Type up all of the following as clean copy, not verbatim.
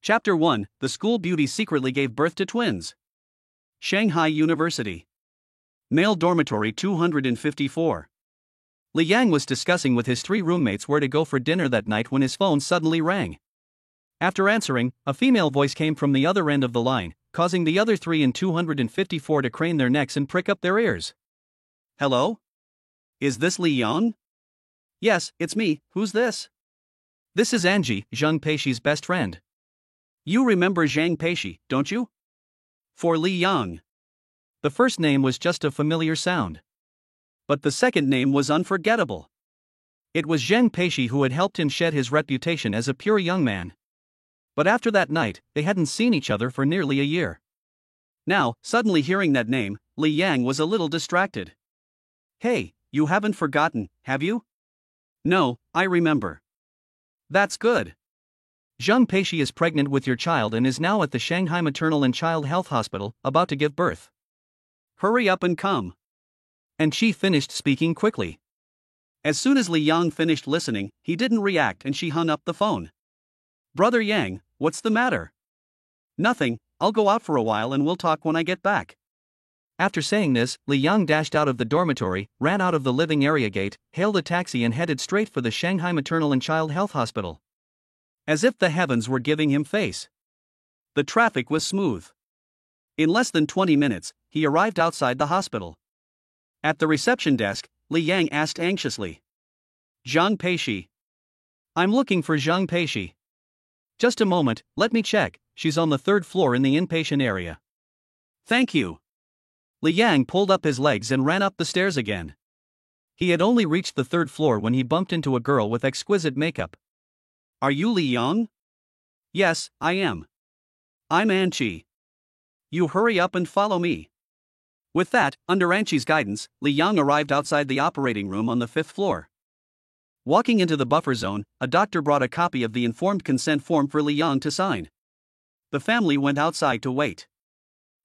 Chapter 1: The School Beauty Secretly Gave Birth to Twins. Shanghai University. Male Dormitory 254. Li Yang was discussing with his three roommates where to go for dinner that night when his phone suddenly rang. After answering, a female voice came from the other end of the line, causing the other three in 254 to crane their necks and prick up their ears. Hello? Is this Li Yang? Yes, it's me. Who's this? This is Angie, Zhang Peixi's best friend. You remember Zhang Peixi, don't you? For Li Yang. The first name was just a familiar sound. But the second name was unforgettable. It was Zhang Peixi who had helped him shed his reputation as a pure young man. But after that night, they hadn't seen each other for nearly a year. Now, suddenly hearing that name, Li Yang was a little distracted. Hey, you haven't forgotten, have you? No, I remember. That's good. Zhang Peixi is pregnant with your child and is now at the Shanghai Maternal and Child Health Hospital, about to give birth. Hurry up and come. And she finished speaking quickly. As soon as Li Yang finished listening, he didn't react and she hung up the phone. Brother Yang, what's the matter? Nothing, I'll go out for a while and we'll talk when I get back. After saying this, Li Yang dashed out of the dormitory, ran out of the living area gate, hailed a taxi and headed straight for the Shanghai Maternal and Child Health Hospital. As if the heavens were giving him face. The traffic was smooth. In less than 20 minutes, he arrived outside the hospital. At the reception desk, Li Yang asked anxiously. Zhang Peixi. I'm looking for Zhang Peixi. Just a moment, let me check, she's on the third floor in the inpatient area. Thank you. Li Yang pulled up his legs and ran up the stairs again. He had only reached the third floor when he bumped into a girl with exquisite makeup. Are you Li Yang? Yes, I am. I'm Anqi. You hurry up and follow me. With that, under Anqi's guidance, Li Yang arrived outside the operating room on the 5th floor. Walking into the buffer zone, a doctor brought a copy of the informed consent form for Li Yang to sign. The family went outside to wait.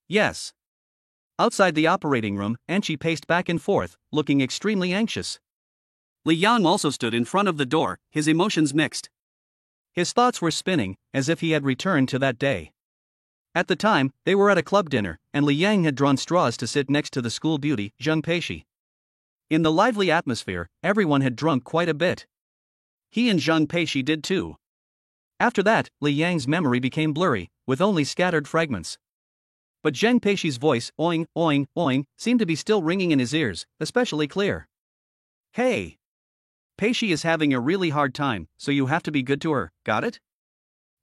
Yes. Outside the operating room, Anqi paced back and forth, looking extremely anxious. Li Yang also stood in front of the door, his emotions mixed. His thoughts were spinning, as if he had returned to that day. At the time, they were at a club dinner, and Li Yang had drawn straws to sit next to the school beauty, Zhang Peixi. In the lively atmosphere, everyone had drunk quite a bit. He and Zhang Peixi did too. After that, Li Yang's memory became blurry, with only scattered fragments. But Zhang Peixi's voice, oing, oing, oing, seemed to be still ringing in his ears, especially clear. Hey! Peixi is having a really hard time, so you have to be good to her, got it?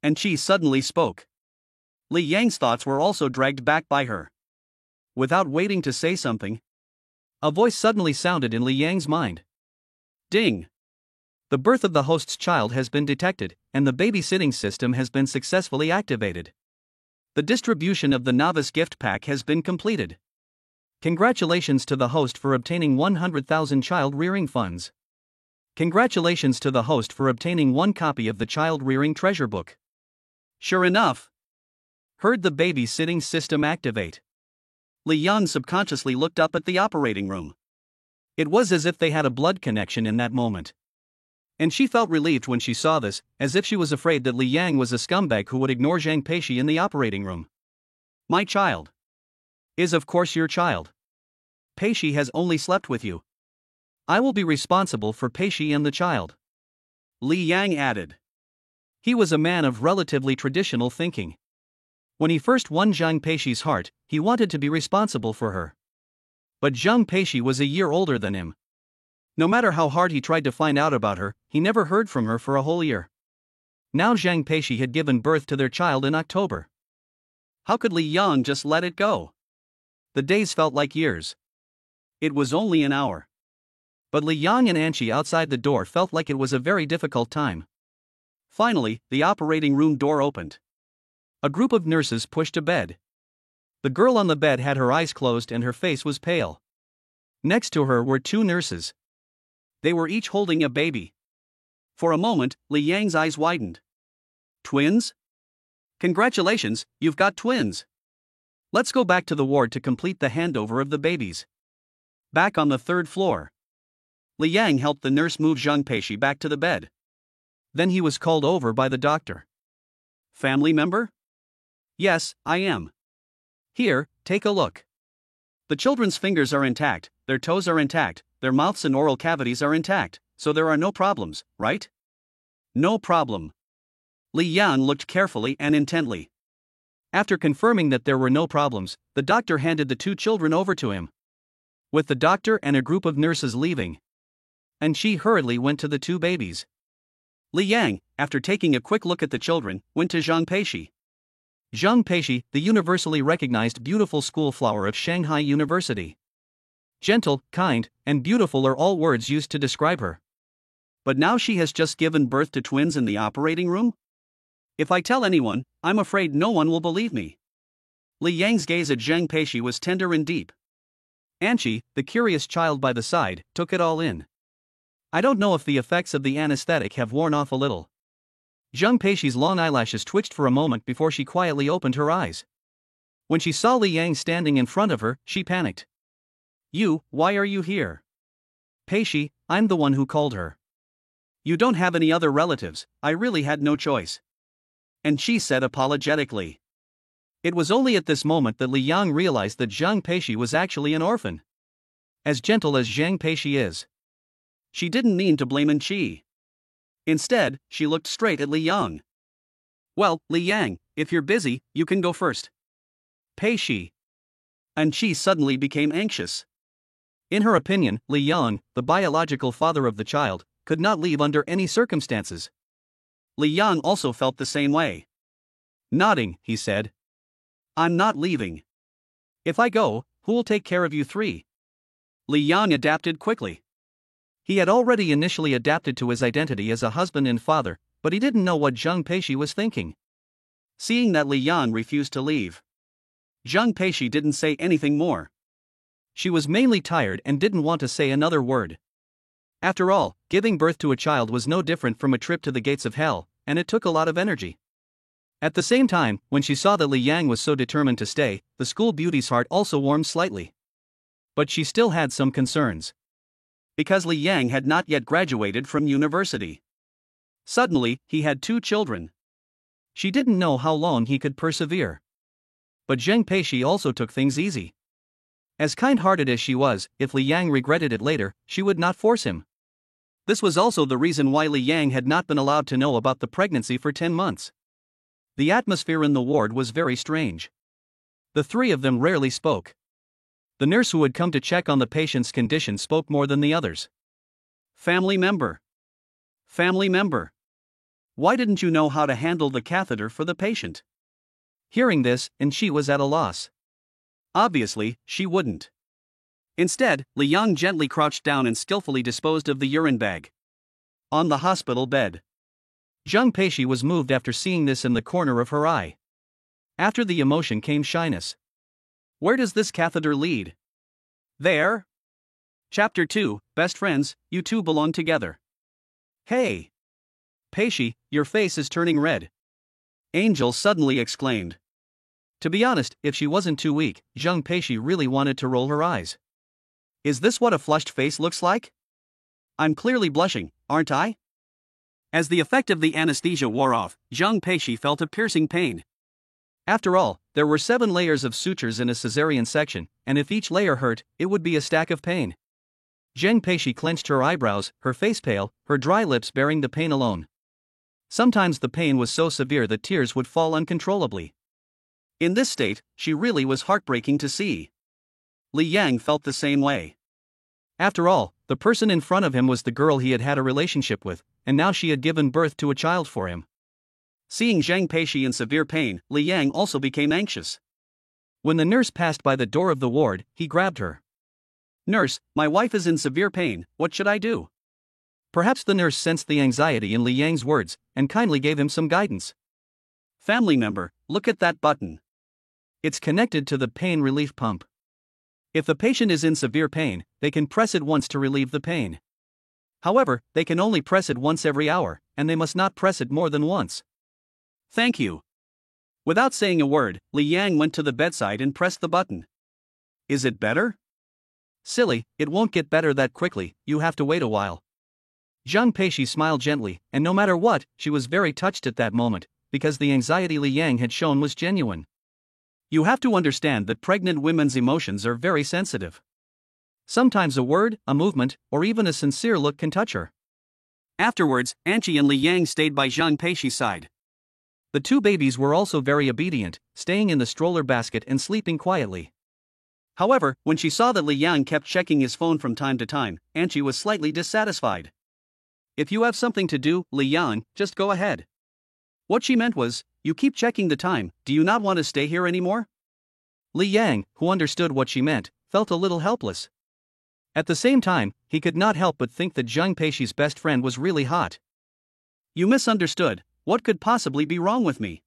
And she suddenly spoke. Li Yang's thoughts were also dragged back by her. Without waiting to say something, a voice suddenly sounded in Li Yang's mind. Ding! The birth of the host's child has been detected, and the babysitting system has been successfully activated. The distribution of the novice gift pack has been completed. Congratulations to the host for obtaining 100,000 child-rearing funds. Congratulations to the host for obtaining 1 copy of the child-rearing treasure book. Sure enough. Heard the babysitting system activate. Li Yang subconsciously looked up at the operating room. It was as if they had a blood connection in that moment. And she felt relieved when she saw this, as if she was afraid that Li Yang was a scumbag who would ignore Zhang Peixi in the operating room. My child. Is of course your child. Peixi has only slept with you. I will be responsible for Peixi and the child. Li Yang added. He was a man of relatively traditional thinking. When he first won Zhang Peixi's heart, he wanted to be responsible for her. But Zhang Peixi was a year older than him. No matter how hard he tried to find out about her, he never heard from her for a whole year. Now Zhang Peixi had given birth to their child in October. How could Li Yang just let it go? The days felt like years. It was only an hour. But Li Yang and Anqi outside the door felt like it was a very difficult time. Finally, the operating room door opened. A group of nurses pushed a bed. The girl on the bed had her eyes closed and her face was pale. Next to her were 2 nurses. They were each holding a baby. For a moment, Li Yang's eyes widened. Twins? Congratulations, you've got twins. Let's go back to the ward to complete the handover of the babies. Back on the 3rd floor. Li Yang helped the nurse move Zhang Peixi back to the bed. Then he was called over by the doctor. Family member? Yes, I am. Here, take a look. The children's fingers are intact, their toes are intact, their mouths and oral cavities are intact, so there are no problems, right? No problem. Li Yan looked carefully and intently. After confirming that there were no problems, the doctor handed the two children over to him. With the doctor and a group of nurses leaving, and she hurriedly went to the two babies. Li Yang, after taking a quick look at the children, went to Zhang Peishi. Zhang Peishi, the universally recognized beautiful school flower of Shanghai University. Gentle, kind, and beautiful are all words used to describe her. But now she has just given birth to twins in the operating room? If I tell anyone, I'm afraid no one will believe me. Li Yang's gaze at Zhang Peishi was tender and deep. Anqi, the curious child by the side, took it all in. I don't know if the effects of the anesthetic have worn off a little. Zhang Peishi's long eyelashes twitched for a moment before she quietly opened her eyes. When she saw Li Yang standing in front of her, she panicked. Why are you here? Peishi, I'm the one who called her. You don't have any other relatives, I really had no choice. And she said apologetically. It was only at this moment that Li Yang realized that Zhang Peishi was actually an orphan. As gentle as Zhang Peishi is, she didn't mean to blame Anqi. Instead, she looked straight at Li Yang. Well, Li Yang, if you're busy, you can go first. Peishi. Anqi suddenly became anxious. In her opinion, Li Yang, the biological father of the child, could not leave under any circumstances. Li Yang also felt the same way. Nodding, he said. I'm not leaving. If I go, who'll take care of you three? Li Yang adapted quickly. He had already initially adapted to his identity as a husband and father, but he didn't know what Zhang Peishi was thinking. Seeing that Li Yang refused to leave, Zhang Peishi didn't say anything more. She was mainly tired and didn't want to say another word. After all, giving birth to a child was no different from a trip to the gates of hell, and it took a lot of energy. At the same time, when she saw that Li Yang was so determined to stay, the school beauty's heart also warmed slightly. But she still had some concerns. Because Li Yang had not yet graduated from university. Suddenly, he had two children. She didn't know how long he could persevere. But Zhang Peishi also took things easy. As kind-hearted as she was, if Li Yang regretted it later, she would not force him. This was also the reason why Li Yang had not been allowed to know about the pregnancy for 10 months. The atmosphere in the ward was very strange. The three of them rarely spoke. The nurse who had come to check on the patient's condition spoke more than the others. Family member. Family member. Why didn't you know how to handle the catheter for the patient? Hearing this, Anqi was at a loss. Obviously, she wouldn't. Instead, Li Yang gently crouched down and skillfully disposed of the urine bag. On the hospital bed. Zhang Peishi was moved after seeing this in the corner of her eye. After the emotion came shyness. Where does this catheter lead? There. Chapter 2, Best Friends, you two belong together. Hey! Peishi, your face is turning red. Angel suddenly exclaimed. To be honest, if she wasn't too weak, Zhang Peishi really wanted to roll her eyes. Is this what a flushed face looks like? I'm clearly blushing, aren't I? As the effect of the anesthesia wore off, Zhang Peishi felt a piercing pain. After all, there were 7 layers of sutures in a cesarean section, and if each layer hurt, it would be a stack of pain. Zhang Peishi clenched her eyebrows, her face pale, her dry lips bearing the pain alone. Sometimes the pain was so severe that tears would fall uncontrollably. In this state, she really was heartbreaking to see. Li Yang felt the same way. After all, the person in front of him was the girl he had had a relationship with, and now she had given birth to a child for him. Seeing Zhang Peishi in severe pain, Li Yang also became anxious. When the nurse passed by the door of the ward, he grabbed her. Nurse, my wife is in severe pain, what should I do? Perhaps the nurse sensed the anxiety in Li Yang's words, and kindly gave him some guidance. Family member, look at that button. It's connected to the pain relief pump. If the patient is in severe pain, they can press it once to relieve the pain. However, they can only press it once every hour, and they must not press it more than once. Thank you. Without saying a word, Li Yang went to the bedside and pressed the button. Is it better? Silly, it won't get better that quickly, you have to wait a while. Zhang Peishi smiled gently, and no matter what, she was very touched at that moment, because the anxiety Li Yang had shown was genuine. You have to understand that pregnant women's emotions are very sensitive. Sometimes a word, a movement, or even a sincere look can touch her. Afterwards, Anqi and Li Yang stayed by Zhang Peixi's side. The two babies were also very obedient, staying in the stroller basket and sleeping quietly. However, when she saw that Li Yang kept checking his phone from time to time, Anqi was slightly dissatisfied. If you have something to do, Li Yang, just go ahead. What she meant was, you keep checking the time, do you not want to stay here anymore? Li Yang, who understood what she meant, felt a little helpless. At the same time, he could not help but think that Zhang Peixi's best friend was really hot. You misunderstood, what could possibly be wrong with me?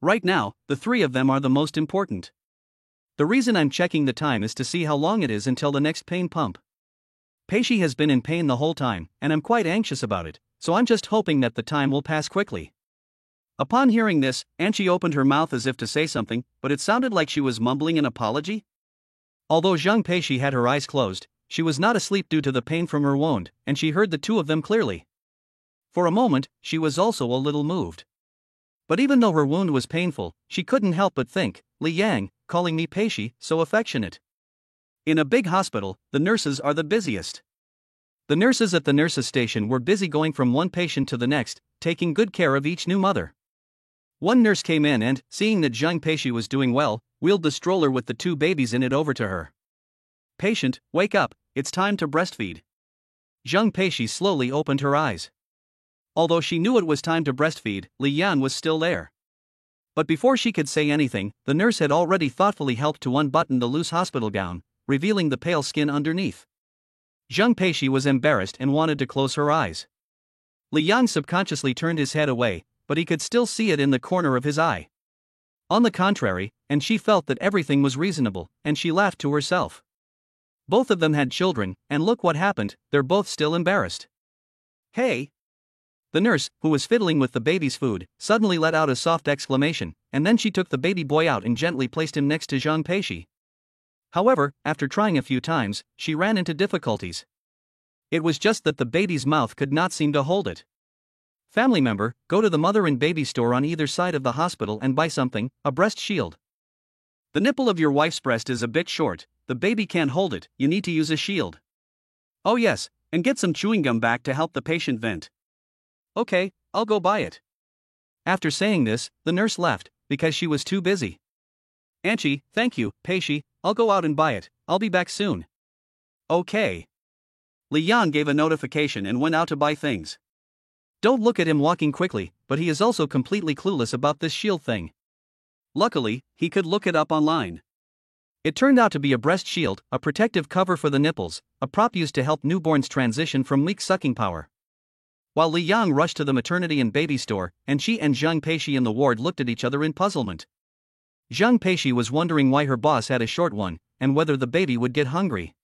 Right now, the three of them are the most important. The reason I'm checking the time is to see how long it is until the next pain pump. Peixi has been in pain the whole time, and I'm quite anxious about it, so I'm just hoping that the time will pass quickly. Upon hearing this, Anqi opened her mouth as if to say something, but it sounded like she was mumbling an apology. Although Zhang Peixi had her eyes closed, she was not asleep due to the pain from her wound, and she heard the two of them clearly. For a moment, she was also a little moved. But even though her wound was painful, she couldn't help but think, Li Yang, calling me Peixi, so affectionate. In a big hospital, the nurses are the busiest. The nurses at the nurses' station were busy going from one patient to the next, taking good care of each new mother. One nurse came in and, seeing that Zhang Peixi was doing well, wheeled the stroller with the two babies in it over to her. Patient, wake up, it's time to breastfeed. Zhang Peixi slowly opened her eyes. Although she knew it was time to breastfeed, Li Yan was still there. But before she could say anything, the nurse had already thoughtfully helped to unbutton the loose hospital gown, revealing the pale skin underneath. Zhang Peixi was embarrassed and wanted to close her eyes. Li Yan subconsciously turned his head away, but he could still see it in the corner of his eye. On the contrary, and she felt that everything was reasonable, and she laughed to herself. Both of them had children, and look what happened, they're both still embarrassed. Hey! The nurse, who was fiddling with the baby's food, suddenly let out a soft exclamation, and then she took the baby boy out and gently placed him next to Zhang Peixi. However, after trying a few times, she ran into difficulties. It was just that the baby's mouth could not seem to hold it. Family member, go to the mother and baby store on either side of the hospital and buy something, a breast shield. The nipple of your wife's breast is a bit short, the baby can't hold it, you need to use a shield. Oh yes, and get some chewing gum back to help the patient vent. Okay, I'll go buy it. After saying this, the nurse left, because she was too busy. Anqi, thank you, Peixi, I'll go out and buy it, I'll be back soon. Okay. Li Yan gave a notification and went out to buy things. Don't look at him walking quickly, but he is also completely clueless about this shield thing. Luckily, he could look it up online. It turned out to be a breast shield, a protective cover for the nipples, a prop used to help newborns transition from weak sucking power. While Li Yang rushed to the maternity and baby store, and she and Zhang Peixi in the ward looked at each other in puzzlement. Zhang Peixi was wondering why her boss had a short one, and whether the baby would get hungry.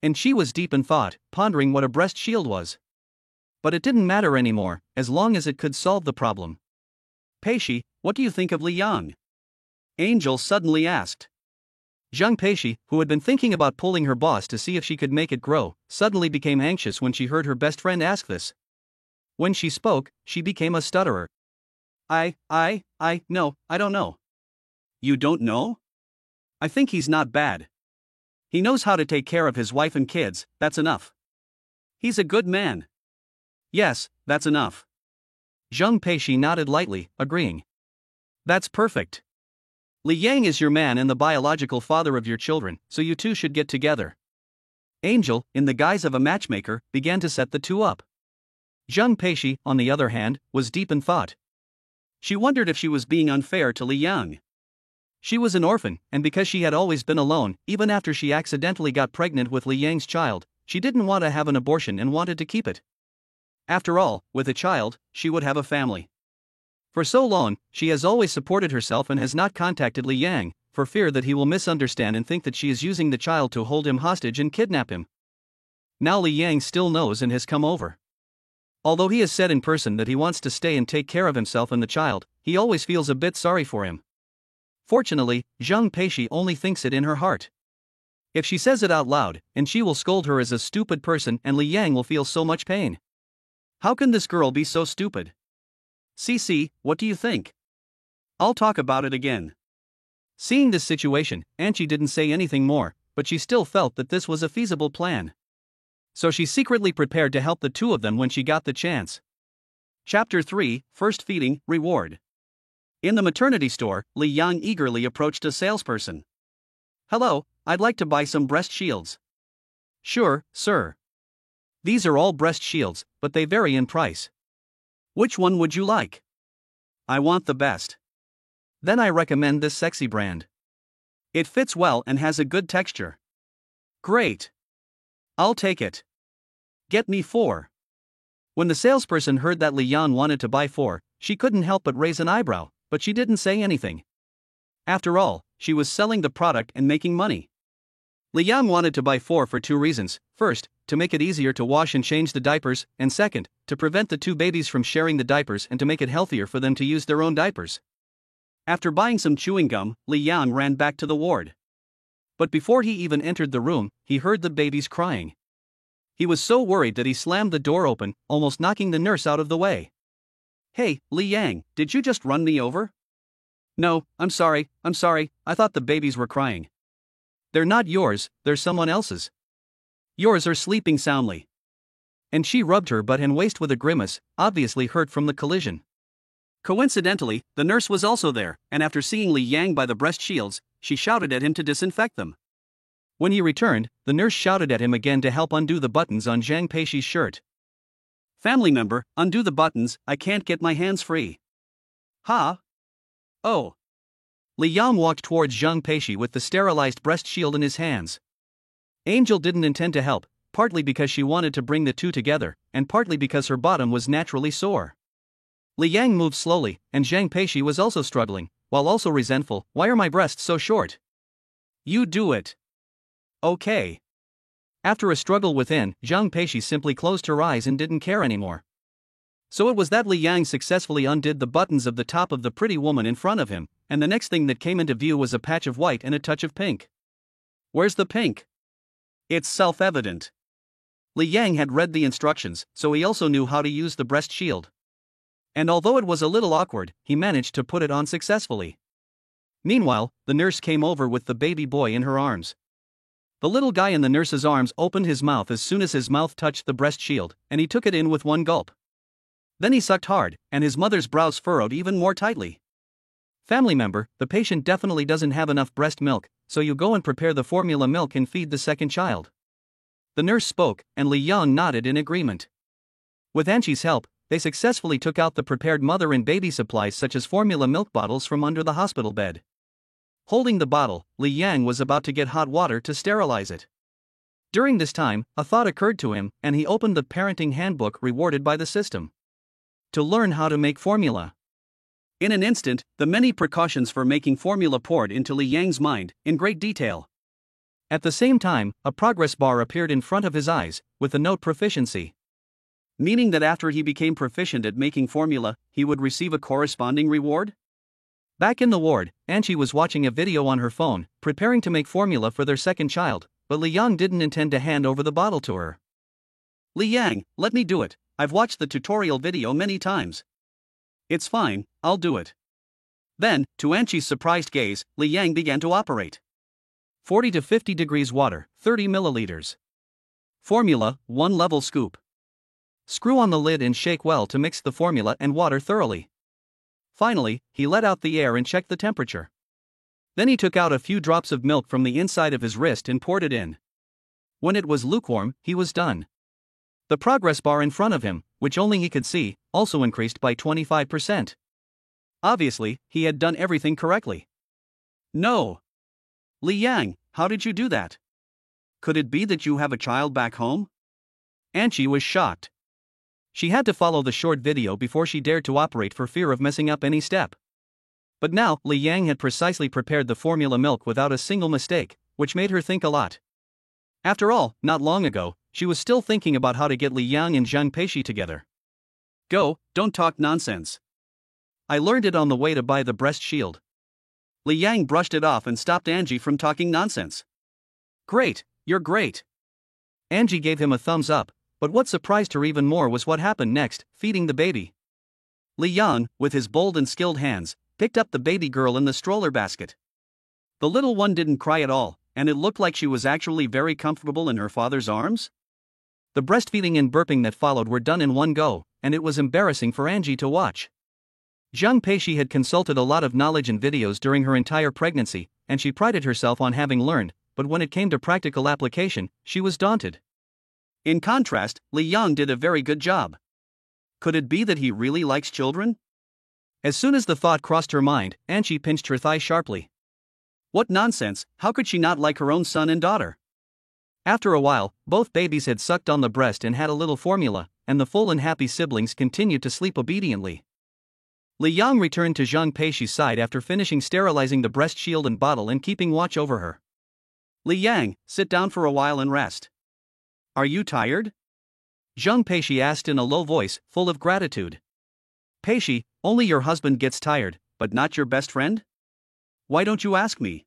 And she was deep in thought, pondering what a breast shield was. But it didn't matter anymore, as long as it could solve the problem. Peixi, what do you think of Li Yang? Angel suddenly asked. Zhang Peixi, who had been thinking about pulling her boss to see if she could make it grow, suddenly became anxious when she heard her best friend ask this. When she spoke, she became a stutterer. No, I don't know. You don't know? I think he's not bad. He knows how to take care of his wife and kids, that's enough. He's a good man. Yes, that's enough. Zhang Peixi nodded lightly, agreeing. That's perfect. Li Yang is your man and the biological father of your children, so you two should get together. Angel, in the guise of a matchmaker, began to set the two up. Zhang Peixi, on the other hand, was deep in thought. She wondered if she was being unfair to Li Yang. She was an orphan, and because she had always been alone, even after she accidentally got pregnant with Li Yang's child, she didn't want to have an abortion and wanted to keep it. After all, with a child, she would have a family. For so long, she has always supported herself and has not contacted Li Yang, for fear that he will misunderstand and think that she is using the child to hold him hostage and kidnap him. Now Li Yang still knows and has come over. Although he has said in person that he wants to stay and take care of himself and the child, he always feels a bit sorry for him. Fortunately, Zhang Peixi only thinks it in her heart. If she says it out loud, and she will scold her as a stupid person and Li Yang will feel so much pain. How can this girl be so stupid? CC, what do you think? I'll talk about it again. Seeing this situation, Anchi didn't say anything more, but she still felt that this was a feasible plan. So she secretly prepared to help the two of them when she got the chance. Chapter 3, First Feeding, Reward. In the maternity store, Li Yang eagerly approached a salesperson. Hello, I'd like to buy some breast shields. Sure, sir. These are all breast shields, but they vary in price. Which one would you like? I want the best. Then I recommend this sexy brand. It fits well and has a good texture. Great. I'll take it. Get me 4. When the salesperson heard that Li Yang wanted to buy 4, she couldn't help but raise an eyebrow, but she didn't say anything. After all, she was selling the product and making money. Li Yang wanted to buy 4 for 2 reasons. First, to make it easier to wash and change the diapers, and second, to prevent the 2 babies from sharing the diapers and to make it healthier for them to use their own diapers. After buying some chewing gum, Li Yang ran back to the ward. But before he even entered the room, he heard the babies crying. He was so worried that he slammed the door open, almost knocking the nurse out of the way. Hey, Li Yang, did you just run me over? No, I'm sorry, I thought the babies were crying. They're not yours, they're someone else's. Yours are sleeping soundly. And she rubbed her butt and waist with a grimace, obviously hurt from the collision. Coincidentally, the nurse was also there, and after seeing Li Yang buy the breast shields, she shouted at him to disinfect them. When he returned, the nurse shouted at him again to help undo the buttons on Zhang Peixi's shirt. Family member, undo the buttons, I can't get my hands free. Huh? Oh. Li Yang walked towards Zhang Peixi with the sterilized breast shield in his hands. Angel didn't intend to help, partly because she wanted to bring the two together, and partly because her bottom was naturally sore. Li Yang moved slowly, and Zhang Peixi was also struggling, while also resentful. Why are my breasts so short? You do it. Okay. After a struggle within, Zhang Peixi simply closed her eyes and didn't care anymore. So it was that Li Yang successfully undid the buttons of the top of the pretty woman in front of him, and the next thing that came into view was a patch of white and a touch of pink. Where's the pink? It's self-evident. Li Yang had read the instructions, so he also knew how to use the breast shield. And although it was a little awkward, he managed to put it on successfully. Meanwhile, the nurse came over with the baby boy in her arms. The little guy in the nurse's arms opened his mouth as soon as his mouth touched the breast shield, and he took it in with one gulp. Then he sucked hard, and his mother's brows furrowed even more tightly. Family member, the patient definitely doesn't have enough breast milk, so you go and prepare the formula milk and feed the second child. The nurse spoke, and Li Yang nodded in agreement. With Anchi's help, they successfully took out the prepared mother and baby supplies such as formula milk bottles from under the hospital bed. Holding the bottle, Li Yang was about to get hot water to sterilize it. During this time, a thought occurred to him, and he opened the parenting handbook rewarded by the system. To learn how to make formula. In an instant, the many precautions for making formula poured into Li Yang's mind, in great detail. At the same time, a progress bar appeared in front of his eyes, with the note proficiency. Meaning that after he became proficient at making formula, he would receive a corresponding reward? Back in the ward, Anchi was watching a video on her phone, preparing to make formula for their second child, but Li Yang didn't intend to hand over the bottle to her. Li Yang, let me do it, I've watched the tutorial video many times. It's fine, I'll do it. Then, to Anchi's surprised gaze, Li Yang began to operate. 40 to 50 degrees water, 30 milliliters. Formula, 1 level scoop. Screw on the lid and shake well to mix the formula and water thoroughly. Finally, he let out the air and checked the temperature. Then he took out a few drops of milk from the inside of his wrist and poured it in. When it was lukewarm, he was done. The progress bar in front of him, which only he could see, also increased by 25%. Obviously, he had done everything correctly. No. Li Yang, how did you do that? Could it be that you have a child back home? Anchi was shocked. She had to follow the short video before she dared to operate for fear of messing up any step. But now, Li Yang had precisely prepared the formula milk without a single mistake, which made her think a lot. After all, not long ago, she was still thinking about how to get Li Yang and Zhang Peixi together. Go, don't talk nonsense. I learned it on the way to buy the breast shield. Li Yang brushed it off and stopped Anchi from talking nonsense. Great, you're great. Anchi gave him a thumbs up, but what surprised her even more was what happened next, feeding the baby. Li Yang, with his bold and skilled hands, picked up the baby girl in the stroller basket. The little one didn't cry at all, and it looked like she was actually very comfortable in her father's arms. The breastfeeding and burping that followed were done in one go, and it was embarrassing for Angie to watch. Zhang Peishi had consulted a lot of knowledge and videos during her entire pregnancy, and she prided herself on having learned, but when it came to practical application, she was daunted. In contrast, Li Yang did a very good job. Could it be that he really likes children? As soon as the thought crossed her mind, Angie pinched her thigh sharply. What nonsense, how could she not like her own son and daughter? After a while, both babies had sucked on the breast and had a little formula, and the full and happy siblings continued to sleep obediently. Li Yang returned to Zhang Peishi's side after finishing sterilizing the breast shield and bottle and keeping watch over her. Li Yang, sit down for a while and rest. Are you tired? Zhang Peishi asked in a low voice, full of gratitude. Peishi, only your husband gets tired, but not your best friend? Why don't you ask me?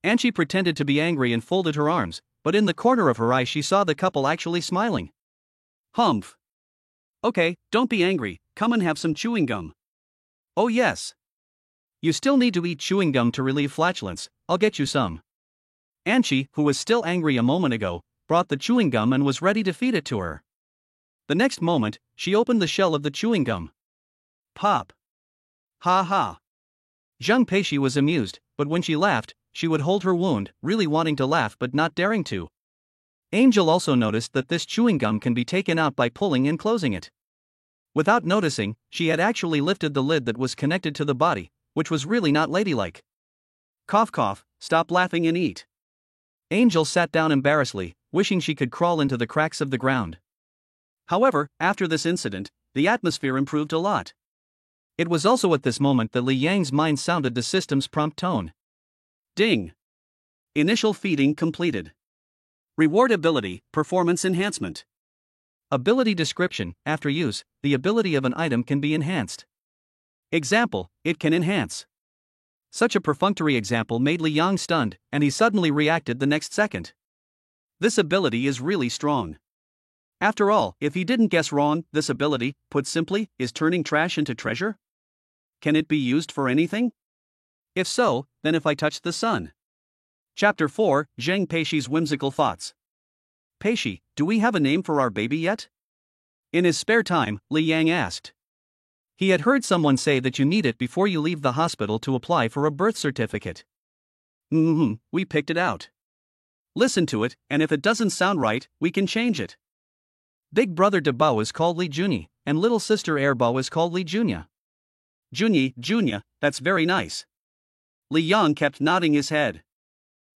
Angie pretended to be angry and folded her arms, but in the corner of her eye she saw the couple actually smiling. Humph. Okay, don't be angry, come and have some chewing gum. Oh yes. You still need to eat chewing gum to relieve flatulence, I'll get you some. Angie, who was still angry a moment ago, brought the chewing gum and was ready to feed it to her. The next moment, she opened the shell of the chewing gum. Pop. Ha ha. Zhang Peishi was amused, but when she laughed, she would hold her wound, really wanting to laugh but not daring to. Angel also noticed that this chewing gum can be taken out by pulling and closing it. Without noticing, she had actually lifted the lid that was connected to the body, which was really not ladylike. Cough cough, stop laughing and eat. Angel sat down embarrassedly, wishing she could crawl into the cracks of the ground. However, after this incident, the atmosphere improved a lot. It was also at this moment that Li Yang's mind sounded the system's prompt tone. Ding. Initial feeding completed. Reward ability, performance enhancement. Ability description, after use, the ability of an item can be enhanced. Example, it can enhance. Such a perfunctory example made Li Yang stunned, and he suddenly reacted the next second. This ability is really strong. After all, if he didn't guess wrong, this ability, put simply, is turning trash into treasure? Can it be used for anything? If so, then if I touched the sun. Chapter 4, Zhang Peishi's whimsical thoughts. Peishi, do we have a name for our baby yet? In his spare time, Li Yang asked. He had heard someone say that you need it before you leave the hospital to apply for a birth certificate. We picked it out. Listen to it, and if it doesn't sound right, we can change it. Big brother De Bao is called Li Junyi, and little sister Er Bao is called Li Junya. Junya, that's very nice. Li Yang kept nodding his head.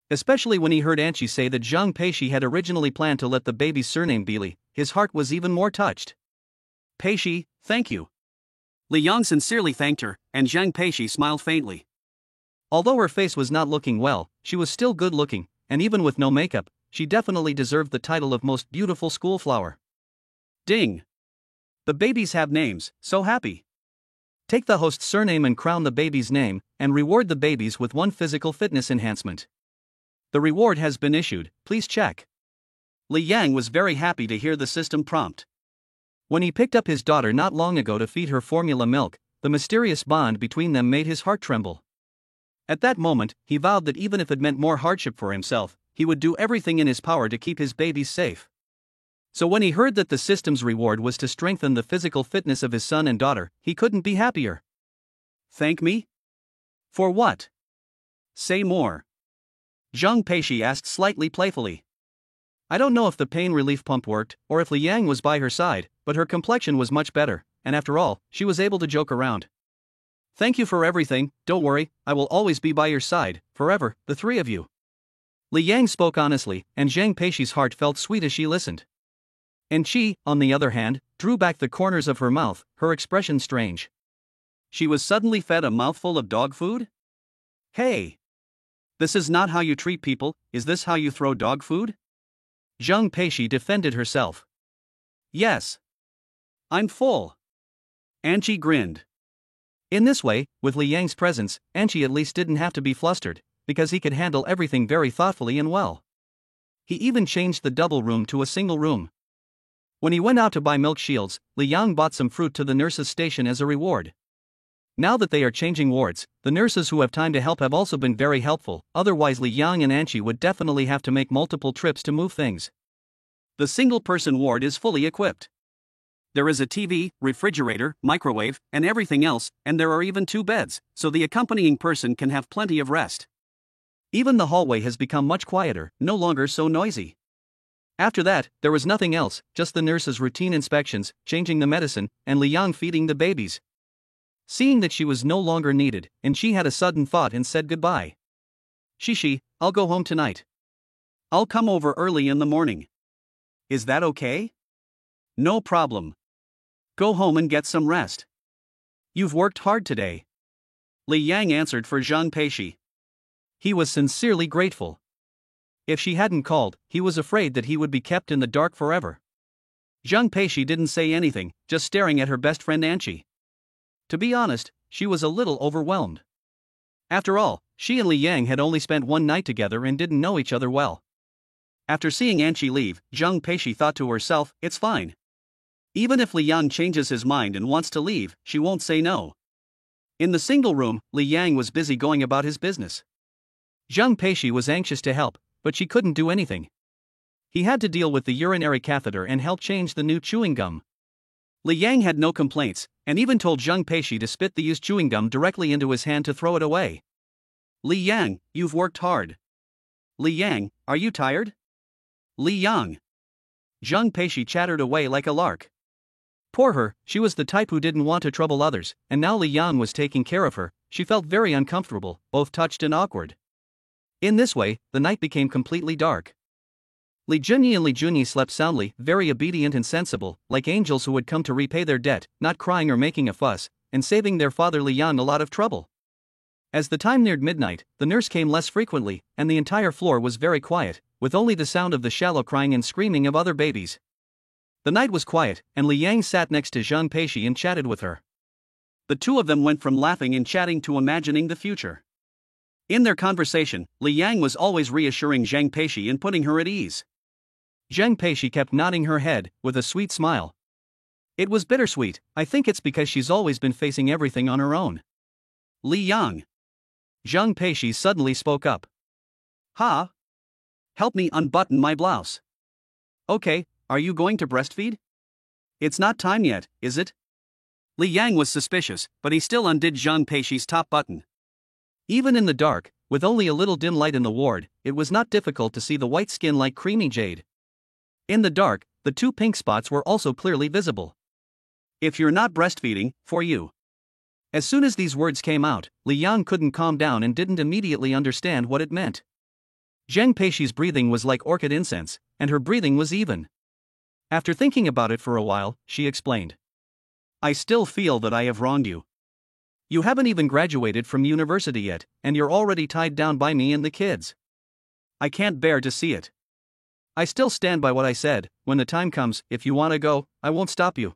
Especially when he heard Anchi say that Zhang Peishi had originally planned to let the baby's surname be Li, his heart was even more touched. Peishi, thank you. Li Yang sincerely thanked her, and Zhang Peishi smiled faintly. Although her face was not looking well, she was still good looking, and even with no makeup, she definitely deserved the title of most beautiful schoolflower. Ding! The babies have names, so happy. Take the host's surname and crown the baby's name, and reward the babies with one physical fitness enhancement. The reward has been issued, please check. Li Yang was very happy to hear the system prompt. When he picked up his daughter not long ago to feed her formula milk, the mysterious bond between them made his heart tremble. At that moment, he vowed that even if it meant more hardship for himself, he would do everything in his power to keep his babies safe. So when he heard that the system's reward was to strengthen the physical fitness of his son and daughter, he couldn't be happier. Thank me? For what? Say more. Zhang Peishi asked slightly playfully. I don't know if the pain relief pump worked, or if Li Yang was by her side, but her complexion was much better, and after all, she was able to joke around. Thank you for everything, don't worry, I will always be by your side, forever, the three of you. Li Yang spoke honestly, and Zhang Peishi's heart felt sweet as she listened. And she, on the other hand, drew back the corners of her mouth, her expression strange. She was suddenly fed a mouthful of dog food? Hey! This is not how you treat people, is this how you throw dog food? Zhang Peishi defended herself. Yes. I'm full. Anchi grinned. In this way, with Li Yang's presence, Anchi at least didn't have to be flustered, because he could handle everything very thoughtfully and well. He even changed the double room to a single room. When he went out to buy milk shields, Li Yang bought some fruit to the nurse's station as a reward. Now that they are changing wards, the nurses who have time to help have also been very helpful, otherwise Li Yang and Anchi would definitely have to make multiple trips to move things. The single-person ward is fully equipped. There is a TV, refrigerator, microwave, and everything else, and there are even 2 beds, so the accompanying person can have plenty of rest. Even the hallway has become much quieter, no longer so noisy. After that, there was nothing else, just the nurse's routine inspections, changing the medicine, and Li Yang feeding the babies. Seeing that she was no longer needed, and she had a sudden thought and said goodbye. Shishi, I'll go home tonight. I'll come over early in the morning. Is that okay? No problem. Go home and get some rest. You've worked hard today. Li Yang answered for Zhang Peishi. He was sincerely grateful. If she hadn't called, he was afraid that he would be kept in the dark forever. Zhang Peishi didn't say anything, just staring at her best friend Anchi. To be honest, she was a little overwhelmed. After all, she and Li Yang had only spent one night together and didn't know each other well. After seeing Anchi leave, Zhang Peishi thought to herself, it's fine. Even if Li Yang changes his mind and wants to leave, she won't say no. In the single room, Li Yang was busy going about his business. Zhang Peishi was anxious to help, but she couldn't do anything. He had to deal with the urinary catheter and help change the new chewing gum. Li Yang had no complaints, and even told Zhang Peishi to spit the used chewing gum directly into his hand to throw it away. Li Yang, you've worked hard. Li Yang, are you tired? Li Yang. Zhang Peishi chattered away like a lark. Poor her, she was the type who didn't want to trouble others, and now Li Yang was taking care of her. She felt very uncomfortable, both touched and awkward. In this way, the night became completely dark. Li Junyi and Li Junyi slept soundly, very obedient and sensible, like angels who had come to repay their debt, not crying or making a fuss, and saving their father Li Yan a lot of trouble. As the time neared midnight, the nurse came less frequently, and the entire floor was very quiet, with only the sound of the shallow crying and screaming of other babies. The night was quiet, and Li Yang sat next to Zhang Peishi and chatted with her. The two of them went from laughing and chatting to imagining the future. In their conversation, Li Yang was always reassuring Zhang Peishi and putting her at ease. Zhang Peishi kept nodding her head, with a sweet smile. It was bittersweet. I think it's because she's always been facing everything on her own. Li Yang. Zhang Peishi suddenly spoke up. Ha? Help me unbutton my blouse. Okay, are you going to breastfeed? It's not time yet, is it? Li Yang was suspicious, but he still undid Zhang Peishi's top button. Even in the dark, with only a little dim light in the ward, it was not difficult to see the white skin like creamy jade. In the dark, the 2 pink spots were also clearly visible. If you're not breastfeeding, for you. As soon as these words came out, Li Yang couldn't calm down and didn't immediately understand what it meant. Zhang Peishi's breathing was like orchid incense, and her breathing was even. After thinking about it for a while, she explained. I still feel that I have wronged you. You haven't even graduated from university yet, and you're already tied down by me and the kids. I can't bear to see it. I still stand by what I said. When the time comes, if you want to go, I won't stop you.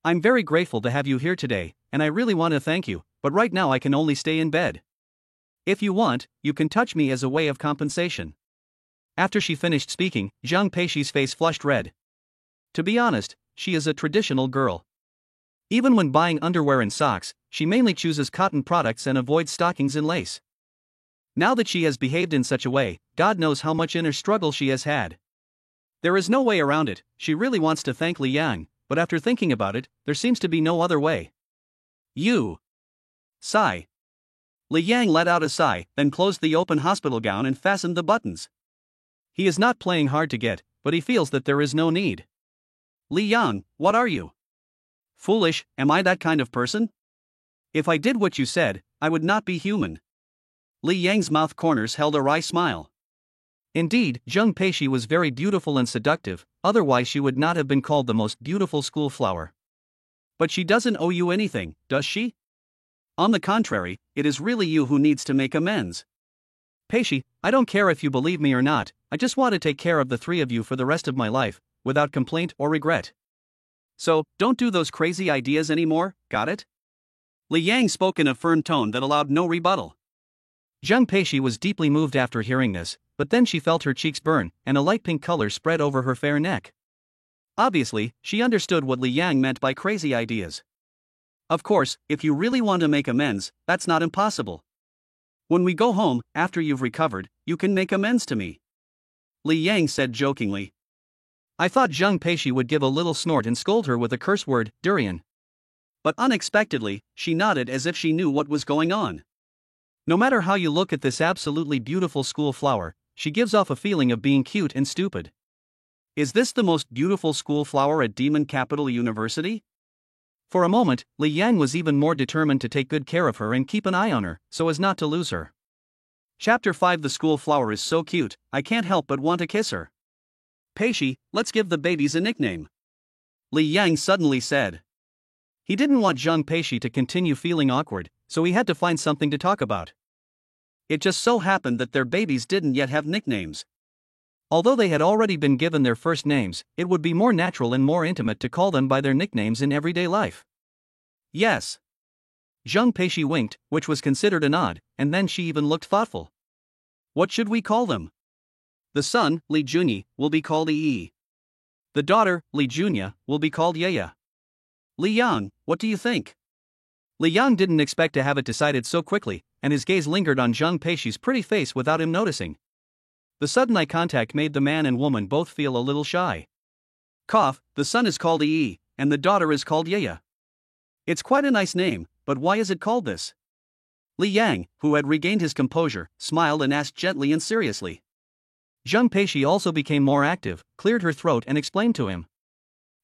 I'm very grateful to have you here today, and I really want to thank you, but right now I can only stay in bed. If you want, you can touch me as a way of compensation. After she finished speaking, Zhang Peishi's face flushed red. To be honest, she is a traditional girl. Even when buying underwear and socks, she mainly chooses cotton products and avoids stockings and lace. Now that she has behaved in such a way, God knows how much inner struggle she has had. There is no way around it. She really wants to thank Li Yang, but after thinking about it, there seems to be no other way. You. Sigh. Li Yang let out a sigh, then closed the open hospital gown and fastened the buttons. He is not playing hard to get, but he feels that there is no need. Li Yang, what are you? Foolish, am I that kind of person? If I did what you said, I would not be human. Li Yang's mouth corners held a wry smile. Indeed, Zhang Peishi was very beautiful and seductive, otherwise she would not have been called the most beautiful school flower. But she doesn't owe you anything, does she? On the contrary, it is really you who needs to make amends. Peishi, I don't care if you believe me or not, I just want to take care of the 3 of you for the rest of my life, without complaint or regret. So, don't do those crazy ideas anymore, got it? Li Yang spoke in a firm tone that allowed no rebuttal. Zhang Peishi was deeply moved after hearing this, but then she felt her cheeks burn, and a light pink color spread over her fair neck. Obviously, she understood what Li Yang meant by crazy ideas. Of course, if you really want to make amends, that's not impossible. When we go home, after you've recovered, you can make amends to me. Li Yang said jokingly. I thought Zheng Peishi would give a little snort and scold her with a curse word, durian. But unexpectedly, she nodded as if she knew what was going on. No matter how you look at this absolutely beautiful school flower, she gives off a feeling of being cute and stupid. Is this the most beautiful school flower at Demon Capital University? For a moment, Li Yang was even more determined to take good care of her and keep an eye on her, so as not to lose her. Chapter 5. The school flower is so cute, I can't help but want to kiss her. Peishi, let's give the babies a nickname. Li Yang suddenly said. He didn't want Zheng Peishi to continue feeling awkward, so he had to find something to talk about. It just so happened that their babies didn't yet have nicknames. Although they had already been given their first names, it would be more natural and more intimate to call them by their nicknames in everyday life. Yes. Zheng Peishi winked, which was considered a nod, and then she even looked thoughtful. What should we call them? The son, Li Junyi, will be called Yi. The daughter, Li Junya, will be called Yeya. Li Yang, what do you think? Li Yang didn't expect to have it decided so quickly, and his gaze lingered on Zheng Peishi's pretty face without him noticing. The sudden eye contact made the man and woman both feel a little shy. Cough, the son is called Yi, and the daughter is called Yeya. It's quite a nice name, but why is it called this? Li Yang, who had regained his composure, smiled and asked gently and seriously. Zheng Peishi also became more active, cleared her throat and explained to him.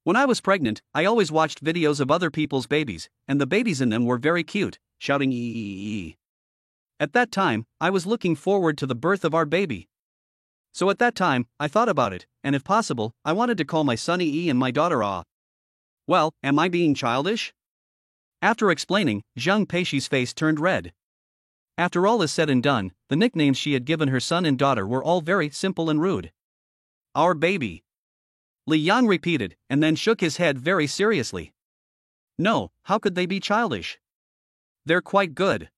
When I was pregnant, I always watched videos of other people's babies, and the babies in them were very cute, shouting ee. At that time, I was looking forward to the birth of our baby. So at that time, I thought about it, and if possible, I wanted to call my son Yi and my daughter Ah. Well, am I being childish? After explaining, Zheng Peishi's face turned red. After all is said and done, the nicknames she had given her son and daughter were all very simple and rude. Our baby. Li Yang repeated, and then shook his head very seriously. No, how could they be childish? They're quite good.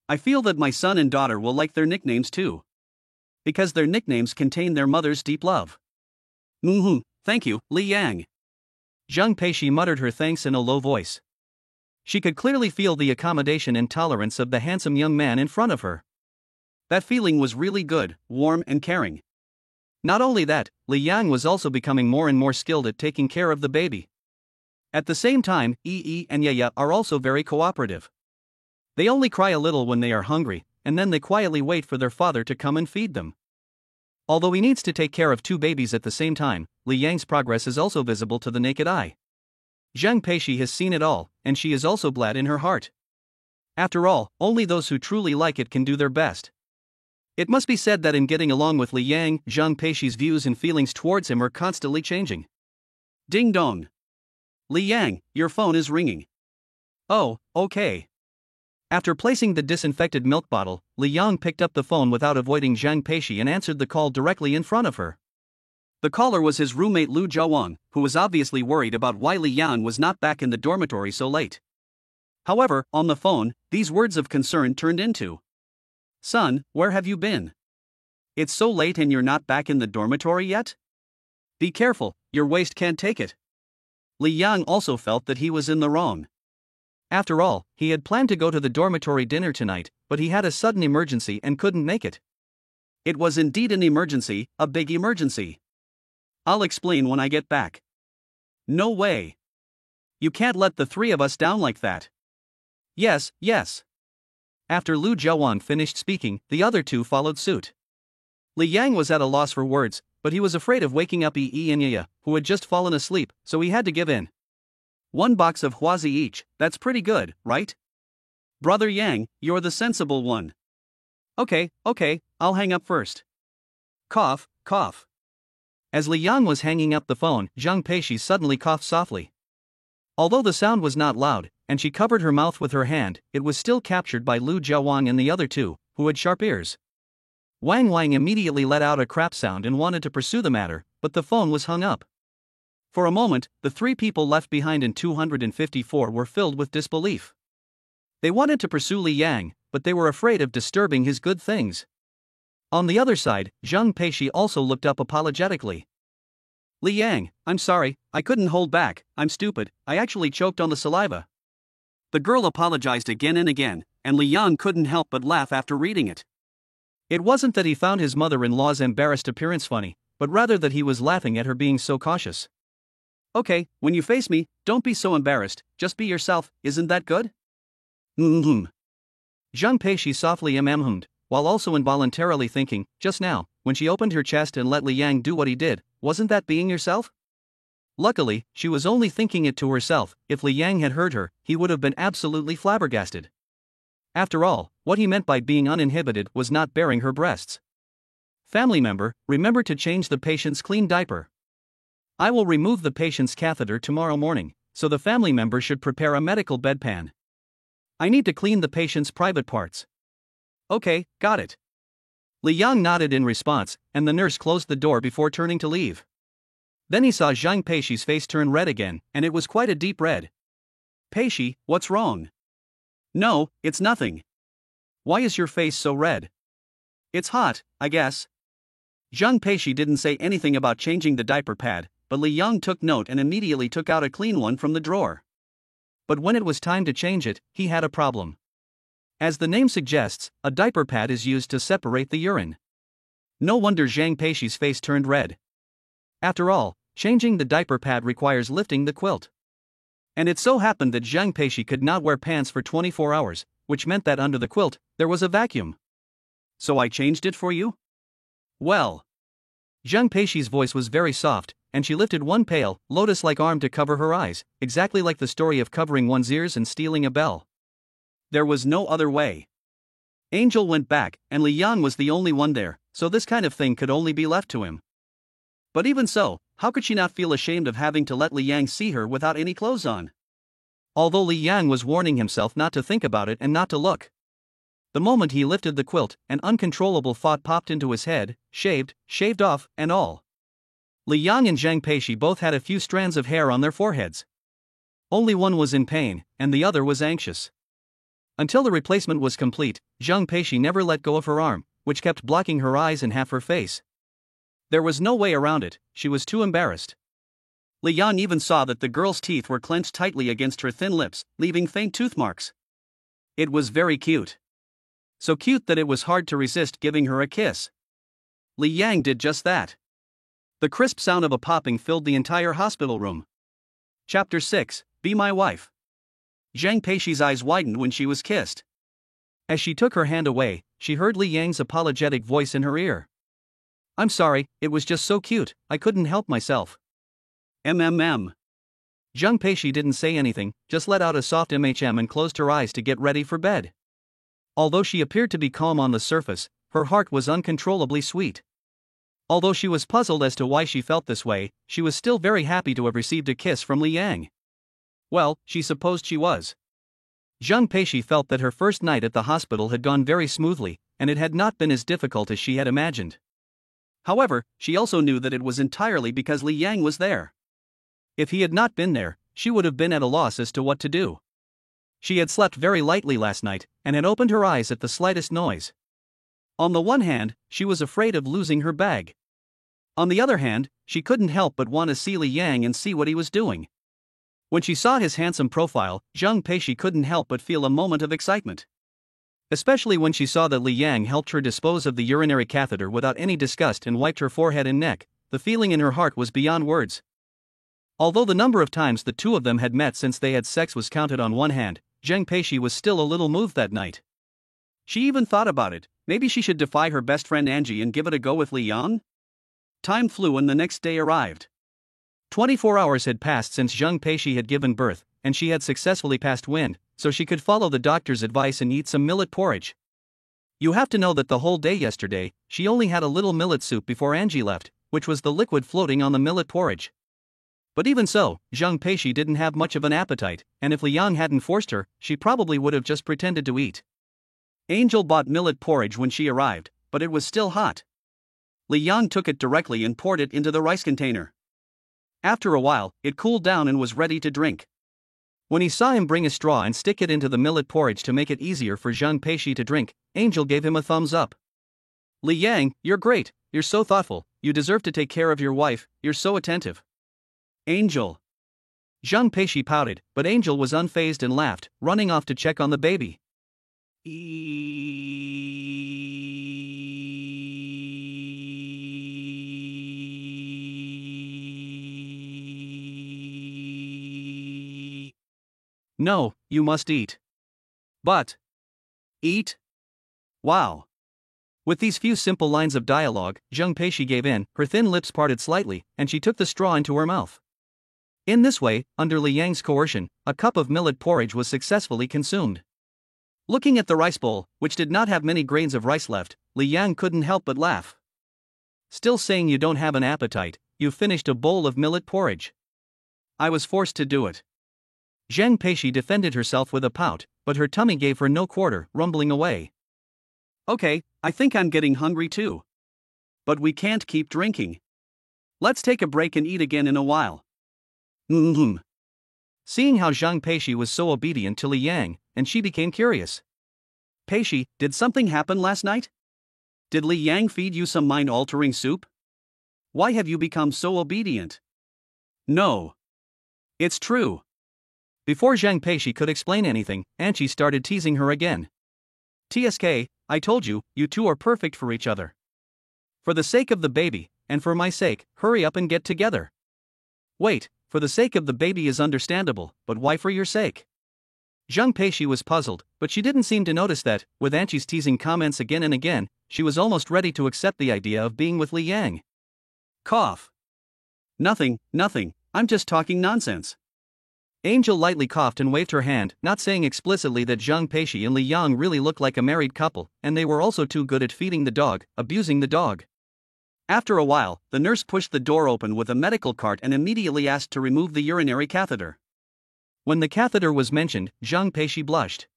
I feel that my son and daughter will like their nicknames too. Because their nicknames contain their mother's deep love. Thank you, Li Yang. Zheng Peishi muttered her thanks in a low voice. She could clearly feel the accommodation and tolerance of the handsome young man in front of her. That feeling was really good, warm and caring. Not only that, Li Yang was also becoming more and more skilled at taking care of the baby. At the same time, Yi and Yeya are also very cooperative. They only cry a little when they are hungry, and then they quietly wait for their father to come and feed them. Although he needs to take care of two babies at the same time, Li Yang's progress is also visible to the naked eye. Zheng Peishi has seen it all, and she is also glad in her heart. After all, only those who truly like it can do their best. It must be said that in getting along with Li Yang, Zheng Peishi's views and feelings towards him are constantly changing. Ding dong. Li Yang, your phone is ringing. Oh, okay. After placing the disinfected milk bottle, Li Yang picked up the phone without avoiding Zheng Peishi and answered the call directly in front of her. The caller was his roommate Lu Jiawang, who was obviously worried about why Li Yang was not back in the dormitory so late. However, on the phone, these words of concern turned into, Son, where have you been? It's so late and you're not back in the dormitory yet? Be careful, your waist can't take it. Li Yang also felt that he was in the wrong. After all, he had planned to go to the dormitory dinner tonight, but he had a sudden emergency and couldn't make it. It was indeed an emergency, a big emergency. I'll explain when I get back. No way. You can't let the three of us down like that. Yes. After Lu Jiawang finished speaking, the other two followed suit. Li Yang was at a loss for words, but he was afraid of waking up Yi and Yeya, who had just fallen asleep, so he had to give in. 1 box of Huazi each, that's pretty good, right? Brother Yang, you're the sensible one. Okay, I'll hang up first. Cough. As Li Yang was hanging up the phone, Zheng Peishi suddenly coughed softly. Although the sound was not loud, and she covered her mouth with her hand, it was still captured by Lu Jiawang and the other two, who had sharp ears. Wang immediately let out a crap sound and wanted to pursue the matter, but the phone was hung up. For a moment, the three people left behind in 254 were filled with disbelief. They wanted to pursue Li Yang, but they were afraid of disturbing his good things. On the other side, Zheng Peishi also looked up apologetically. Li Yang, I'm sorry, I couldn't hold back, I'm stupid, I actually choked on the saliva. The girl apologized again and again, and Li Yang couldn't help but laugh after reading it. It wasn't that he found his mother-in-law's embarrassed appearance funny, but rather that he was laughing at her being so cautious. Okay, when you face me, don't be so embarrassed, just be yourself, isn't that good? Zhang Peishi softly hummed, while also involuntarily thinking, just now, when she opened her chest and let Li Yang do what he did, wasn't that being yourself? Luckily, she was only thinking it to herself. If Li Yang had heard her, he would have been absolutely flabbergasted. After all, what he meant by being uninhibited was not baring her breasts. Family member, remember to change the patient's clean diaper. I will remove the patient's catheter tomorrow morning, so the family member should prepare a medical bedpan. I need to clean the patient's private parts. Okay, got it. Li Yang nodded in response, and the nurse closed the door before turning to leave. Then he saw Zhang Peishi's face turn red again, and it was quite a deep red. Peishi, what's wrong? No, it's nothing. Why is your face so red? It's hot, I guess. Zhang Peishi didn't say anything about changing the diaper pad, but Li Yang took note and immediately took out a clean one from the drawer. But when it was time to change it, he had a problem. As the name suggests, a diaper pad is used to separate the urine. No wonder Zhang Peishi's face turned red. After all, changing the diaper pad requires lifting the quilt. And it so happened that Zhang Peishi could not wear pants for 24 hours, which meant that under the quilt, there was a vacuum. So I changed it for you? Well. Zhang Peishi's voice was very soft, and she lifted one pale, lotus-like arm to cover her eyes, exactly like the story of covering one's ears and stealing a bell. There was no other way. Angel went back, and Li Yang was the only one there, so this kind of thing could only be left to him. But even so, how could she not feel ashamed of having to let Li Yang see her without any clothes on? Although Li Yang was warning himself not to think about it and not to look. The moment he lifted the quilt, an uncontrollable thought popped into his head, shaved off, and all. Li Yang and Zhang Peishi both had a few strands of hair on their foreheads. Only one was in pain, and the other was anxious. Until the replacement was complete, Zhang Peishi never let go of her arm, which kept blocking her eyes and half her face. There was no way around it, she was too embarrassed. Li Yang even saw that the girl's teeth were clenched tightly against her thin lips, leaving faint tooth marks. It was very cute. So cute that it was hard to resist giving her a kiss. Li Yang did just that. The crisp sound of a popping filled the entire hospital room. Chapter 6, Be My Wife. Zhang Peishi's eyes widened when she was kissed. As she took her hand away, she heard Li Yang's apologetic voice in her ear. I'm sorry, it was just so cute, I couldn't help myself. Zhang Peishi didn't say anything, just let out a soft and closed her eyes to get ready for bed. Although she appeared to be calm on the surface, her heart was uncontrollably sweet. Although she was puzzled as to why she felt this way, she was still very happy to have received a kiss from Li Yang. Well, she supposed she was. Zhang Peishi felt that her first night at the hospital had gone very smoothly, and it had not been as difficult as she had imagined. However, she also knew that it was entirely because Li Yang was there. If he had not been there, she would have been at a loss as to what to do. She had slept very lightly last night, and had opened her eyes at the slightest noise. On the one hand, she was afraid of losing her bag. On the other hand, she couldn't help but want to see Li Yang and see what he was doing. When she saw his handsome profile, Zhang Peishi couldn't help but feel a moment of excitement. Especially when she saw that Li Yang helped her dispose of the urinary catheter without any disgust and wiped her forehead and neck, the feeling in her heart was beyond words. Although the number of times the two of them had met since they had sex was counted on one hand, Zhang Peishi was still a little moved that night. She even thought about it, maybe she should defy her best friend Angie and give it a go with Li Yang? Time flew and the next day arrived. 24 hours had passed since Zhang Peishi had given birth, and she had successfully passed wind, so she could follow the doctor's advice and eat some millet porridge. You have to know that the whole day yesterday, she only had a little millet soup before Angie left, which was the liquid floating on the millet porridge. But even so, Zhang Peishi didn't have much of an appetite, and if Li Yang hadn't forced her, she probably would have just pretended to eat. Angel bought millet porridge when she arrived, but it was still hot. Li Yang took it directly and poured it into the rice container. After a while, it cooled down and was ready to drink. When he saw him bring a straw and stick it into the millet porridge to make it easier for Zhang Peishi to drink, Angel gave him a thumbs up. Li Yang, you're great, you're so thoughtful, you deserve to take care of your wife, you're so attentive. Angel. Zhang Peishi pouted, but Angel was unfazed and laughed, running off to check on the baby. No, you must eat. But. Eat? Wow. With these few simple lines of dialogue, Zhang Peishi gave in, her thin lips parted slightly, and she took the straw into her mouth. In this way, under Li Yang's coercion, a cup of millet porridge was successfully consumed. Looking at the rice bowl, which did not have many grains of rice left, Li Yang couldn't help but laugh. Still saying you don't have an appetite, you finished a bowl of millet porridge. I was forced to do it. Zhang Peishi defended herself with a pout, but her tummy gave her no quarter, rumbling away. Okay, I think I'm getting hungry too. But we can't keep drinking. Let's take a break and eat again in a while. Seeing how Zhang Peishi was so obedient to Li Yang, and she became curious. Peishi, did something happen last night? Did Li Yang feed you some mind-altering soup? Why have you become so obedient? No. It's true. Before Zhang Peishi could explain anything, Anqi started teasing her again. TSK, I told you, you two are perfect for each other. For the sake of the baby, and for my sake, hurry up and get together. Wait, for the sake of the baby is understandable, but why for your sake? Zhang Peishi was puzzled, but she didn't seem to notice that, with Anqi's teasing comments again and again, she was almost ready to accept the idea of being with Li Yang. Cough. Nothing, I'm just talking nonsense. Angel lightly coughed and waved her hand, not saying explicitly that Zhang Peishi and Li Yang really looked like a married couple, and they were also too good at feeding the dog, abusing the dog. After a while, the nurse pushed the door open with a medical cart and immediately asked to remove the urinary catheter. When the catheter was mentioned, Zhang Peishi blushed.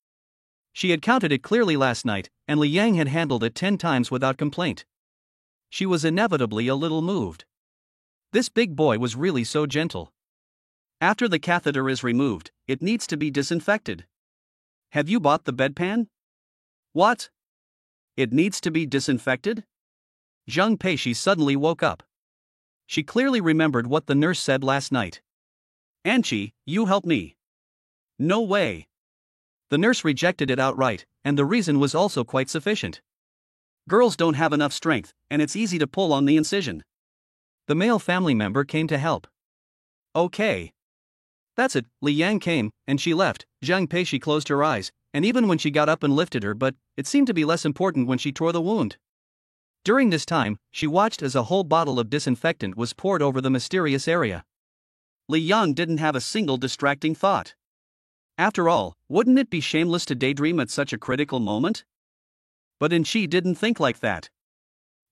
She had counted it clearly last night, and Li Yang had handled it 10 times without complaint. She was inevitably a little moved. This big boy was really so gentle. After the catheter is removed, it needs to be disinfected. Have you bought the bedpan? What? It needs to be disinfected? Zhang Peishi suddenly woke up. She clearly remembered what the nurse said last night. Anqi, you help me. No way. The nurse rejected it outright, and the reason was also quite sufficient. Girls don't have enough strength, and it's easy to pull on the incision. The male family member came to help. Okay. That's it, Li Yang came, and she left. Zhang Peishi closed her eyes, and even when she got up and lifted her butt, it seemed to be less important when she tore the wound. During this time, she watched as a whole bottle of disinfectant was poured over the mysterious area. Li Yang didn't have a single distracting thought. After all, wouldn't it be shameless to daydream at such a critical moment? But Anqi didn't think like that.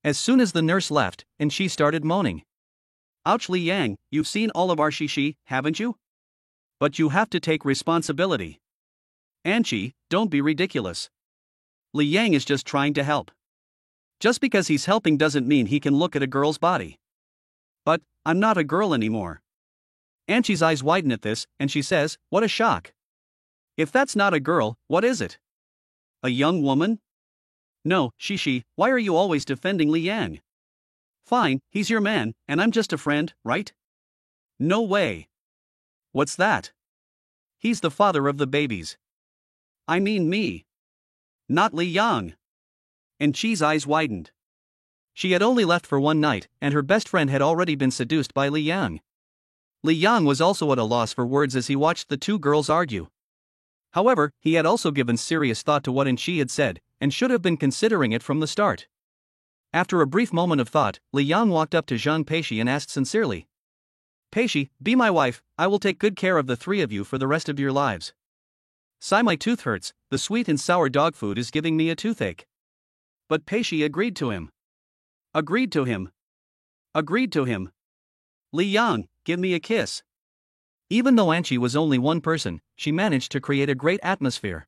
As soon as the nurse left, Anqi started moaning. Ouch, Li Yang, you've seen all of our shishi, haven't you? But you have to take responsibility. Anqi, don't be ridiculous. Li Yang is just trying to help. Just because he's helping doesn't mean he can look at a girl's body. But, I'm not a girl anymore. Anqi's eyes widen at this, and she says, what a shock. If that's not a girl, what is it? A young woman? No, Shishi, why are you always defending Li Yang? Fine, he's your man, and I'm just a friend, right? No way. What's that? He's the father of the babies. I mean me. Not Li Yang. Anqi's eyes widened. She had only left for one night, and her best friend had already been seduced by Li Yang. Li Yang was also at a loss for words as he watched the two girls argue. However, he had also given serious thought to what Anqi had said, and should have been considering it from the start. After a brief moment of thought, Li Yang walked up to Zhang Peishi and asked sincerely. Peishi, be my wife, I will take good care of the three of you for the rest of your lives. Sigh, my tooth hurts, the sweet and sour dog food is giving me a toothache. But Peishi agreed to him. Agreed to him. Agreed to him. Li Yang, give me a kiss. Even though Anqi was only one person, she managed to create a great atmosphere.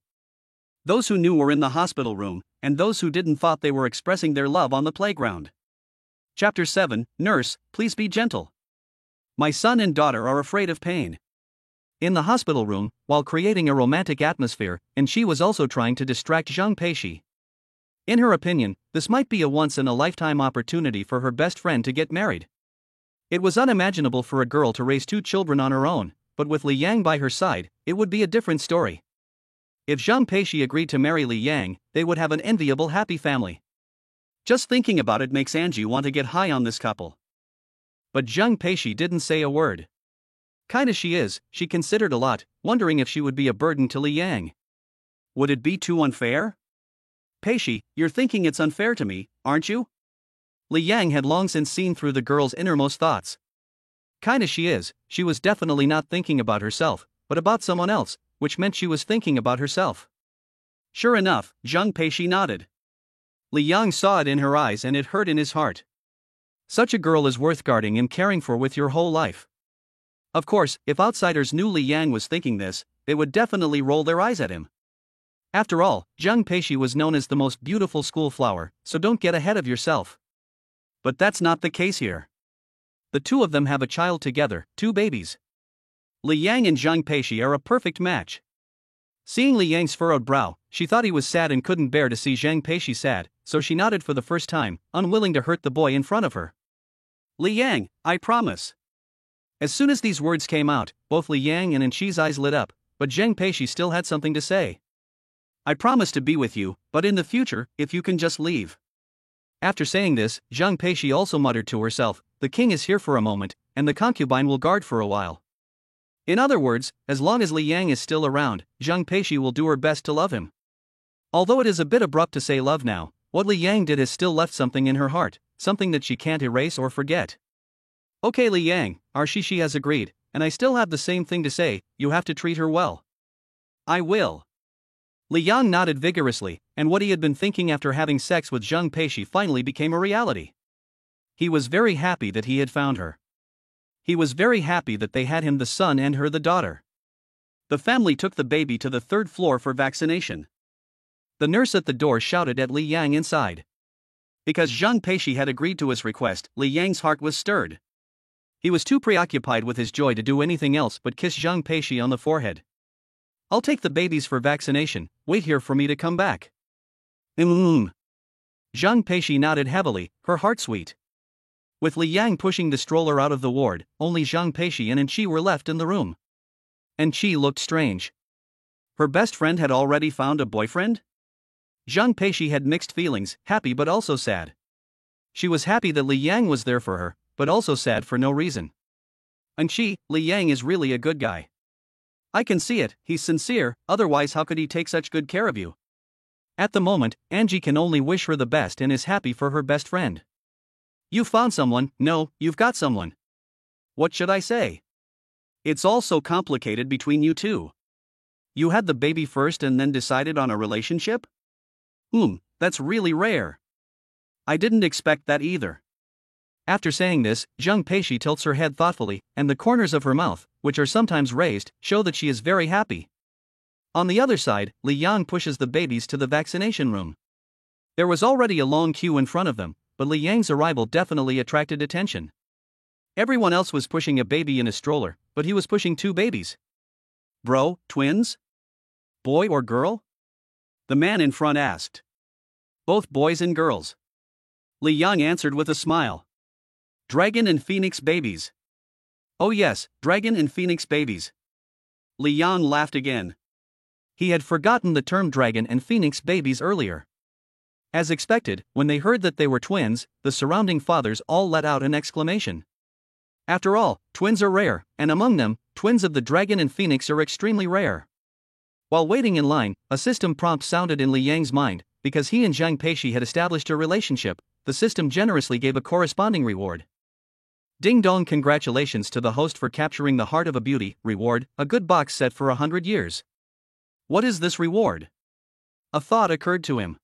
Those who knew were in the hospital room, and those who didn't thought they were expressing their love on the playground. Chapter 7, Nurse, please be gentle. My son and daughter are afraid of pain. In the hospital room, while creating a romantic atmosphere, Anqi was also trying to distract Zhang Peishi. In her opinion, this might be a once-in-a-lifetime opportunity for her best friend to get married. It was unimaginable for a girl to raise 2 children on her own, but with Li Yang by her side, it would be a different story. If Zhang Peishi agreed to marry Li Yang, they would have an enviable happy family. Just thinking about it makes Angie want to get high on this couple. But Zhang Peishi didn't say a word. Kinda she is, she considered a lot, wondering if she would be a burden to Li Yang. Would it be too unfair? Peishi, you're thinking it's unfair to me, aren't you? Li Yang had long since seen through the girl's innermost thoughts. Kinda she is, she was definitely not thinking about herself, but about someone else, which meant she was thinking about herself. Sure enough, Zhang Peishi nodded. Li Yang saw it in her eyes and it hurt in his heart. Such a girl is worth guarding and caring for with your whole life. Of course, if outsiders knew Li Yang was thinking this, they would definitely roll their eyes at him. After all, Zhang Peishi was known as the most beautiful school flower, so don't get ahead of yourself. But that's not the case here. The two of them have a child together, 2 babies. Li Yang and Zhang Peishi are a perfect match. Seeing Li Yang's furrowed brow, she thought he was sad and couldn't bear to see Zhang Peishi sad, so she nodded for the first time, unwilling to hurt the boy in front of her. Li Yang, I promise. As soon as these words came out, both Li Yang and Anqi's eyes lit up, but Zhang Peishi still had something to say. I promise to be with you, but in the future, if you can just leave. After saying this, Zhang Peishi also muttered to herself, the king is here for a moment, and the concubine will guard for a while. In other words, as long as Li Yang is still around, Zhang Peishi will do her best to love him. Although it is a bit abrupt to say love now, what Li Yang did has still left something in her heart, something that she can't erase or forget. Okay Li Yang, Arshishi has agreed, and I still have the same thing to say, you have to treat her well. I will. Li Yang nodded vigorously, and what he had been thinking after having sex with Zhang Peishi finally became a reality. He was very happy that he had found her. He was very happy that they had him the son and her the daughter. The family took the baby to the 3rd floor for vaccination. The nurse at the door shouted at Li Yang inside. Because Zhang Peishi had agreed to his request, Li Yang's heart was stirred. He was too preoccupied with his joy to do anything else but kiss Zhang Peishi on the forehead. I'll take the babies for vaccination, wait here for me to come back. Zhang Peishi nodded heavily, her heart sweet. With Li Yang pushing the stroller out of the ward, only Zhang Peishi and Anqi were left in the room. Anqi looked strange. Her best friend had already found a boyfriend? Zhang Peishi had mixed feelings, happy but also sad. She was happy that Li Yang was there for her, but also sad for no reason. Anqi, Li Yang is really a good guy. I can see it, he's sincere, otherwise how could he take such good care of you? At the moment, Angie can only wish her the best and is happy for her best friend. You found someone, no, you've got someone. What should I say? It's all so complicated between you two. You had the baby first and then decided on a relationship? That's really rare. I didn't expect that either. After saying this, Zhang Peishi tilts her head thoughtfully, and the corners of her mouth, which are sometimes raised, show that she is very happy. On the other side, Li Yang pushes the babies to the vaccination room. There was already a long queue in front of them, but Li Yang's arrival definitely attracted attention. Everyone else was pushing a baby in a stroller, but he was pushing 2 babies. Bro, twins? Boy or girl? The man in front asked. Both boys and girls. Li Yang answered with a smile. Dragon and Phoenix babies. Oh yes, Dragon and Phoenix babies. Li Yang laughed again. He had forgotten the term Dragon and Phoenix babies earlier. As expected, when they heard that they were twins, the surrounding fathers all let out an exclamation. After all, twins are rare, and among them, twins of the Dragon and Phoenix are extremely rare. While waiting in line, a system prompt sounded in Li Yang's mind. Because he and Zhang Peishi had established a relationship, the system generously gave a corresponding reward. Ding dong, congratulations to the host for capturing the heart of a beauty. Reward, a good box set for 100 years. What is this reward? A thought occurred to him.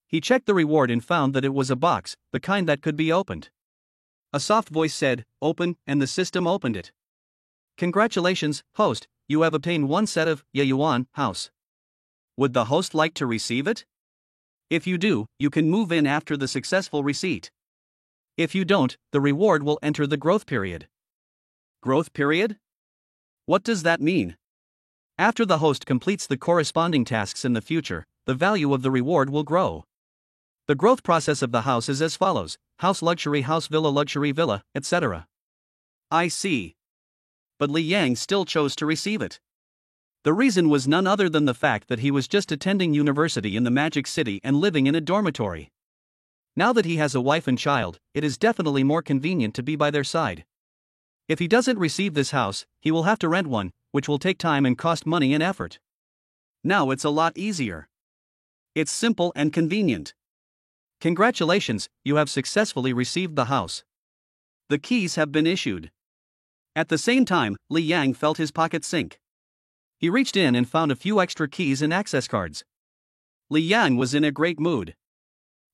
He checked the reward and found that it was a box, the kind that could be opened. A soft voice said, open, and the system opened it. Congratulations, host, you have obtained 1 set of Yuan house. Would the host like to receive it? If you do, you can move in after the successful receipt. If you don't, the reward will enter the growth period. Growth period? What does that mean? After the host completes the corresponding tasks in the future, the value of the reward will grow. The growth process of the house is as follows: house luxury villa, etc. I see. But Li Yang still chose to receive it. The reason was none other than the fact that he was just attending university in the Magic City and living in a dormitory. Now that he has a wife and child, it is definitely more convenient to be by their side. If he doesn't receive this house, he will have to rent one, which will take time and cost money and effort. Now it's a lot easier. It's simple and convenient. Congratulations, you have successfully received the house. The keys have been issued. At the same time, Li Yang felt his pocket sink. He reached in and found a few extra keys and access cards. Li Yang was in a great mood.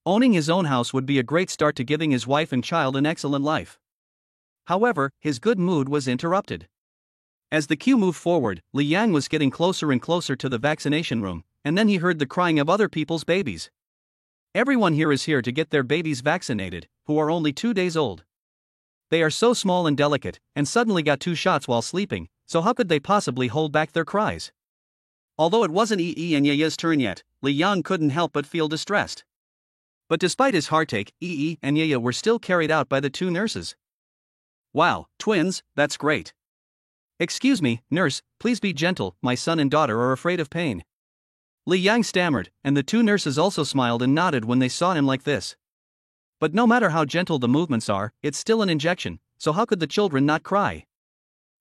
Owning his own house would be a great start to giving his wife and child an excellent life. However, his good mood was interrupted. As the queue moved forward, Li Yang was getting closer and closer to the vaccination room, and then he heard the crying of other people's babies. Everyone here is here to get their babies vaccinated, who are only 2 days old. They are so small and delicate, and suddenly got 2 shots while sleeping, so how could they possibly hold back their cries? Although it wasn't Yi and Yaya's turn yet, Li Yang couldn't help but feel distressed. But despite his heartache, Yi and Yaya were still carried out by the 2 nurses. Wow, twins, that's great. Excuse me, nurse, please be gentle, my son and daughter are afraid of pain. Li Yang stammered, and the 2 nurses also smiled and nodded when they saw him like this. But no matter how gentle the movements are, it's still an injection, so how could the children not cry?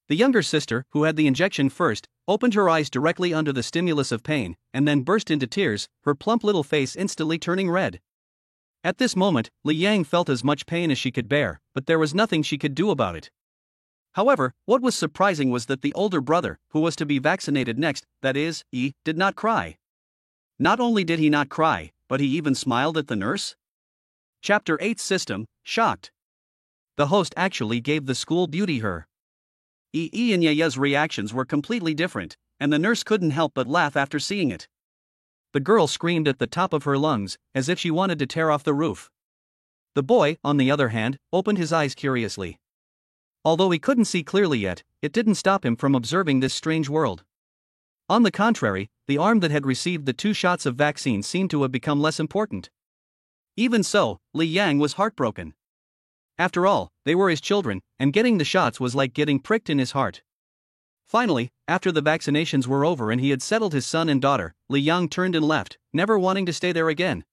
The younger sister, who had the injection first, opened her eyes directly under the stimulus of pain, and then burst into tears, her plump little face instantly turning red. At this moment, Li Yang felt as much pain as she could bear, but there was nothing she could do about it. However, what was surprising was that the older brother, who was to be vaccinated next, that is, Yi, did not cry. Not only did he not cry, but he even smiled at the nurse? Chapter 8 System, shocked. The host actually gave the school beauty her. Yi and Yaya's reactions were completely different, and the nurse couldn't help but laugh after seeing it. The girl screamed at the top of her lungs, as if she wanted to tear off the roof. The boy, on the other hand, opened his eyes curiously. Although he couldn't see clearly yet, it didn't stop him from observing this strange world. On the contrary, the arm that had received the 2 shots of vaccine seemed to have become less important. Even so, Li Yang was heartbroken. After all, they were his children, and getting the shots was like getting pricked in his heart. Finally, after the vaccinations were over and he had settled his son and daughter, Li Yang turned and left, never wanting to stay there again.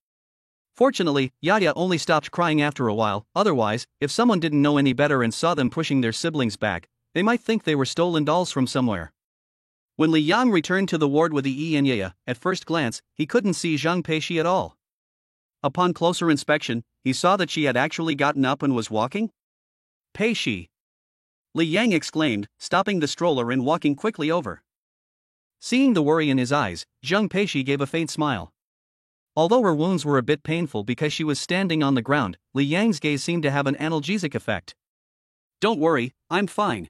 Fortunately, Yaya only stopped crying after a while, otherwise, if someone didn't know any better and saw them pushing their siblings back, they might think they were stolen dolls from somewhere. When Li Yang returned to the ward with Yi and Yaya, at first glance, he couldn't see Zhang Peishi at all. Upon closer inspection, he saw that she had actually gotten up and was walking. Peishi! Li Yang exclaimed, stopping the stroller and walking quickly over. Seeing the worry in his eyes, Zhang Peishi gave a faint smile. Although her wounds were a bit painful because she was standing on the ground, Li Yang's gaze seemed to have an analgesic effect. Don't worry, I'm fine.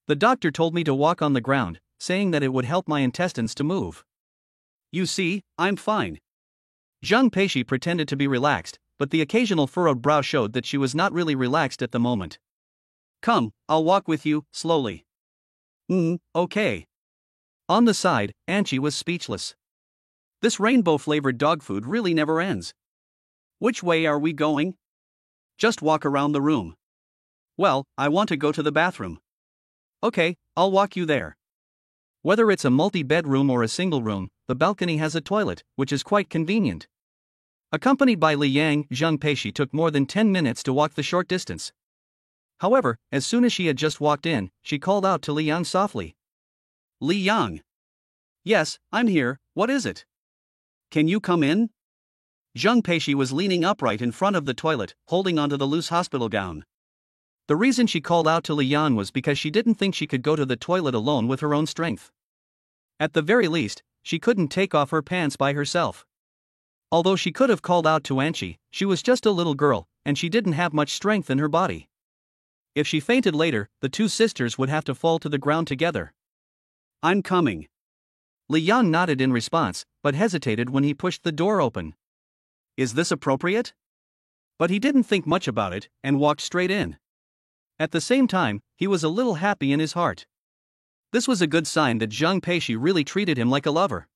The doctor told me to walk on the ground, saying that it would help my intestines to move. You see, I'm fine. Zhang Peishi pretended to be relaxed, but the occasional furrowed brow showed that she was not really relaxed at the moment. Come, I'll walk with you, slowly. Okay. On the side, Anchi was speechless. This rainbow-flavored dog food really never ends. Which way are we going? Just walk around the room. Well, I want to go to the bathroom. Okay, I'll walk you there. Whether it's a multi-bedroom or a single room, the balcony has a toilet, which is quite convenient. Accompanied by Li Yang, Zhang Peishi took more than 10 minutes to walk the short distance. However, as soon as she had just walked in, she called out to Li Yang softly. Li Yang. Yes, I'm here, what is it? Can you come in? Zhang Peishi was leaning upright in front of the toilet, holding onto the loose hospital gown. The reason she called out to Li Yang was because she didn't think she could go to the toilet alone with her own strength. At the very least, she couldn't take off her pants by herself. Although she could have called out to Anchi, she was just a little girl, and she didn't have much strength in her body. If she fainted later, the 2 sisters would have to fall to the ground together. I'm coming. Li Yang nodded in response, but hesitated when he pushed the door open. Is this appropriate? But he didn't think much about it, and walked straight in. At the same time, he was a little happy in his heart. This was a good sign that Zhang Peishi really treated him like a lover.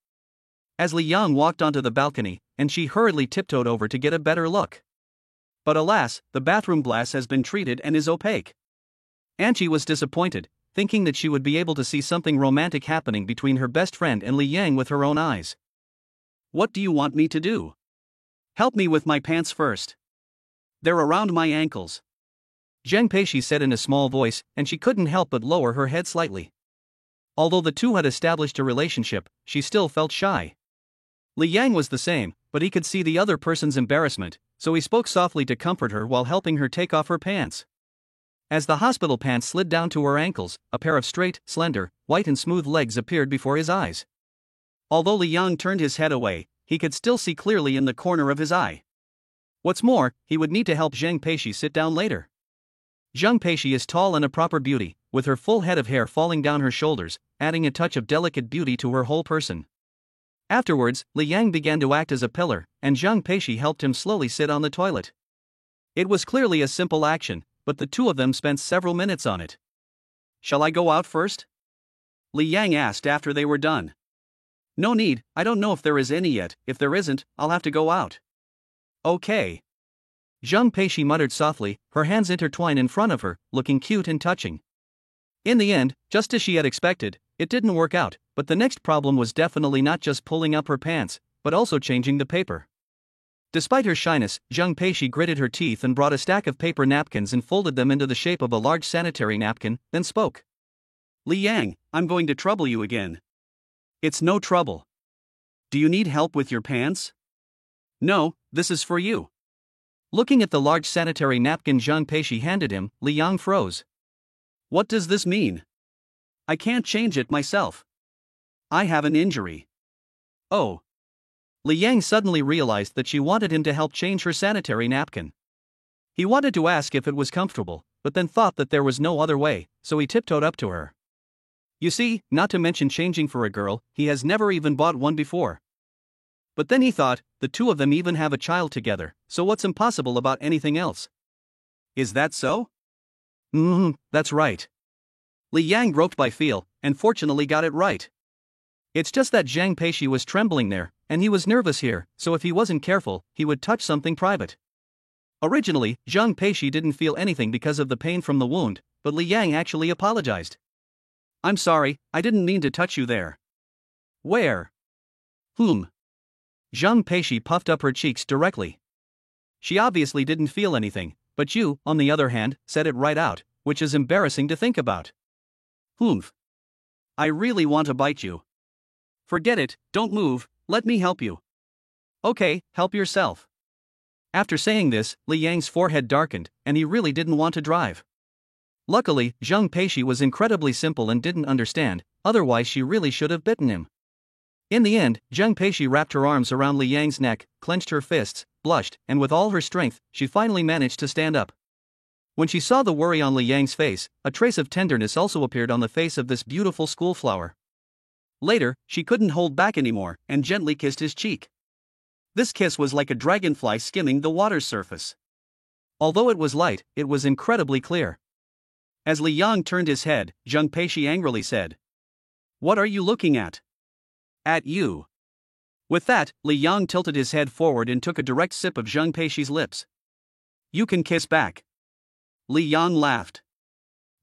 as Li Yang walked onto the balcony, and she hurriedly tiptoed over to get a better look. But alas, the bathroom glass has been treated and is opaque. Angie was disappointed, thinking that she would be able to see something romantic happening between her best friend and Li Yang with her own eyes. What do you want me to do? Help me with my pants first. They're around my ankles. Zheng Peishi said in a small voice, and she couldn't help but lower her head slightly. Although the two had established a relationship, she still felt shy. Li Yang was the same, but he could see the other person's embarrassment, so he spoke softly to comfort her while helping her take off her pants. As the hospital pants slid down to her ankles, a pair of straight, slender, white and smooth legs appeared before his eyes. Although Li Yang turned his head away, he could still see clearly in the corner of his eye. What's more, he would need to help Zheng Peishi sit down later. Zheng Peishi is tall and a proper beauty, with her full head of hair falling down her shoulders, adding a touch of delicate beauty to her whole person. Afterwards, Li Yang began to act as a pillar, and Zheng Peishi helped him slowly sit on the toilet. It was clearly a simple action, but the two of them spent several minutes on it. Shall I go out first? Li Yang asked after they were done. No need, I don't know if there is any yet. If there isn't, I'll have to go out. Okay. Zheng Peishi muttered softly, her hands intertwined in front of her, looking cute and touching. In the end, just as she had expected, it didn't work out, but the next problem was definitely not just pulling up her pants, but also changing the paper. Despite her shyness, Zheng Peishi gritted her teeth and brought a stack of paper napkins and folded them into the shape of a large sanitary napkin, then spoke. Li Yang, I'm going to trouble you again. It's no trouble. Do you need help with your pants? No, this is for you. Looking at the large sanitary napkin Zheng Peishi handed him, Li Yang froze. What does this mean? I can't change it myself. I have an injury. Oh. Li Yang suddenly realized that she wanted him to help change her sanitary napkin. He wanted to ask if it was comfortable, but then thought that there was no other way, so he tiptoed up to her. You see, not to mention changing for a girl, he has never even bought one before. But then he thought, the two of them even have a child together, so what's impossible about anything else? Is that so? That's right. Li Yang groped by feel, and fortunately got it right. It's just that Zheng Peishi was trembling there, and he was nervous here, so if he wasn't careful, he would touch something private. Originally, Zheng Peishi didn't feel anything because of the pain from the wound, but Li Yang actually apologized. I'm sorry, I didn't mean to touch you there. Where? Zheng Peishi puffed up her cheeks directly. She obviously didn't feel anything, but you, on the other hand, said it right out, which is embarrassing to think about. I really want to bite you. Forget it, don't move, let me help you. Okay, help yourself. After saying this, Li Yang's forehead darkened, and he really didn't want to drive. Luckily, Zheng Peishi was incredibly simple and didn't understand, otherwise she really should have bitten him. In the end, Zheng Peishi wrapped her arms around Li Yang's neck, clenched her fists, blushed, and with all her strength, she finally managed to stand up. When she saw the worry on Li Yang's face, a trace of tenderness also appeared on the face of this beautiful schoolflower. Later, she couldn't hold back anymore, and gently kissed his cheek. This kiss was like a dragonfly skimming the water's surface. Although it was light, it was incredibly clear. As Li Yang turned his head, Zheng Peishi angrily said, "What are you looking at?" "At you." With that, Li Yang tilted his head forward and took a direct sip of Zheng Peishi's lips. "You can kiss back." Li Yang laughed.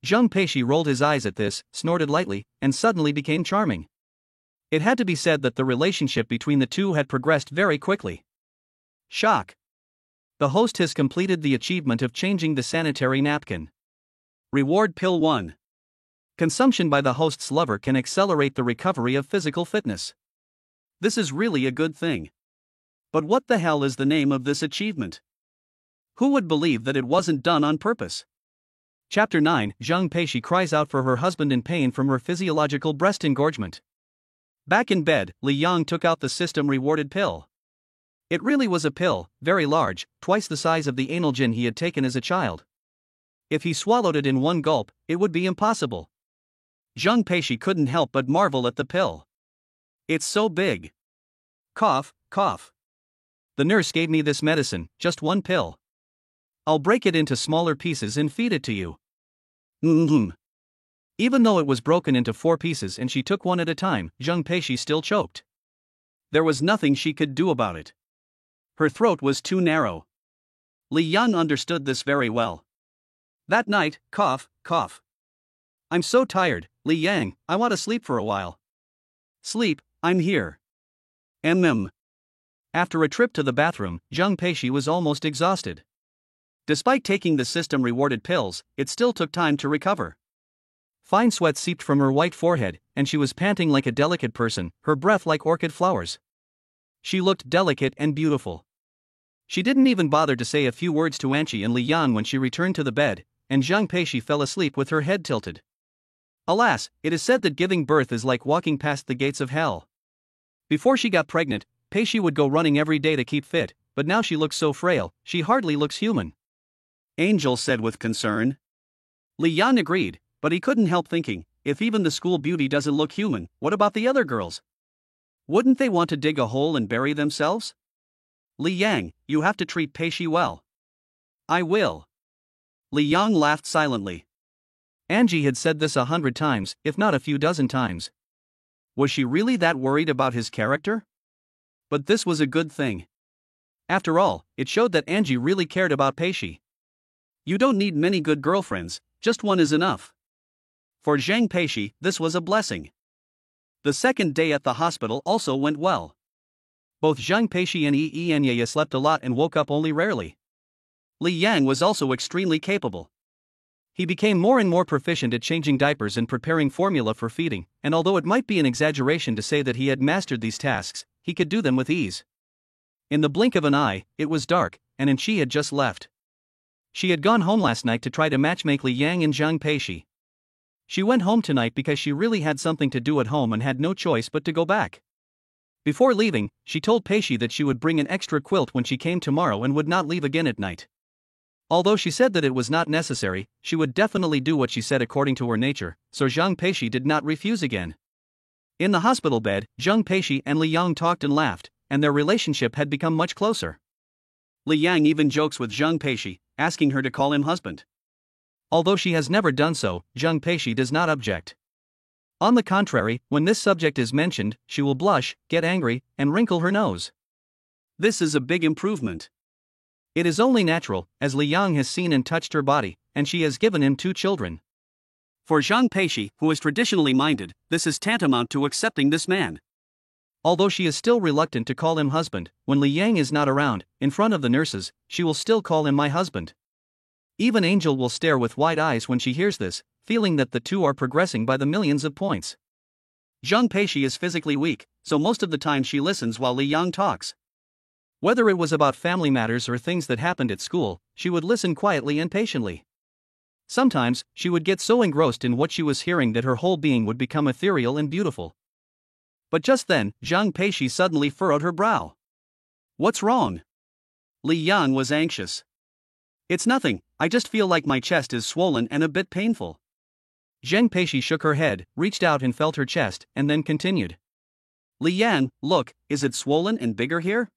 Zheng Peishi rolled his eyes at this, snorted lightly, and suddenly became charming. It had to be said that the relationship between the two had progressed very quickly. Shock. The host has completed the achievement of changing the sanitary napkin. Reward Pill 1. Consumption by the host's lover can accelerate the recovery of physical fitness. This is really a good thing. But what the hell is the name of this achievement? Who would believe that it wasn't done on purpose? Chapter 9. Zheng Peishi cries out for her husband in pain from her physiological breast engorgement. Back in bed, Li Yang took out the system-rewarded pill. It really was a pill, very large, twice the size of the anal gin he had taken as a child. If he swallowed it in one gulp, it would be impossible. Zheng Peishi couldn't help but marvel at the pill. It's so big. Cough, cough. The nurse gave me this medicine, just one pill. I'll break it into smaller pieces and feed it to you. Even though it was broken into 4 pieces and she took one at a time, Zheng Peishi still choked. There was nothing she could do about it. Her throat was too narrow. Li Yang understood this very well. That night, cough, cough. I'm so tired, Li Yang, I want to sleep for a while. Sleep, I'm here. After a trip to the bathroom, Zhang Peishi was almost exhausted. Despite taking the system-rewarded pills, it still took time to recover. Fine sweat seeped from her white forehead, and she was panting like a delicate person, her breath like orchid flowers. She looked delicate and beautiful. She didn't even bother to say a few words to Anqi and Li Yang when she returned to the bed, and Zhang Peishi fell asleep with her head tilted. Alas, it is said that giving birth is like walking past the gates of hell. Before she got pregnant, Peishi would go running every day to keep fit, but now she looks so frail, she hardly looks human. Angel said with concern. Li Yang agreed, but he couldn't help thinking, if even the school beauty doesn't look human, what about the other girls? Wouldn't they want to dig a hole and bury themselves? Li Yang, you have to treat Peishi well. I will. Li Yang laughed silently. Angie had said this 100 times, if not a few dozen times. Was she really that worried about his character? But this was a good thing. After all, it showed that Angie really cared about Peishi. You don't need many good girlfriends, just one is enough. For Zhang Peishi, this was a blessing. The second day at the hospital also went well. Both Zhang Peishi and Yi Enyaya slept a lot and woke up only rarely. Li Yang was also extremely capable. He became more and more proficient at changing diapers and preparing formula for feeding, and although it might be an exaggeration to say that he had mastered these tasks, he could do them with ease. In the blink of an eye, it was dark, and Anqi had just left. She had gone home last night to try to matchmake Li Yang and Zhang Peishi. She went home tonight because she really had something to do at home and had no choice but to go back. Before leaving, she told Peishi that she would bring an extra quilt when she came tomorrow and would not leave again at night. Although she said that it was not necessary, she would definitely do what she said according to her nature, so Zhang Peishi did not refuse again. In the hospital bed, Zhang Peishi and Li Yang talked and laughed, and their relationship had become much closer. Li Yang even jokes with Zhang Peishi, asking her to call him husband. Although she has never done so, Zhang Peishi does not object. On the contrary, when this subject is mentioned, she will blush, get angry, and wrinkle her nose. This is a big improvement. It is only natural, as Li Yang has seen and touched her body, and she has given him 2 children. For Zhang Peishi, who is traditionally minded, this is tantamount to accepting this man. Although she is still reluctant to call him husband, when Li Yang is not around, in front of the nurses, she will still call him my husband. Even Angel will stare with wide eyes when she hears this, feeling that the two are progressing by the millions of points. Zhang Peishi is physically weak, so most of the time she listens while Li Yang talks. Whether it was about family matters or things that happened at school, she would listen quietly and patiently. Sometimes, she would get so engrossed in what she was hearing that her whole being would become ethereal and beautiful. But just then, Zhang Peishi suddenly furrowed her brow. What's wrong? Li Yang was anxious. It's nothing, I just feel like my chest is swollen and a bit painful. Zhang Peishi shook her head, reached out and felt her chest, and then continued. Li Yang, look, is it swollen and bigger here?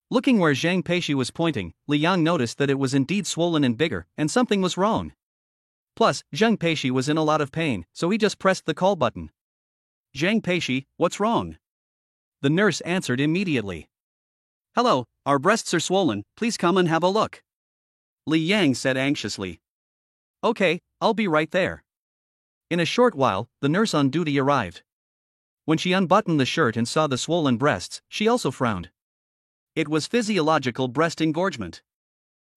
Looking where Zhang Peishi was pointing, Li Yang noticed that it was indeed swollen and bigger, and something was wrong. Plus, Zhang Peishi was in a lot of pain, so he just pressed the call button. Zhang Peishi, what's wrong? The nurse answered immediately. Hello, our breasts are swollen, please come and have a look. Li Yang said anxiously. Okay, I'll be right there. In a short while, the nurse on duty arrived. When she unbuttoned the shirt and saw the swollen breasts, she also frowned. It was physiological breast engorgement.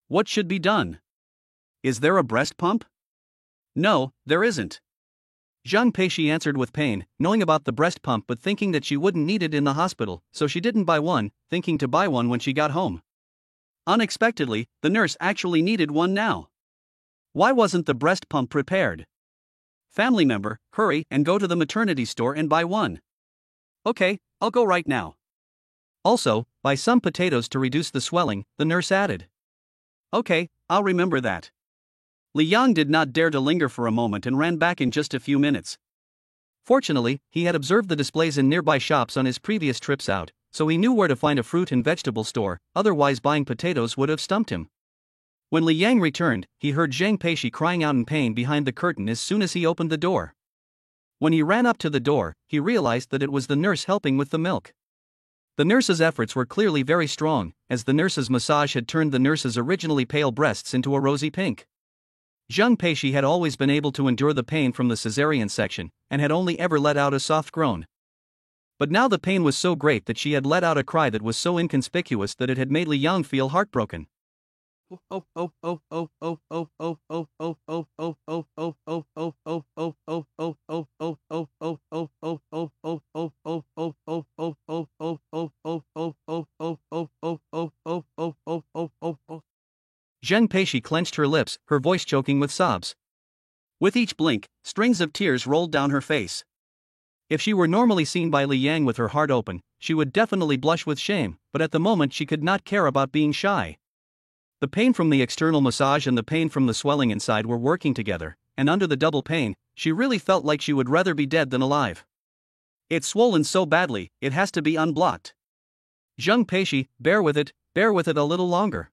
What should be done? Is there a breast pump? No, there isn't. Zhang Peishi answered with pain, knowing about the breast pump but thinking that she wouldn't need it in the hospital, so she didn't buy one, thinking to buy one when she got home. Unexpectedly, the nurse actually needed one now. Why wasn't the breast pump prepared? Family member, hurry and go to the maternity store and buy one. Okay, I'll go right now. Also, buy some potatoes to reduce the swelling, the nurse added. Okay, I'll remember that. Li Yang did not dare to linger for a moment and ran back in just a few minutes. Fortunately, he had observed the displays in nearby shops on his previous trips out, so he knew where to find a fruit and vegetable store, otherwise buying potatoes would have stumped him. When Li Yang returned, he heard Zhang Peishi crying out in pain behind the curtain as soon as he opened the door. When he ran up to the door, he realized that it was the nurse helping with the milk. The nurse's efforts were clearly very strong, as the nurse's massage had turned the nurse's originally pale breasts into a rosy pink. Zhang Peishi had always been able to endure the pain from the cesarean section, and had only ever let out a soft groan. But now the pain was so great that she had let out a cry that was so inconspicuous that it had made Li Yang feel heartbroken. Zhang Peishi clenched her lips, her voice choking with sobs. With each blink, strings of tears rolled down her face. If she were normally seen by Li Yang with her heart open, she would definitely blush with shame, but at the moment she could not care about being shy. The pain from the external massage and the pain from the swelling inside were working together, and under the double pain, she really felt like she would rather be dead than alive. It's swollen so badly, it has to be unblocked. Zhang Peishi, bear with it a little longer.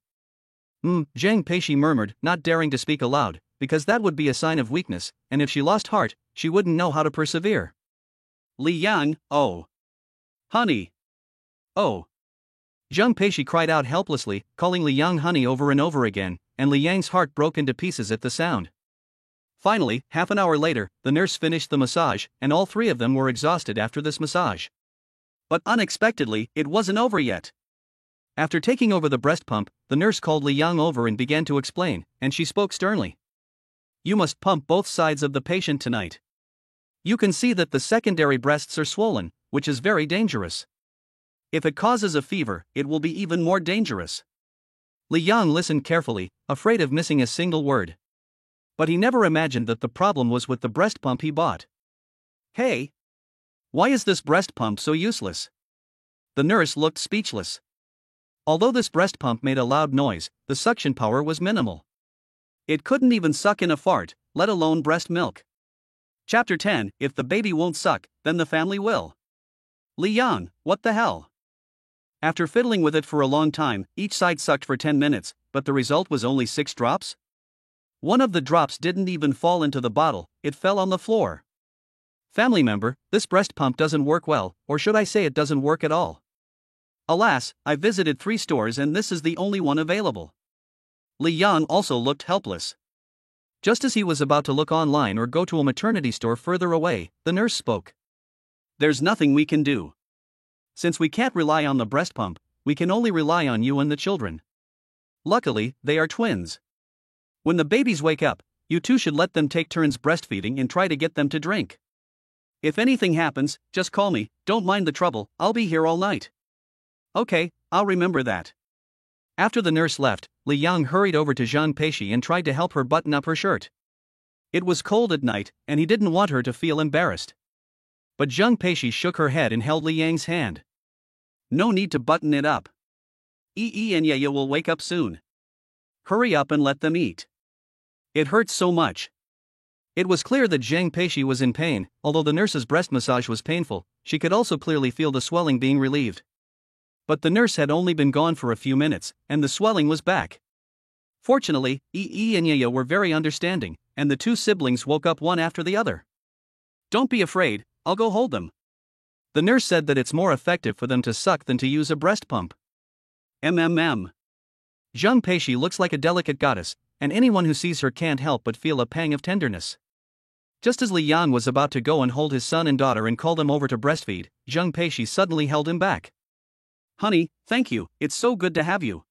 Zhang Peishi murmured, not daring to speak aloud, because that would be a sign of weakness, and if she lost heart, she wouldn't know how to persevere. Li Yang, oh. Honey. Oh. Zhang Peishi cried out helplessly, calling Li Yang honey over and over again, and Li Yang's heart broke into pieces at the sound. Finally, half an hour later, the nurse finished the massage, and all three of them were exhausted after this massage. But unexpectedly, it wasn't over yet. After taking over the breast pump, the nurse called Li Yang over and began to explain, and she spoke sternly. You must pump both sides of the patient tonight. You can see that the secondary breasts are swollen, which is very dangerous. If it causes a fever, it will be even more dangerous. Li Yang listened carefully, afraid of missing a single word. But he never imagined that the problem was with the breast pump he bought. Hey! Why is this breast pump so useless? The nurse looked speechless. Although this breast pump made a loud noise, the suction power was minimal. It couldn't even suck in a fart, let alone breast milk. Chapter 10, If the baby won't suck, then the family will. Li Yang, what the hell? After fiddling with it for a long time, each side sucked for 10 minutes, but the result was only 6 drops? One of the drops didn't even fall into the bottle, it fell on the floor. Family member, this breast pump doesn't work well, or should I say it doesn't work at all. Alas, I visited 3 stores and this is the only one available. Li Yang also looked helpless. Just as he was about to look online or go to a maternity store further away, the nurse spoke. There's nothing we can do. Since we can't rely on the breast pump, we can only rely on you and the children. Luckily, they are twins. When the babies wake up, you two should let them take turns breastfeeding and try to get them to drink. If anything happens, just call me, don't mind the trouble, I'll be here all night. Okay, I'll remember that. After the nurse left, Li Yang hurried over to Zhang Peishi and tried to help her button up her shirt. It was cold at night, and he didn't want her to feel embarrassed. But Zhang Peishi shook her head and held Li Yang's hand. No need to button it up. And Yaya will wake up soon. Hurry up and let them eat. It hurts so much. It was clear that Zhang Peishi was in pain, although the nurse's breast massage was painful, she could also clearly feel the swelling being relieved. But the nurse had only been gone for a few minutes, and the swelling was back. Fortunately, and Yaya were very understanding, and the 2 siblings woke up one after the other. Don't be afraid, I'll go hold them. The nurse said that it's more effective for them to suck than to use a breast pump. Zhang Peishi looks like a delicate goddess, and anyone who sees her can't help but feel a pang of tenderness. Just as Li Yang was about to go and hold his son and daughter and call them over to breastfeed, Zhang Peishi suddenly held him back. Honey, thank you, it's so good to have you.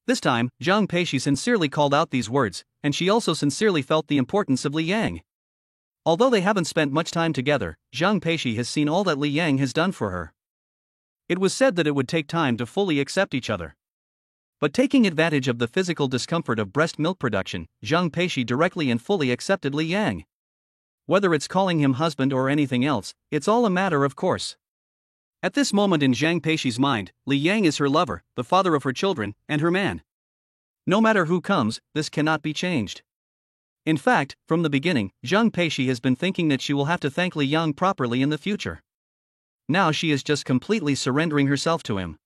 This time, Zhang Peishi sincerely called out these words, and she also sincerely felt the importance of Li Yang. Although they haven't spent much time together, Zhang Peishi has seen all that Li Yang has done for her. It was said that it would take time to fully accept each other. But taking advantage of the physical discomfort of breast milk production, Zhang Peishi directly and fully accepted Li Yang. Whether it's calling him husband or anything else, it's all a matter of course. At this moment in Zhang Peishi's mind, Li Yang is her lover, the father of her children, and her man. No matter who comes, this cannot be changed. In fact, from the beginning, Zhang Peishi has been thinking that she will have to thank Li Yang properly in the future. Now she is just completely surrendering herself to him.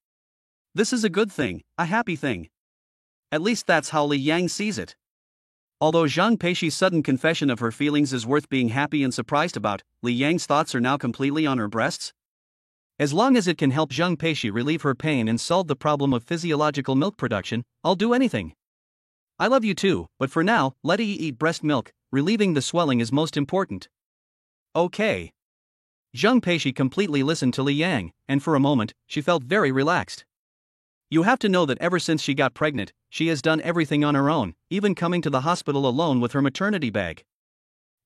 This is a good thing, a happy thing. At least that's how Li Yang sees it. Although Zhang Peishi's sudden confession of her feelings is worth being happy and surprised about, Li Yang's thoughts are now completely on her breasts. As long as it can help Zheng Peishi relieve her pain and solve the problem of physiological milk production, I'll do anything. I love you too, but for now, let Yi eat breast milk, relieving the swelling is most important. Okay. Zheng Peishi completely listened to Li Yang, and for a moment, she felt very relaxed. You have to know that ever since she got pregnant, she has done everything on her own, even coming to the hospital alone with her maternity bag.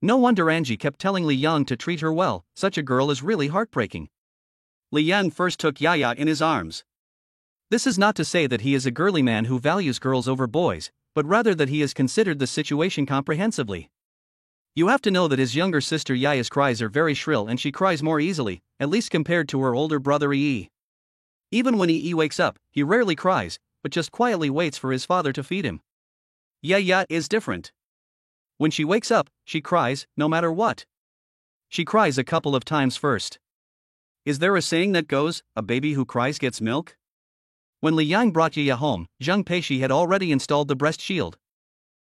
No wonder Angie kept telling Li Yang to treat her well, such a girl is really heartbreaking. Li Yang first took Yaya in his arms. This is not to say that he is a girly man who values girls over boys, but rather that he has considered the situation comprehensively. You have to know that his younger sister Yaya's cries are very shrill and she cries more easily, at least compared to her older brother Yi. Even when Yi wakes up, he rarely cries, but just quietly waits for his father to feed him. Yaya is different. When she wakes up, she cries, no matter what. She cries a couple of times first. Is there a saying that goes, a baby who cries gets milk? When Li Yang brought Yaya home, Zheng Peishi had already installed the breast shield.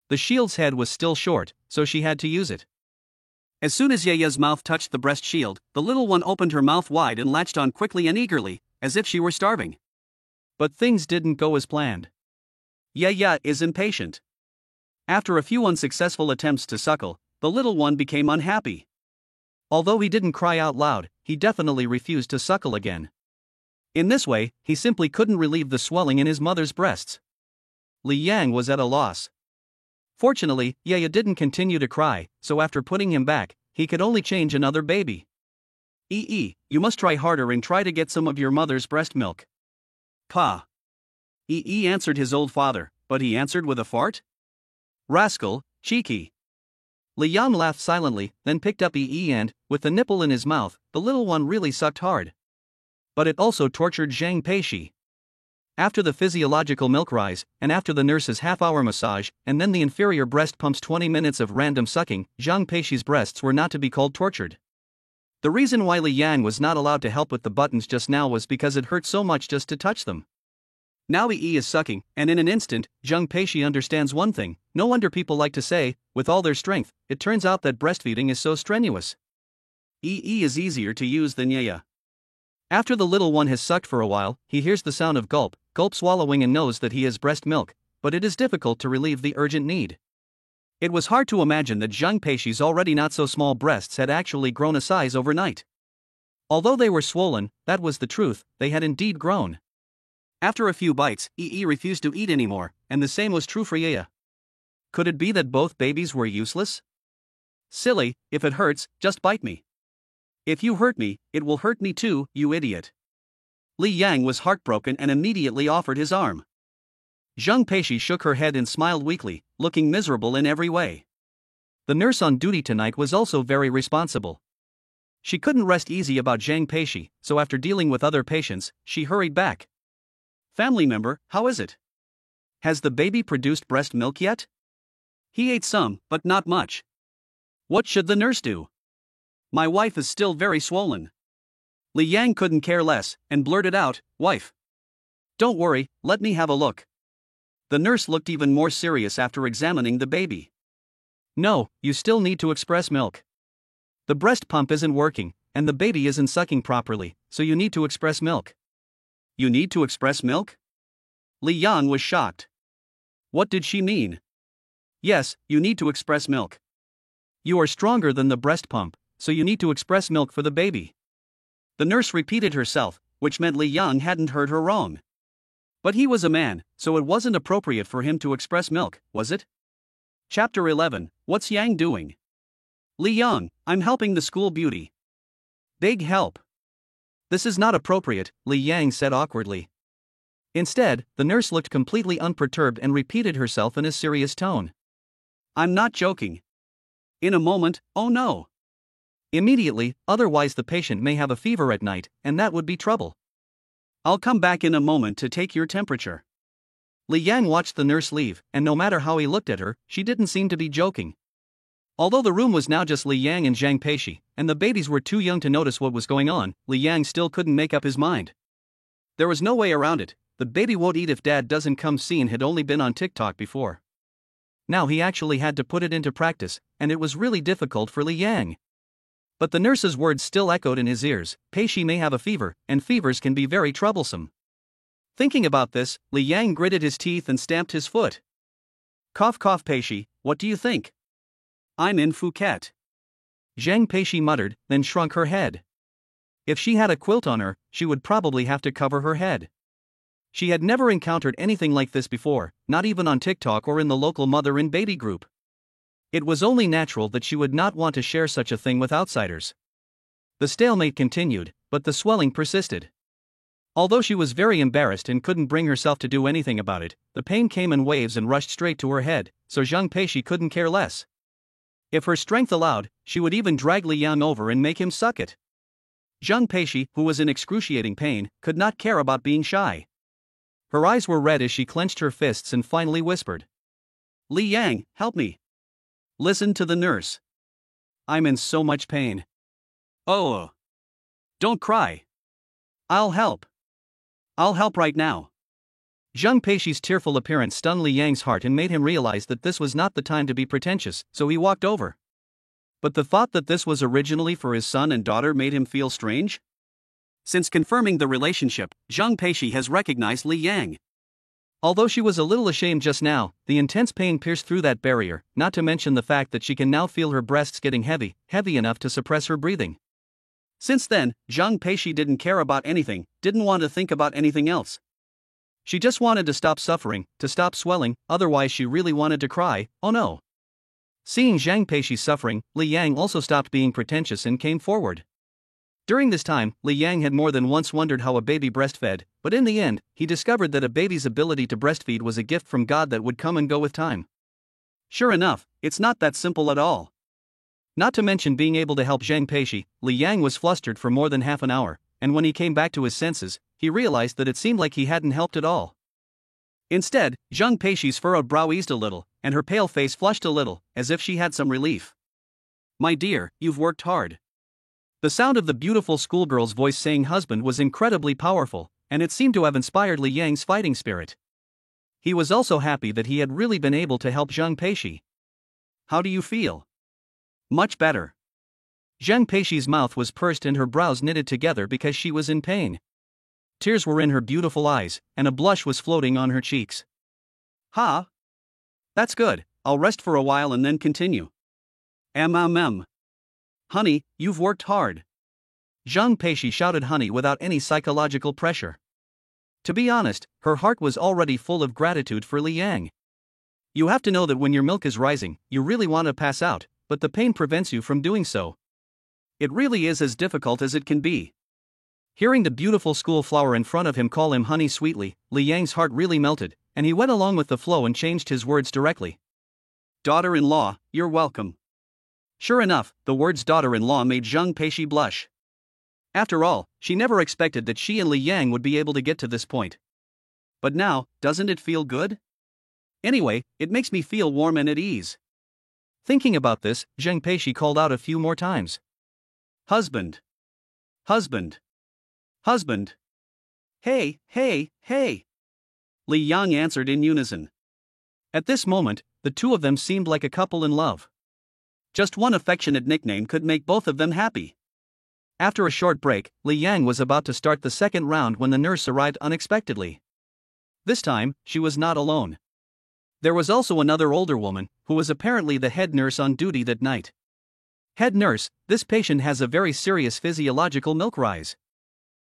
The shield's head was still short, so she had to use it. As soon as Yaya's mouth touched the breast shield, the little one opened her mouth wide and latched on quickly and eagerly, as if she were starving. But things didn't go as planned. Yaya is impatient. After a few unsuccessful attempts to suckle, the little one became unhappy. Although he didn't cry out loud, he definitely refused to suckle again. In this way, he simply couldn't relieve the swelling in his mother's breasts. Li Yang was at a loss. Fortunately, Yaya didn't continue to cry, so after putting him back, he could only change another baby. You must try harder and try to get some of your mother's breast milk. Pa. Answered his old father, but he answered with a fart? Rascal, cheeky. Li Yang laughed silently, then picked up and, with the nipple in his mouth, the little one really sucked hard. But it also tortured Zheng Peishi. After the physiological milk rise, and after the nurse's half-hour massage, and then the inferior breast pump's 20 minutes of random sucking, Zheng Peishi's breasts were not to be called tortured. The reason why Li Yang was not allowed to help with the buttons just now was because it hurt so much just to touch them. Now Yi is sucking, and in an instant, Zheng Peishi understands one thing. No wonder people like to say, with all their strength, it turns out that breastfeeding is so strenuous. Yi is easier to use than Yaya. After the little one has sucked for a while, he hears the sound of gulp swallowing and knows that he has breast milk, but it is difficult to relieve the urgent need. It was hard to imagine that Zheng Peishi's already not so small breasts had actually grown a size overnight. Although they were swollen, that was the truth, they had indeed grown. After a few bites, Yi refused to eat anymore, and the same was true for Yaya. Could it be that both babies were useless? Silly, if it hurts, just bite me. If you hurt me, it will hurt me too, you idiot. Li Yang was heartbroken and immediately offered his arm. Zheng Peishi shook her head and smiled weakly, looking miserable in every way. The nurse on duty tonight was also very responsible. She couldn't rest easy about Zheng Peishi, so after dealing with other patients, she hurried back. Family member, how is it? Has the baby produced breast milk yet? He ate some, but not much. What should the nurse do? My wife is still very swollen. Li Yang couldn't care less, and blurted out, wife. Don't worry, let me have a look. The nurse looked even more serious after examining the baby. No, you still need to express milk. The breast pump isn't working, and the baby isn't sucking properly, so you need to express milk. You need to express milk? Li Yang was shocked. What did she mean? Yes, you need to express milk. You are stronger than the breast pump, so you need to express milk for the baby. The nurse repeated herself, which meant Li Yang hadn't heard her wrong. But he was a man, so it wasn't appropriate for him to express milk, was it? Chapter 11, What's Yang doing? Li Yang, I'm helping the school beauty. Big help. This is not appropriate, Li Yang said awkwardly. Instead, the nurse looked completely unperturbed and repeated herself in a serious tone. I'm not joking. In a moment, oh no. Immediately, otherwise the patient may have a fever at night, and that would be trouble. I'll come back in a moment to take your temperature. Li Yang watched the nurse leave, and no matter how he looked at her, she didn't seem to be joking. Although the room was now just Li Yang and Zheng Peishi, and the babies were too young to notice what was going on, Li Yang still couldn't make up his mind. There was no way around it. The baby won't eat if dad doesn't come seen had only been on TikTok before. Now he actually had to put it into practice, and it was really difficult for Li Yang. But the nurse's words still echoed in his ears. Peishi may have a fever, and fevers can be very troublesome. Thinking about this, Li Yang gritted his teeth and stamped his foot. Cough cough Peishi, what do you think? I'm in Phuket. Zhang Peishi muttered, then shrunk her head. If she had a quilt on her, she would probably have to cover her head. She had never encountered anything like this before, not even on TikTok or in the local mother and baby group. It was only natural that she would not want to share such a thing with outsiders. The stalemate continued, but the swelling persisted. Although she was very embarrassed and couldn't bring herself to do anything about it, the pain came in waves and rushed straight to her head, so Zhang Peishi couldn't care less. If her strength allowed, she would even drag Li Yang over and make him suck it. Zhang Peishi, who was in excruciating pain, could not care about being shy. Her eyes were red as she clenched her fists and finally whispered. Li Yang, help me. Listen to the nurse. I'm in so much pain. Oh. Don't cry. I'll help. I'll help right now. Zhang Peishi's tearful appearance stung Li Yang's heart and made him realize that this was not the time to be pretentious, so he walked over. But the thought that this was originally for his son and daughter made him feel strange. Since confirming the relationship, Zhang Peishi has recognized Li Yang. Although she was a little ashamed just now, the intense pain pierced through that barrier, not to mention the fact that she can now feel her breasts getting heavy enough to suppress her breathing. Since then, Zhang Peishi didn't care about anything, didn't want to think about anything else. She just wanted to stop suffering, to stop swelling, otherwise she really wanted to cry, oh no. Seeing Zhang Peishi suffering, Li Yang also stopped being pretentious and came forward. During this time, Li Yang had more than once wondered how a baby breastfed, but in the end, he discovered that a baby's ability to breastfeed was a gift from God that would come and go with time. Sure enough, it's not that simple at all. Not to mention being able to help Zhang Peishi, Li Yang was flustered for more than half an hour, and when he came back to his senses, he realized that it seemed like he hadn't helped at all. Instead, Zhang Peishi's furrowed brow eased a little, and her pale face flushed a little, as if she had some relief. My dear, you've worked hard. The sound of the beautiful schoolgirl's voice saying husband was incredibly powerful, and it seemed to have inspired Li Yang's fighting spirit. He was also happy that he had really been able to help Zhang Peishi. How do you feel? Much better. Zhang Peishi's mouth was pursed and her brows knitted together because she was in pain. Tears were in her beautiful eyes, and a blush was floating on her cheeks. Ha! That's good, I'll rest for a while and then continue. Honey, you've worked hard. Zhang Peishi shouted honey without any psychological pressure. To be honest, her heart was already full of gratitude for Li Yang. You have to know that when your milk is rising, you really want to pass out, but the pain prevents you from doing so. It really is as difficult as it can be. Hearing the beautiful school flower in front of him call him honey sweetly, Li Yang's heart really melted, and he went along with the flow and changed his words directly. Daughter-in-law, you're welcome. Sure enough, the words daughter-in-law made Zhang Peishi blush. After all, she never expected that she and Li Yang would be able to get to this point. But now, doesn't it feel good? Anyway, it makes me feel warm and at ease. Thinking about this, Zhang Peishi called out a few more times. Husband. Husband. Husband. Hey, hey, hey. Li Yang answered in unison. At this moment, the two of them seemed like a couple in love. Just one affectionate nickname could make both of them happy. After a short break, Li Yang was about to start the second round when the nurse arrived unexpectedly. This time, she was not alone. There was also another older woman, who was apparently the head nurse on duty that night. Head nurse, this patient has a very serious physiological milk rise.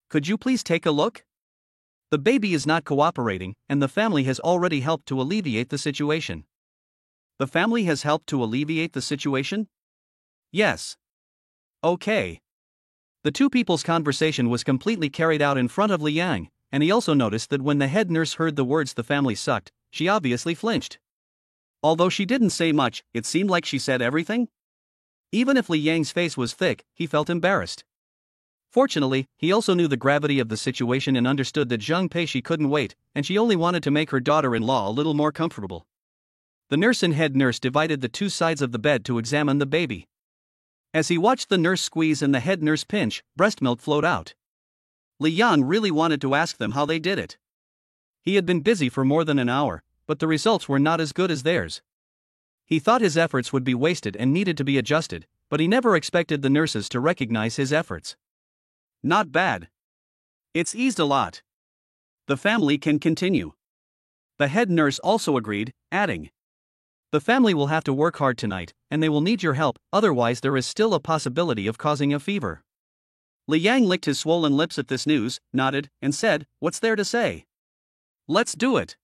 Could you please take a look? The baby is not cooperating, and the family has already helped to alleviate the situation. The family has helped to alleviate the situation? Yes. Okay. The two people's conversation was completely carried out in front of Li Yang, and he also noticed that when the head nurse heard the words the family sucked, she obviously flinched. Although she didn't say much, it seemed like she said everything. Even if Li Yang's face was thick, he felt embarrassed. Fortunately, he also knew the gravity of the situation and understood that Zhang Peishi couldn't wait, and she only wanted to make her daughter-in-law a little more comfortable. The nurse and head nurse divided the two sides of the bed to examine the baby. As he watched the nurse squeeze and the head nurse pinch, breast milk flowed out. Li Yang really wanted to ask them how they did it. He had been busy for more than an hour, but the results were not as good as theirs. He thought his efforts would be wasted and needed to be adjusted, but he never expected the nurses to recognize his efforts. Not bad. It's eased a lot. The family can continue. The head nurse also agreed, adding, "The family will have to work hard tonight, and they will need your help, otherwise there is still a possibility of causing a fever." Li Yang licked his swollen lips at this news, nodded, and said, "What's there to say? Let's do it."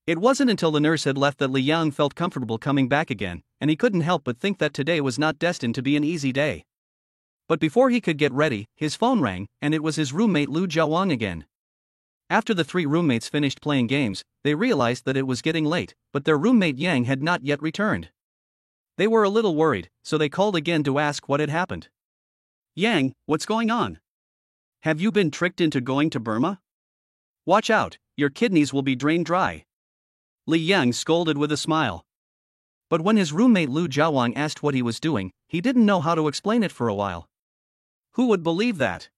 It wasn't until the nurse had left that Li Yang felt comfortable coming back again, and he couldn't help but think that today was not destined to be an easy day. But before he could get ready, his phone rang, and it was his roommate Lu Jiawang again. After the three roommates finished playing games, they realized that it was getting late, but their roommate Yang had not yet returned. They were a little worried, so they called again to ask what had happened. "Yang, what's going on? Have you been tricked into going to Burma? Watch out, your kidneys will be drained dry." Li Yang scolded with a smile. But when his roommate Lu Jiawang asked what he was doing, he didn't know how to explain it for a while. Who would believe that?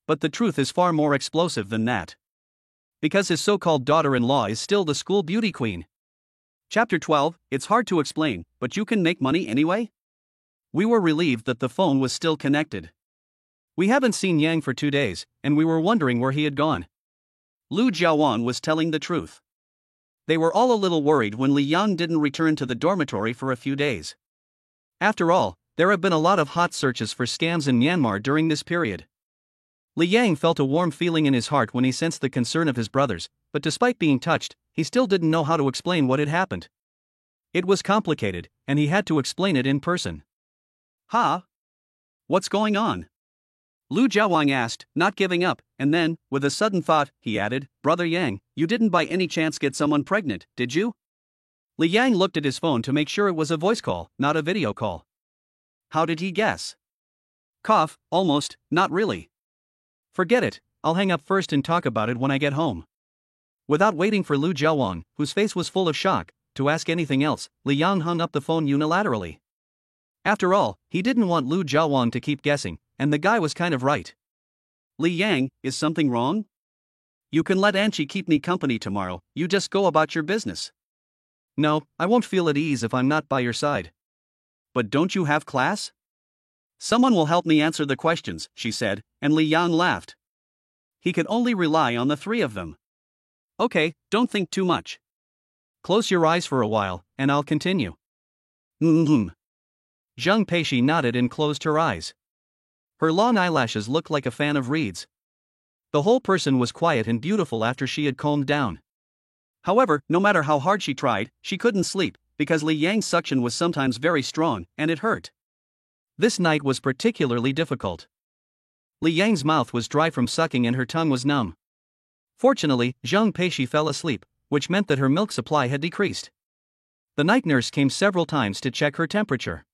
But the truth is far more explosive than that. Because his so-called daughter-in-law is still the school beauty queen. Chapter 12, It's hard to explain, but you can make money anyway? We were relieved that the phone was still connected. We haven't seen Yang for 2 days, and we were wondering where he had gone. Lu Jiawan was telling the truth. They were all a little worried when Li Yang didn't return to the dormitory for a few days. After all, there have been a lot of hot searches for scams in Myanmar during this period. Li Yang felt a warm feeling in his heart when he sensed the concern of his brothers, but despite being touched, he still didn't know how to explain what had happened. It was complicated, and he had to explain it in person. "Huh? What's going on?" Lu Jiawang asked, not giving up, and then, with a sudden thought, he added, "Brother Yang, you didn't by any chance get someone pregnant, did you?" Li Yang looked at his phone to make sure it was a voice call, not a video call. How did he guess? Cough, almost, not really. Forget it, I'll hang up first and talk about it when I get home. Without waiting for Lu Jiawang, whose face was full of shock, to ask anything else, Li Yang hung up the phone unilaterally. After all, he didn't want Lu Jiawang to keep guessing, and the guy was kind of right. "Li Yang, is something wrong? You can let Anchi keep me company tomorrow, you just go about your business." "No, I won't feel at ease if I'm not by your side." "But don't you have class?" "Someone will help me answer the questions," she said, and Li Yang laughed. He could only rely on the three of them. "Okay, don't think too much. Close your eyes for a while, and I'll continue." "Mm-hmm." Zheng Peishi nodded and closed her eyes. Her long eyelashes looked like a fan of reeds. The whole person was quiet and beautiful after she had calmed down. However, no matter how hard she tried, she couldn't sleep, because Li Yang's suction was sometimes very strong, and it hurt. This night was particularly difficult. Li Yang's mouth was dry from sucking and her tongue was numb. Fortunately, Zheng Peishi fell asleep, which meant that her milk supply had decreased. The night nurse came several times to check her temperature.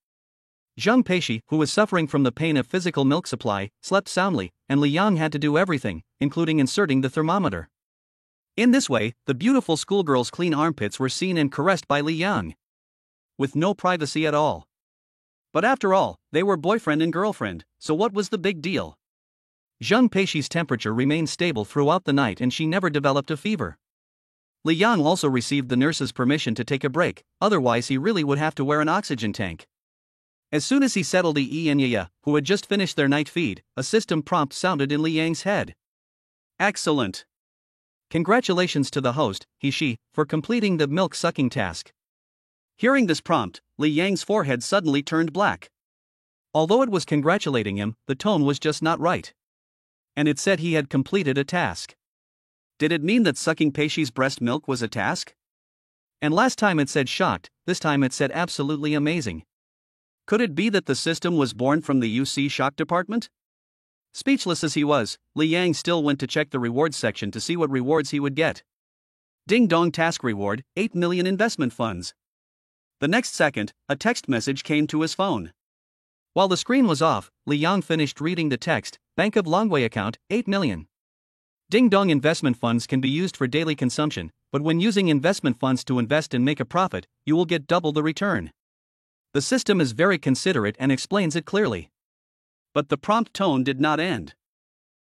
Zheng Peishi, who was suffering from the pain of physical milk supply, slept soundly, and Li Yang had to do everything, including inserting the thermometer. In this way, the beautiful schoolgirl's clean armpits were seen and caressed by Li Yang. With no privacy at all. But after all, they were boyfriend and girlfriend, so what was the big deal? Zheng Peishi's temperature remained stable throughout the night and she never developed a fever. Li Yang also received the nurse's permission to take a break, otherwise he really would have to wear an oxygen tank. As soon as he settled Yi and Yaya, who had just finished their night feed, a system prompt sounded in Li Yang's head. Excellent. Congratulations to the host, he/she, for completing the milk-sucking task. Hearing this prompt, Li Yang's forehead suddenly turned black. Although it was congratulating him, the tone was just not right. And it said he had completed a task. Did it mean that sucking Peishi's breast milk was a task? And last time it said shocked, this time it said absolutely amazing. Could it be that the system was born from the UC shock department? Speechless as he was, Li Yang still went to check the rewards section to see what rewards he would get. Ding dong task reward, 8 million investment funds. The next second, a text message came to his phone. While the screen was off, Li Yang finished reading the text, Bank of Longwei account, 8 million. Ding dong investment funds can be used for daily consumption, but when using investment funds to invest and make a profit, you will get double the return. The system is very considerate and explains it clearly. But the prompt tone did not end.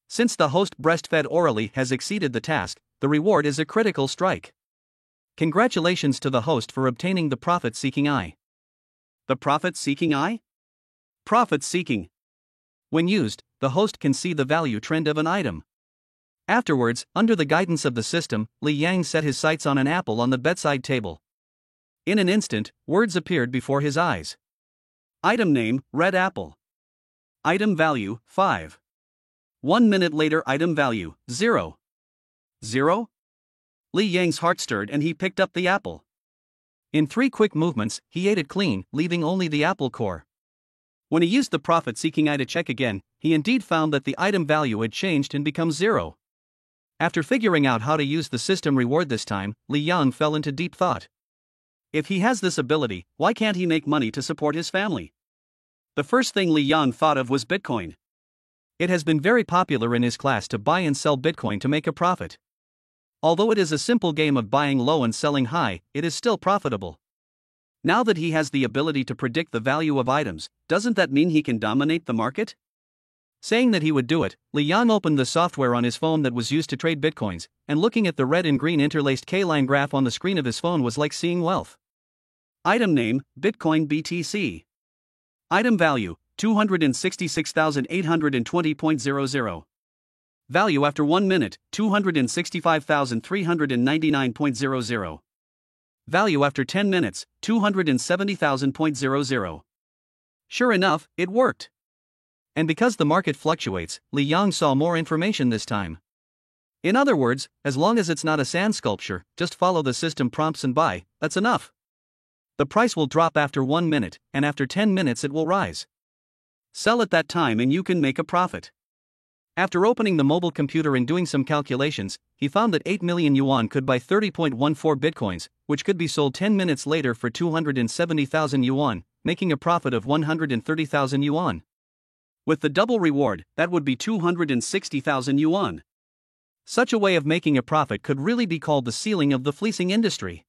Since the host breastfed orally has exceeded the task, the reward is a critical strike. Congratulations to the host for obtaining the profit-seeking eye. The profit-seeking eye? Profit seeking. When used, the host can see the value trend of an item. Afterwards, under the guidance of the system, Li Yang set his sights on an apple on the bedside table. In an instant, words appeared before his eyes. Item name, red apple. Item value, 5. 1 minute later, item value, 0. 0? Li Yang's heart stirred and he picked up the apple. In 3 quick movements, he ate it clean, leaving only the apple core. When he used the profit-seeking eye to check again, he indeed found that the item value had changed and become 0. After figuring out how to use the system reward this time, Li Yang fell into deep thought. If he has this ability, why can't he make money to support his family? The first thing Li Yang thought of was Bitcoin. It has been very popular in his class to buy and sell Bitcoin to make a profit. Although it is a simple game of buying low and selling high, it is still profitable. Now that he has the ability to predict the value of items, doesn't that mean he can dominate the market? Saying that he would do it, Li Yang opened the software on his phone that was used to trade bitcoins, and looking at the red and green interlaced K-line graph on the screen of his phone was like seeing wealth. Item name, Bitcoin BTC. Item value, 266,820.00. Value after 1 minute, 265,399.00. Value after 10 minutes, 270,000.00. Sure enough, it worked. And because the market fluctuates, Li Yang saw more information this time. In other words, as long as it's not a sand sculpture, just follow the system prompts and buy, that's enough. The price will drop after 1 minute, and after 10 minutes it will rise. Sell at that time and you can make a profit. After opening the mobile computer and doing some calculations, he found that 8 million yuan could buy 30.14 bitcoins, which could be sold 10 minutes later for 270,000 yuan, making a profit of 130,000 yuan. With the double reward, that would be 260,000 yuan. Such a way of making a profit could really be called the ceiling of the fleecing industry.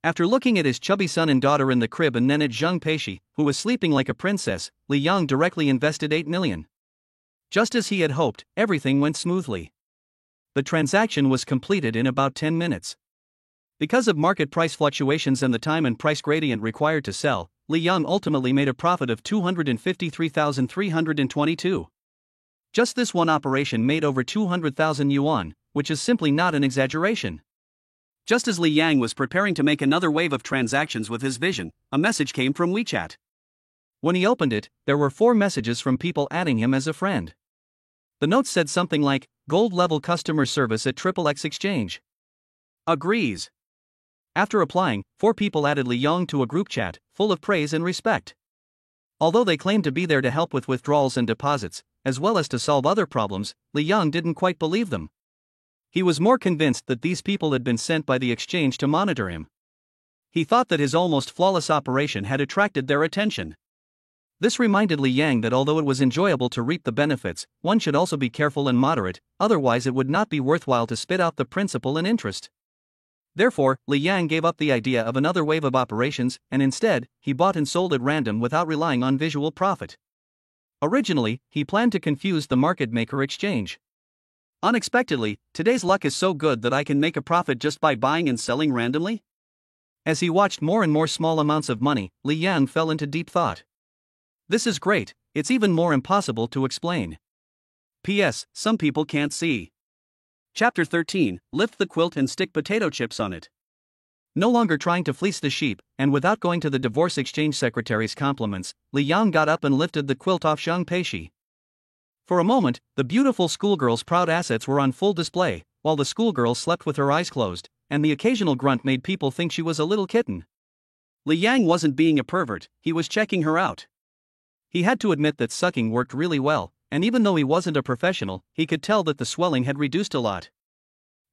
After looking at his chubby son and daughter in the crib and then at Zheng Peishi, who was sleeping like a princess, Li Yang directly invested 8 million. Just as he had hoped, everything went smoothly. The transaction was completed in about 10 minutes. Because of market price fluctuations and the time and price gradient required to sell, Li Yang ultimately made a profit of 253,322. Just this one operation made over 200,000 yuan, which is simply not an exaggeration. Just as Li Yang was preparing to make another wave of transactions with his vision, a message came from WeChat. When he opened it, there were 4 messages from people adding him as a friend. The note said something like, "Gold level customer service at XXX Exchange. Agrees." After applying, 4 people added Li Yang to a group chat, full of praise and respect. Although they claimed to be there to help with withdrawals and deposits, as well as to solve other problems, Li Yang didn't quite believe them. He was more convinced that these people had been sent by the exchange to monitor him. He thought that his almost flawless operation had attracted their attention. This reminded Li Yang that although it was enjoyable to reap the benefits, one should also be careful and moderate, otherwise it would not be worthwhile to spit out the principal and interest. Therefore, Li Yang gave up the idea of another wave of operations, and instead, he bought and sold at random without relying on visual profit. Originally, he planned to confuse the market maker exchange. Unexpectedly, today's luck is so good that I can make a profit just by buying and selling randomly? As he watched more and more small amounts of money, Li Yang fell into deep thought. This is great, it's even more impossible to explain. P.S. Some people can't see. Chapter 13, Lift the quilt and stick potato chips on it. No longer trying to fleece the sheep, and without going to the divorce exchange secretary's compliments, Li Yang got up and lifted the quilt off Zheng Peishi. For a moment, the beautiful schoolgirl's proud assets were on full display, while the schoolgirl slept with her eyes closed, and the occasional grunt made people think she was a little kitten. Li Yang wasn't being a pervert, he was checking her out. He had to admit that sucking worked really well, and even though he wasn't a professional, he could tell that the swelling had reduced a lot.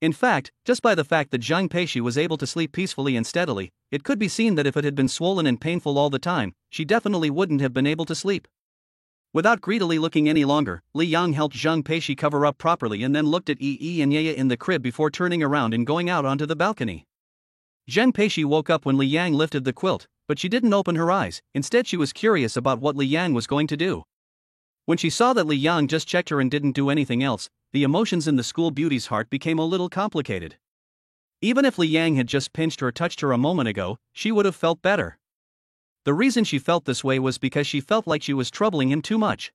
In fact, just by the fact that Zheng Peishi was able to sleep peacefully and steadily, it could be seen that if it had been swollen and painful all the time, she definitely wouldn't have been able to sleep. Without greedily looking any longer, Li Yang helped Zheng Peishi cover up properly and then looked at Yi and Yaya in the crib before turning around and going out onto the balcony. Zheng Peishi woke up when Li Yang lifted the quilt, but she didn't open her eyes, instead she was curious about what Li Yang was going to do. When she saw that Li Yang just checked her and didn't do anything else, the emotions in the school beauty's heart became a little complicated. Even if Li Yang had just pinched or touched her a moment ago, she would have felt better. The reason she felt this way was because she felt like she was troubling him too much.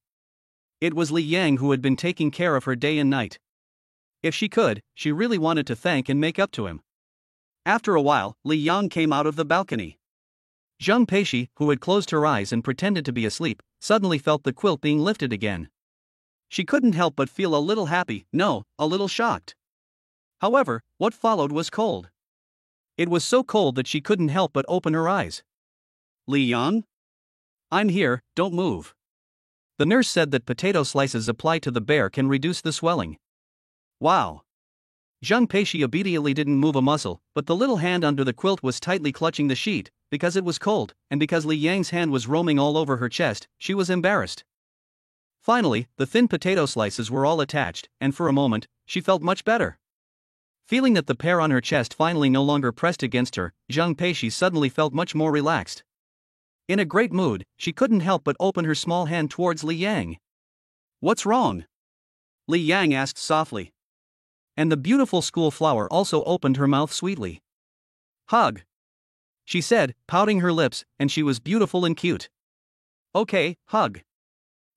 It was Li Yang who had been taking care of her day and night. If she could, she really wanted to thank and make up to him. After a while, Li Yang came out of the balcony. Zhang Peishi, who had closed her eyes and pretended to be asleep, suddenly felt the quilt being lifted again. She couldn't help but feel a little happy, no, a little shocked. However, what followed was cold. It was so cold that she couldn't help but open her eyes. Li Yang? I'm here, don't move. The nurse said that potato slices applied to the bear can reduce the swelling. Wow. Zhang Peishi immediately didn't move a muscle, but the little hand under the quilt was tightly clutching the sheet. Because it was cold, and because Li Yang's hand was roaming all over her chest, she was embarrassed. Finally, the thin potato slices were all attached, and for a moment, she felt much better. Feeling that the pair on her chest finally no longer pressed against her, Zhang Peishi suddenly felt much more relaxed. In a great mood, she couldn't help but open her small hand towards Li Yang. What's wrong? Li Yang asked softly. And the beautiful school flower also opened her mouth sweetly. Hug, she said, pouting her lips, and she was beautiful and cute. Okay, hug.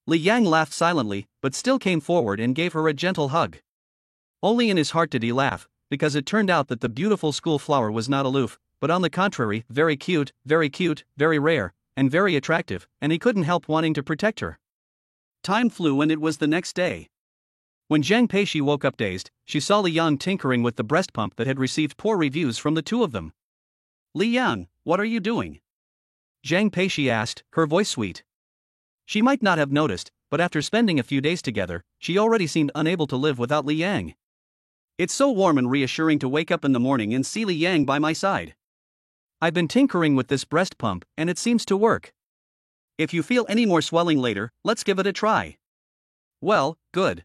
Li Yang laughed silently, but still came forward and gave her a gentle hug. Only in his heart did he laugh, because it turned out that the beautiful school flower was not aloof, but on the contrary, very cute, very rare, and very attractive, and he couldn't help wanting to protect her. Time flew and it was the next day. When Zhang Peishi woke up dazed, she saw Li Yang tinkering with the breast pump that had received poor reviews from the two of them. Li Yang, what are you doing? Zhang Peishi asked, her voice sweet. She might not have noticed, but after spending a few days together, she already seemed unable to live without Li Yang. It's so warm and reassuring to wake up in the morning and see Li Yang by my side. I've been tinkering with this breast pump, and it seems to work. If you feel any more swelling later, let's give it a try. Well, good.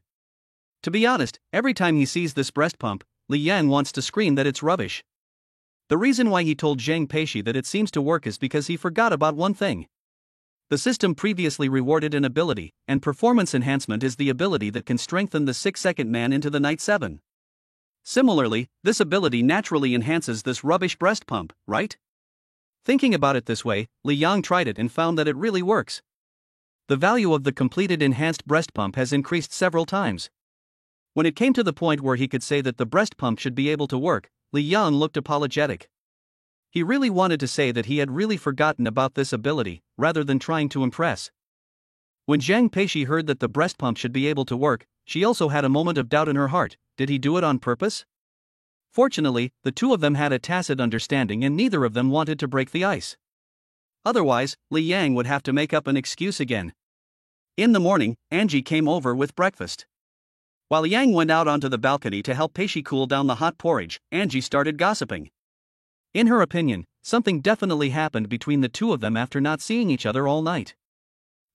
To be honest, every time he sees this breast pump, Li Yang wants to scream that it's rubbish. The reason why he told Zhang Peishi that it seems to work is because he forgot about one thing. The system previously rewarded an ability, and performance enhancement is the ability that can strengthen the 6-second man into the Knight 7. Similarly, this ability naturally enhances this rubbish breast pump, right? Thinking about it this way, Li Yang tried it and found that it really works. The value of the completed enhanced breast pump has increased several times. When it came to the point where he could say that the breast pump should be able to work, Li Yang looked apologetic. He really wanted to say that he had really forgotten about this ability, rather than trying to impress. When Zhang Peishi heard that the breast pump should be able to work, she also had a moment of doubt in her heart. Did he do it on purpose? Fortunately, the two of them had a tacit understanding and neither of them wanted to break the ice. Otherwise, Li Yang would have to make up an excuse again. In the morning, Angie came over with breakfast. While Yang went out onto the balcony to help Peishi cool down the hot porridge, Angie started gossiping. In her opinion, something definitely happened between the two of them after not seeing each other all night.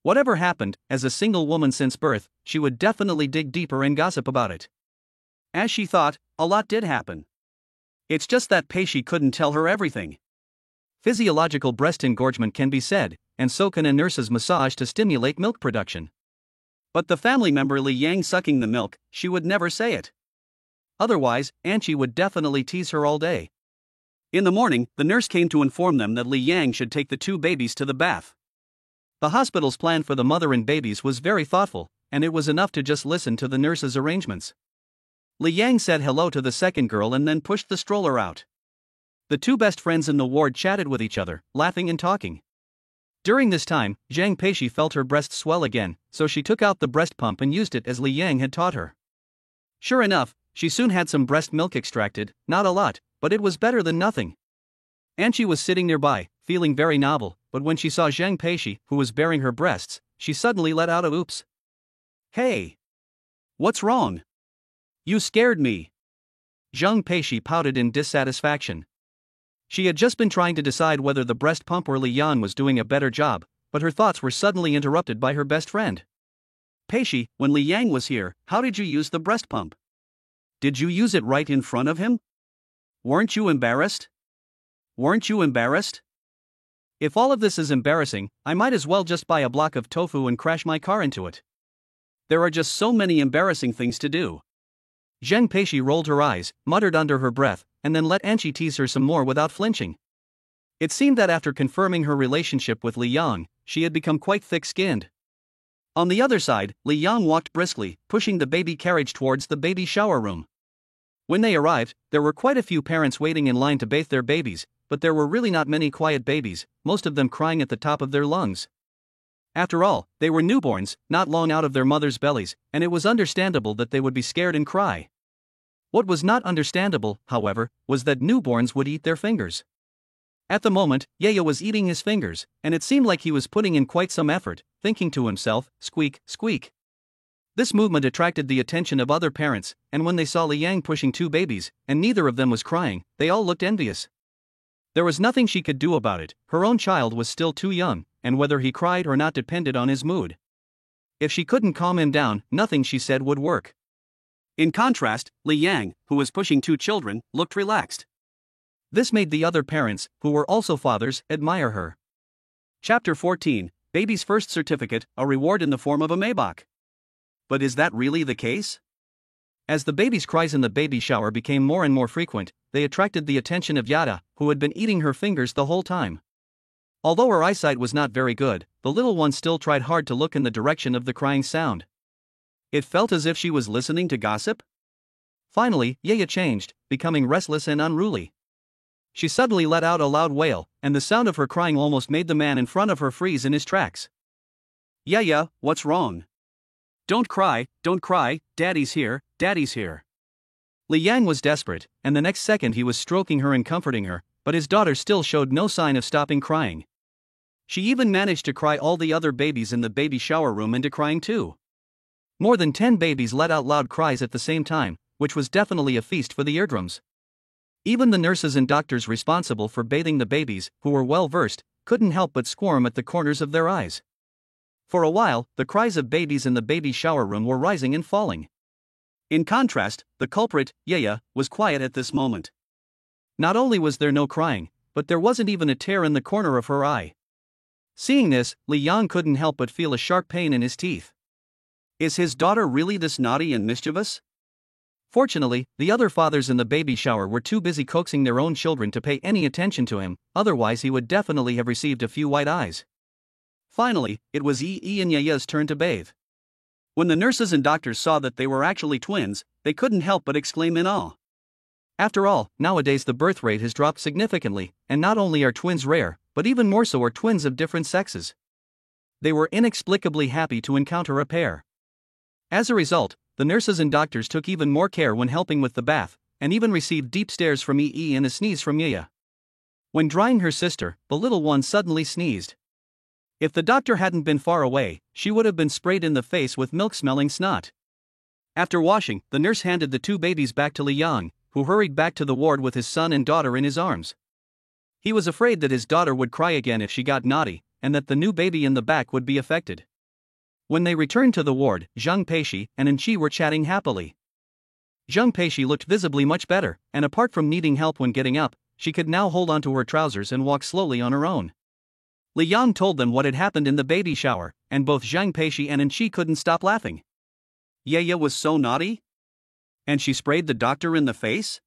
Whatever happened, as a single woman since birth, she would definitely dig deeper and gossip about it. As she thought, a lot did happen. It's just that Peishi couldn't tell her everything. Physiological breast engorgement can be said, and so can a nurse's massage to stimulate milk production. But the family member Li Yang sucking the milk, she would never say it. Otherwise, Angie would definitely tease her all day. In the morning, the nurse came to inform them that Li Yang should take the two babies to the bath. The hospital's plan for the mother and babies was very thoughtful, and it was enough to just listen to the nurse's arrangements. Li Yang said hello to the second girl and then pushed the stroller out. The two best friends in the ward chatted with each other, laughing and talking. During this time, Zhang Peishi felt her breast swell again, so she took out the breast pump and used it as Li Yang had taught her. Sure enough, she soon had some breast milk extracted, not a lot, but it was better than nothing. Angie was sitting nearby, feeling very novel, but when she saw Zhang Peishi, who was bearing her breasts, she suddenly let out a oops. Hey! What's wrong? You scared me. Zhang Peishi pouted in dissatisfaction. She had just been trying to decide whether the breast pump or Li Yang was doing a better job, but her thoughts were suddenly interrupted by her best friend. Peishi, when Li Yang was here, how did you use the breast pump? Did you use it right in front of him? Weren't you embarrassed? Weren't you embarrassed? If all of this is embarrassing, I might as well just buy a block of tofu and crash my car into it. There are just so many embarrassing things to do. Zhang Peishi rolled her eyes, muttered under her breath, and then let Angie tease her some more without flinching. It seemed that after confirming her relationship with Li Yang, she had become quite thick-skinned. On the other side, Li Yang walked briskly, pushing the baby carriage towards the baby shower room. When they arrived, there were quite a few parents waiting in line to bathe their babies, but there were really not many quiet babies, most of them crying at the top of their lungs. After all, they were newborns, not long out of their mothers' bellies, and it was understandable that they would be scared and cry. What was not understandable, however, was that newborns would eat their fingers. At the moment, Yaya was eating his fingers, and it seemed like he was putting in quite some effort, thinking to himself, squeak, squeak. This movement attracted the attention of other parents, and when they saw Li Yang pushing two babies, and neither of them was crying, they all looked envious. There was nothing she could do about it, her own child was still too young, and whether he cried or not depended on his mood. If she couldn't calm him down, nothing she said would work. In contrast, Li Yang, who was pushing two children, looked relaxed. This made the other parents, who were also fathers, admire her. Chapter 14, Baby's First Certificate, a reward in the form of a Maybach. But is that really the case? As the baby's cries in the baby shower became more and more frequent, they attracted the attention of Yada, who had been eating her fingers the whole time. Although her eyesight was not very good, the little one still tried hard to look in the direction of the crying sound. It felt as if she was listening to gossip. Finally, Yaya changed, becoming restless and unruly. She suddenly let out a loud wail, and the sound of her crying almost made the man in front of her freeze in his tracks. Yaya, what's wrong? Don't cry, Daddy's here, Daddy's here. Li Yang was desperate, and the next second he was stroking her and comforting her, but his daughter still showed no sign of stopping crying. She even managed to cry all the other babies in the baby shower room into crying too. More than 10 babies let out loud cries at the same time, which was definitely a feast for the eardrums. Even the nurses and doctors responsible for bathing the babies, who were well versed, couldn't help but squirm at the corners of their eyes. For a while, the cries of babies in the baby shower room were rising and falling. In contrast, the culprit, Yaya, was quiet at this moment. Not only was there no crying, but there wasn't even a tear in the corner of her eye. Seeing this, Li Yang couldn't help but feel a sharp pain in his teeth. Is his daughter really this naughty and mischievous? Fortunately, the other fathers in the baby shower were too busy coaxing their own children to pay any attention to him, otherwise he would definitely have received a few white eyes. Finally, it was Yi and Yaya's turn to bathe. When the nurses and doctors saw that they were actually twins, they couldn't help but exclaim in awe. After all, nowadays the birth rate has dropped significantly, and not only are twins rare, but even more so are twins of different sexes. They were inexplicably happy to encounter a pair. As a result, the nurses and doctors took even more care when helping with the bath, and even received deep stares from Yi and a sneeze from Yaya. When drying her sister, the little one suddenly sneezed. If the doctor hadn't been far away, she would have been sprayed in the face with milk-smelling snot. After washing, the nurse handed the two babies back to Li Yang, who hurried back to the ward with his son and daughter in his arms. He was afraid that his daughter would cry again if she got naughty, and that the new baby in the back would be affected. When they returned to the ward, Zhang Peishi and Enchi were chatting happily. Zhang Peishi looked visibly much better, and apart from needing help when getting up, she could now hold onto her trousers and walk slowly on her own. Li Yang told them what had happened in the baby shower, and both Zhang Peishi and Enchi couldn't stop laughing. Yaya was so naughty? And she sprayed the doctor in the face?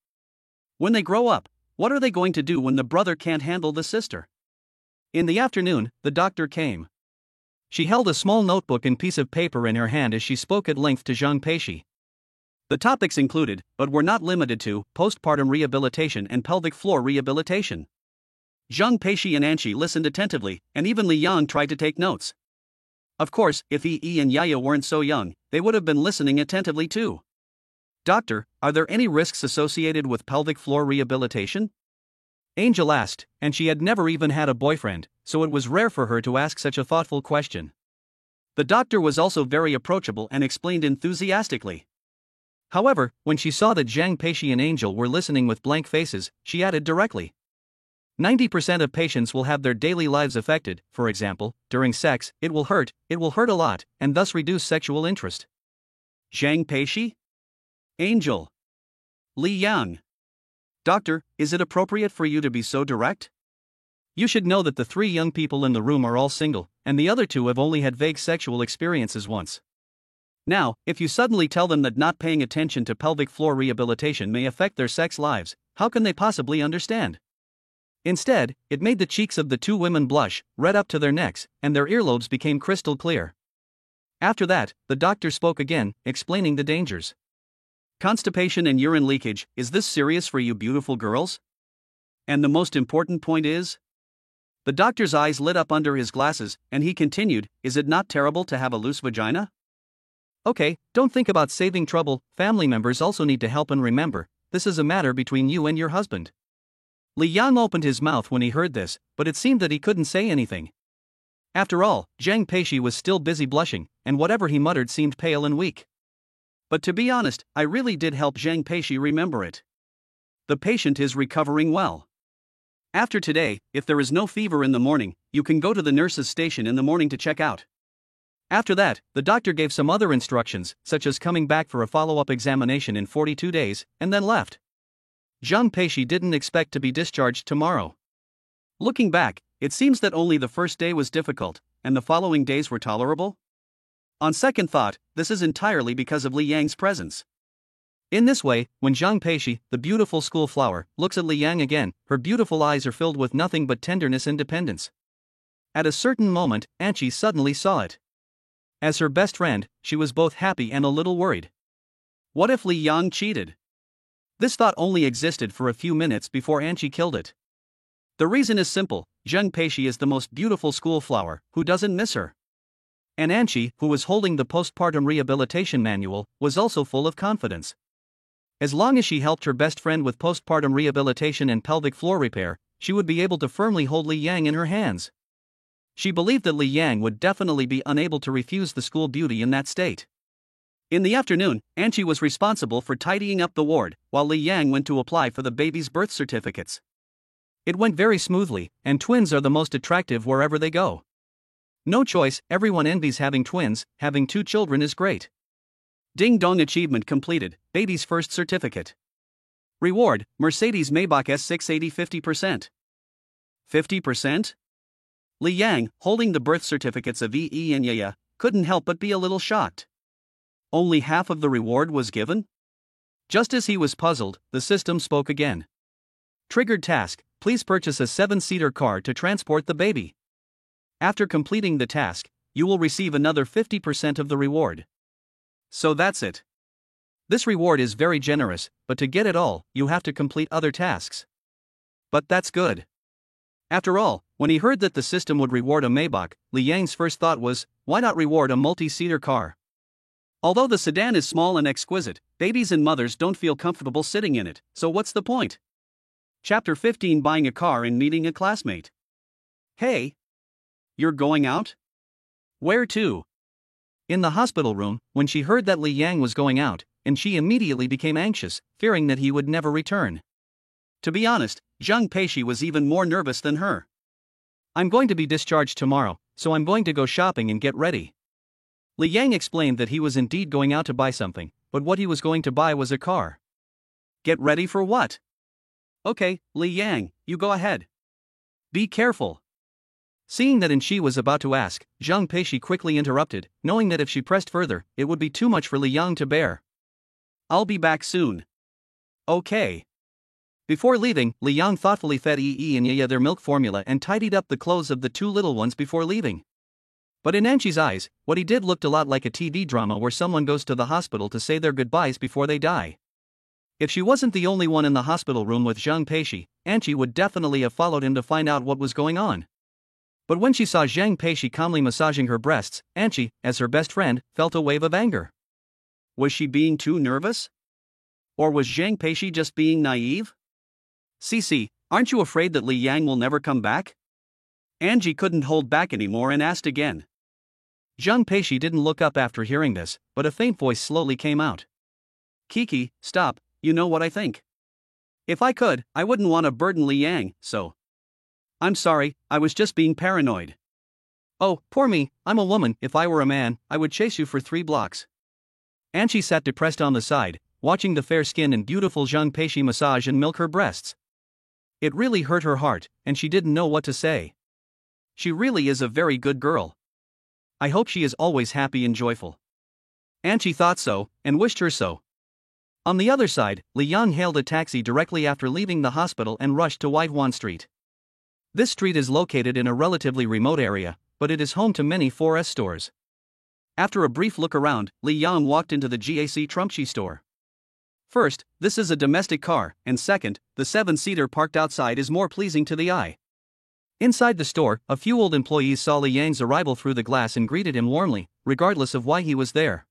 When they grow up, what are they going to do when the brother can't handle the sister? In the afternoon, the doctor came. She held a small notebook and piece of paper in her hand as she spoke at length to Zhang Peishi. The topics included, but were not limited to, postpartum rehabilitation and pelvic floor rehabilitation. Zhang Peishi and Anchi listened attentively, and even Li Yang tried to take notes. Of course, if Yi and Yaya weren't so young, they would have been listening attentively too. Doctor, are there any risks associated with pelvic floor rehabilitation? Angel asked, and she had never even had a boyfriend, so it was rare for her to ask such a thoughtful question. The doctor was also very approachable and explained enthusiastically. However, when she saw that Zhang Peishi and Angel were listening with blank faces, she added directly. 90% of patients will have their daily lives affected. For example, during sex, it will hurt a lot, and thus reduce sexual interest. Zhang Peishi? Angel. Li Yang. Doctor, is it appropriate for you to be so direct? You should know that the 3 young people in the room are all single, and the other 2 have only had vague sexual experiences once. Now, if you suddenly tell them that not paying attention to pelvic floor rehabilitation may affect their sex lives, how can they possibly understand? Instead, it made the cheeks of the two women blush, red up to their necks, and their earlobes became crystal clear. After that, the doctor spoke again, explaining the dangers. Constipation and urine leakage, is this serious for you beautiful girls? And the most important point is? The doctor's eyes lit up under his glasses, and he continued, is it not terrible to have a loose vagina? Okay, don't think about saving trouble, family members also need to help, and remember, this is a matter between you and your husband. Li Yang opened his mouth when he heard this, but it seemed that he couldn't say anything. After all, Zhang Peishi was still busy blushing, and whatever he muttered seemed pale and weak. But to be honest, I really did help Zhang Peishi remember it. The patient is recovering well. After today, if there is no fever in the morning, you can go to the nurse's station in the morning to check out. After that, the doctor gave some other instructions, such as coming back for a follow-up examination in 42 days, and then left. Zhang Peishi didn't expect to be discharged tomorrow. Looking back, it seems that only the first day was difficult, and the following days were tolerable. On second thought, this is entirely because of Li Yang's presence. In this way, when Zhang Peishi, the beautiful school flower, looks at Li Yang again, her beautiful eyes are filled with nothing but tenderness and dependence. At a certain moment, Anqi suddenly saw it. As her best friend, she was both happy and a little worried. What if Li Yang cheated? This thought only existed for a few minutes before Anqi killed it. The reason is simple, Zhang Peishi is the most beautiful school flower, who doesn't miss her? And Anqi, who was holding the postpartum rehabilitation manual, was also full of confidence. As long as she helped her best friend with postpartum rehabilitation and pelvic floor repair, she would be able to firmly hold Li Yang in her hands. She believed that Li Yang would definitely be unable to refuse the school beauty in that state. In the afternoon, Anqi was responsible for tidying up the ward, while Li Yang went to apply for the baby's birth certificates. It went very smoothly, and twins are the most attractive wherever they go. No choice, everyone envies having twins, having 2 children is great. Ding dong, achievement completed, baby's first certificate. Reward, Mercedes Maybach S680 50%. 50%? Li Yang, holding the birth certificates of Yi and Yaya, couldn't help but be a little shocked. Only half of the reward was given? Just as he was puzzled, the system spoke again. Triggered task, please purchase a 7-seater car to transport the baby. After completing the task, you will receive another 50% of the reward. So that's it. This reward is very generous, but to get it all, you have to complete other tasks. But that's good. After all, when he heard that the system would reward a Maybach, Li Yang's first thought was, why not reward a multi-seater car? Although the sedan is small and exquisite, babies and mothers don't feel comfortable sitting in it, so what's the point? Chapter 15, Buying a Car and Meeting a Classmate. Hey! You're going out? Where to? In the hospital room, when she heard that Li Yang was going out, and she immediately became anxious, fearing that he would never return. To be honest, Zhang Peishi was even more nervous than her. I'm going to be discharged tomorrow, so I'm going to go shopping and get ready. Li Yang explained that he was indeed going out to buy something, but what he was going to buy was a car. Get ready for what? Okay, Li Yang, you go ahead. Be careful. Seeing that Anqi was about to ask, Zhang Peishi quickly interrupted, knowing that if she pressed further, it would be too much for Li Yang to bear. I'll be back soon. Okay. Before leaving, Li Yang thoughtfully fed Yi and Yaya their milk formula and tidied up the clothes of the 2 little ones before leaving. But in Anqi's eyes, what he did looked a lot like a TV drama where someone goes to the hospital to say their goodbyes before they die. If she wasn't the only one in the hospital room with Zhang Peishi, Anqi would definitely have followed him to find out what was going on. But when she saw Zhang Peishi calmly massaging her breasts, Anqi, as her best friend, felt a wave of anger. Was she being too nervous? Or was Zhang Peishi just being naive? Cici, aren't you afraid that Li Yang will never come back? Anqi couldn't hold back anymore and asked again. Zhang Peishi didn't look up after hearing this, but a faint voice slowly came out. Kiki, stop, you know what I think. If I could, I wouldn't want to burden Li Yang, so. I'm sorry, I was just being paranoid. Oh, poor me, I'm a woman, if I were a man, I would chase you for 3 blocks. Anqi sat depressed on the side, watching the fair skin and beautiful Zhang Peishi massage and milk her breasts. It really hurt her heart, and she didn't know what to say. She really is a very good girl. I hope she is always happy and joyful. Anqi thought so, and wished her so. On the other side, Li Yang hailed a taxi directly after leaving the hospital and rushed to Whitewan Street. This street is located in a relatively remote area, but it is home to many 4S stores. After a brief look around, Li Yang walked into the GAC Trumpchi store. First, this is a domestic car, and second, the 7-seater parked outside is more pleasing to the eye. Inside the store, a few old employees saw Li Yang's arrival through the glass and greeted him warmly, regardless of why he was there.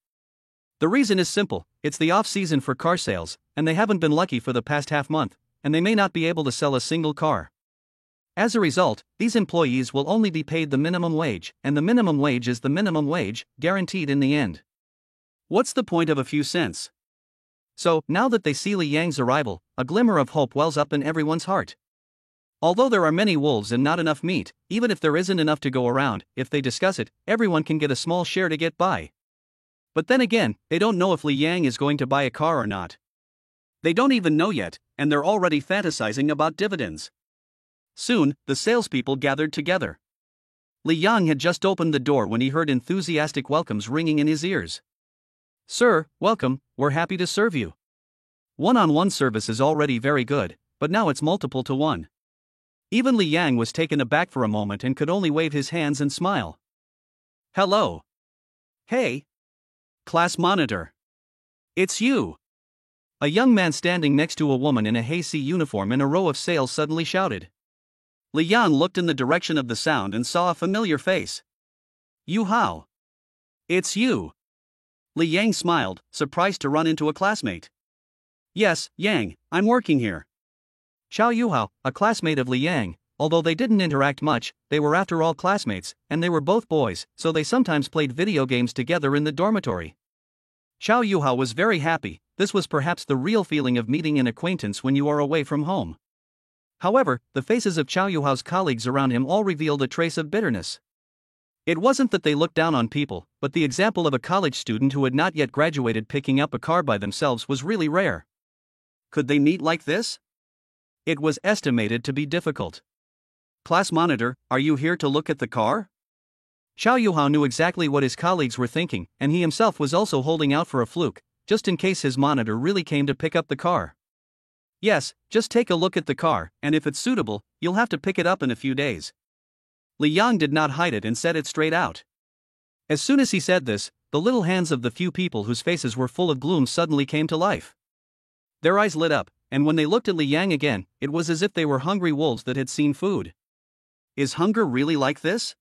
The reason is simple: it's the off-season for car sales, and they haven't been lucky for the past half month, and they may not be able to sell a single car. As a result, these employees will only be paid the minimum wage, and the minimum wage is the minimum wage, guaranteed in the end. What's the point of a few cents? So, now that they see Li Yang's arrival, a glimmer of hope wells up in everyone's heart. Although there are many wolves and not enough meat, even if there isn't enough to go around, if they discuss it, everyone can get a small share to get by. But then again, they don't know if Li Yang is going to buy a car or not. They don't even know yet, and they're already fantasizing about dividends. Soon, the salespeople gathered together. Li Yang had just opened the door when he heard enthusiastic welcomes ringing in his ears. "Sir, welcome, we're happy to serve you." One-on-one service is already very good, but now it's multiple to one. Even Li Yang was taken aback for a moment and could only wave his hands and smile. "Hello. Hey. Class monitor. It's you." A young man standing next to a woman in a Heisei uniform in a row of sales suddenly shouted. Li Yang looked in the direction of the sound and saw a familiar face. "Yu Hao. It's you." Li Yang smiled, surprised to run into a classmate. "Yes, Yang, I'm working here." Xiao Yuhao, a classmate of Li Yang, although they didn't interact much, they were after all classmates, and they were both boys, so they sometimes played video games together in the dormitory. Xiao Yuhao was very happy. This was perhaps the real feeling of meeting an acquaintance when you are away from home. However, the faces of Xiao Yuhao's colleagues around him all revealed a trace of bitterness. It wasn't that they looked down on people, but the example of a college student who had not yet graduated picking up a car by themselves was really rare. Could they meet like this? It was estimated to be difficult. "Class monitor, are you here to look at the car?" Xiao Yuhao knew exactly what his colleagues were thinking, and he himself was also holding out for a fluke, just in case his monitor really came to pick up the car. "Yes, just take a look at the car, and if it's suitable, you'll have to pick it up in a few days." Li Yang did not hide it and said it straight out. As soon as he said this, the little hands of the few people whose faces were full of gloom suddenly came to life. Their eyes lit up, and when they looked at Li Yang again, it was as if they were hungry wolves that had seen food. Is hunger really like this?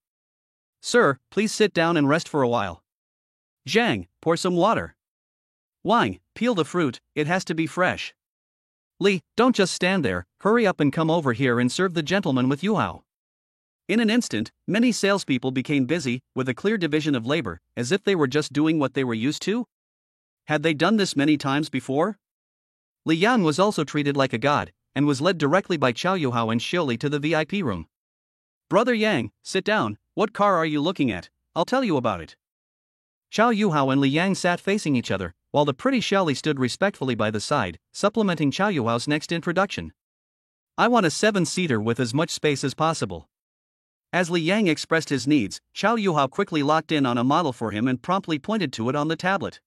"Sir, please sit down and rest for a while." "Zhang, pour some water." "Wang, peel the fruit, it has to be fresh." "Li, don't just stand there, hurry up and come over here and serve the gentleman with Yuhao." In an instant, many salespeople became busy, with a clear division of labor, as if they were just doing what they were used to. Had they done this many times before? Li Yang was also treated like a god, and was led directly by Xiao Yuhao and Xiuli to the VIP room. "Brother Yang, sit down, what car are you looking at? I'll tell you about it." Xiao Yuhao and Li Yang sat facing each other, while the pretty Xiaoli stood respectfully by the side, supplementing Xiao Yuhao's next introduction. "I want a 7-seater with as much space as possible." As Li Yang expressed his needs, Xiao Yuhao quickly locked in on a model for him and promptly pointed to it on the tablet.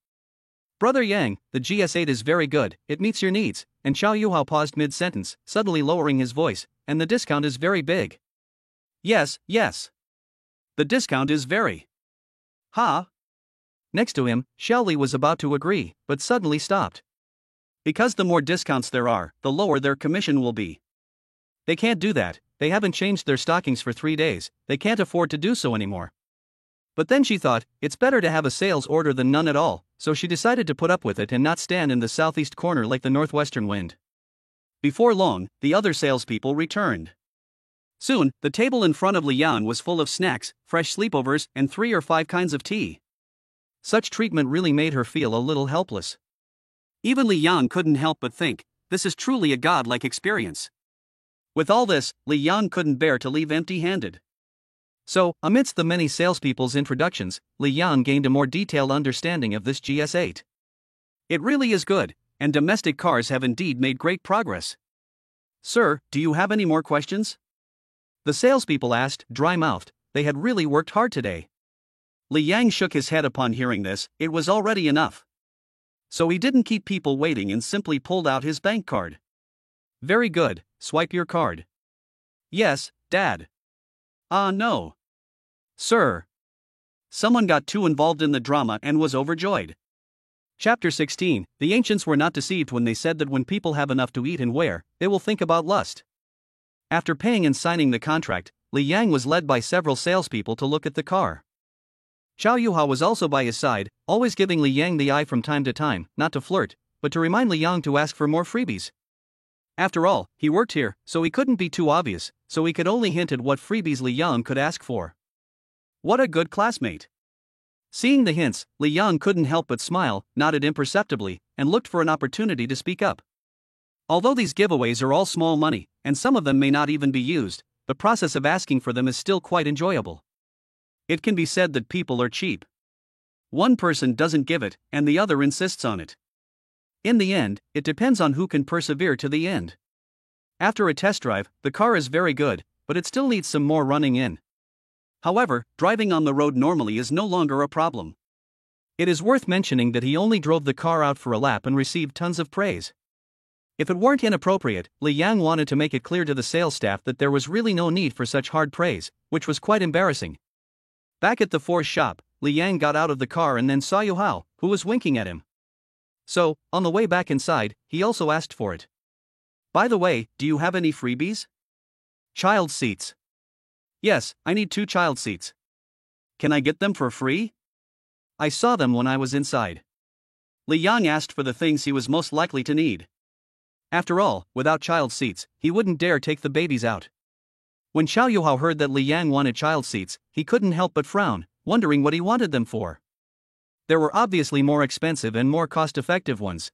"Brother Yang, the GS8 is very good, it meets your needs," and Xiao Yuhao paused mid-sentence, suddenly lowering his voice, "and the discount is very big." Yes. The discount is very. Ha! Next to him, Xiaoli was about to agree, but suddenly stopped. Because the more discounts there are, the lower their commission will be. They can't do that, they haven't changed their stockings for 3 days, they can't afford to do so anymore. But then she thought, it's better to have a sales order than none at all, so she decided to put up with it and not stand in the southeast corner like the northwestern wind. Before long, the other salespeople returned. Soon, the table in front of Li Yang was full of snacks, fresh sleepovers, and 3 or 5 kinds of tea. Such treatment really made her feel a little helpless. Even Li Yang couldn't help but think, this is truly a godlike experience. With all this, Li Yang couldn't bear to leave empty-handed. So, amidst the many salespeople's introductions, Li Yang gained a more detailed understanding of this GS8. It really is good, and domestic cars have indeed made great progress. "Sir, do you have any more questions?" The salespeople asked, dry-mouthed. They had really worked hard today. Li Yang shook his head upon hearing this, it was already enough. So he didn't keep people waiting and simply pulled out his bank card. "Very good, swipe your card." Yes, Dad. Ah, no. Sir. Someone got too involved in the drama and was overjoyed. Chapter 16. The ancients were not deceived when they said that when people have enough to eat and wear, they will think about lust. After paying and signing the contract, Li Yang was led by several salespeople to look at the car. Chow Yuhao was also by his side, always giving Li Yang the eye from time to time, not to flirt, but to remind Li Yang to ask for more freebies. After all, he worked here, so he couldn't be too obvious, so he could only hint at what freebies Li Yang could ask for. What a good classmate! Seeing the hints, Li Yang couldn't help but smile, nodded imperceptibly, and looked for an opportunity to speak up. Although these giveaways are all small money, and some of them may not even be used, the process of asking for them is still quite enjoyable. It can be said that people are cheap. One person doesn't give it, and the other insists on it. In the end, it depends on who can persevere to the end. After a test drive, the car is very good, but it still needs some more running in. However, driving on the road normally is no longer a problem. It is worth mentioning that he only drove the car out for a lap and received tons of praise. If it weren't inappropriate, Li Yang wanted to make it clear to the sales staff that there was really no need for such hard praise, which was quite embarrassing. Back at the Ford shop, Li Yang got out of the car and then saw Yuhao, who was winking at him. So, on the way back inside, he also asked for it. By the way, do you have any freebies? Child seats. Yes, I need 2 child seats. Can I get them for free? I saw them when I was inside. Li Yang asked for the things he was most likely to need. After all, without child seats, he wouldn't dare take the babies out. When Chow Yuhao heard that Li Yang wanted child seats, he couldn't help but frown, wondering what he wanted them for. There were obviously more expensive and more cost-effective ones.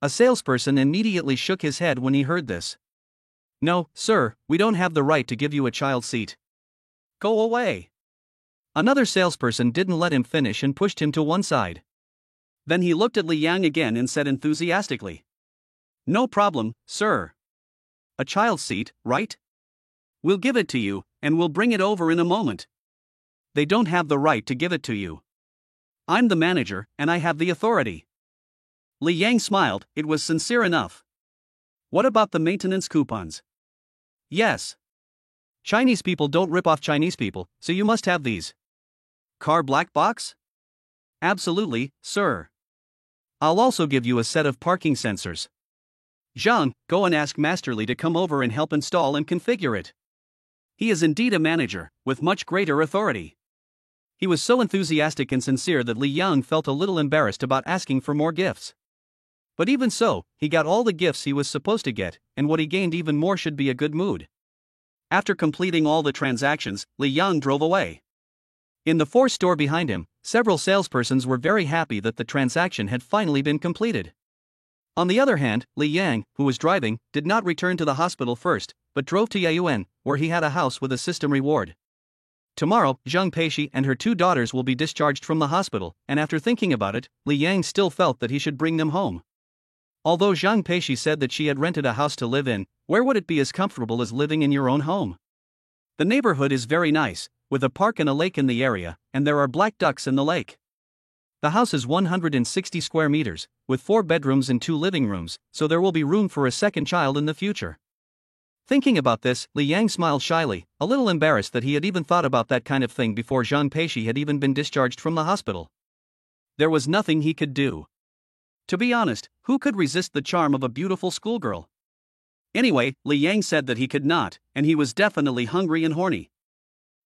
A salesperson immediately shook his head when he heard this. No, sir, we don't have the right to give you a child seat. Go away. Another salesperson didn't let him finish and pushed him to one side. Then he looked at Li Yang again and said enthusiastically, No problem, sir. A child seat, right? We'll give it to you, and we'll bring it over in a moment. They don't have the right to give it to you. I'm the manager, and I have the authority. Li Yang smiled, it was sincere enough. What about the maintenance coupons? Yes. Chinese people don't rip off Chinese people, so you must have these. Car black box? Absolutely, sir. I'll also give you a set of parking sensors. Zhang, go and ask Master Li to come over and help install and configure it. He is indeed a manager, with much greater authority. He was so enthusiastic and sincere that Li Yang felt a little embarrassed about asking for more gifts. But even so, he got all the gifts he was supposed to get, and what he gained even more should be a good mood. After completing all the transactions, Li Yang drove away. In the Ford store behind him, several salespersons were very happy that the transaction had finally been completed. On the other hand, Li Yang, who was driving, did not return to the hospital first, but drove to Yaoyuan, where he had a house with a system reward. Tomorrow, Zhang Peishi and her 2 daughters will be discharged from the hospital, and after thinking about it, Li Yang still felt that he should bring them home. Although Zhang Peishi said that she had rented a house to live in, where would it be as comfortable as living in your own home? The neighborhood is very nice, with a park and a lake in the area, and there are black ducks in the lake. The house is 160 square meters, with 4 bedrooms and 2 living rooms, so there will be room for a second child in the future. Thinking about this, Li Yang smiled shyly, a little embarrassed that he had even thought about that kind of thing before Zhang Peishi had even been discharged from the hospital. There was nothing he could do. To be honest, who could resist the charm of a beautiful schoolgirl? Anyway, Li Yang said that he could not, and he was definitely hungry and horny.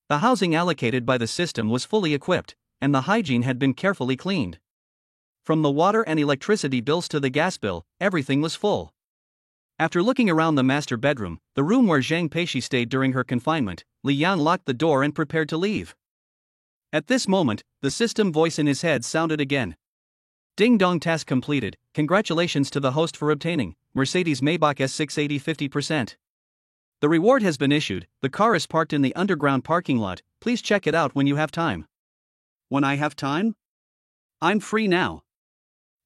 The housing allocated by the system was fully equipped, and the hygiene had been carefully cleaned. From the water and electricity bills to the gas bill, everything was full. After looking around the master bedroom, the room where Zhang Peishi stayed during her confinement, Li Yang locked the door and prepared to leave. At this moment, the system voice in his head sounded again. Ding dong, task completed. Congratulations to the host for obtaining Mercedes-Maybach S680 50%. The reward has been issued. The car is parked in the underground parking lot. Please check it out when you have time. When I have time? I'm free now.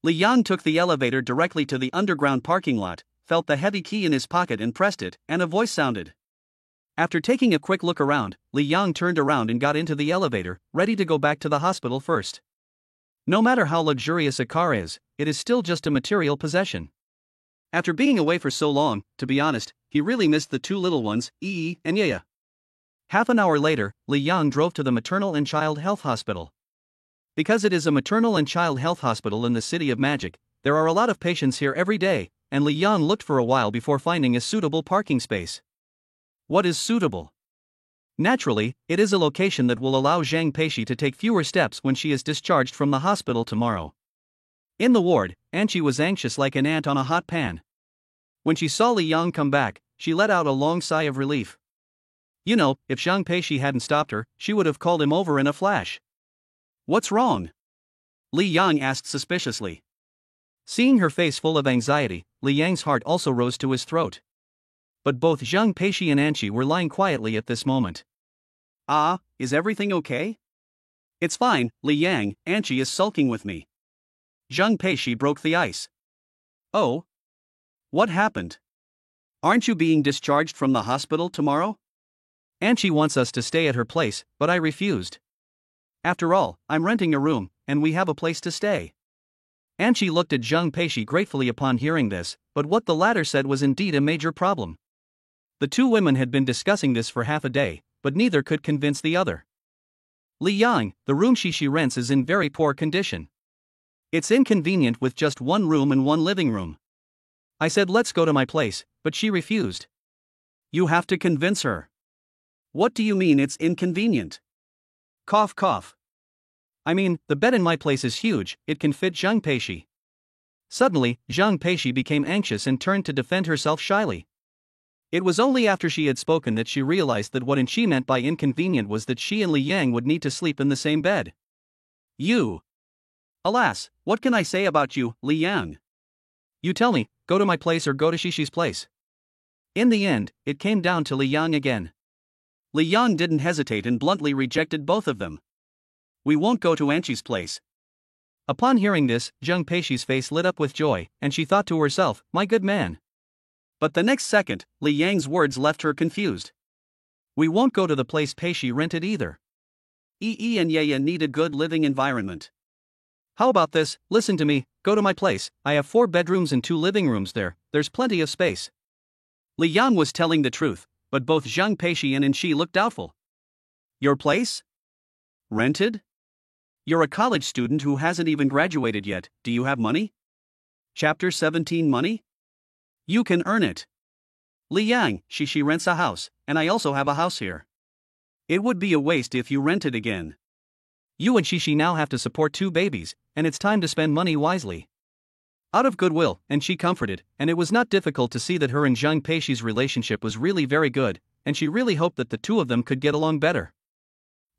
Li Yang took the elevator directly to the underground parking lot, felt the heavy key in his pocket and pressed it, and a voice sounded. After taking a quick look around, Li Yang turned around and got into the elevator, ready to go back to the hospital first. No matter how luxurious a car is, it is still just a material possession. After being away for so long, to be honest, he really missed the two little ones, Yi and Yaya. Half an hour later, Li Yang drove to the Maternal and Child Health Hospital. Because it is a maternal and child health hospital in the City of Magic, there are a lot of patients here every day, and Li Yang looked for a while before finding a suitable parking space. What is suitable? Naturally, it is a location that will allow Zhang Peishi to take fewer steps when she is discharged from the hospital tomorrow. In the ward, Anchi was anxious like an ant on a hot pan. When she saw Li Yang come back, she let out a long sigh of relief. You know, if Zhang Peishi hadn't stopped her, she would have called him over in a flash. What's wrong? Li Yang asked suspiciously. Seeing her face full of anxiety, Li Yang's heart also rose to his throat. But both Zhang Peishi and Anchi were lying quietly at this moment. Ah, is everything okay? It's fine, Li Yang, Anchi is sulking with me. Zhang Peishi broke the ice. Oh? What happened? Aren't you being discharged from the hospital tomorrow? Anchi wants us to stay at her place, but I refused. After all, I'm renting a room, and we have a place to stay. Anchi looked at Zhang Peishi gratefully upon hearing this, but what the latter said was indeed a major problem. The two women had been discussing this for half a day, but neither could convince the other. Li Yang, the room she rents is in very poor condition. It's inconvenient with just one room and one living room. I said let's go to my place, but she refused. You have to convince her. What do you mean it's inconvenient? Cough cough. I mean, the bed in my place is huge, it can fit Zhang Peishi. Suddenly, Zhang Peishi became anxious and turned to defend herself shyly. It was only after she had spoken that she realized that what she meant by inconvenient was that she and Li Yang would need to sleep in the same bed. You. Alas, what can I say about you, Li Yang? You tell me, go to my place or go to Shishi's place. In the end, it came down to Li Yang again. Li Yang didn't hesitate and bluntly rejected both of them. We won't go to Anchi's place. Upon hearing this, Zhang Peishi's face lit up with joy, and she thought to herself, my good man. But the next second, Li Yang's words left her confused. We won't go to the place Peishi rented either. Yi and Yaya need a good living environment. How about this, listen to me, go to my place, I have 4 bedrooms and 2 living rooms there, there's plenty of space. Li Yang was telling the truth, but both Zhang Peishi and Anchi looked doubtful. Your place? Rented? You're a college student who hasn't even graduated yet, do you have money? Chapter 17 Money? You can earn it. Li Yang, she rents a house, and I also have a house here. It would be a waste if you rent it again. You and Shishi now have to support 2 babies, and it's time to spend money wisely. Out of goodwill, Anchi comforted, and it was not difficult to see that her and Zhang Peishi's relationship was really very good, and she really hoped that the two of them could get along better.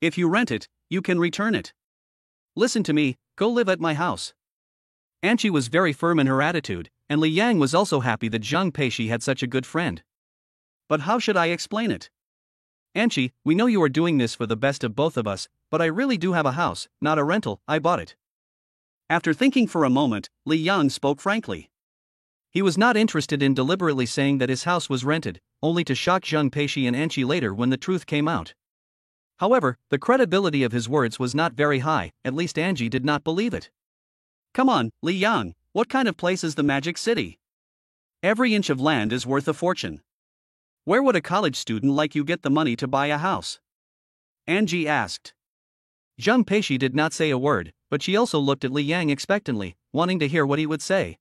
If you rent it, you can return it. Listen to me, go live at my house. Anchi was very firm in her attitude, and Li Yang was also happy that Zhang Peishi had such a good friend. But how should I explain it? Anchi, we know you are doing this for the best of both of us, but I really do have a house, not a rental, I bought it. After thinking for a moment, Li Yang spoke frankly. He was not interested in deliberately saying that his house was rented, only to shock Zhang Peishi and Anchi later when the truth came out. However, the credibility of his words was not very high, at least Anchi did not believe it. Come on, Li Yang, what kind of place is the Magic City? Every inch of land is worth a fortune. Where would a college student like you get the money to buy a house? Anchi asked. Zhang Peishi did not say a word, but she also looked at Li Yang expectantly, wanting to hear what he would say.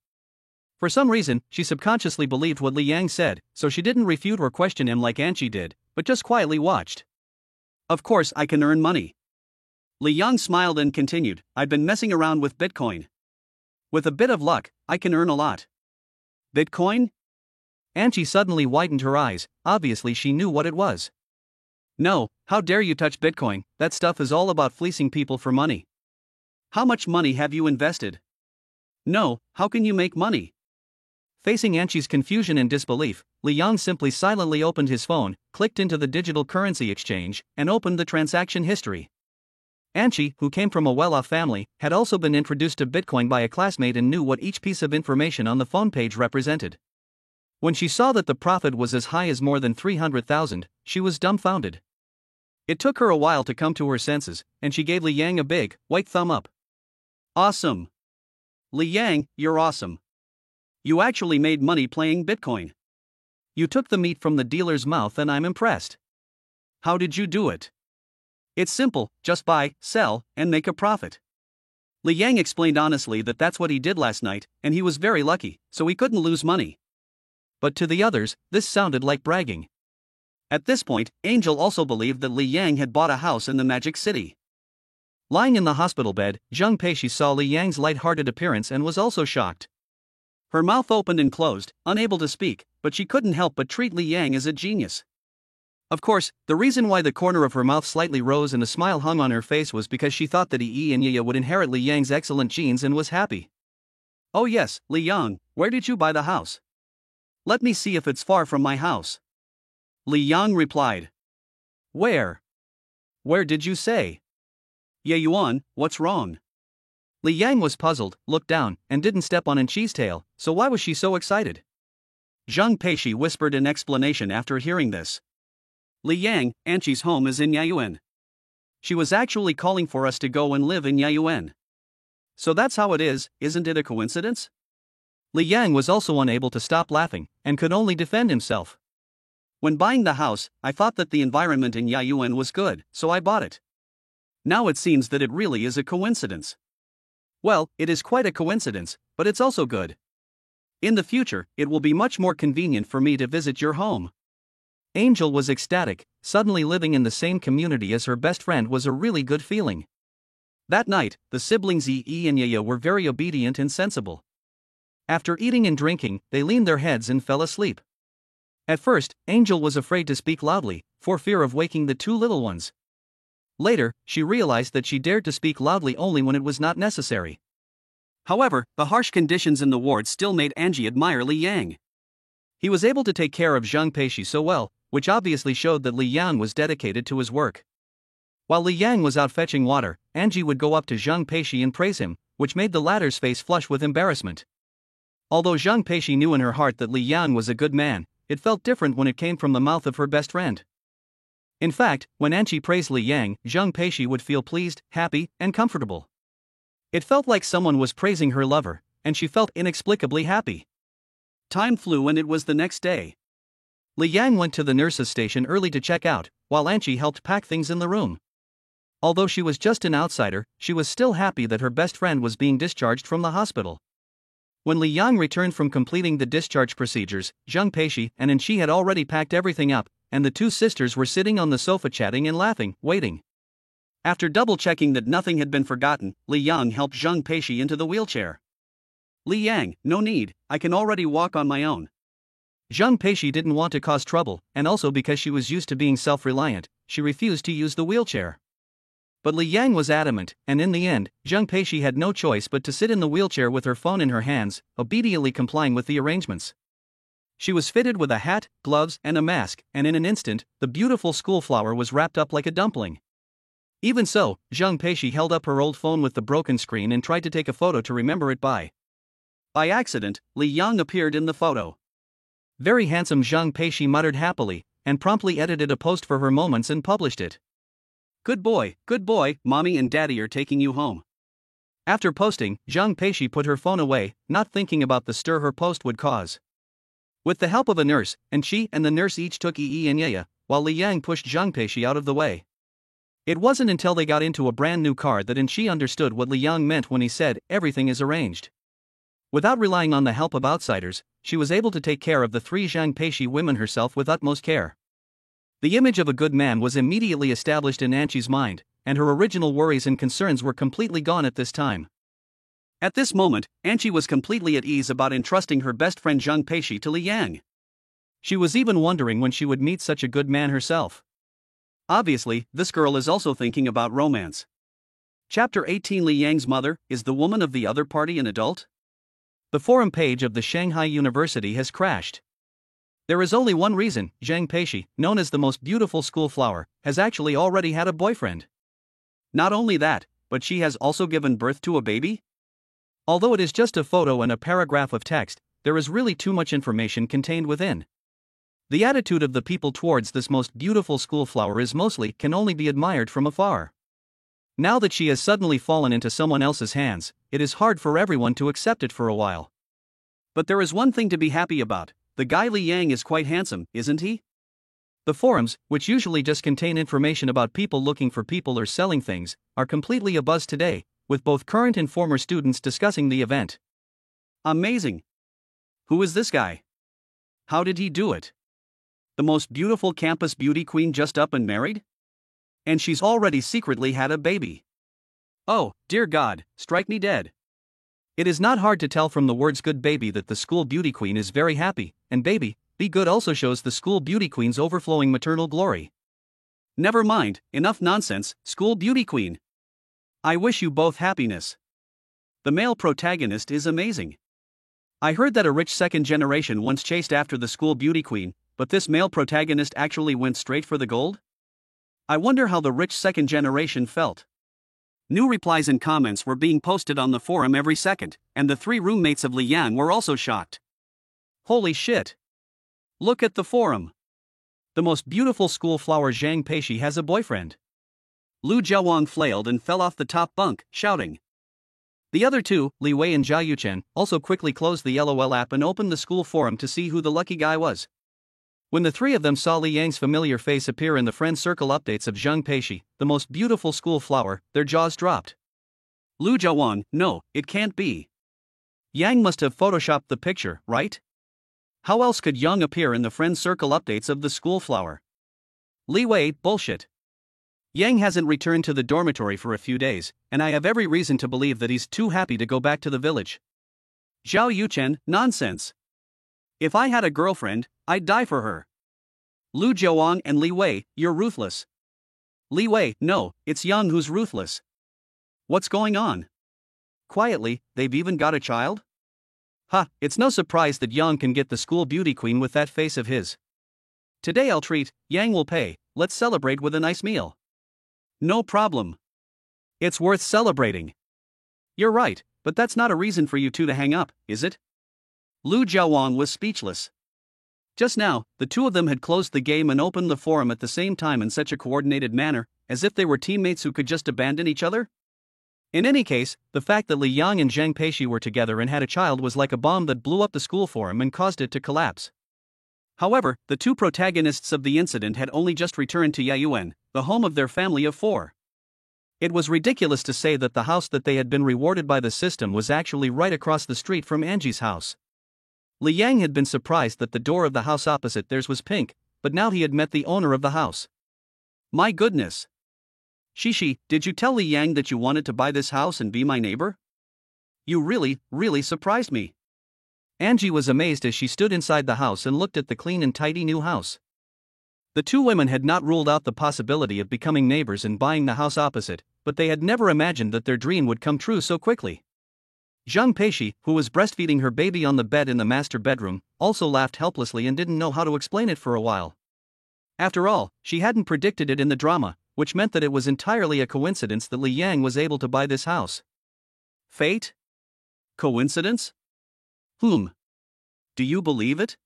For some reason, she subconsciously believed what Li Yang said, so she didn't refute or question him like Anchi did, but just quietly watched. Of course I can earn money. Li Yang smiled and continued, I've been messing around with Bitcoin. With a bit of luck, I can earn a lot. Bitcoin? Anchi suddenly widened her eyes, obviously she knew what it was. No, how dare you touch Bitcoin, that stuff is all about fleecing people for money. How much money have you invested? No, how can you make money? Facing Anchi's confusion and disbelief, Li Yang simply silently opened his phone, clicked into the digital currency exchange, and opened the transaction history. Anchi, who came from a well-off family, had also been introduced to Bitcoin by a classmate and knew what each piece of information on the phone page represented. When she saw that the profit was as high as more than 300,000, she was dumbfounded. It took her a while to come to her senses, and she gave Li Yang a big, white thumb up. Awesome! Li Yang, you're awesome. You actually made money playing Bitcoin. You took the meat from the dealer's mouth and I'm impressed. How did you do it? It's simple, just buy, sell, and make a profit. Li Yang explained honestly that that's what he did last night, and he was very lucky, so he couldn't lose money. But to the others, this sounded like bragging. At this point, Angel also believed that Li Yang had bought a house in the Magic City. Lying in the hospital bed, Zhang Peishi saw Li Yang's light-hearted appearance and was also shocked. Her mouth opened and closed, unable to speak, but she couldn't help but treat Li Yang as a genius. Of course, the reason why the corner of her mouth slightly rose and a smile hung on her face was because she thought that Yi and Yaya would inherit Li Yang's excellent genes and was happy. Oh yes, Li Yang, where did you buy the house? Let me see if it's far from my house. Li Yang replied. Where? Where did you say? Ye Yuan, what's wrong? Li Yang was puzzled, looked down, and didn't step on Anqi's tail, so why was she so excited? Zhang Peishi whispered an explanation after hearing this. Li Yang, Anqi's home is in Yaoyuan. She was actually calling for us to go and live in Yaoyuan. So that's how it is, isn't it a coincidence? Li Yang was also unable to stop laughing, and could only defend himself. When buying the house, I thought that the environment in Yaoyuan was good, so I bought it. Now it seems that it really is a coincidence. Well, it is quite a coincidence, but it's also good. In the future, it will be much more convenient for me to visit your home. Angel was ecstatic. Suddenly living in the same community as her best friend was a really good feeling. That night, the siblings Yi and Yaya were very obedient and sensible. After eating and drinking, they leaned their heads and fell asleep. At first, Angel was afraid to speak loudly, for fear of waking the two little ones. Later, she realized that she dared to speak loudly only when it was not necessary. However, the harsh conditions in the ward still made Angie admire Li Yang. He was able to take care of Zhang Peishi so well, which obviously showed that Li Yang was dedicated to his work. While Li Yang was out fetching water, Angie would go up to Zhang Peishi and praise him, which made the latter's face flush with embarrassment. Although Zhang Peishi knew in her heart that Li Yang was a good man, it felt different when it came from the mouth of her best friend. In fact, when Angie praised Li Yang, Zhang Peishi would feel pleased, happy, and comfortable. It felt like someone was praising her lover, and she felt inexplicably happy. Time flew and it was the next day. Li Yang went to the nurse's station early to check out, while Angie helped pack things in the room. Although she was just an outsider, she was still happy that her best friend was being discharged from the hospital. When Li Yang returned from completing the discharge procedures, Zhang Peishi and Anqi had already packed everything up, and the two sisters were sitting on the sofa chatting and laughing, waiting. After double-checking that nothing had been forgotten, Li Yang helped Zhang Peishi into the wheelchair. Li Yang, no need, I can already walk on my own. Zhang Peishi didn't want to cause trouble, and also because she was used to being self-reliant, she refused to use the wheelchair. But Li Yang was adamant, and in the end, Zhang Peishi had no choice but to sit in the wheelchair with her phone in her hands, obediently complying with the arrangements. She was fitted with a hat, gloves, and a mask, and in an instant, the beautiful school flower was wrapped up like a dumpling. Even so, Zhang Peishi held up her old phone with the broken screen and tried to take a photo to remember it by. By accident, Li Yang appeared in the photo. Very handsome, Zhang Peishi muttered happily, and promptly edited a post for her moments and published it. Good boy, mommy and daddy are taking you home. After posting, Zhang Peishi put her phone away, not thinking about the stir her post would cause. With the help of a nurse, Anqi and the nurse each took Yi and Yaya, while Li Yang pushed Zhang Peishi out of the way. It wasn't until they got into a brand new car that Anqi understood what Li Yang meant when he said, everything is arranged. Without relying on the help of outsiders, she was able to take care of the three Zhang Peishi women herself with utmost care. The image of a good man was immediately established in Anqi's mind, and her original worries and concerns were completely gone at this time. At this moment, Anqi was completely at ease about entrusting her best friend Zhang Peishi to Li Yang. She was even wondering when she would meet such a good man herself. Obviously, this girl is also thinking about romance. Chapter 18. Li Yang's mother, is the woman of the other party an adult? The forum page of the Shanghai University has crashed. There is only one reason: Zhang Peishi, known as the most beautiful school flower, has actually already had a boyfriend. Not only that, but she has also given birth to a baby? Although it is just a photo and a paragraph of text, there is really too much information contained within. The attitude of the people towards this most beautiful school flower is mostly can only be admired from afar. Now that she has suddenly fallen into someone else's hands, it is hard for everyone to accept it for a while. But there is one thing to be happy about: the guy Li Yang is quite handsome, isn't he? The forums, which usually just contain information about people looking for people or selling things, are completely abuzz today, with both current and former students discussing the event. Amazing! Who is this guy? How did he do it? The most beautiful campus beauty queen just up and married? And she's already secretly had a baby. Oh, dear God, strike me dead. It is not hard to tell from the words good baby that the school beauty queen is very happy, and baby, be good also shows the school beauty queen's overflowing maternal glory. Never mind, enough nonsense, school beauty queen. I wish you both happiness. The male protagonist is amazing. I heard that a rich second generation once chased after the school beauty queen, but this male protagonist actually went straight for the gold? I wonder how the rich second generation felt. New replies and comments were being posted on the forum every second, and the 3 roommates of Li Yang were also shocked. Holy shit! Look at the forum. The most beautiful school flower Zhang Peishi has a boyfriend. Lu Jiawang flailed and fell off the top bunk, shouting. The other two, Li Wei and Zhao Yuchen, also quickly closed the LOL app and opened the school forum to see who the lucky guy was. When the 3 of them saw Li Yang's familiar face appear in the friend circle updates of Zhang Peishi, the most beautiful school flower, their jaws dropped. Lu Jiawang, no, it can't be. Yang must have photoshopped the picture, right? How else could Yang appear in the friend circle updates of the school flower? Li Wei, bullshit. Yang hasn't returned to the dormitory for a few days, and I have every reason to believe that he's too happy to go back to the village. Zhao Yuchen, nonsense. If I had a girlfriend, I'd die for her. Lu Jiawang and Li Wei, you're ruthless. Li Wei, no, it's Yang who's ruthless. What's going on? Quietly, they've even got a child? Ha, it's no surprise that Yang can get the school beauty queen with that face of his. Today I'll treat, Yang will pay, let's celebrate with a nice meal. No problem. It's worth celebrating. You're right, but that's not a reason for you two to hang up, is it? Lu Jiawang was speechless. Just now, the 2 of them had closed the game and opened the forum at the same time in such a coordinated manner, as if they were teammates who could just abandon each other. In any case, the fact that Li Yang and Zhang Peishi were together and had a child was like a bomb that blew up the school forum and caused it to collapse. However, the 2 protagonists of the incident had only just returned to Yaoyuan, the home of their family of 4. It was ridiculous to say that the house that they had been rewarded by the system was actually right across the street from Angie's house. Li Yang had been surprised that the door of the house opposite theirs was pink, but now he had met the owner of the house. My goodness! Shishi, did you tell Li Yang that you wanted to buy this house and be my neighbor? You really surprised me. Angie was amazed as she stood inside the house and looked at the clean and tidy new house. The 2 women had not ruled out the possibility of becoming neighbors and buying the house opposite, but they had never imagined that their dream would come true so quickly. Zhang Peishi, who was breastfeeding her baby on the bed in the master bedroom, also laughed helplessly and didn't know how to explain it for a while. After all, she hadn't predicted it in the drama, which meant that it was entirely a coincidence that Li Yang was able to buy this house. Fate? Coincidence? Do you believe it?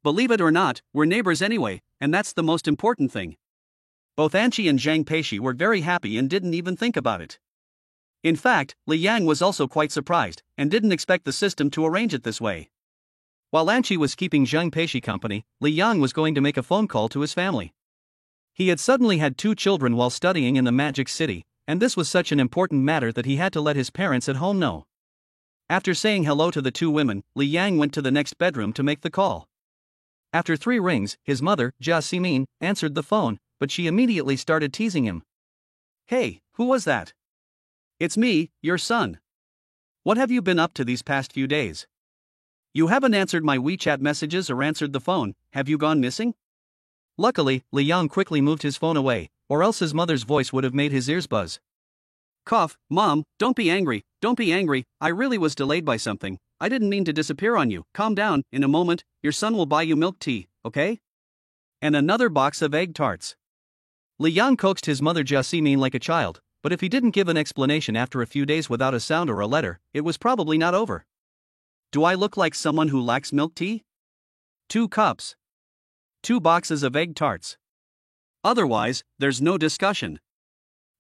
Believe it or not, we're neighbors anyway, and that's the most important thing. Both Anchi and Zhang Peishi were very happy and didn't even think about it. In fact, Li Yang was also quite surprised, and didn't expect the system to arrange it this way. While Anchi was keeping Zhang Peishi company, Li Yang was going to make a phone call to his family. He had suddenly had 2 children while studying in the Magic City, and this was such an important matter that he had to let his parents at home know. After saying hello to the 2 women, Li Yang went to the next bedroom to make the call. After 3 rings, his mother, Jia Ximin, answered the phone, but she immediately started teasing him. Hey, who was that? It's me, your son. What have you been up to these past few days? You haven't answered my WeChat messages or answered the phone, have you gone missing? Luckily, Li Yang quickly moved his phone away, or else his mother's voice would have made his ears buzz. Cough, Mom, don't be angry, I really was delayed by something, I didn't mean to disappear on you, calm down, in a moment, your son will buy you milk tea, okay? And another box of egg tarts. Li Yang coaxed his mother Jia Ximin like a child, but if he didn't give an explanation after a few days without a sound or a letter, it was probably not over. Do I look like someone who lacks milk tea? 2 cups. 2 boxes of egg tarts. Otherwise, there's no discussion.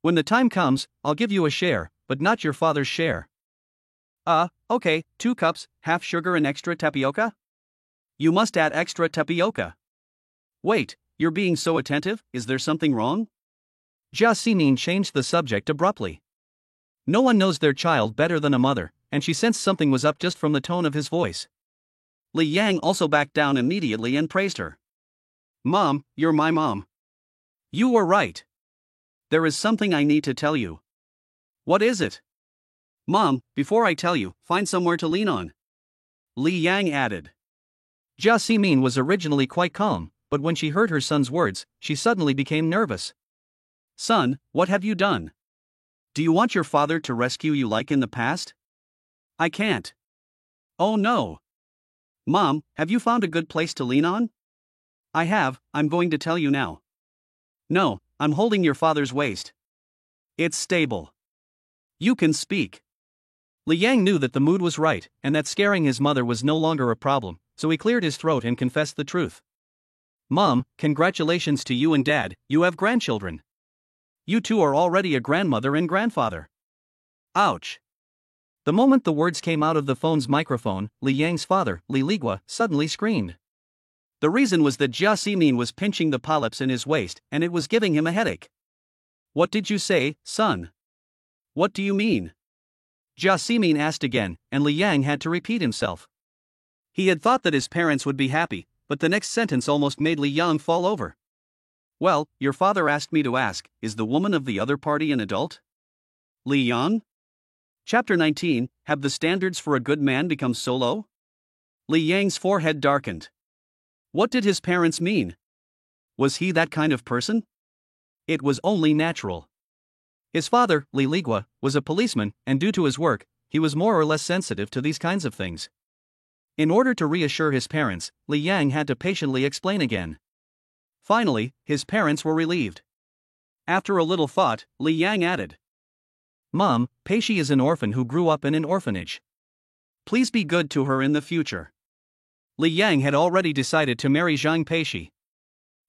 When the time comes, I'll give you a share, but not your father's share. Okay, 2 cups, half sugar and extra tapioca? You must add extra tapioca. Wait, you're being so attentive, is there something wrong? Jia Ximin changed the subject abruptly. No one knows their child better than a mother, and she sensed something was up just from the tone of his voice. Li Yang also backed down immediately and praised her. Mom, you're my mom. You were right. There is something I need to tell you. What is it? Mom, before I tell you, find somewhere to lean on. Li Yang added. Jia Ximin was originally quite calm, but when she heard her son's words, she suddenly became nervous. Son, what have you done? Do you want your father to rescue you like in the past? I can't. Oh no. Mom, have you found a good place to lean on? I have, I'm going to tell you now. No, I'm holding your father's waist. It's stable. You can speak. Li Yang knew that the mood was right, and that scaring his mother was no longer a problem, so he cleared his throat and confessed the truth. Mom, congratulations to you and Dad, you have grandchildren. You two are already a grandmother and grandfather. Ouch. The moment the words came out of the phone's microphone, Li Yang's father, Li Ligua, suddenly screamed. The reason was that Jia Ximin was pinching the polyps in his waist, and it was giving him a headache. What did you say, son? What do you mean? Jia Ximin asked again, and Li Yang had to repeat himself. He had thought that his parents would be happy, but the next sentence almost made Li Yang fall over. Well, your father asked me to ask, is the woman of the other party an adult? Li Yang? Chapter 19, Have the standards for a good man become so low? Li Yang's forehead darkened. What did his parents mean? Was he that kind of person? It was only natural. His father, Li Ligua, was a policeman, and due to his work, he was more or less sensitive to these kinds of things. In order to reassure his parents, Li Yang had to patiently explain again. Finally, his parents were relieved. After a little thought, Li Yang added. Mom, Peishi is an orphan who grew up in an orphanage. Please be good to her in the future. Li Yang had already decided to marry Zhang Peishi.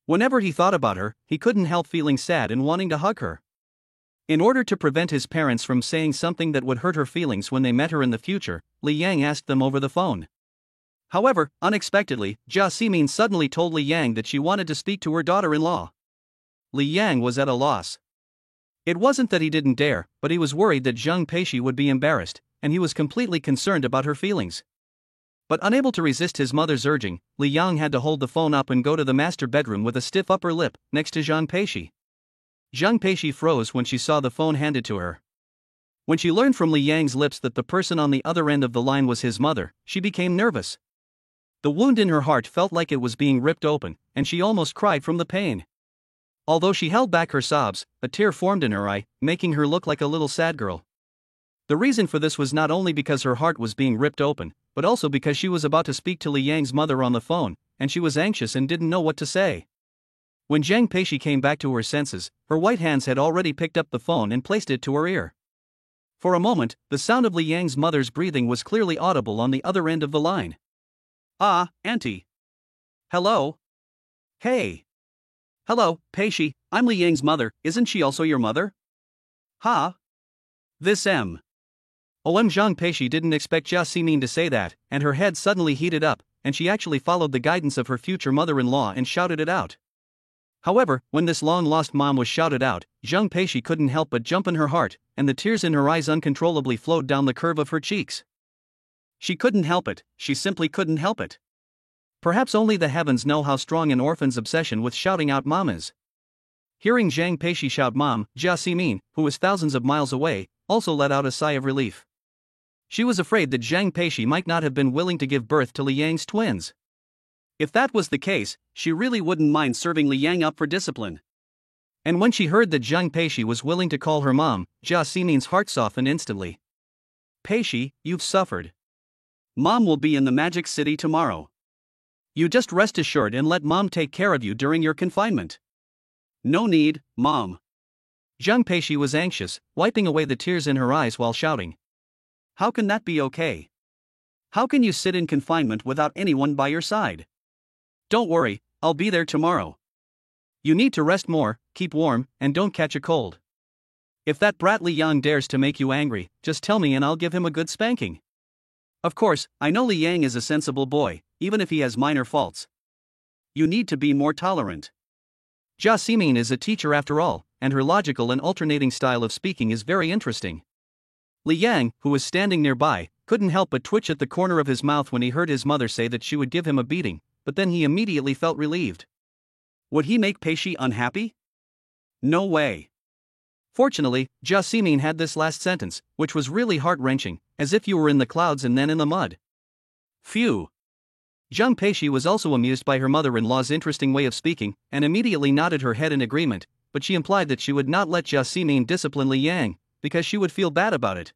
Whenever he thought about her, he couldn't help feeling sad and wanting to hug her. In order to prevent his parents from saying something that would hurt her feelings when they met her in the future, Li Yang asked them over the phone. However, unexpectedly, Jia Ximin suddenly told Li Yang that she wanted to speak to her daughter-in-law. Li Yang was at a loss. It wasn't that he didn't dare, but he was worried that Zhang Peishi would be embarrassed, and he was completely concerned about her feelings. But unable to resist his mother's urging, Li Yang had to hold the phone up and go to the master bedroom with a stiff upper lip, next to Zhang Peishi. Zhang Peishi froze when she saw the phone handed to her. When she learned from Li Yang's lips that the person on the other end of the line was his mother, she became nervous. The wound in her heart felt like it was being ripped open, and she almost cried from the pain. Although she held back her sobs, a tear formed in her eye, making her look like a little sad girl. The reason for this was not only because her heart was being ripped open, but also because she was about to speak to Li Yang's mother on the phone, and she was anxious and didn't know what to say. When Zhang Peishi came back to her senses, her white hands had already picked up the phone and placed it to her ear. For a moment, the sound of Li Yang's mother's breathing was clearly audible on the other end of the line. Ah, Auntie. Hello? Hey. Hello, Peishi, I'm Li Yang's mother, isn't she also your mother? Huh? This M. Zhang Peishi didn't expect Jia Ximin to say that, and her head suddenly heated up, and she actually followed the guidance of her future mother-in-law and shouted it out. However, when this long-lost mom was shouted out, Zhang Peishi couldn't help but jump in her heart, and the tears in her eyes uncontrollably flowed down the curve of her cheeks. She couldn't help it, she simply couldn't help it. Perhaps only the heavens know how strong an orphan's obsession with shouting out mom is. Hearing Zhang Peishi shout mom, Jia Ximin, who was thousands of miles away, also let out a sigh of relief. She was afraid that Zhang Peishi might not have been willing to give birth to Li Yang's twins. If that was the case, she really wouldn't mind serving Li Yang up for discipline. And when she heard that Zhang Peishi was willing to call her mom, Jia Ximin's heart softened instantly. Peishi, you've suffered. Mom will be in the Magic City tomorrow. You just rest assured and let mom take care of you during your confinement. No need, mom. Zhang Peishi was anxious, wiping away the tears in her eyes while shouting. How can that be okay? How can you sit in confinement without anyone by your side? Don't worry, I'll be there tomorrow. You need to rest more, keep warm, and don't catch a cold. If that brat Li Yang dares to make you angry, just tell me and I'll give him a good spanking. Of course, I know Li Yang is a sensible boy, even if he has minor faults. You need to be more tolerant. Jia Ximin is a teacher after all, and her logical and alternating style of speaking is very interesting. Li Yang, who was standing nearby, couldn't help but twitch at the corner of his mouth when he heard his mother say that she would give him a beating, but then he immediately felt relieved. Would he make Pei Shi unhappy? No way. Fortunately, Jia Ximin had this last sentence, which was really heart-wrenching, as if you were in the clouds and then in the mud. Phew. Zhang Peishi was also amused by her mother-in-law's interesting way of speaking, and immediately nodded her head in agreement, but she implied that she would not let Jia Ximin discipline Li Yang, because she would feel bad about it.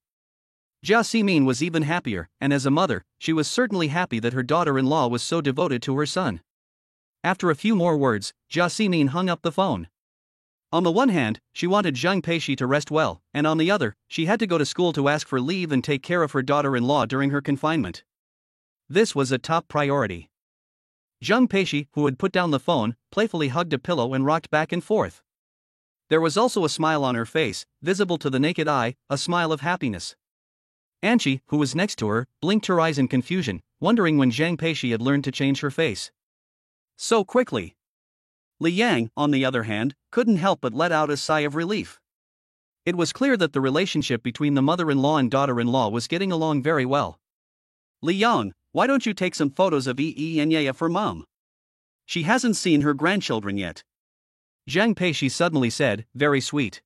Jia Ximin was even happier, and as a mother, she was certainly happy that her daughter-in-law was so devoted to her son. After a few more words, Jia Ximin hung up the phone. On the one hand, she wanted Zhang Peishi to rest well, and on the other, she had to go to school to ask for leave and take care of her daughter-in-law during her confinement. This was a top priority. Zhang Peishi, who had put down the phone, playfully hugged a pillow and rocked back and forth. There was also a smile on her face, visible to the naked eye, a smile of happiness. Anqi, who was next to her, blinked her eyes in confusion, wondering when Zhang Peishi had learned to change her face so quickly. Li Yang, on the other hand, couldn't help but let out a sigh of relief. It was clear that the relationship between the mother-in-law and daughter-in-law was getting along very well. Li Yang, why don't you take some photos of Yi and Yaya for Mom? She hasn't seen her grandchildren yet. Zhang Peishi suddenly said, very sweet.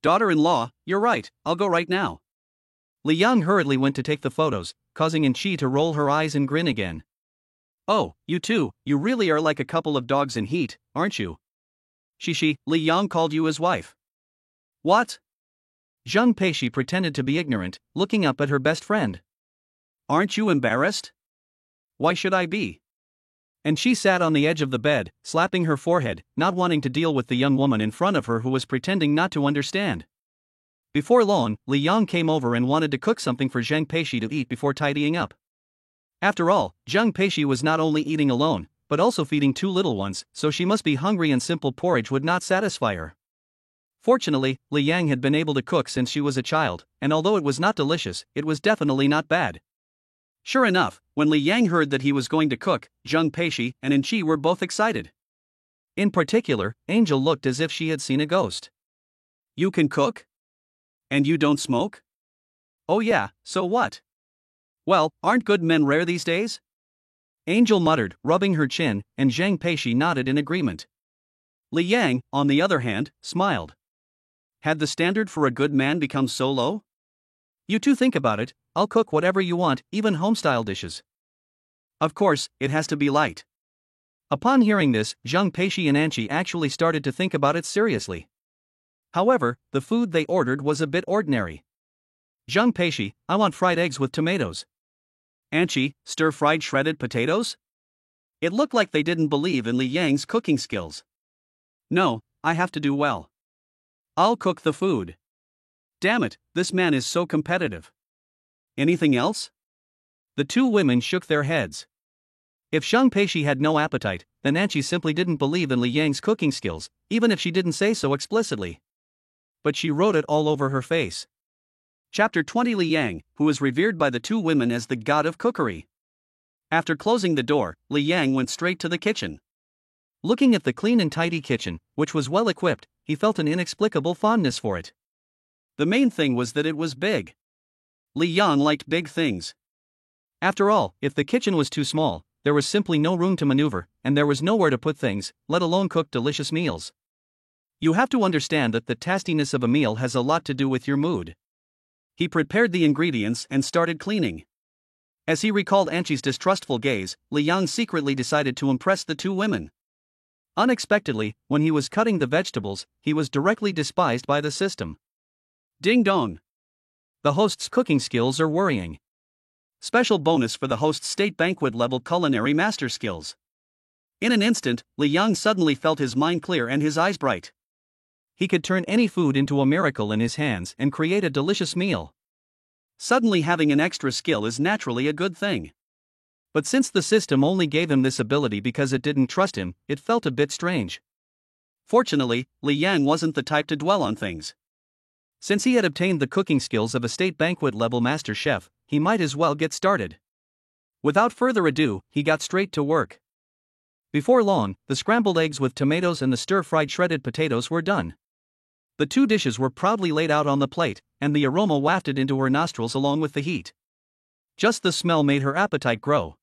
Daughter-in-law, you're right, I'll go right now. Li Yang hurriedly went to take the photos, causing Anqi to roll her eyes and grin again. Oh, you two, you really are like a couple of dogs in heat, aren't you? Shishi, Li Yang called you his wife. What? Zhang Peishi pretended to be ignorant, looking up at her best friend. Aren't you embarrassed? Why should I be? And she sat on the edge of the bed, slapping her forehead, not wanting to deal with the young woman in front of her who was pretending not to understand. Before long, Li Yang came over and wanted to cook something for Zhang Peishi to eat before tidying up. After all, Zhang Peishi was not only eating alone, but also feeding two little ones, so she must be hungry and simple porridge would not satisfy her. Fortunately, Li Yang had been able to cook since she was a child, and although it was not delicious, it was definitely not bad. Sure enough, when Li Yang heard that he was going to cook, Zhang Peishi and Anqi were both excited. In particular, Angel looked as if she had seen a ghost. You can cook? And you don't smoke? Oh yeah, so what? Well, aren't good men rare these days? Angel muttered, rubbing her chin, and Zhang Peishi nodded in agreement. Li Yang, on the other hand, smiled. Had the standard for a good man become so low? You two think about it, I'll cook whatever you want, even home-style dishes. Of course, it has to be light. Upon hearing this, Zhang Peishi and Anqi actually started to think about it seriously. However, the food they ordered was a bit ordinary. Zhang Peishi, I want fried eggs with tomatoes. Anqi, stir-fried shredded potatoes? It looked like they didn't believe in Li Yang's cooking skills. No, I have to do well. I'll cook the food. Damn it, this man is so competitive. Anything else? The two women shook their heads. If Zhang Peishi had no appetite, then Anqi simply didn't believe in Li Yang's cooking skills, even if she didn't say so explicitly. But she wrote it all over her face. Chapter 20. Li Yang, who is revered by the two women as the god of cookery. After closing the door, Li Yang went straight to the kitchen. Looking at the clean and tidy kitchen, which was well equipped, he felt an inexplicable fondness for it. The main thing was that it was big. Li Yang liked big things. After all, if the kitchen was too small, there was simply no room to maneuver, and there was nowhere to put things, let alone cook delicious meals. You have to understand that the tastiness of a meal has a lot to do with your mood. He prepared the ingredients and started cleaning. As he recalled Anqi's distrustful gaze, Li Yang secretly decided to impress the two women. Unexpectedly, when he was cutting the vegetables, he was directly despised by the system. Ding dong! The host's cooking skills are worrying. Special bonus for the host's state banquet level culinary master skills. In an instant, Li Yang suddenly felt his mind clear and his eyes bright. He could turn any food into a miracle in his hands and create a delicious meal. Suddenly having an extra skill is naturally a good thing. But since the system only gave him this ability because it didn't trust him, it felt a bit strange. Fortunately, Li Yang wasn't the type to dwell on things. Since he had obtained the cooking skills of a state banquet level master chef, he might as well get started. Without further ado, he got straight to work. Before long, the scrambled eggs with tomatoes and the stir-fried shredded potatoes were done. The two dishes were proudly laid out on the plate, and the aroma wafted into her nostrils along with the heat. Just the smell made her appetite grow.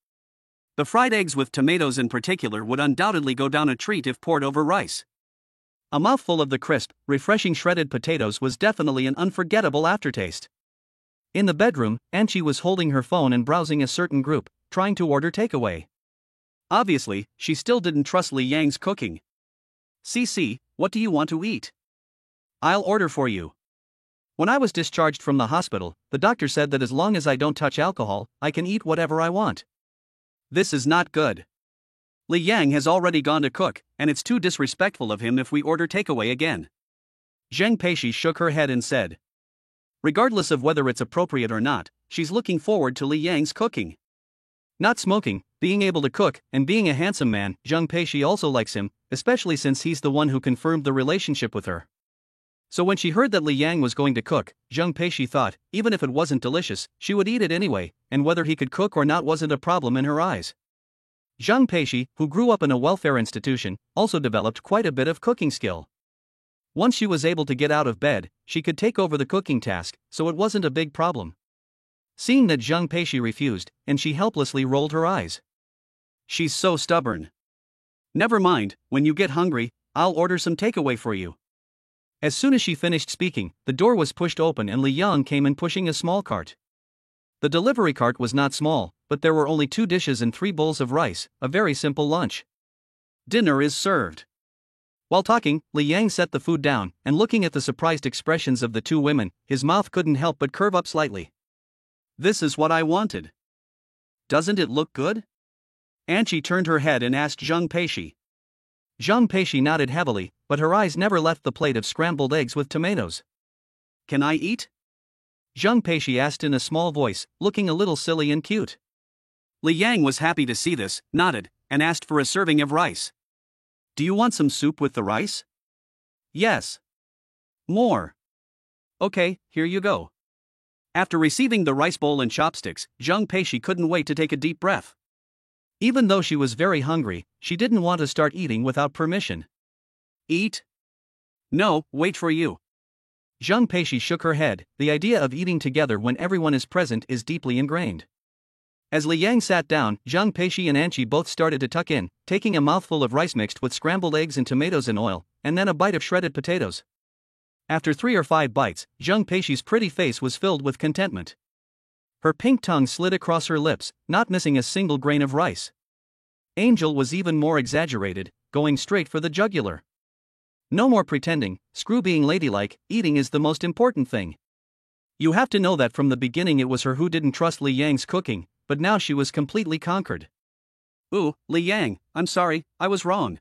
The fried eggs with tomatoes in particular would undoubtedly go down a treat if poured over rice. A mouthful of the crisp, refreshing shredded potatoes was definitely an unforgettable aftertaste. In the bedroom, Anchi was holding her phone and browsing a certain group, trying to order takeaway. Obviously, she still didn't trust Li Yang's cooking. "CC, what do you want to eat?" "I'll order for you. When I was discharged from the hospital, the doctor said that as long as I don't touch alcohol, I can eat whatever I want." This is not good. Li Yang has already gone to cook, and it's too disrespectful of him if we order takeaway again. Zheng Peishi shook her head and said. Regardless of whether it's appropriate or not, she's looking forward to Li Yang's cooking. Not smoking, being able to cook, and being a handsome man, Zheng Peishi also likes him, especially since he's the one who confirmed the relationship with her. So when she heard that Li Yang was going to cook, Zheng Peishi thought, even if it wasn't delicious, she would eat it anyway, and whether he could cook or not wasn't a problem in her eyes. Zheng Peishi, who grew up in a welfare institution, also developed quite a bit of cooking skill. Once she was able to get out of bed, she could take over the cooking task, so it wasn't a big problem. Seeing that Zheng Peishi refused, and she helplessly rolled her eyes. She's so stubborn. Never mind, when you get hungry, I'll order some takeaway for you. As soon as she finished speaking, the door was pushed open and Li Yang came in pushing a small cart. The delivery cart was not small, but there were only 2 dishes and 3 bowls of rice, a very simple lunch. Dinner is served. While talking, Li Yang set the food down, and looking at the surprised expressions of the 2 women, his mouth couldn't help but curve up slightly. This is what I wanted. Doesn't it look good? Anchi turned her head and asked Zheng Peishi. Zheng Peishi nodded heavily, but her eyes never left the plate of scrambled eggs with tomatoes. Can I eat? Zheng Peishi asked in a small voice, looking a little silly and cute. Li Yang was happy to see this, nodded, and asked for a serving of rice. Do you want some soup with the rice? Yes. More. Okay, here you go. After receiving the rice bowl and chopsticks, Zheng Peishi couldn't wait to take a deep breath. Even though she was very hungry, she didn't want to start eating without permission. Eat? No, wait for you. Zheng Peishi shook her head. The idea of eating together when everyone is present is deeply ingrained. As Li Yang sat down, Zheng Peishi and Anchi both started to tuck in, taking a mouthful of rice mixed with scrambled eggs and tomatoes in oil, and then a bite of shredded potatoes. After 3 or 5 bites, Zheng Peishi's pretty face was filled with contentment. Her pink tongue slid across her lips, not missing a single grain of rice. Angel was even more exaggerated, going straight for the jugular. No more pretending, screw being ladylike, eating is the most important thing. You have to know that from the beginning it was her who didn't trust Li Yang's cooking, but now she was completely conquered. Ooh, Li Yang, I'm sorry, I was wrong.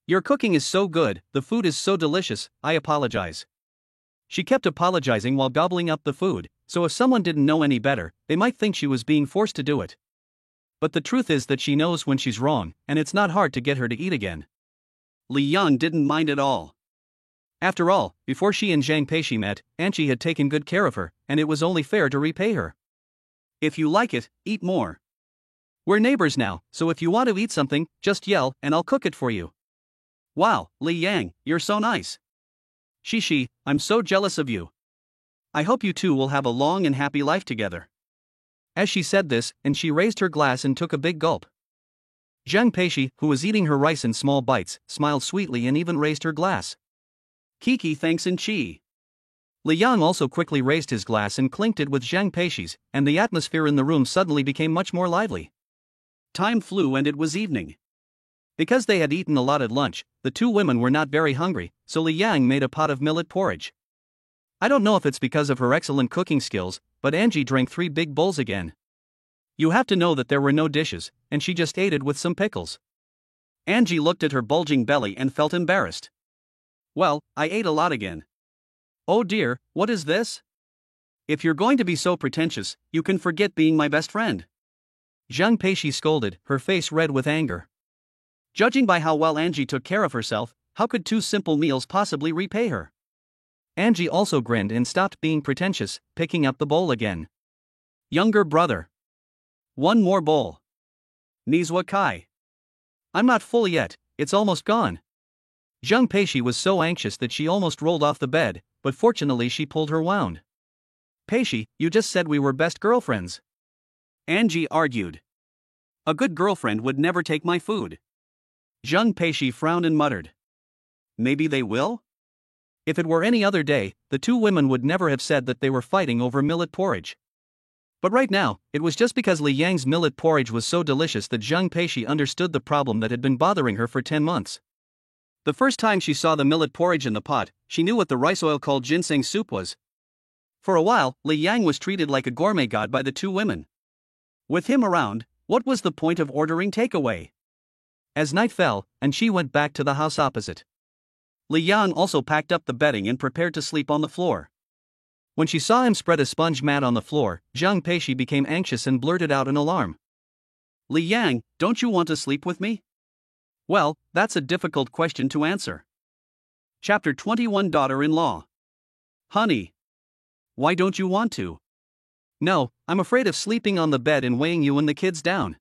Your cooking is so good, the food is so delicious, I apologize. She kept apologizing while gobbling up the food, so if someone didn't know any better, they might think she was being forced to do it. But the truth is that she knows when she's wrong, and it's not hard to get her to eat again. Li Yang didn't mind at all. After all, before she and Zheng Peishi met, Anchi had taken good care of her, and it was only fair to repay her. If you like it, eat more. We're neighbors now, so if you want to eat something, just yell and I'll cook it for you. Wow, Li Yang, you're so nice. Shishi, I'm so jealous of you. I hope you two will have a long and happy life together. As she said this, and she raised her glass and took a big gulp. Zheng Peishi, who was eating her rice in small bites, smiled sweetly and even raised her glass. Kiki thanks in Chi. Li Yang also quickly raised his glass and clinked it with Zheng Peishi's, and the atmosphere in the room suddenly became much more lively. Time flew and it was evening. Because they had eaten a lot at lunch, the 2 women were not very hungry, so Li Yang made a pot of millet porridge. I don't know if it's because of her excellent cooking skills, but Angie drank 3 big bowls again. You have to know that there were no dishes, and she just ate it with some pickles. Angie looked at her bulging belly and felt embarrassed. Well, I ate a lot again. Oh dear, what is this? If you're going to be so pretentious, you can forget being my best friend. Zheng Peishi scolded, her face red with anger. Judging by how well Angie took care of herself, how could 2 simple meals possibly repay her? Angie also grinned and stopped being pretentious, picking up the bowl again. Younger brother. One more bowl. Nizwa Kai. I'm not full yet, it's almost gone. Zhang Peishi was so anxious that she almost rolled off the bed, but fortunately she pulled her wound. Peishi, you just said we were best girlfriends. Angie argued. A good girlfriend would never take my food. Zhang Peishi frowned and muttered. Maybe they will? If it were any other day, the two women would never have said that they were fighting over millet porridge. But right now, it was just because Li Yang's millet porridge was so delicious that Zhang Peishi understood the problem that had been bothering her for 10 months. The first time she saw the millet porridge in the pot, she knew what the rice oil called ginseng soup was. For a while, Li Yang was treated like a gourmet god by the two women. With him around, what was the point of ordering takeaway? As night fell, and she went back to the house opposite, Li Yang also packed up the bedding and prepared to sleep on the floor. When she saw him spread a sponge mat on the floor, Zhang Peishi became anxious and blurted out in alarm. Li Yang, don't you want to sleep with me? Well, that's a difficult question to answer. Chapter 21 Daughter-in-Law. Honey. Why don't you want to? No, I'm afraid of sleeping on the bed and weighing you and the kids down.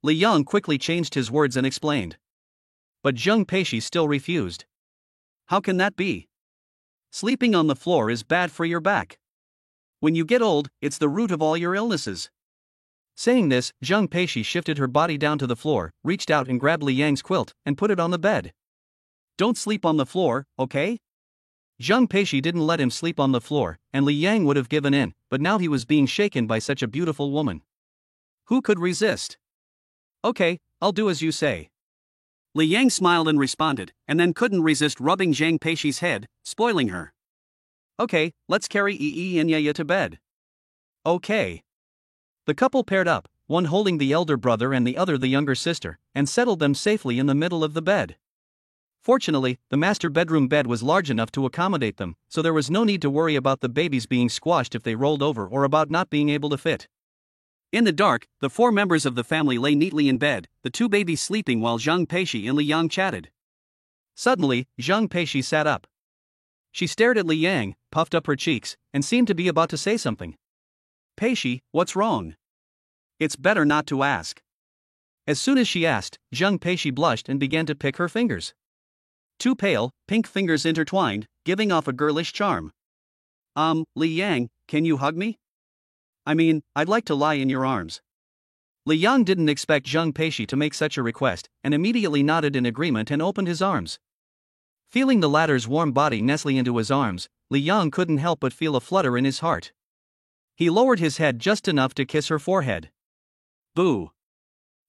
Li Yang quickly changed his words and explained. But Zhang Peishi still refused. How can that be? Sleeping on the floor is bad for your back. When you get old, it's the root of all your illnesses. Saying this, Zhang Peishi shifted her body down to the floor, reached out and grabbed Li Yang's quilt, and put it on the bed. Don't sleep on the floor, okay? Zhang Peishi didn't let him sleep on the floor, and Li Yang would have given in, but now he was being shaken by such a beautiful woman. Who could resist? Okay, I'll do as you say. Li Yang smiled and responded, and then couldn't resist rubbing Zhang Peishi's head, spoiling her. Okay, let's carry Yi and Yaya to bed. Okay. The couple paired up, one holding the elder brother and the other the younger sister, and settled them safely in the middle of the bed. Fortunately, the master bedroom bed was large enough to accommodate them, so there was no need to worry about the babies being squashed if they rolled over or about not being able to fit. In the dark, the four members of the family lay neatly in bed, the two babies sleeping while Zhang Peishi and Li Yang chatted. Suddenly, Zhang Peishi sat up. She stared at Li Yang, puffed up her cheeks, and seemed to be about to say something. Peishi, what's wrong? It's better not to ask. As soon as she asked, Zhang Peishi blushed and began to pick her fingers. Two pale, pink fingers intertwined, giving off a girlish charm. Li Yang, can you hug me? I mean, I'd like to lie in your arms. Li Yang didn't expect Zhang Peishi to make such a request, and immediately nodded in agreement and opened his arms. Feeling the latter's warm body nestling into his arms, Li Yang couldn't help but feel a flutter in his heart. He lowered his head just enough to kiss her forehead. Boo!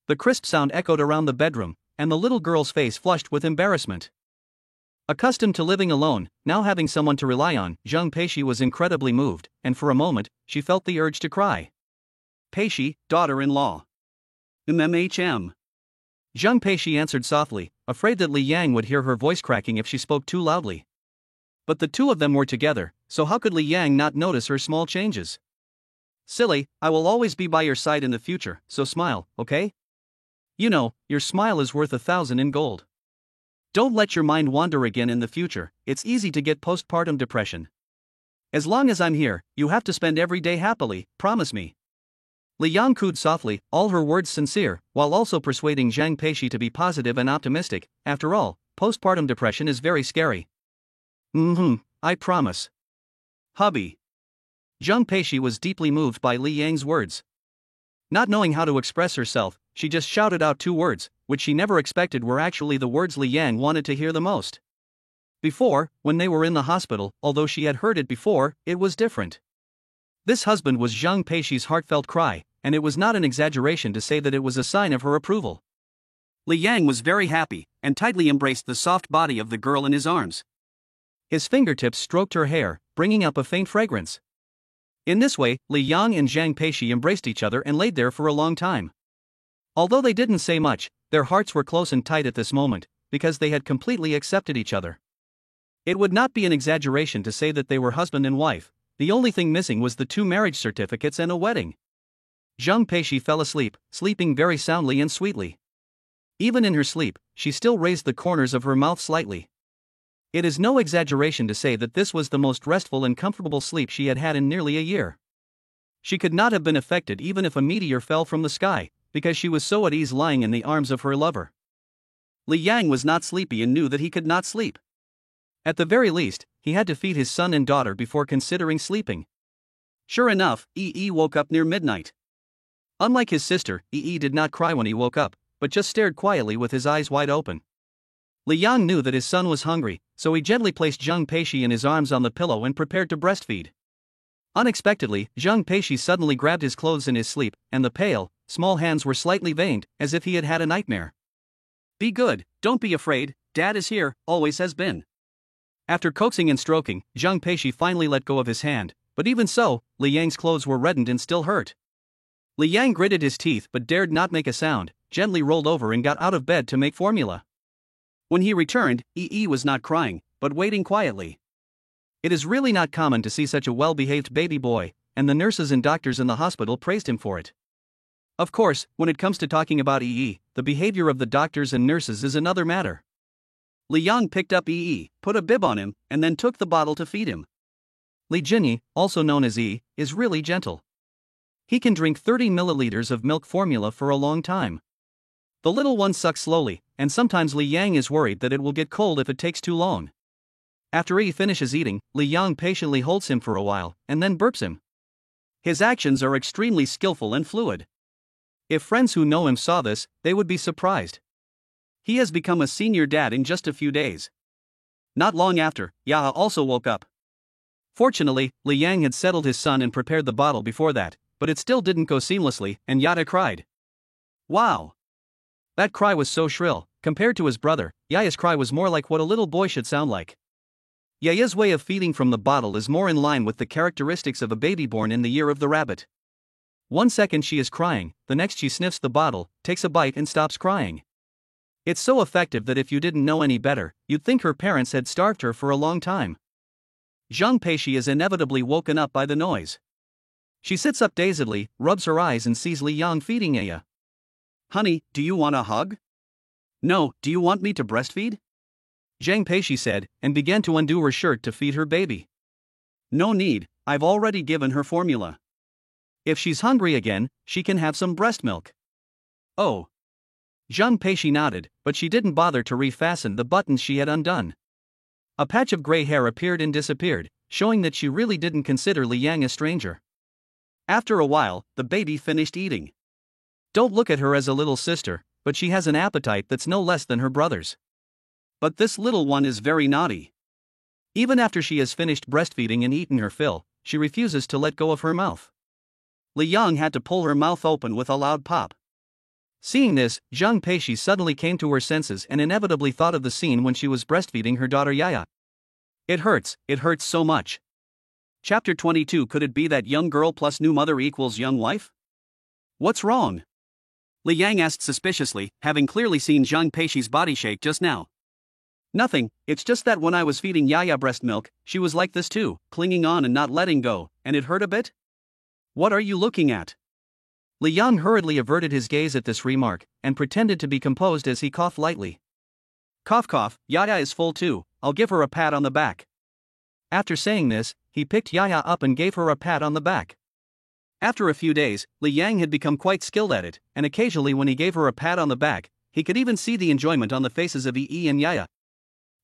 The crisp sound echoed around the bedroom, and the little girl's face flushed with embarrassment. Accustomed to living alone, now having someone to rely on, Zhang Peishi was incredibly moved, and for a moment, she felt the urge to cry. Peishi, daughter-in-law. MMHM. Zhang Peishi answered softly, afraid that Li Yang would hear her voice cracking if she spoke too loudly. But the two of them were together, so how could Li Yang not notice her small changes? Silly, I will always be by your side in the future, so smile, okay? You know, your smile is worth 1,000 in gold. Don't let your mind wander again in the future, it's easy to get postpartum depression. As long as I'm here, you have to spend every day happily, promise me. Li Yang cooed softly, all her words sincere, while also persuading Zhang Peishi to be positive and optimistic. After all, postpartum depression is very scary. I promise. Hubby. Zhang Peishi was deeply moved by Li Yang's words. Not knowing how to express herself, she just shouted out two words, which she never expected were actually the words Li Yang wanted to hear the most. Before, when they were in the hospital, although she had heard it before, it was different. This husband was Zhang Peishi's heartfelt cry, and it was not an exaggeration to say that it was a sign of her approval. Li Yang was very happy, and tightly embraced the soft body of the girl in his arms. His fingertips stroked her hair, bringing up a faint fragrance. In this way, Li Yang and Zhang Peishi embraced each other and laid there for a long time. Although they didn't say much, their hearts were close and tight at this moment, because they had completely accepted each other. It would not be an exaggeration to say that they were husband and wife. The only thing missing was the 2 marriage certificates and a wedding. Zhang Peishi fell asleep, sleeping very soundly and sweetly. Even in her sleep, she still raised the corners of her mouth slightly. It is no exaggeration to say that this was the most restful and comfortable sleep she had had in nearly a year. She could not have been affected even if a meteor fell from the sky, because she was so at ease lying in the arms of her lover. Li Yang was not sleepy and knew that he could not sleep. At the very least, he had to feed his son and daughter before considering sleeping. Sure enough, Yi woke up near midnight. Unlike his sister, Yi did not cry when he woke up, but just stared quietly with his eyes wide open. Li Yang knew that his son was hungry, so he gently placed Zheng Peishi in his arms on the pillow and prepared to breastfeed. Unexpectedly, Zheng Peishi suddenly grabbed his clothes in his sleep, and the pale, small hands were slightly veined, as if he had had a nightmare. "Be good, don't be afraid, Dad is here, always has been." After coaxing and stroking, Zheng Peishi finally let go of his hand, but even so, Li Yang's clothes were reddened and still hurt. Li Yang gritted his teeth but dared not make a sound, gently rolled over and got out of bed to make formula. When he returned, Yi was not crying, but waiting quietly. It is really not common to see such a well-behaved baby boy, and the nurses and doctors in the hospital praised him for it. Of course, when it comes to talking about Yi, the behavior of the doctors and nurses is another matter. Li Yang picked up Yi, put a bib on him, and then took the bottle to feed him. Li Jinyi, also known as Yi, is really gentle. He can drink 30 milliliters of milk formula for a long time. The little one sucks slowly, and sometimes Li Yang is worried that it will get cold if it takes too long. After Yi finishes eating, Li Yang patiently holds him for a while, and then burps him. His actions are extremely skillful and fluid. If friends who know him saw this, they would be surprised. He has become a senior dad in just a few days. Not long after, Yaha also woke up. Fortunately, Li Yang had settled his son and prepared the bottle before that, but it still didn't go seamlessly, and Yada cried. Wow! That cry was so shrill. Compared to his brother, Yaya's cry was more like what a little boy should sound like. Yaya's way of feeding from the bottle is more in line with the characteristics of a baby born in the year of the rabbit. 1 second she is crying, the next she sniffs the bottle, takes a bite and stops crying. It's so effective that if you didn't know any better, you'd think her parents had starved her for a long time. Zheng Peishi is inevitably woken up by the noise. She sits up dazedly, rubs her eyes and sees Li Yang feeding Yaya. "Honey, do you want a hug?" "No, do you want me to breastfeed?" Zheng Peishi said, and began to undo her shirt to feed her baby. "No need, I've already given her formula. If she's hungry again, she can have some breast milk." "Oh." Zheng Peishi nodded, but she didn't bother to refasten the buttons she had undone. A patch of gray hair appeared and disappeared, showing that she really didn't consider Li Yang a stranger. After a while, the baby finished eating. Don't look at her as a little sister, but she has an appetite that's no less than her brother's. But this little one is very naughty. Even after she has finished breastfeeding and eaten her fill, she refuses to let go of her mouth. Li Yang had to pull her mouth open with a loud pop. Seeing this, Zheng Peishi suddenly came to her senses and inevitably thought of the scene when she was breastfeeding her daughter Yaya. It hurts so much. Chapter 22. Could it be that young girl plus new mother equals young wife? What's wrong? Li Yang asked suspiciously, having clearly seen Zheng Peishi's body shake just now. Nothing, it's just that when I was feeding Yaya breast milk, she was like this too, clinging on and not letting go, and it hurt a bit? What are you looking at? Li Yang hurriedly averted his gaze at this remark, and pretended to be composed as he coughed lightly. Cough cough, Yaya is full too, I'll give her a pat on the back. After saying this, he picked Yaya up and gave her a pat on the back. After a few days, Li Yang had become quite skilled at it, and occasionally when he gave her a pat on the back, he could even see the enjoyment on the faces of Yi and Yaya.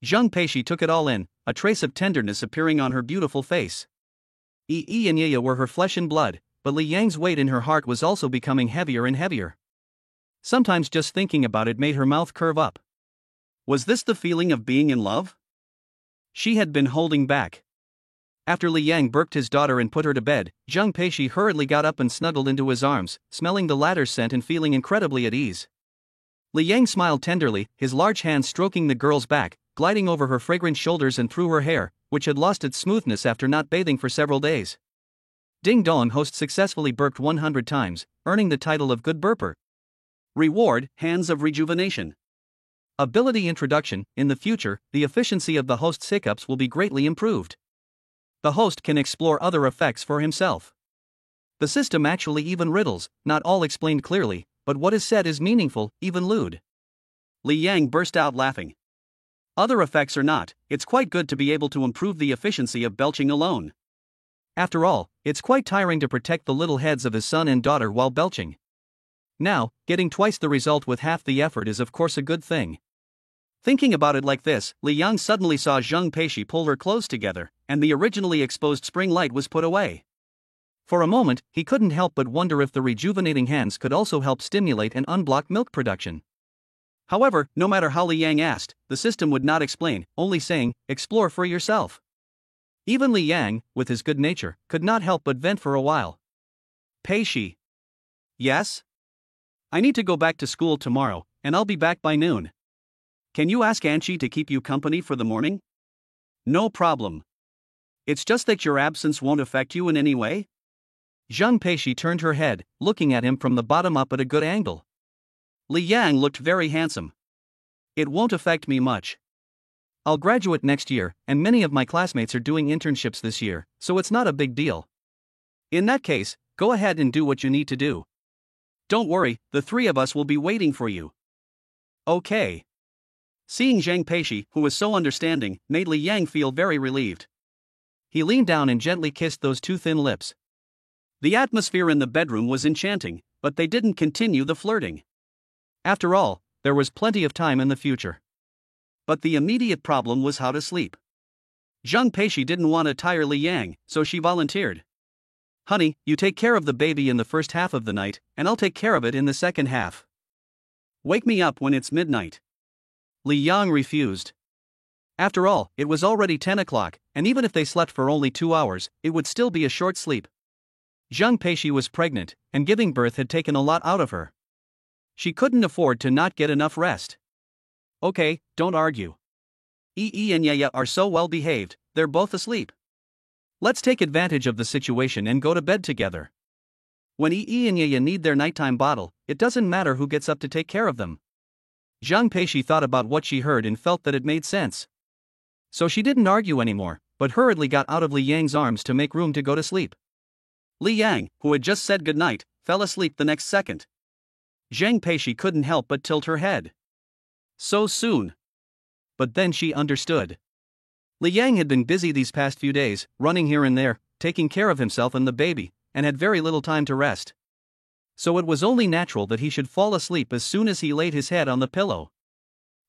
Zheng Peishi took it all in, a trace of tenderness appearing on her beautiful face. Yi and Yaya were her flesh and blood, but Li Yang's weight in her heart was also becoming heavier and heavier. Sometimes just thinking about it made her mouth curve up. Was this the feeling of being in love? She had been holding back. After Li Yang burped his daughter and put her to bed, Zheng Peishi hurriedly got up and snuggled into his arms, smelling the latter's scent and feeling incredibly at ease. Li Yang smiled tenderly, his large hands stroking the girl's back, gliding over her fragrant shoulders and through her hair, which had lost its smoothness after not bathing for several days. Ding Dong host successfully burped 100 times, earning the title of Good Burper. Reward, Hands of Rejuvenation. Ability introduction. In the future, the efficiency of the host's hiccups will be greatly improved. The host can explore other effects for himself. The system actually even riddles, not all explained clearly, but what is said is meaningful, even lewd. Li Yang burst out laughing. Other effects or not, it's quite good to be able to improve the efficiency of belching alone. After all, it's quite tiring to protect the little heads of his son and daughter while belching. Now, getting twice the result with half the effort is of course a good thing. Thinking about it like this, Li Yang suddenly saw Zheng Peishi pull her clothes together, and the originally exposed spring light was put away. For a moment, he couldn't help but wonder if the rejuvenating hands could also help stimulate and unblock milk production. However, no matter how Li Yang asked, the system would not explain, only saying, "Explore for yourself." Even Li Yang, with his good nature, could not help but vent for a while. Peishi. Yes? I need to go back to school tomorrow, and I'll be back by noon. Can you ask Anchi to keep you company for the morning? No problem. It's just that your absence won't affect you in any way? Zheng Peishi turned her head, looking at him from the bottom up at a good angle. Li Yang looked very handsome. It won't affect me much. I'll graduate next year, and many of my classmates are doing internships this year, so it's not a big deal. In that case, go ahead and do what you need to do. Don't worry, the three of us will be waiting for you. Okay. Seeing Zheng Peishi, who was so understanding, made Li Yang feel very relieved. He leaned down and gently kissed those two thin lips. The atmosphere in the bedroom was enchanting, but they didn't continue the flirting. After all, there was plenty of time in the future. But the immediate problem was how to sleep. Zheng Peishi didn't want to tire Li Yang, so she volunteered. Honey, you take care of the baby in the first half of the night, and I'll take care of it in the second half. Wake me up when it's midnight. Li Yang refused. After all, it was already 10 o'clock, and even if they slept for only 2 hours, it would still be a short sleep. Zheng Peishi was pregnant, and giving birth had taken a lot out of her. She couldn't afford to not get enough rest. Okay, don't argue. Yi and Yaya are so well behaved, they're both asleep. Let's take advantage of the situation and go to bed together. When Yi and Yaya need their nighttime bottle, it doesn't matter who gets up to take care of them. Zheng Peishi thought about what she heard and felt that it made sense. So she didn't argue anymore, but hurriedly got out of Li Yang's arms to make room to go to sleep. Li Yang, who had just said goodnight, fell asleep the next second. Zheng Peishi couldn't help but tilt her head. So soon. But then she understood. Li Yang had been busy these past few days, running here and there, taking care of himself and the baby, and had very little time to rest. So it was only natural that he should fall asleep as soon as he laid his head on the pillow.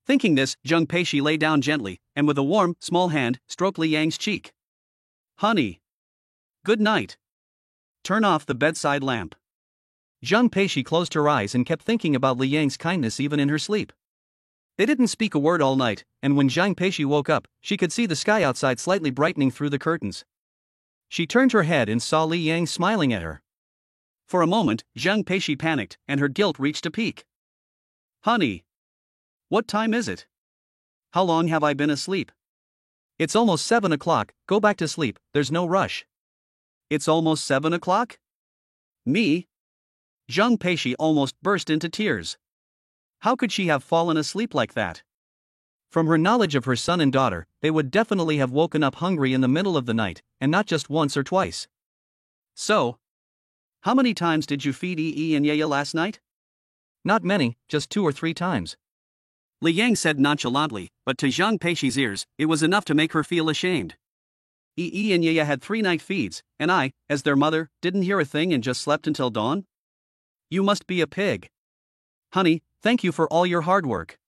Thinking this, Zheng Peishi lay down gently, and with a warm, small hand, stroked Li Yang's cheek. Honey. Good night. Turn off the bedside lamp. Zheng Peishi closed her eyes and kept thinking about Li Yang's kindness even in her sleep. They didn't speak a word all night, and when Zheng Peishi woke up, she could see the sky outside slightly brightening through the curtains. She turned her head and saw Li Yang smiling at her. For a moment, Zheng Peishi panicked, and her guilt reached a peak. Honey. What time is it? How long have I been asleep? It's almost 7 o'clock, go back to sleep, there's no rush. It's almost 7 o'clock? Me? Zheng Peishi almost burst into tears. How could she have fallen asleep like that? From her knowledge of her son and daughter, they would definitely have woken up hungry in the middle of the night, and not just once or twice. So, how many times did you feed Yi and Yaya last night? Not many, just 2 or 3 times. Li Yang said nonchalantly, but to Zheng Peishi's ears, it was enough to make her feel ashamed. Yi and Yaya had 3 night feeds, and I, as their mother, didn't hear a thing and just slept until dawn? You must be a pig. Honey, thank you for all your hard work.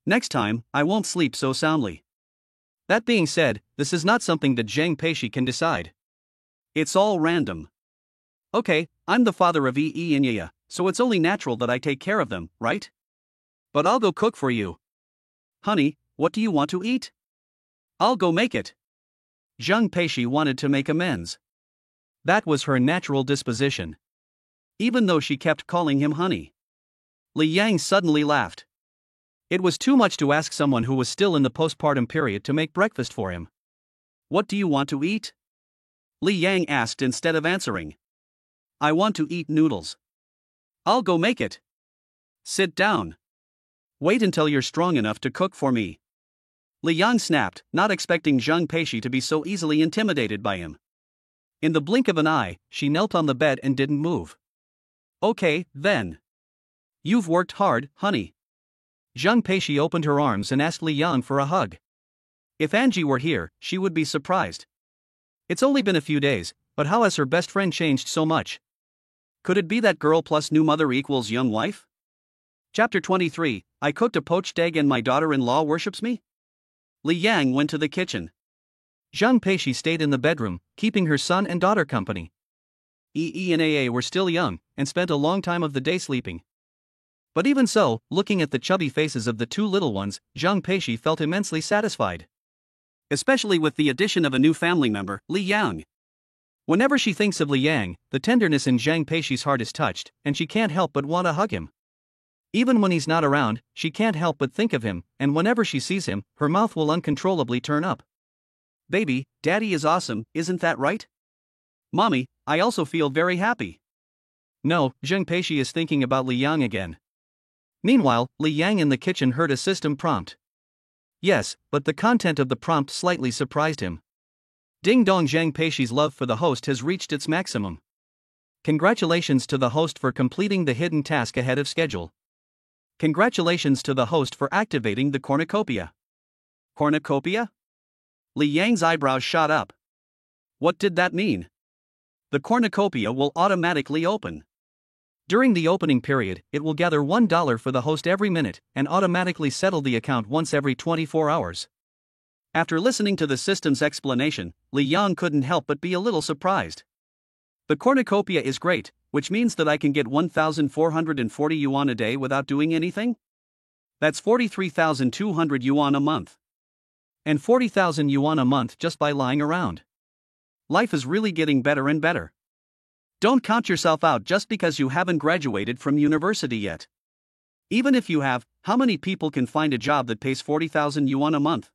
Next time, I won't sleep so soundly. That being said, this is not something that Zheng Peishi can decide. It's all random. Okay, I'm the father of Yi and Yaya, so it's only natural that I take care of them, right? But I'll go cook for you. Honey, what do you want to eat? I'll go make it. Zheng Peishi wanted to make amends. That was her natural disposition. Even though she kept calling him honey. Li Yang suddenly laughed. It was too much to ask someone who was still in the postpartum period to make breakfast for him. What do you want to eat? Li Yang asked instead of answering. I want to eat noodles. I'll go make it. Sit down. Wait until you're strong enough to cook for me. Li Yang snapped, not expecting Zheng Peishi to be so easily intimidated by him. In the blink of an eye, she knelt on the bed and didn't move. Okay, then. You've worked hard, honey. Zheng Peishi opened her arms and asked Li Yang for a hug. If Angie were here, she would be surprised. It's only been a few days, but how has her best friend changed so much? Could it be that girl plus new mother equals young wife? Chapter 23, I cooked a poached egg and my daughter-in-law worships me? Li Yang went to the kitchen. Zhang Peishi stayed in the bedroom, keeping her son and daughter company. Yi and Aa were still young, and spent a long time of the day sleeping. But even so, looking at the chubby faces of the two little ones, Zhang Peishi felt immensely satisfied. Especially with the addition of a new family member, Li Yang. Whenever she thinks of Li Yang, the tenderness in Zhang Peishi's heart is touched, and she can't help but want to hug him. Even when he's not around, she can't help but think of him, and whenever she sees him, her mouth will uncontrollably turn up. Baby, Daddy is awesome, isn't that right? Mommy, I also feel very happy. No, Zhang Peishi is thinking about Li Yang again. Meanwhile, Li Yang in the kitchen heard a system prompt. Yes, but the content of the prompt slightly surprised him. Ding dong, Zhang Peishi's love for the host has reached its maximum. Congratulations to the host for completing the hidden task ahead of schedule. Congratulations to the host for activating the cornucopia. Cornucopia? Li Yang's eyebrows shot up. What did that mean? The cornucopia will automatically open. During the opening period, it will gather $1 for the host every minute and automatically settle the account once every 24 hours. After listening to the system's explanation, Li Yang couldn't help but be a little surprised. The cornucopia is great, which means that I can get 1,440 yuan a day without doing anything? That's 43,200 yuan a month. And 40,000 yuan a month just by lying around. Life is really getting better and better. Don't count yourself out just because you haven't graduated from university yet. Even if you have, how many people can find a job that pays 40,000 yuan a month?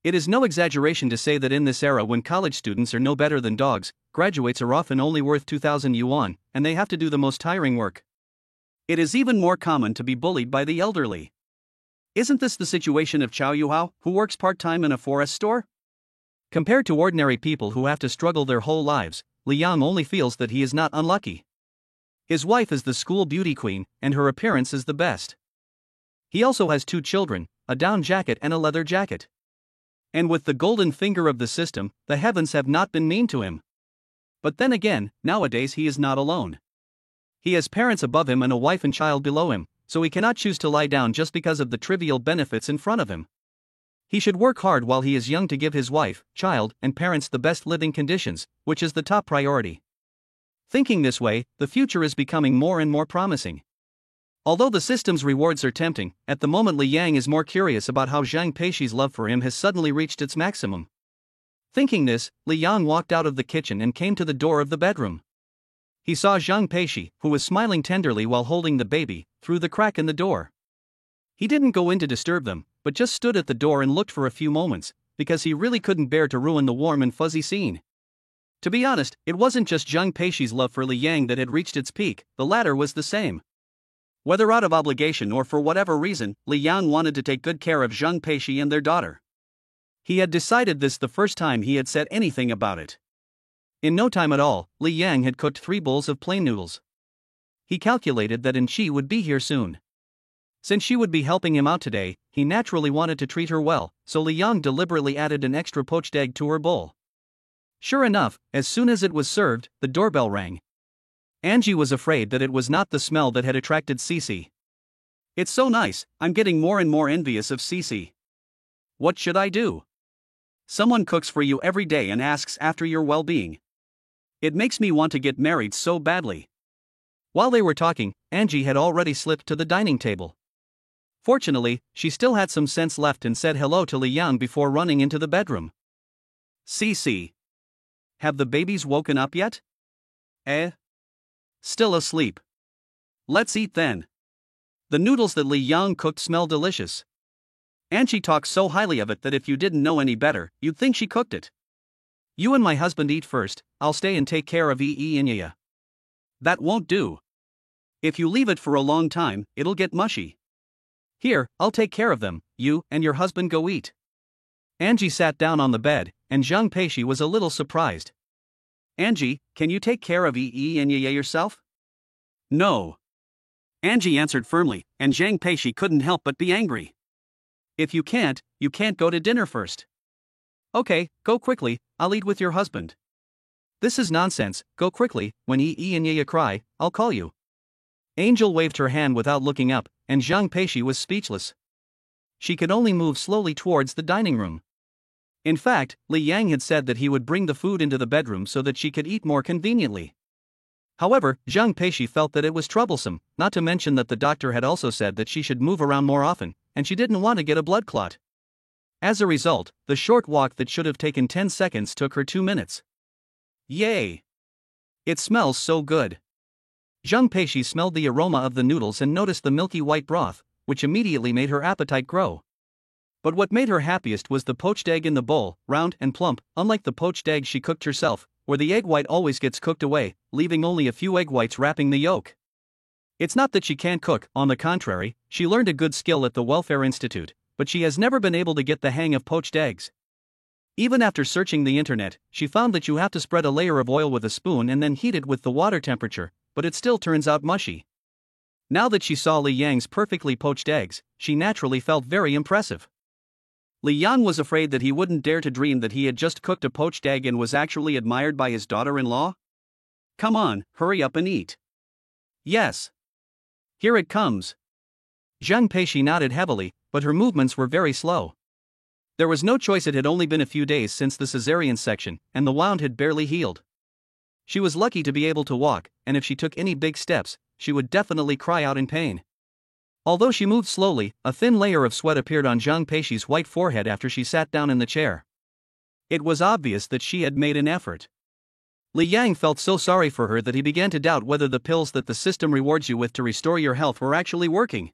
It is no exaggeration to say that in this era when college students are no better than dogs, graduates are often only worth 2,000 yuan, and they have to do the most tiring work. It is even more common to be bullied by the elderly. Isn't this the situation of Chow Yuhao, who works part-time in a forest store? Compared to ordinary people who have to struggle their whole lives, Li Yang only feels that he is not unlucky. His wife is the school beauty queen, and her appearance is the best. He also has 2 children, a down jacket and a leather jacket. And with the golden finger of the system, the heavens have not been mean to him. But then again, nowadays he is not alone. He has parents above him and a wife and child below him, so he cannot choose to lie down just because of the trivial benefits in front of him. He should work hard while he is young to give his wife, child, and parents the best living conditions, which is the top priority. Thinking this way, the future is becoming more and more promising. Although the system's rewards are tempting, at the moment Li Yang is more curious about how Zhang Peishi's love for him has suddenly reached its maximum. Thinking this, Li Yang walked out of the kitchen and came to the door of the bedroom. He saw Zhang Peishi, who was smiling tenderly while holding the baby, through the crack in the door. He didn't go in to disturb them, but just stood at the door and looked for a few moments, because he really couldn't bear to ruin the warm and fuzzy scene. To be honest, it wasn't just Zhang Peishi's love for Li Yang that had reached its peak, the latter was the same. Whether out of obligation or for whatever reason, Li Yang wanted to take good care of Zhang Peishi and their daughter. He had decided this the first time he had said anything about it. In no time at all, Li Yang had cooked 3 bowls of plain noodles. He calculated that An-Chi would be here soon. Since she would be helping him out today, he naturally wanted to treat her well, so Li Yang deliberately added an extra poached egg to her bowl. Sure enough, as soon as it was served, the doorbell rang. Angie was afraid that it was not the smell that had attracted Cece. It's so nice, I'm getting more and more envious of Cece. What should I do? Someone cooks for you every day and asks after your well-being. It makes me want to get married so badly. While they were talking, Angie had already slipped to the dining table. Fortunately, she still had some sense left and said hello to Li Yang before running into the bedroom. Cece. Have the babies woken up yet? Still asleep. Let's eat then. The noodles that Li Yang cooked smell delicious. Angie talks so highly of it that if you didn't know any better, you'd think she cooked it. You and my husband eat first, I'll stay and take care of Yi and Yaya. That won't do. If you leave it for a long time, it'll get mushy. Here, I'll take care of them, you and your husband go eat. Angie sat down on the bed, and Zhang Peishi was a little surprised. Angie, can you take care of Yi and Yaya yourself? No. Angie answered firmly, and Zhang Peishi couldn't help but be angry. If you can't go to dinner first. Okay, go quickly, I'll eat with your husband. This is nonsense, go quickly, when Yi and Yaya cry, I'll call you. Angel waved her hand without looking up, and Zhang Peishi was speechless. She could only move slowly towards the dining room. In fact, Li Yang had said that he would bring the food into the bedroom so that she could eat more conveniently. However, Zhang Peishi felt that it was troublesome, not to mention that the doctor had also said that she should move around more often, and she didn't want to get a blood clot. As a result, the short walk that should have taken 10 seconds took her 2 minutes. Yay! It smells so good. Zhang Peishi smelled the aroma of the noodles and noticed the milky white broth, which immediately made her appetite grow. But what made her happiest was the poached egg in the bowl, round and plump, unlike the poached egg she cooked herself, where the egg white always gets cooked away, leaving only a few egg whites wrapping the yolk. It's not that she can't cook, on the contrary, she learned a good skill at the Welfare Institute, but she has never been able to get the hang of poached eggs. Even after searching the internet, she found that you have to spread a layer of oil with a spoon and then heat it with the water temperature, but it still turns out mushy. Now that she saw Li Yang's perfectly poached eggs, she naturally felt very impressive. Li Yang was afraid that he wouldn't dare to dream that he had just cooked a poached egg and was actually admired by his daughter-in-law. Come on, hurry up and eat. Yes. Here it comes. Zhang Peishi nodded heavily, but her movements were very slow. There was no choice, it had only been a few days since the cesarean section, and the wound had barely healed. She was lucky to be able to walk, and if she took any big steps, she would definitely cry out in pain. Although she moved slowly, a thin layer of sweat appeared on Zhang Peishi's white forehead after she sat down in the chair. It was obvious that she had made an effort. Li Yang felt so sorry for her that he began to doubt whether the pills that the system rewards you with to restore your health were actually working.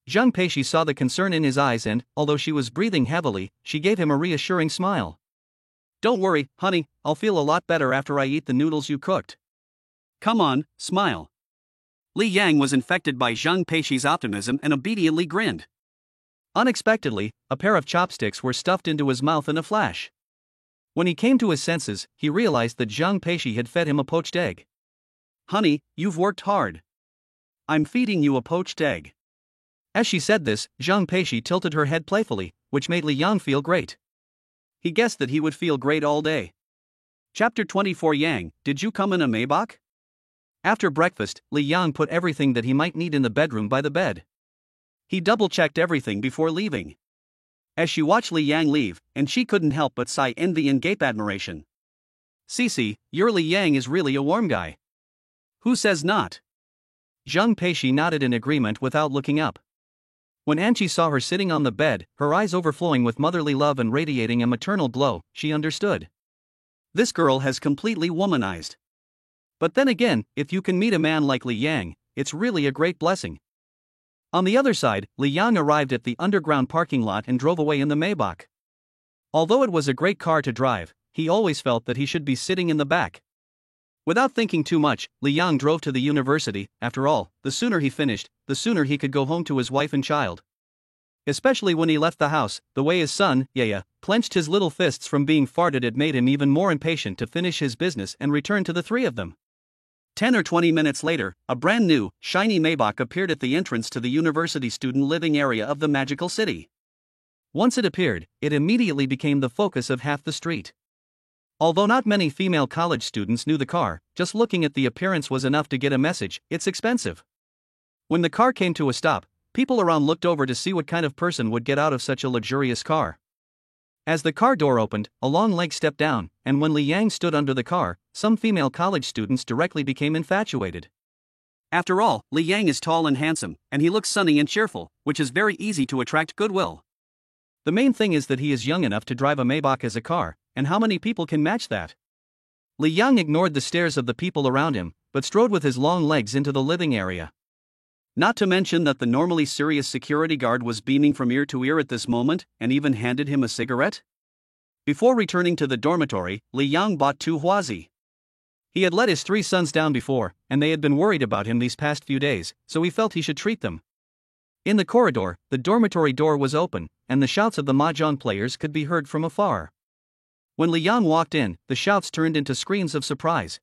Zhang Peishi saw the concern in his eyes and, although she was breathing heavily, she gave him a reassuring smile. Don't worry, honey, I'll feel a lot better after I eat the noodles you cooked. Come on, smile. Li Yang was infected by Zhang Peishi's optimism and obediently grinned. Unexpectedly, a pair of chopsticks were stuffed into his mouth in a flash. When he came to his senses, he realized that Zhang Peishi had fed him a poached egg. Honey, you've worked hard. I'm feeding you a poached egg. As she said this, Zhang Peishi tilted her head playfully, which made Li Yang feel great. He guessed that he would feel great all day. Chapter 24. Yang, did you come in a Maybach? After breakfast, Li Yang put everything that he might need in the bedroom by the bed. He double-checked everything before leaving. As she watched Li Yang leave, and she couldn't help but sigh envy and gape admiration. Cici, your Li Yang is really a warm guy. Who says not? Zhang Peishi nodded in agreement without looking up. When Anqi saw her sitting on the bed, her eyes overflowing with motherly love and radiating a maternal glow, she understood. This girl has completely womanized. But then again, if you can meet a man like Li Yang, it's really a great blessing. On the other side, Li Yang arrived at the underground parking lot and drove away in the Maybach. Although it was a great car to drive, he always felt that he should be sitting in the back. Without thinking too much, Li Yang drove to the university. After all, the sooner he finished, the sooner he could go home to his wife and child. Especially when he left the house, the way his son, Yaya, clenched his little fists from being farted at made him even more impatient to finish his business and return to the three of them. 10 or 20 minutes later, a brand new, shiny Maybach appeared at the entrance to the university student living area of the magical city. Once it appeared, it immediately became the focus of half the street. Although not many female college students knew the car, just looking at the appearance was enough to get a message: it's expensive. When the car came to a stop, people around looked over to see what kind of person would get out of such a luxurious car. As the car door opened, a long leg stepped down, and when Li Yang stood under the car, some female college students directly became infatuated. After all, Li Yang is tall and handsome, and he looks sunny and cheerful, which is very easy to attract goodwill. The main thing is that he is young enough to drive a Maybach as a car, and how many people can match that? Li Yang ignored the stares of the people around him, but strode with his long legs into the living area. Not to mention that the normally serious security guard was beaming from ear to ear at this moment, and even handed him a cigarette. Before returning to the dormitory, Li Yang bought 2 huazi. He had let his 3 sons down before, and they had been worried about him these past few days, so he felt he should treat them. In the corridor, the dormitory door was open, and the shouts of the mahjong players could be heard from afar. When Li Yang walked in, the shouts turned into screams of surprise.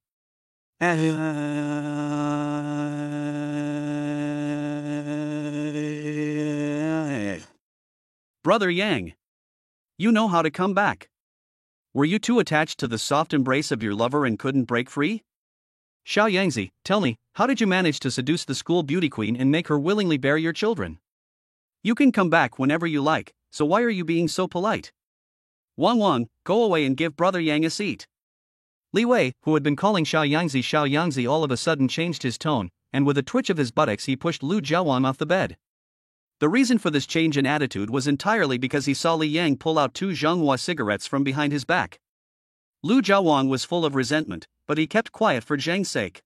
Brother Yang! You know how to come back. Were you too attached to the soft embrace of your lover and couldn't break free? Xiao Yangzi, tell me, how did you manage to seduce the school beauty queen and make her willingly bear your children? You can come back whenever you like, so why are you being so polite? Wang, go away and give Brother Yang a seat. Li Wei, who had been calling Xiao Yangzi, all of a sudden changed his tone, and with a twitch of his buttocks he pushed Lu Jiawang off the bed. The reason for this change in attitude was entirely because he saw Li Yang pull out 2 Zhonghua cigarettes from behind his back. Lu Jiawang was full of resentment, but he kept quiet for Zhang's sake.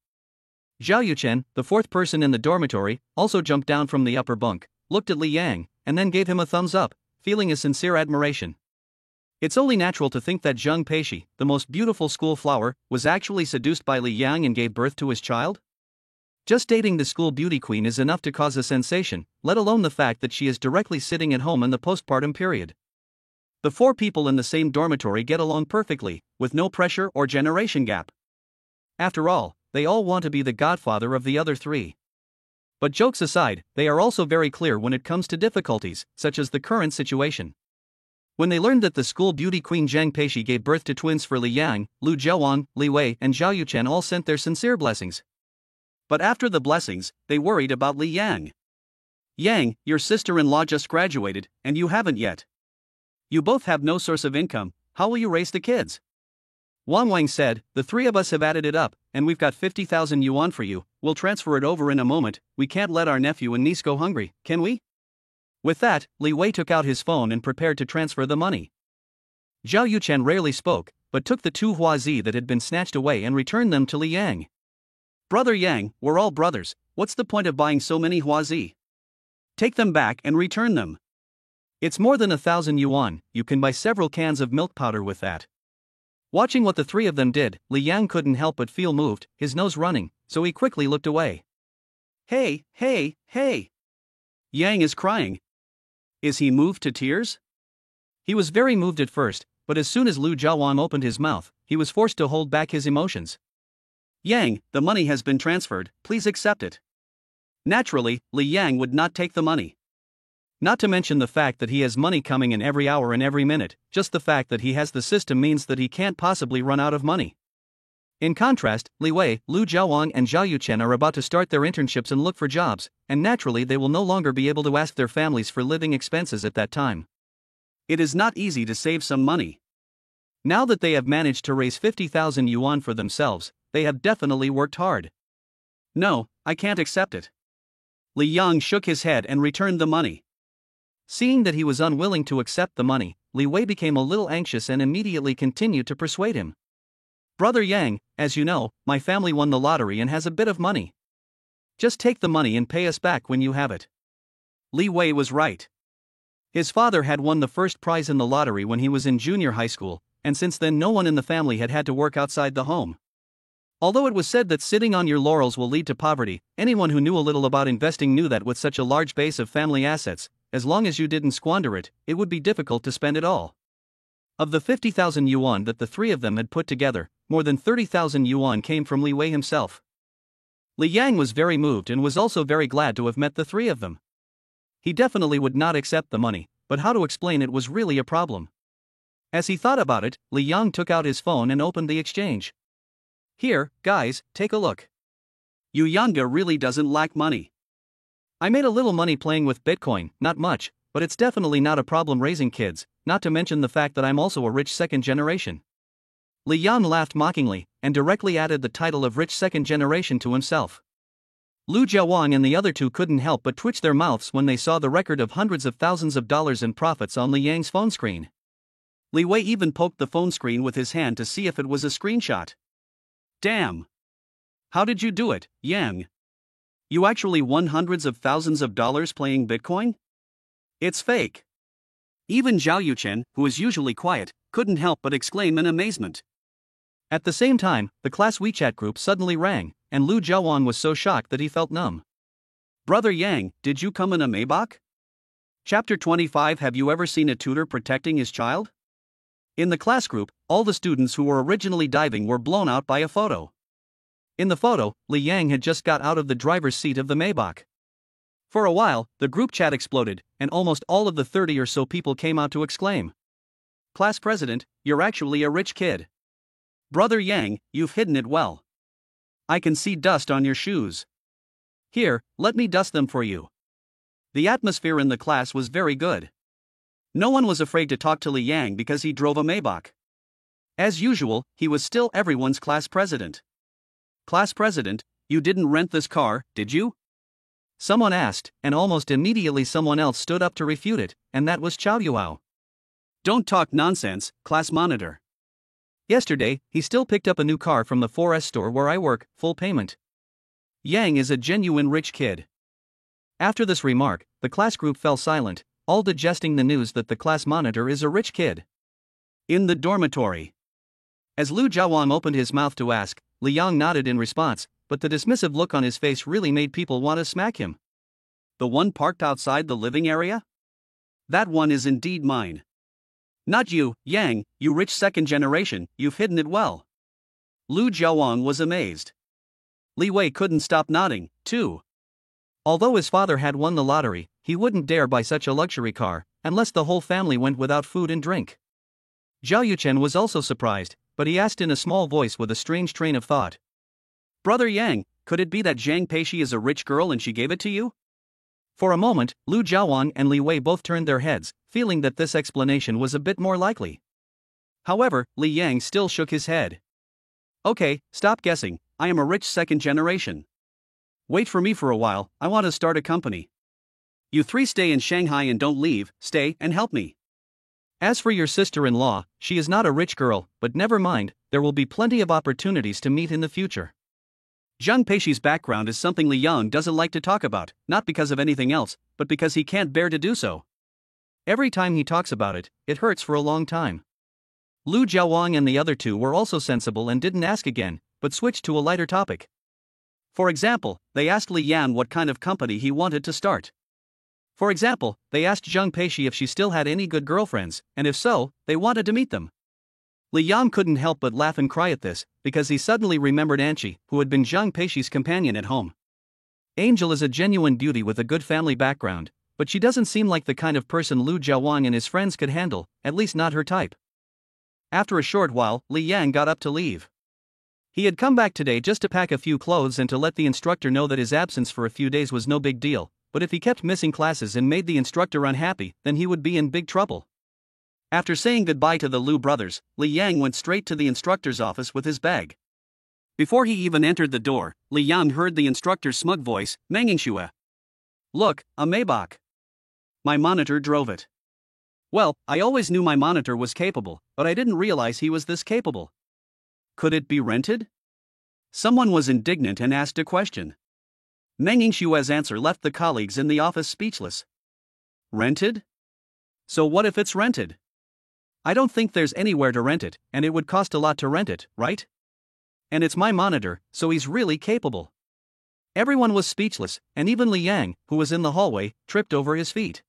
Zhao Yuchen, the 4th person in the dormitory, also jumped down from the upper bunk, looked at Li Yang, and then gave him a thumbs up, feeling a sincere admiration. It's only natural to think that Zheng Peishi, the most beautiful school flower, was actually seduced by Li Yang and gave birth to his child? Just dating the school beauty queen is enough to cause a sensation, let alone the fact that she is directly sitting at home in the postpartum period. The 4 people in the same dormitory get along perfectly, with no pressure or generation gap. After all, they all want to be the godfather of the other 3. But jokes aside, they are also very clear when it comes to difficulties, such as the current situation. When they learned that the school beauty queen Zheng Peishi gave birth to twins for Li Yang, Lu Jiawang, Li Wei, and Zhao Yuchen all sent their sincere blessings. But after the blessings, they worried about Li Yang. Yang, your sister-in-law just graduated, and you haven't yet. You both have no source of income, how will you raise the kids? Wang said, the 3 of us have added it up, and we've got 50,000 yuan for you, we'll transfer it over in a moment, we can't let our nephew and niece go hungry, can we? With that, Li Wei took out his phone and prepared to transfer the money. Zhao Yuchen rarely spoke, but took the 2 huazi that had been snatched away and returned them to Li Yang. Brother Yang, we're all brothers, what's the point of buying so many huazi? Take them back and return them. It's more than 1,000 yuan, you can buy several cans of milk powder with that. Watching what the 3 of them did, Li Yang couldn't help but feel moved, his nose running, so he quickly looked away. Hey! Yang is crying. Is he moved to tears? He was very moved at first, but as soon as Lu Jiawang opened his mouth, he was forced to hold back his emotions. Yang, the money has been transferred, please accept it. Naturally, Li Yang would not take the money. Not to mention the fact that he has money coming in every hour and every minute, just the fact that he has the system means that he can't possibly run out of money. In contrast, Li Wei, Lu Jiawang and Zhao Yuchen are about to start their internships and look for jobs, and naturally they will no longer be able to ask their families for living expenses at that time. It is not easy to save some money. Now that they have managed to raise 50,000 yuan for themselves, they have definitely worked hard. No, I can't accept it. Li Yang shook his head and returned the money. Seeing that he was unwilling to accept the money, Li Wei became a little anxious and immediately continued to persuade him. Brother Yang, as you know, my family won the lottery and has a bit of money. Just take the money and pay us back when you have it. Li Wei was right. His father had won the first prize in the lottery when he was in junior high school, and since then no one in the family had had to work outside the home. Although it was said that sitting on your laurels will lead to poverty, anyone who knew a little about investing knew that with such a large base of family assets, as long as you didn't squander it, it would be difficult to spend it all. Of the 50,000 yuan that the 3 of them had put together, more than 30,000 yuan came from Li Wei himself. Li Yang was very moved and was also very glad to have met the 3 of them. He definitely would not accept the money, but how to explain it was really a problem. As he thought about it, Li Yang took out his phone and opened the exchange. Here, guys, take a look. Yu Yanga really doesn't lack money. I made a little money playing with Bitcoin, not much, but it's definitely not a problem raising kids, not to mention the fact that I'm also a rich second generation. Li Yang laughed mockingly, and directly added the title of rich second generation to himself. Lu Jiawang and the other 2 couldn't help but twitch their mouths when they saw the record of hundreds of thousands of dollars in profits on Li Yang's phone screen. Li Wei even poked the phone screen with his hand to see if it was a screenshot. Damn! How did you do it, Yang? You actually won hundreds of thousands of dollars playing Bitcoin? It's fake. Even Zhao Yuchen, who is usually quiet, couldn't help but exclaim in amazement. At the same time, the class WeChat group suddenly rang, and Lu Jiawang was so shocked that he felt numb. Brother Yang, did you come in a Maybach? Chapter 25. Have you ever seen a tutor protecting his child? In the class group, all the students who were originally diving were blown out by a photo. In the photo, Li Yang had just got out of the driver's seat of the Maybach. For a while, the group chat exploded, and almost all of the 30 or so people came out to exclaim. class president, you're actually a rich kid. Brother Yang, you've hidden it well. I can see dust on your shoes. Here, let me dust them for you. The atmosphere in the class was very good. No one was afraid to talk to Li Yang because he drove a Maybach. As usual, he was still everyone's class president. Class president, you didn't rent this car, did you? Someone asked, and almost immediately someone else stood up to refute it, and that was Chow Yuao. Don't talk nonsense, class monitor. Yesterday, he still picked up a new car from the 4S store where I work, full payment. Yang is a genuine rich kid. After this remark, the class group fell silent, all digesting the news that the class monitor is a rich kid. In the dormitory. As Lu Jiawang opened his mouth to ask, Li Yang nodded in response, but the dismissive look on his face really made people want to smack him. The one parked outside the living area? That one is indeed mine. Not you, Yang, you rich second generation, you've hidden it well. Lu Jiawang was amazed. Li Wei couldn't stop nodding, too. Although his father had won the lottery, he wouldn't dare buy such a luxury car, unless the whole family went without food and drink. Zhao Yuchen was also surprised, but he asked in a small voice with a strange train of thought. Brother Yang, could it be that Zhang Peishi is a rich girl and she gave it to you? For a moment, Lu Jiawang and Li Wei both turned their heads, feeling that this explanation was a bit more likely. However, Li Yang still shook his head. Okay, stop guessing, I am a rich second generation. Wait for me for a while, I want to start a company. You three stay in Shanghai and don't leave, stay and help me. As for your sister-in-law, she is not a rich girl, but never mind, there will be plenty of opportunities to meet in the future. Zhang Peishi's background is something Li Yang doesn't like to talk about, not because of anything else, but because he can't bear to do so. Every time he talks about it, it hurts for a long time. Lu Jiawang and the other two were also sensible and didn't ask again, but switched to a lighter topic. For example, they asked Li Yan what kind of company he wanted to start. For example, they asked Zhang Peishi if she still had any good girlfriends, and if so, they wanted to meet them. Li Yan couldn't help but laugh and cry at this, because he suddenly remembered Anqi, who had been Zhang Peishi's companion at home. Angel is a genuine beauty with a good family background, but she doesn't seem like the kind of person Lu Jiawang and his friends could handle, at least not her type. After a short while, Li Yang got up to leave. He had come back today just to pack a few clothes and to let the instructor know that his absence for a few days was no big deal, but if he kept missing classes and made the instructor unhappy, then he would be in big trouble. After saying goodbye to the Lu brothers, Li Yang went straight to the instructor's office with his bag. Before he even entered the door, Li Yang heard the instructor's smug voice, Meng Yingxue. Look, a Maybach. My monitor drove it. Well, I always knew my monitor was capable, but I didn't realize he was this capable. Could it be rented? Someone was indignant and asked a question. Meng Yingshue's answer left the colleagues in the office speechless. Rented? So what if it's rented? I don't think there's anywhere to rent it, and it would cost a lot to rent it, right? And it's my monitor, so he's really capable. Everyone was speechless, and even Li Yang, who was in the hallway, tripped over his feet.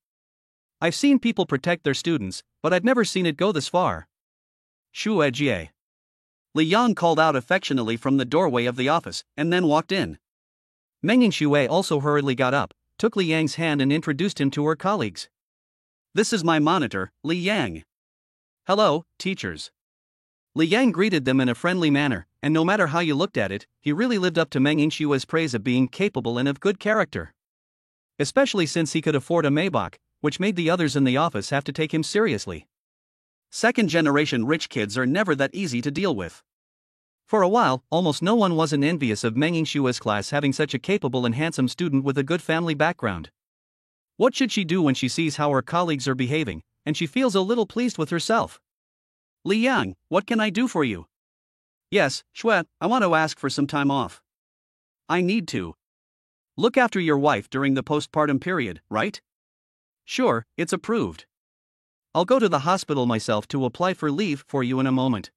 I've seen people protect their students, but I've never seen it go this far. Xue Jie. Li Yang called out affectionately from the doorway of the office, and then walked in. Meng Yingxue also hurriedly got up, took Li Yang's hand and introduced him to her colleagues. This is my monitor, Li Yang. Hello, teachers. Li Yang greeted them in a friendly manner, and no matter how you looked at it, he really lived up to Meng Yingshue's praise of being capable and of good character. Especially since he could afford a Maybach, which made the others in the office have to take him seriously. Second-generation rich kids are never that easy to deal with. For a while, almost no one wasn't envious of Meng Yingshue's class having such a capable and handsome student with a good family background. What should she do when she sees how her colleagues are behaving, and she feels a little pleased with herself? Li Yang, what can I do for you? Yes, Xue, I want to ask for some time off. I need to. Look after your wife during the postpartum period, right? Sure, it's approved. I'll go to the hospital myself to apply for leave for you in a moment.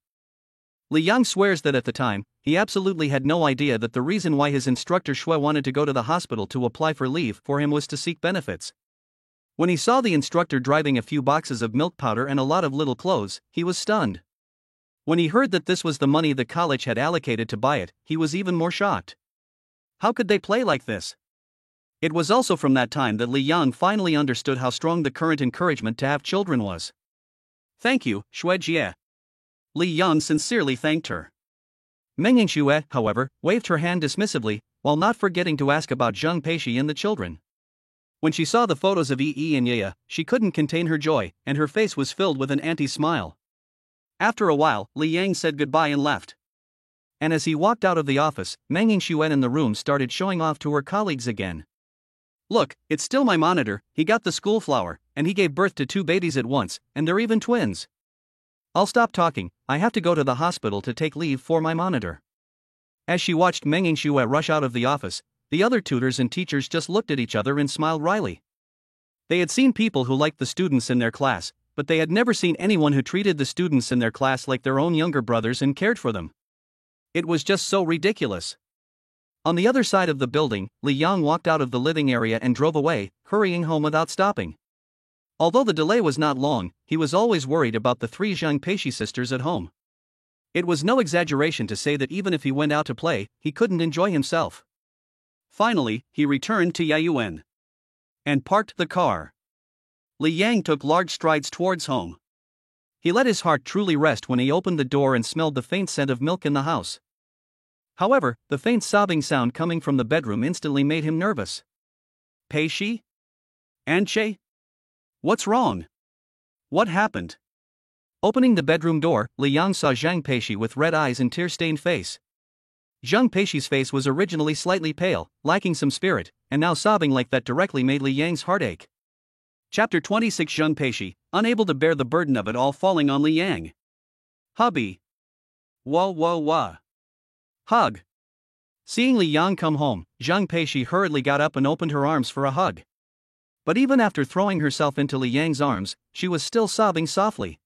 Li Yang swears that at the time, he absolutely had no idea that the reason why his instructor Xue wanted to go to the hospital to apply for leave for him was to seek benefits. When he saw the instructor driving a few boxes of milk powder and a lot of little clothes, he was stunned. When he heard that this was the money the college had allocated to buy it, he was even more shocked. How could they play like this? It was also from that time that Li Yang finally understood how strong the current encouragement to have children was. Thank you, Xue Jie. Li Yang sincerely thanked her. Meng Yingxue, however, waved her hand dismissively, while not forgetting to ask about Zheng Peishi and the children. When she saw the photos of Yi and Yaya, she couldn't contain her joy, and her face was filled with an anti-smile. After a while, Li Yang said goodbye and left. And as he walked out of the office, Meng Yingxue in the room started showing off to her colleagues again. Look, it's still my monitor, he got the school flower, and he gave birth to 2 babies at once, and they're even twins. I'll stop talking, I have to go to the hospital to take leave for my monitor. As she watched Meng Yingxue rush out of the office, the other tutors and teachers just looked at each other and smiled wryly. They had seen people who liked the students in their class, but they had never seen anyone who treated the students in their class like their own younger brothers and cared for them. It was just so ridiculous. On the other side of the building, Li Yang walked out of the living area and drove away, hurrying home without stopping. Although the delay was not long, he was always worried about the 3 Zheng Peishi sisters at home. It was no exaggeration to say that even if he went out to play, he couldn't enjoy himself. Finally, he returned to Yaoyuan and parked the car. Li Yang took large strides towards home. He let his heart truly rest when he opened the door and smelled the faint scent of milk in the house. However, the faint sobbing sound coming from the bedroom instantly made him nervous. Peishi? Anche? What's wrong? What happened? Opening the bedroom door, Li Yang saw Zhang Peishi with red eyes and tear-stained face. Zhang Peishi's face was originally slightly pale, lacking some spirit, and now sobbing like that directly made Li Yang's heart ache. Chapter 26. Zheng Peishi, unable to bear the burden of it all falling on Li Yang. Hubby. Whoa. Hug. Seeing Li Yang come home, Zheng Peishi hurriedly got up and opened her arms for a hug. But even after throwing herself into Li Yang's arms, she was still sobbing softly.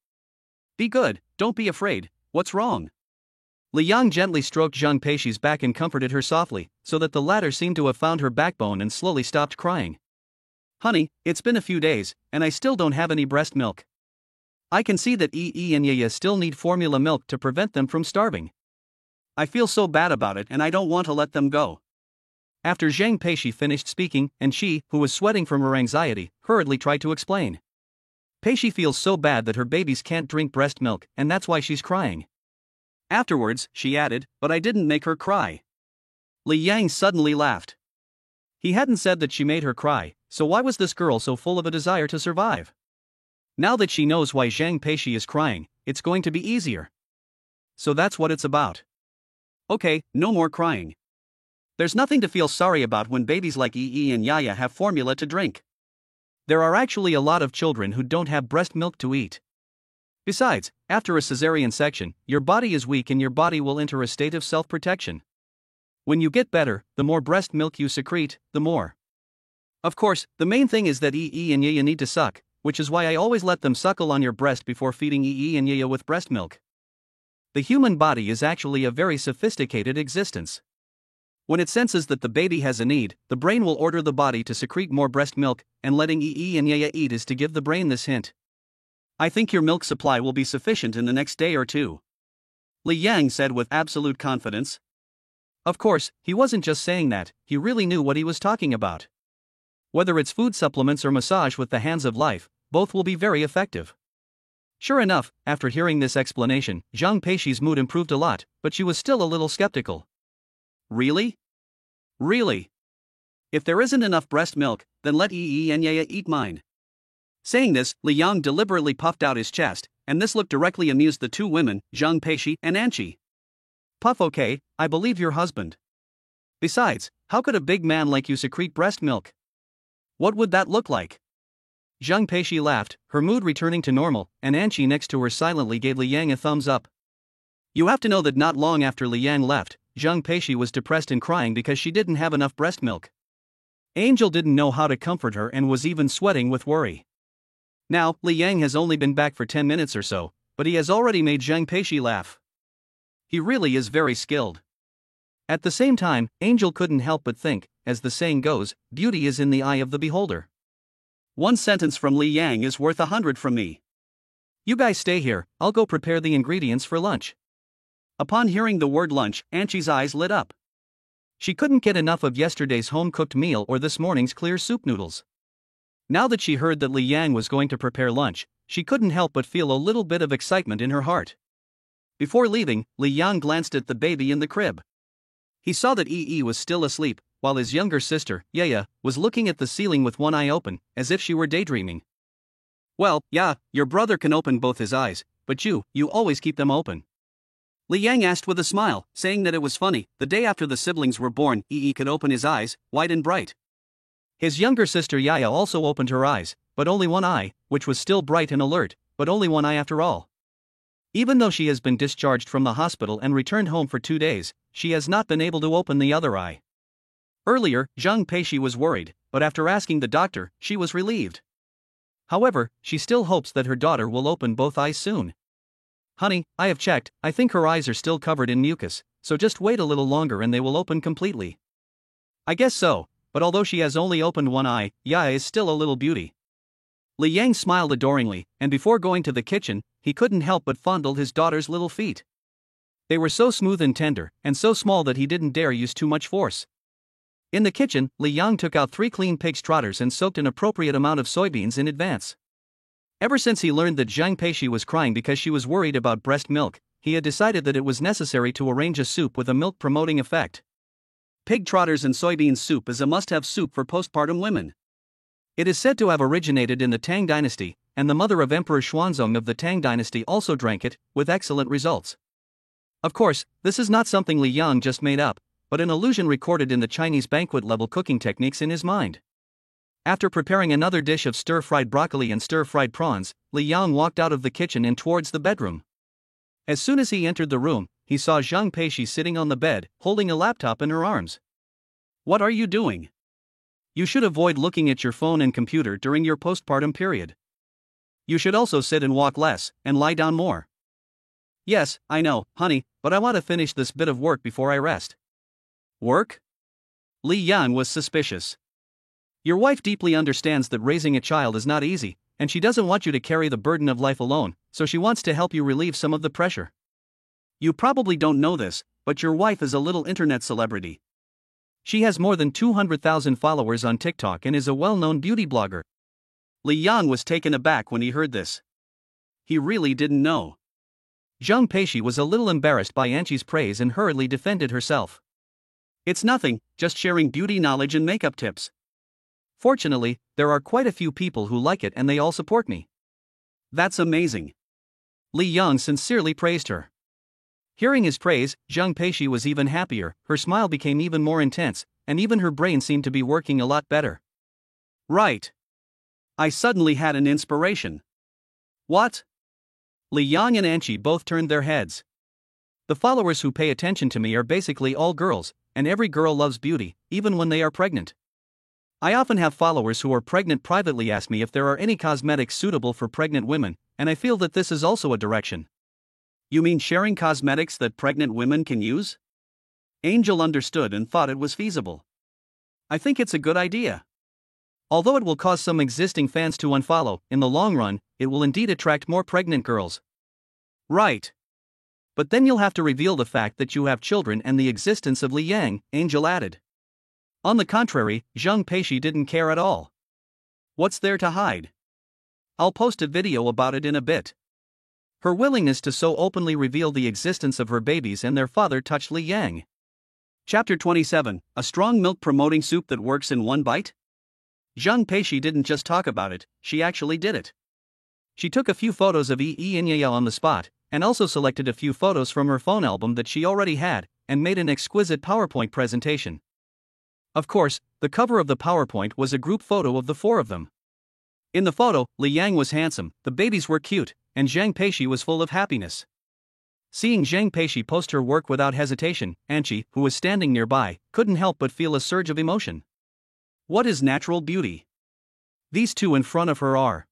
Be good, don't be afraid, what's wrong? Li Yang gently stroked Zheng Peishi's back and comforted her softly, so that the latter seemed to have found her backbone and slowly stopped crying. Honey, it's been a few days, and I still don't have any breast milk. I can see that Yi and Yaya still need formula milk to prevent them from starving. I feel so bad about it and I don't want to let them go. After Zheng Peishi finished speaking, and she, who was sweating from her anxiety, hurriedly tried to explain. Peishi feels so bad that her babies can't drink breast milk, and that's why she's crying. Afterwards, she added, but I didn't make her cry. Li Yang suddenly laughed. He hadn't said that she made her cry, so why was this girl so full of a desire to survive? Now that she knows why Zheng Peishi is crying, it's going to be easier. So that's what it's about. Okay, no more crying. There's nothing to feel sorry about when babies like Yi and Yaya have formula to drink. There are actually a lot of children who don't have breast milk to eat. Besides, after a cesarean section, your body is weak and your body will enter a state of self-protection. When you get better, the more breast milk you secrete, the more. Of course, the main thing is that Yi and Yaya need to suck, which is why I always let them suckle on your breast before feeding Yi and Yaya with breast milk. The human body is actually a very sophisticated existence. When it senses that the baby has a need, the brain will order the body to secrete more breast milk, and letting Yi and Yaya eat is to give the brain this hint. I think your milk supply will be sufficient in the next day or 2. Li Yang said with absolute confidence. Of course, he wasn't just saying that, he really knew what he was talking about. Whether it's food supplements or massage with the hands of life, both will be very effective. Sure enough, after hearing this explanation, Zheng Peishi's mood improved a lot, but she was still a little skeptical. Really? Really? If there isn't enough breast milk, then let Yi and Yaya eat mine. Saying this, Li Yang deliberately puffed out his chest, and this look directly amused the 2 women, Zheng Peishi and Anchi. Puff, okay, I believe your husband. Besides, how could a big man like you secrete breast milk? What would that look like? Zheng Peishi laughed, her mood returning to normal, and Anchi next to her silently gave Li Yang a thumbs up. You have to know that not long after Li Yang left, Zheng Peishi was depressed and crying because she didn't have enough breast milk. Angel didn't know how to comfort her and was even sweating with worry. Now, Li Yang has only been back for 10 minutes or so, but he has already made Zheng Peishi laugh. He really is very skilled. At the same time, Angel couldn't help but think, as the saying goes, beauty is in the eye of the beholder. One sentence from Li Yang is worth 100 from me. You guys stay here, I'll go prepare the ingredients for lunch. Upon hearing the word lunch, Anchi's eyes lit up. She couldn't get enough of yesterday's home-cooked meal or this morning's clear soup noodles. Now that she heard that Li Yang was going to prepare lunch, she couldn't help but feel a little bit of excitement in her heart. Before leaving, Li Yang glanced at the baby in the crib. He saw that Yi was still asleep, while his younger sister, Yaya, was looking at the ceiling with one eye open, as if she were daydreaming. Well, yeah, your brother can open both his eyes, but you always keep them open. Li Yang asked with a smile, saying that it was funny, the day after the siblings were born, Yi could open his eyes, wide and bright. His younger sister Yaya also opened her eyes, but only one eye, which was still bright and alert, but only one eye after all. Even though she has been discharged from the hospital and returned home for 2 days, she has not been able to open the other eye. Earlier, Zhang Peishi was worried, but after asking the doctor, she was relieved. However, she still hopes that her daughter will open both eyes soon. Honey, I have checked, I think her eyes are still covered in mucus, so just wait a little longer and they will open completely. I guess so, but although she has only opened one eye, Yaya is still a little beauty. Li Yang smiled adoringly, and before going to the kitchen, he couldn't help but fondle his daughter's little feet. They were so smooth and tender, and so small that he didn't dare use too much force. In the kitchen, Li Yang took out 3 clean pig's trotters and soaked an appropriate amount of soybeans in advance. Ever since he learned that Zhang Peishi was crying because she was worried about breast milk, he had decided that it was necessary to arrange a soup with a milk-promoting effect. Pig trotters and soybean soup is a must-have soup for postpartum women. It is said to have originated in the Tang dynasty, and the mother of Emperor Xuanzong of the Tang dynasty also drank it, with excellent results. Of course, this is not something Li Yang just made up, but an allusion recorded in the Chinese banquet-level cooking techniques in his mind. After preparing another dish of stir-fried broccoli and stir-fried prawns, Li Yang walked out of the kitchen and towards the bedroom. As soon as he entered the room, he saw Zhang Peishi sitting on the bed, holding a laptop in her arms. What are you doing? You should avoid looking at your phone and computer during your postpartum period. You should also sit and walk less, and lie down more. Yes, I know, honey, but I want to finish this bit of work before I rest. Work? Li Yang was suspicious. Your wife deeply understands that raising a child is not easy, and she doesn't want you to carry the burden of life alone, so she wants to help you relieve some of the pressure. You probably don't know this, but your wife is a little internet celebrity. She has more than 200,000 followers on TikTok and is a well-known beauty blogger. Li Yang was taken aback when he heard this. He really didn't know. Zhang Peishi was a little embarrassed by Anqi's praise and hurriedly defended herself. It's nothing, just sharing beauty knowledge and makeup tips. Fortunately, there are quite a few people who like it and they all support me. That's amazing. Li Yang sincerely praised her. Hearing his praise, Zhang Peishi was even happier, her smile became even more intense, and even her brain seemed to be working a lot better. Right. I suddenly had an inspiration. What? Li Yang and Anqi both turned their heads. The followers who pay attention to me are basically all girls, and every girl loves beauty, even when they are pregnant. I often have followers who are pregnant privately ask me if there are any cosmetics suitable for pregnant women, and I feel that this is also a direction. You mean sharing cosmetics that pregnant women can use? Angel understood and thought it was feasible. I think it's a good idea. Although it will cause some existing fans to unfollow, in the long run, it will indeed attract more pregnant girls. Right. But then you'll have to reveal the fact that you have children and the existence of Li Yang, Angel added. On the contrary, Zhang Peishi didn't care at all. What's there to hide? I'll post a video about it in a bit. Her willingness to so openly reveal the existence of her babies and their father touched Li Yang. Chapter 27, a strong milk-promoting soup that works in one bite? Zhang Peishi didn't just talk about it, she actually did it. She took a few photos of Yi and Yaya on the spot, and also selected a few photos from her phone album that she already had, and made an exquisite PowerPoint presentation. Of course, the cover of the PowerPoint was a group photo of the 4 of them. In the photo, Li Yang was handsome, the babies were cute, and Zhang Peishi was full of happiness. Seeing Zhang Peishi post her work without hesitation, Anqi, who was standing nearby, couldn't help but feel a surge of emotion. What is natural beauty? These two in front of her are.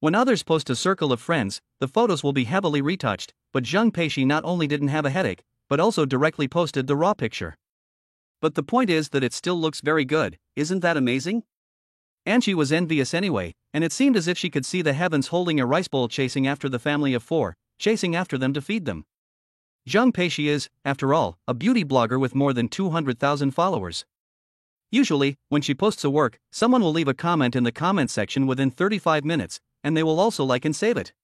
When others post a circle of friends, the photos will be heavily retouched, but Zhang Peishi not only didn't have a headache, but also directly posted the raw picture. But the point is that it still looks very good, isn't that amazing? Anqi was envious anyway, and it seemed as if she could see the heavens holding a rice bowl chasing after the family of 4, chasing after them to feed them. Zhang Peishi is, after all, a beauty blogger with more than 200,000 followers. Usually, when she posts a work, someone will leave a comment in the comment section within 35 minutes, and they will also like and save it.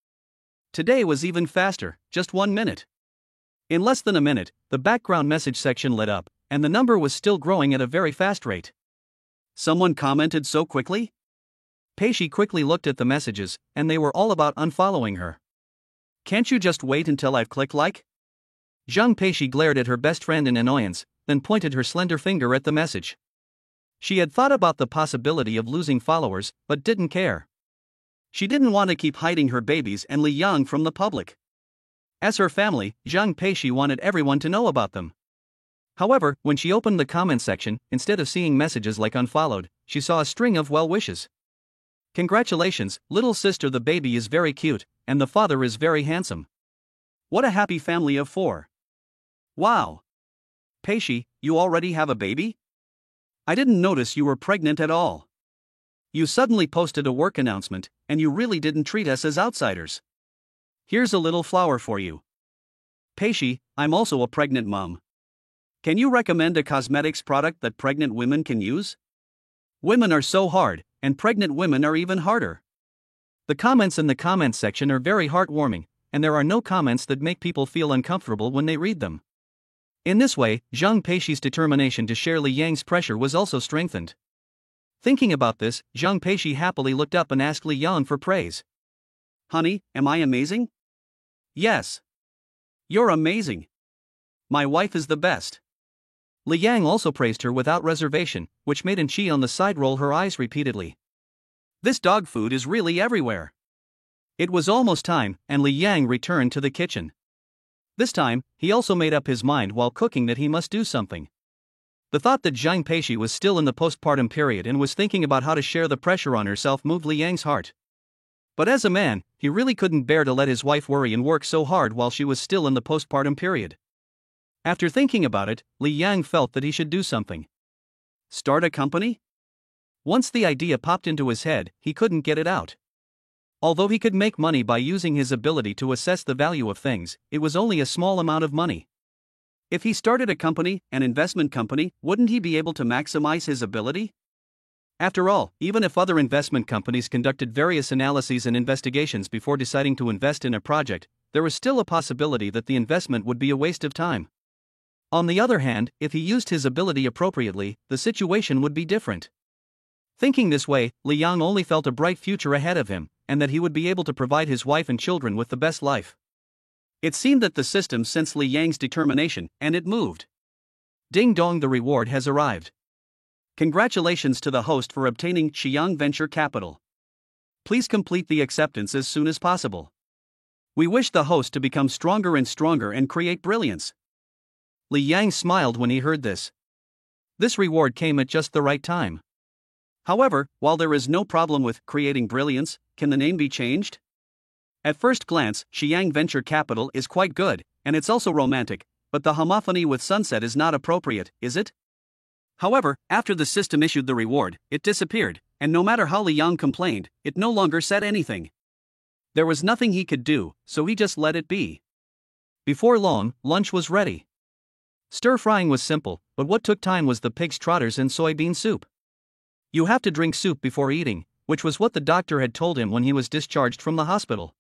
Today was even faster, just 1 minute. In less than a minute, the background message section lit up, and the number was still growing at a very fast rate. Someone commented so quickly? Peishi quickly looked at the messages, and they were all about unfollowing her. Can't you just wait until I've clicked like? Zhang Peishi glared at her best friend in annoyance, then pointed her slender finger at the message. She had thought about the possibility of losing followers, but didn't care. She didn't want to keep hiding her babies and Li Yang from the public. As her family, Zhang Peishi wanted everyone to know about them. However, when she opened the comment section, instead of seeing messages like unfollowed, she saw a string of well wishes. Congratulations, little sister, the baby is very cute, and the father is very handsome. What a happy family of 4. Wow! Peishi, you already have a baby? I didn't notice you were pregnant at all. You suddenly posted a work announcement, and you really didn't treat us as outsiders. Here's a little flower for you. Peishi, I'm also a pregnant mom. Can you recommend a cosmetics product that pregnant women can use? Women are so hard, and pregnant women are even harder. The comments in the comments section are very heartwarming, and there are no comments that make people feel uncomfortable when they read them. In this way, Zhang Peishi's determination to share Li Yang's pressure was also strengthened. Thinking about this, Zhang Peishi happily looked up and asked Li Yang for praise. Honey, am I amazing? Yes. You're amazing. My wife is the best. Li Yang also praised her without reservation, which made Anqi on the side roll her eyes repeatedly. This dog food is really everywhere. It was almost time, and Li Yang returned to the kitchen. This time, he also made up his mind while cooking that he must do something. The thought that Zhang Peishi was still in the postpartum period and was thinking about how to share the pressure on herself moved Li Yang's heart. But as a man, he really couldn't bear to let his wife worry and work so hard while she was still in the postpartum period. After thinking about it, Li Yang felt that he should do something. Start a company? Once the idea popped into his head, he couldn't get it out. Although he could make money by using his ability to assess the value of things, it was only a small amount of money. If he started a company, an investment company, wouldn't he be able to maximize his ability? After all, even if other investment companies conducted various analyses and investigations before deciding to invest in a project, there was still a possibility that the investment would be a waste of time. On the other hand, if he used his ability appropriately, the situation would be different. Thinking this way, Li Yang only felt a bright future ahead of him, and that he would be able to provide his wife and children with the best life. It seemed that the system sensed Li Yang's determination, and it moved. Ding dong, the reward has arrived. Congratulations to the host for obtaining Xiang Venture Capital. Please complete the acceptance as soon as possible. We wish the host to become stronger and create brilliance. Li Yang smiled when he heard this. This reward came at just the right time. However, while there is no problem with creating brilliance, can the name be changed? At first glance, Xiang Venture Capital is quite good, and it's also romantic, but the homophony with sunset is not appropriate, is it? However, after the system issued the reward, it disappeared, and no matter how Li Yang complained, it no longer said anything. There was nothing he could do, so he just let it be. Before long, lunch was ready. Stir-frying was simple, but what took time was the pig's trotters and soybean soup. You have to drink soup before eating, which was what the doctor had told him when he was discharged from the hospital.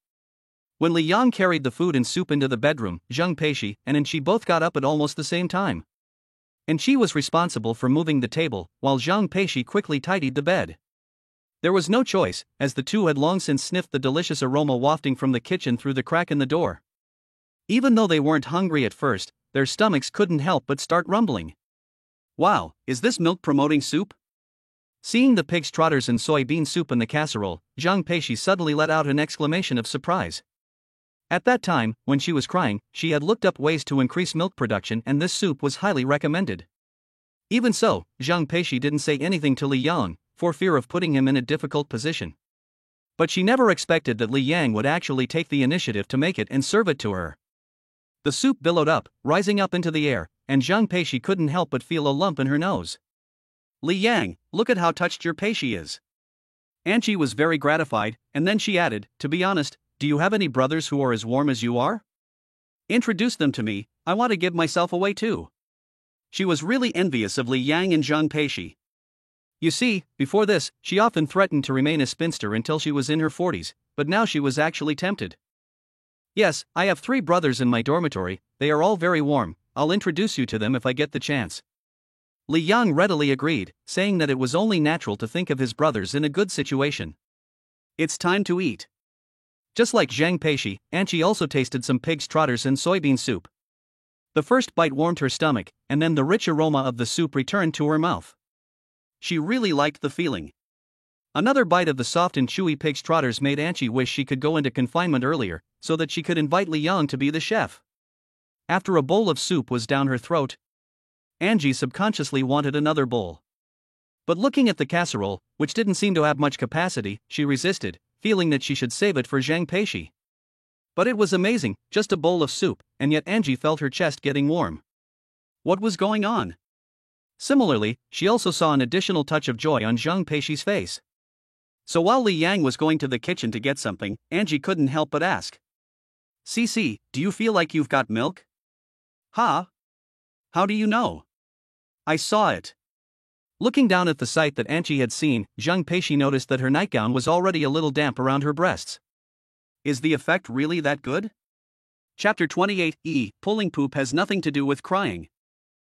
When Li Yang carried the food and soup into the bedroom, Zhang Peishi and Anqi both got up at almost the same time. Anqi was responsible for moving the table, while Zhang Peishi quickly tidied the bed. There was no choice, as the two had long since sniffed the delicious aroma wafting from the kitchen through the crack in the door. Even though they weren't hungry at first, their stomachs couldn't help but start rumbling. Wow, is this milk-promoting soup? Seeing the pig's trotters and soybean soup in the casserole, Zhang Peishi suddenly let out an exclamation of surprise. At that time, when she was crying, she had looked up ways to increase milk production, and this soup was highly recommended. Even so, Zhang Peishi didn't say anything to Li Yang, for fear of putting him in a difficult position. But she never expected that Li Yang would actually take the initiative to make it and serve it to her. The soup billowed up, rising up into the air, and Zhang Peishi couldn't help but feel a lump in her nose. Li Yang, look at how touched your Peishi is. Anqi was very gratified, and then she added, to be honest, do you have any brothers who are as warm as you are? Introduce them to me, I want to give myself away too. She was really envious of Li Yang and Zhang Peishi. You see, before this, she often threatened to remain a spinster until she was in her 40s, but now she was actually tempted. Yes, I have 3 brothers in my dormitory, they are all very warm, I'll introduce you to them if I get the chance. Li Yang readily agreed, saying that it was only natural to think of his brothers in a good situation. It's time to eat. Just like Zhang Peishi, Anqi also tasted some pig's trotters and soybean soup. The first bite warmed her stomach, and then the rich aroma of the soup returned to her mouth. She really liked the feeling. Another bite of the soft and chewy pig's trotters made Anqi wish she could go into confinement earlier, so that she could invite Li Yang to be the chef. After a bowl of soup was down her throat, Anqi subconsciously wanted another bowl. But looking at the casserole, which didn't seem to have much capacity, she resisted, feeling that she should save it for Zhang Peishi. But it was amazing, just a bowl of soup, and yet Anqi felt her chest getting warm. What was going on? Similarly, she also saw an additional touch of joy on Zhang Peishi's face. So while Li Yang was going to the kitchen to get something, Anqi couldn't help but ask. "Cici, do you feel like you've got milk?" "Huh? How do you know?" "I saw it." Looking down at the sight that Anqi had seen, Zhang Peishi noticed that her nightgown was already a little damp around her breasts. Is the effect really that good? Chapter 28 Pulling poop has nothing to do with crying.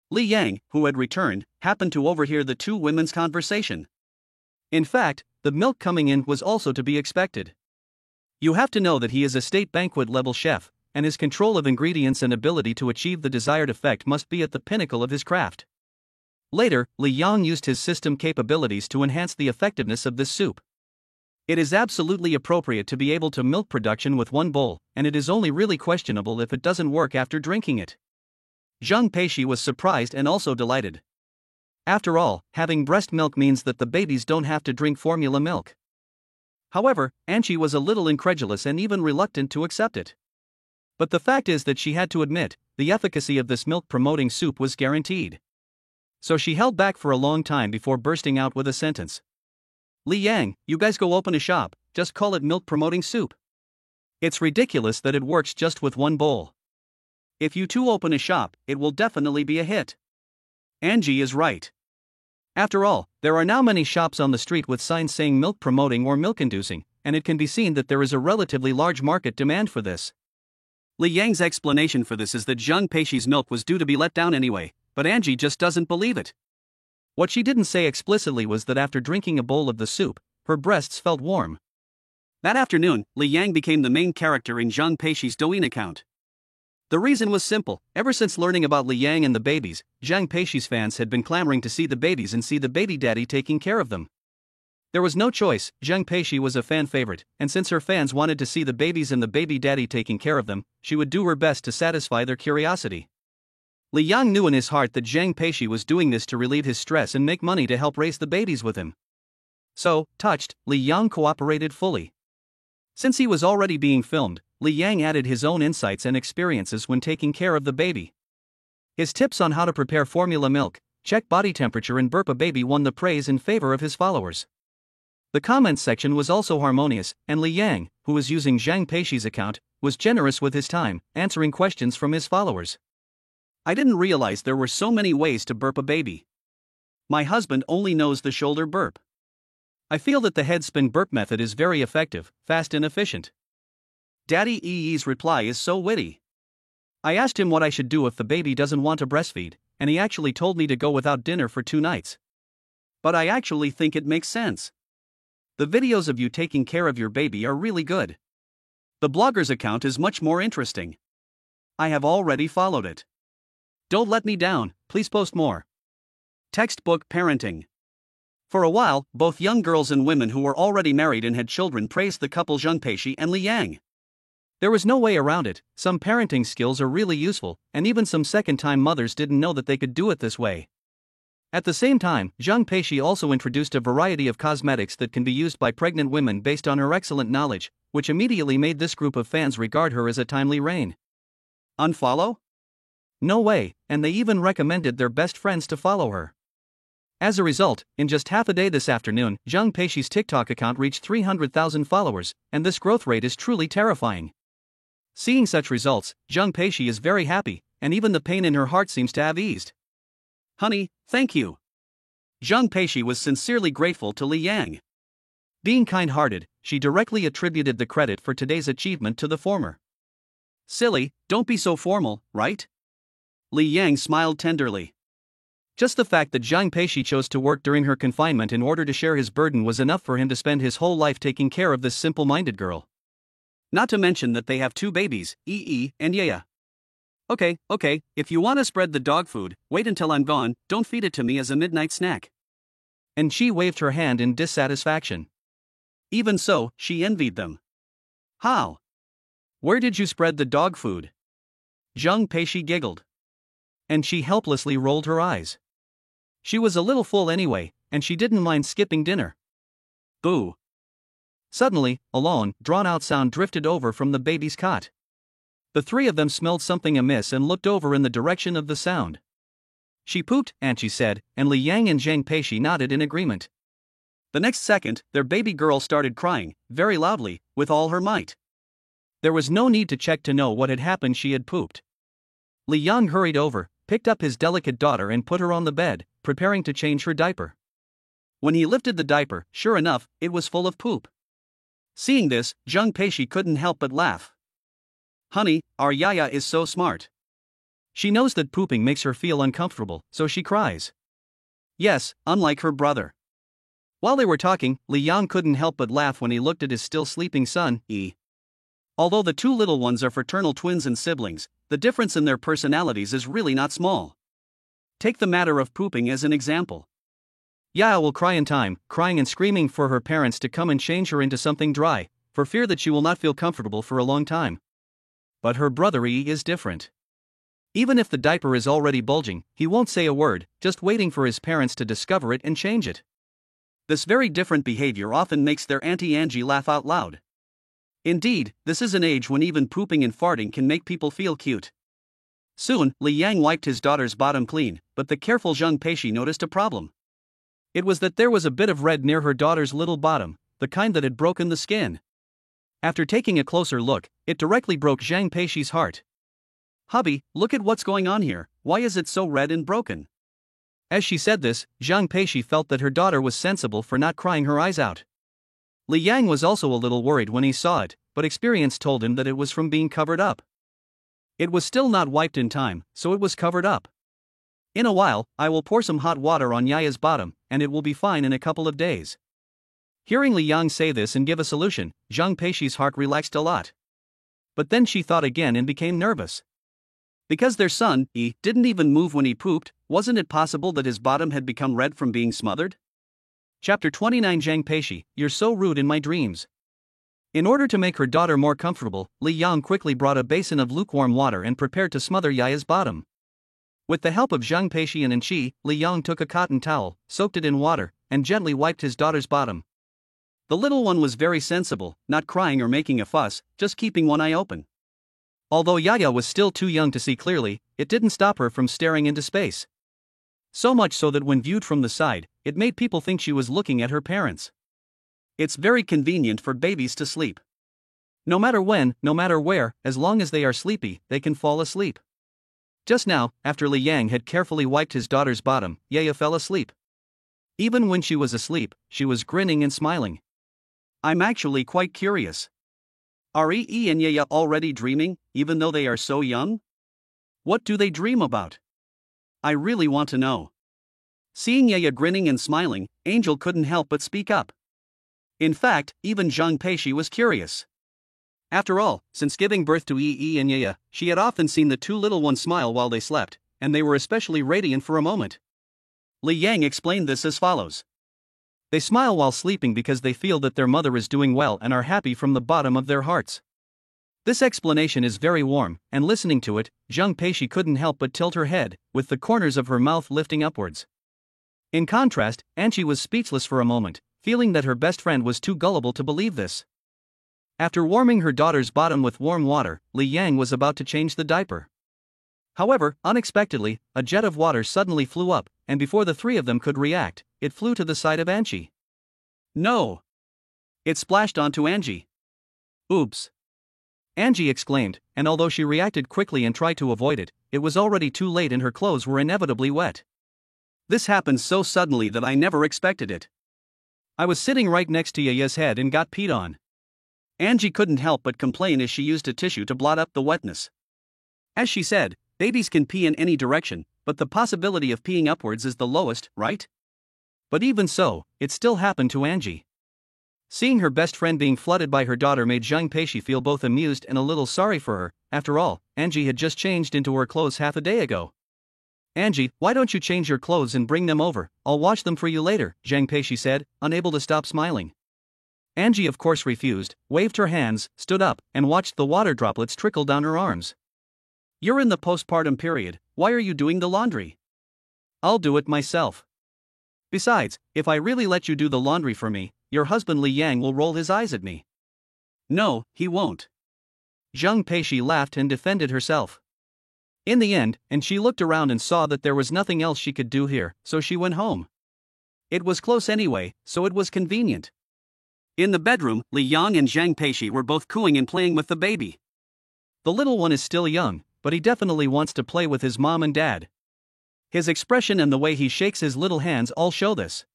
Li Yang, who had returned, happened to overhear the 2 women's conversation. In fact, the milk coming in was also to be expected. You have to know that he is a state banquet-level chef, and his control of ingredients and ability to achieve the desired effect must be at the pinnacle of his craft. Later, Li Yang used his system capabilities to enhance the effectiveness of this soup. It is absolutely appropriate to be able to milk production with 1 bowl, and it is only really questionable if it doesn't work after drinking it. Zhang Peishi was surprised and also delighted. After all, having breast milk means that the babies don't have to drink formula milk. However, Anqi was a little incredulous and even reluctant to accept it. But the fact is that she had to admit, the efficacy of this milk-promoting soup was guaranteed. So she held back for a long time before bursting out with a sentence. "Li Yang, you guys go open a shop, just call it milk-promoting soup. It's ridiculous that it works just with 1 bowl. If you 2 open a shop, it will definitely be a hit." Anqi is right. After all, there are now many shops on the street with signs saying milk promoting or milk inducing, and it can be seen that there is a relatively large market demand for this. Li Yang's explanation for this is that Zhang Peishi's milk was due to be let down anyway, but Anqi just doesn't believe it. What she didn't say explicitly was that after drinking a bowl of the soup, her breasts felt warm. That afternoon, Li Yang became the main character in Zhang Peishi's Douyin account. The reason was simple. Ever since learning about Li Yang and the babies, Zhang Peishi's fans had been clamoring to see the babies and see the baby daddy taking care of them. There was no choice, Zhang Peishi was a fan favorite, and since her fans wanted to see the babies and the baby daddy taking care of them, she would do her best to satisfy their curiosity. Li Yang knew in his heart that Zhang Peishi was doing this to relieve his stress and make money to help raise the babies with him. So, touched, Li Yang cooperated fully. Since he was already being filmed, Li Yang added his own insights and experiences when taking care of the baby. His tips on how to prepare formula milk, check body temperature and burp a baby won the praise in favor of his followers. The comments section was also harmonious, and Li Yang, who was using Zhang Peishi's account, was generous with his time, answering questions from his followers. "I didn't realize there were so many ways to burp a baby. My husband only knows the shoulder burp. I feel that the head spin burp method is very effective, fast and efficient. Daddy EE's reply is so witty. I asked him what I should do if the baby doesn't want to breastfeed, and he actually told me to go without dinner for 2 nights. But I actually think it makes sense. The videos of you taking care of your baby are really good. The blogger's account is much more interesting. I have already followed it. Don't let me down, please post more." Textbook parenting. For a while, both young girls and women who were already married and had children praised the couple Zhang Peishi and Li Yang. There was no way around it, some parenting skills are really useful, and even some second-time mothers didn't know that they could do it this way. At the same time, Zhang Peishi also introduced a variety of cosmetics that can be used by pregnant women based on her excellent knowledge, which immediately made this group of fans regard her as a timely reign. Unfollow? No way, and they even recommended their best friends to follow her. As a result, in just half a day this afternoon, Zhang Peishi's TikTok account reached 300,000 followers, and this growth rate is truly terrifying. Seeing such results, Zhang Peishi is very happy, and even the pain in her heart seems to have eased. "Honey, thank you." Zhang Peishi was sincerely grateful to Li Yang. Being kind-hearted, she directly attributed the credit for today's achievement to the former. Silly, don't be so formal, right? Li Yang smiled tenderly. Just the fact that Zhang Peishi chose to work during her confinement in order to share his burden was enough for him to spend his whole life taking care of this simple-minded girl. Not to mention that they have 2 babies, Yi and Yaya. Okay, if you want to spread the dog food, wait until I'm gone, don't feed it to me as a midnight snack. And she waved her hand in dissatisfaction. Even so, she envied them. How? Where did you spread the dog food? Zhang Peishi giggled. And she helplessly rolled her eyes. She was a little full anyway, and she didn't mind skipping dinner. Boo. Suddenly, a long, drawn-out sound drifted over from the baby's cot. The 3 of them smelled something amiss and looked over in the direction of the sound. She pooped, Anchi said, and Li Yang and Zhang Peishi nodded in agreement. The next second, their baby girl started crying, very loudly, with all her might. There was no need to check to know what had happened. She had pooped. Li Yang hurried over, picked up his delicate daughter and put her on the bed, preparing to change her diaper. When he lifted the diaper, sure enough, it was full of poop. Seeing this, Zhang Peishi couldn't help but laugh. Honey, our Yaya is so smart. She knows that pooping makes her feel uncomfortable, so she cries. Yes, unlike her brother. While they were talking, Li Yang couldn't help but laugh when he looked at his still sleeping son, Yi. Although the 2 little ones are fraternal twins and siblings, the difference in their personalities is really not small. Take the matter of pooping as an example. Yaya will cry in time, crying and screaming for her parents to come and change her into something dry, for fear that she will not feel comfortable for a long time. But her brother Yi is different. Even if the diaper is already bulging, he won't say a word, just waiting for his parents to discover it and change it. This very different behavior often makes their Auntie Angie laugh out loud. Indeed, this is an age when even pooping and farting can make people feel cute. Soon, Li Yang wiped his daughter's bottom clean, but the careful Zhang Peishi noticed a problem. It was that there was a bit of red near her daughter's little bottom, the kind that had broken the skin. After taking a closer look, it directly broke Zhang Peishi's heart. Hubby, look at what's going on here, why is it so red and broken? As she said this, Zhang Peishi felt that her daughter was sensible for not crying her eyes out. Li Yang was also a little worried when he saw it, but experience told him that it was from being covered up. It was still not wiped in time, so it was covered up. In a while, I will pour some hot water on Yaya's bottom, and it will be fine in a couple of days. Hearing Li Yang say this and give a solution, Zhang Peishi's heart relaxed a lot. But then she thought again and became nervous. Because their son, Yi, didn't even move when he pooped, wasn't it possible that his bottom had become red from being smothered? Chapter 29 Zhang Peishi, you're so rude in my dreams. In order to make her daughter more comfortable, Li Yang quickly brought a basin of lukewarm water and prepared to smother Yaya's bottom. With the help of Zhang Peishi and Anqi, Li Yang took a cotton towel, soaked it in water, and gently wiped his daughter's bottom. The little one was very sensible, not crying or making a fuss, just keeping one eye open. Although Yaya was still too young to see clearly, it didn't stop her from staring into space. So much so that when viewed from the side, it made people think she was looking at her parents. It's very convenient for babies to sleep. No matter when, no matter where, as long as they are sleepy, they can fall asleep. Just now, after Li Yang had carefully wiped his daughter's bottom, Yaya fell asleep. Even when she was asleep, she was grinning and smiling. I'm actually quite curious. Are Yi and Yaya already dreaming, even though they are so young? What do they dream about? I really want to know. Seeing Yaya grinning and smiling, Angel couldn't help but speak up. In fact, even Zhang Peishi was curious. After all, since giving birth to Yi and Yaya, she had often seen the 2 little ones smile while they slept, and they were especially radiant for a moment. Li Yang explained this as follows. They smile while sleeping because they feel that their mother is doing well and are happy from the bottom of their hearts. This explanation is very warm, and listening to it, Zhang Peishi couldn't help but tilt her head, with the corners of her mouth lifting upwards. In contrast, Anqi was speechless for a moment, feeling that her best friend was too gullible to believe this. After warming her daughter's bottom with warm water, Li Yang was about to change the diaper. However, unexpectedly, a jet of water suddenly flew up, and before the 3 of them could react, it flew to the side of Anqi. No! It splashed onto Angie. Oops! Angie exclaimed, and although she reacted quickly and tried to avoid it, it was already too late and her clothes were inevitably wet. This happened so suddenly that I never expected it. I was sitting right next to Yaya's head and got peed on. Angie couldn't help but complain as she used a tissue to blot up the wetness. As she said, babies can pee in any direction, but the possibility of peeing upwards is the lowest, right? But even so, it still happened to Angie. Seeing her best friend being flooded by her daughter made Zhang Peishi feel both amused and a little sorry for her. After all, Angie had just changed into her clothes half a day ago. Angie, why don't you change your clothes and bring them over? I'll wash them for you later, Zhang Peishi said, unable to stop smiling. Angie of course refused, waved her hands, stood up, and watched the water droplets trickle down her arms. You're in the postpartum period, why are you doing the laundry? I'll do it myself. Besides, if I really let you do the laundry for me, your husband Li Yang will roll his eyes at me. No, he won't. Zhang Peishi laughed and defended herself. In the end, and she looked around and saw that there was nothing else she could do here, so she went home. It was close anyway, so it was convenient. In the bedroom, Li Yang and Zhang Peishi were both cooing and playing with the baby. The little one is still young, but he definitely wants to play with his mom and dad. His expression and the way he shakes his little hands all show this.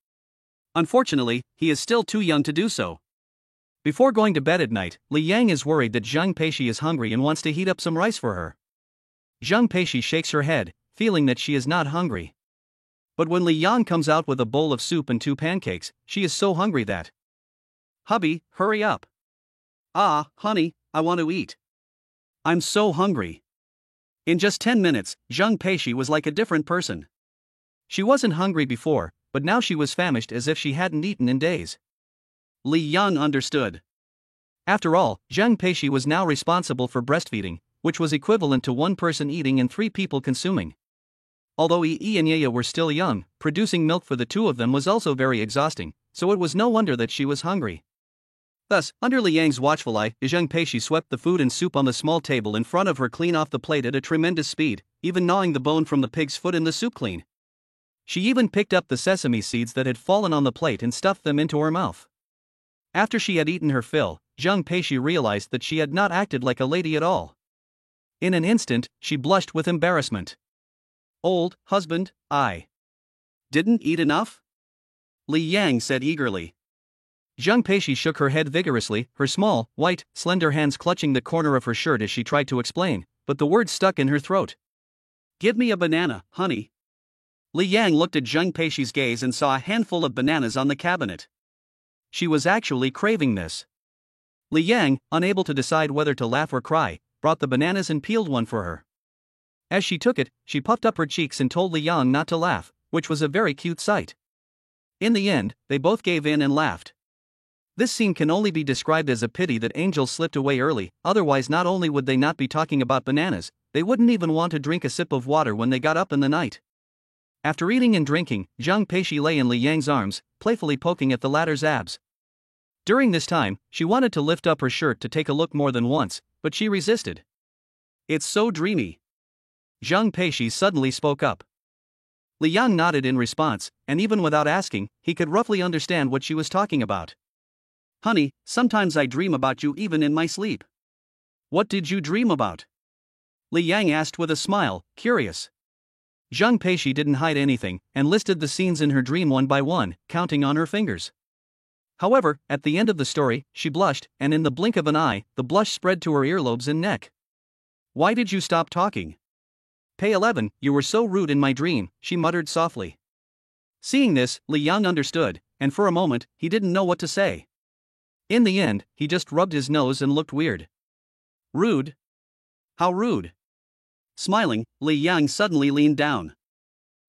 Unfortunately, he is still too young to do so. Before going to bed at night, Li Yang is worried that Zhang Peishi is hungry and wants to heat up some rice for her. Zhang Peishi shakes her head, feeling that she is not hungry. But when Li Yang comes out with a bowl of soup and 2 pancakes, she is so hungry that. Hubby, hurry up. Ah, honey, I want to eat. I'm so hungry. In just 10 minutes, Zhang Peishi was like a different person. She wasn't hungry before, but now she was famished as if she hadn't eaten in days. Li Yang understood. After all, Zhang Peishi was now responsible for breastfeeding, which was equivalent to 1 person eating and 3 people consuming. Although Yi and Yaya were still young, producing milk for the 2 of them was also very exhausting, so it was no wonder that she was hungry. Thus, under Li Yang's watchful eye, Zhang Peishi swept the food and soup on the small table in front of her clean off the plate at a tremendous speed, even gnawing the bone from the pig's foot in the soup clean. She even picked up the sesame seeds that had fallen on the plate and stuffed them into her mouth. After she had eaten her fill, Zhang Peishi realized that she had not acted like a lady at all. In an instant, she blushed with embarrassment. Old husband, I didn't eat enough? Li Yang said eagerly. Zhang Peishi shook her head vigorously, her small, white, slender hands clutching the corner of her shirt as she tried to explain, but the words stuck in her throat. Give me a banana, honey. Li Yang looked at Zhang Peishi's gaze and saw a handful of bananas on the cabinet. She was actually craving this. Li Yang, unable to decide whether to laugh or cry, brought the bananas and peeled one for her. As she took it, she puffed up her cheeks and told Li Yang not to laugh, which was a very cute sight. In the end, they both gave in and laughed. This scene can only be described as a pity that Angel slipped away early, otherwise not only would they not be talking about bananas, they wouldn't even want to drink a sip of water when they got up in the night. After eating and drinking, Zhang Peishi lay in Li Yang's arms, playfully poking at the latter's abs. During this time, she wanted to lift up her shirt to take a look more than once, but she resisted. It's so dreamy. Zhang Peishi suddenly spoke up. Li Yang nodded in response, and even without asking, he could roughly understand what she was talking about. Honey, sometimes I dream about you even in my sleep. What did you dream about? Li Yang asked with a smile, curious. Zhang Peishi didn't hide anything, and listed the scenes in her dream one by one, counting on her fingers. However, at the end of the story, she blushed, and in the blink of an eye, the blush spread to her earlobes and neck. Why did you stop talking? Pay 11, you were so rude in my dream, she muttered softly. Seeing this, Li Yang understood, and for a moment, he didn't know what to say. In the end, he just rubbed his nose and looked weird. Rude? How rude? Smiling, Li Yang suddenly leaned down.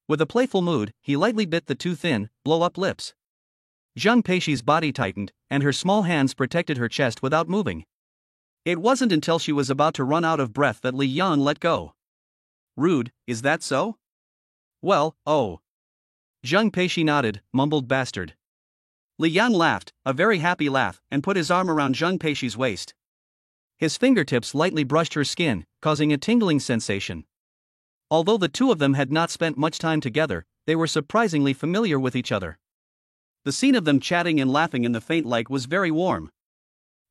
With a playful mood, he lightly bit the 2 thin, blow-up lips. Zhang Peishi's body tightened, and her small hands protected her chest without moving. It wasn't until she was about to run out of breath that Li Yang let go. Rude, is that so? Well, oh. Zhang Peishi nodded, mumbled bastard. Li Yang laughed, a very happy laugh, and put his arm around Zhang Peishi's waist. His fingertips lightly brushed her skin, causing a tingling sensation. Although the 2 of them had not spent much time together, they were surprisingly familiar with each other. The scene of them chatting and laughing in the faint light was very warm.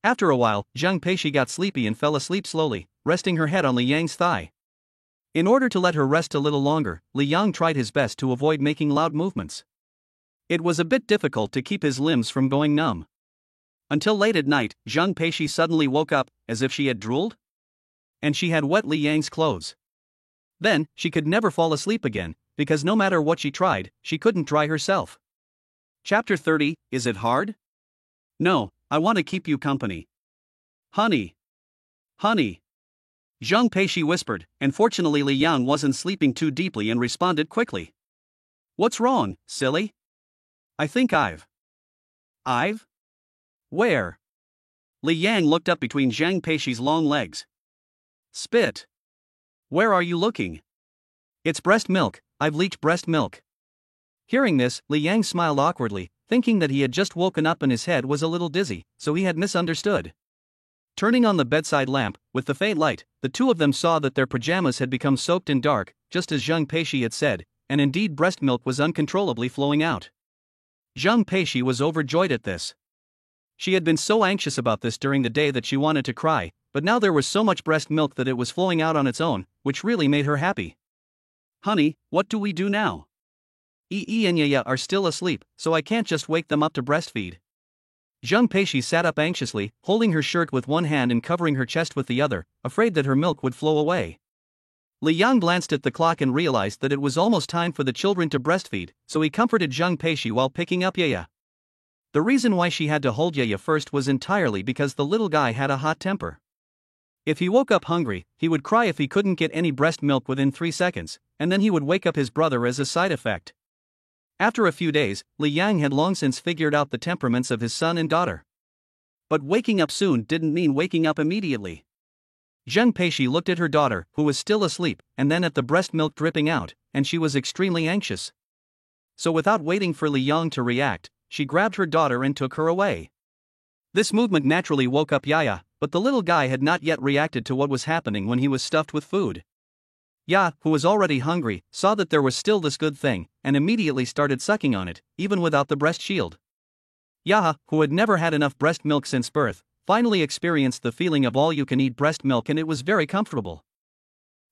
After a while, Zhang Peishi got sleepy and fell asleep slowly, resting her head on Li Yang's thigh. In order to let her rest a little longer, Li Yang tried his best to avoid making loud movements. It was a bit difficult to keep his limbs from going numb. Until late at night, Zhang Peishi suddenly woke up, as if she had drooled. And she had wet Li Yang's clothes. Then, she could never fall asleep again, because no matter what she tried, she couldn't dry herself. Chapter 30, Is it hard? No, I want to keep you company. Honey. Honey. Zhang Peishi whispered, and fortunately Li Yang wasn't sleeping too deeply and responded quickly. What's wrong, silly? I think I've. Where? Li Yang looked up between Zhang Peishi's long legs. Spit. Where are you looking? It's breast milk, I've leaked breast milk. Hearing this, Li Yang smiled awkwardly, thinking that he had just woken up and his head was a little dizzy, so he had misunderstood. Turning on the bedside lamp, with the faint light, the two of them saw that their pajamas had become soaked in dark, just as Zhang Peishi had said, and indeed breast milk was uncontrollably flowing out. Zhang Peishi was overjoyed at this. She had been so anxious about this during the day that she wanted to cry, but now there was so much breast milk that it was flowing out on its own, which really made her happy. Honey, what do we do now? Yi and Yaya are still asleep, so I can't just wake them up to breastfeed. Zhang Peishi sat up anxiously, holding her shirt with one hand and covering her chest with the other, afraid that her milk would flow away. Li Yang glanced at the clock and realized that it was almost time for the children to breastfeed, so he comforted Zhang Peishi while picking up Yaya. The reason why she had to hold Yaya first was entirely because the little guy had a hot temper. If he woke up hungry, he would cry if he couldn't get any breast milk within 3 seconds, and then he would wake up his brother as a side effect. After a few days, Li Yang had long since figured out the temperaments of his son and daughter. But waking up soon didn't mean waking up immediately. Zhang Peishi looked at her daughter, who was still asleep, and then at the breast milk dripping out, and she was extremely anxious. So without waiting for Li Yang to react, she grabbed her daughter and took her away. This movement naturally woke up Yaya, but the little guy had not yet reacted to what was happening when he was stuffed with food. Ya, who was already hungry, saw that there was still this good thing, and immediately started sucking on it, even without the breast shield. Yaha, who had never had enough breast milk since birth, finally experienced the feeling of all-you-can-eat breast milk, and it was very comfortable.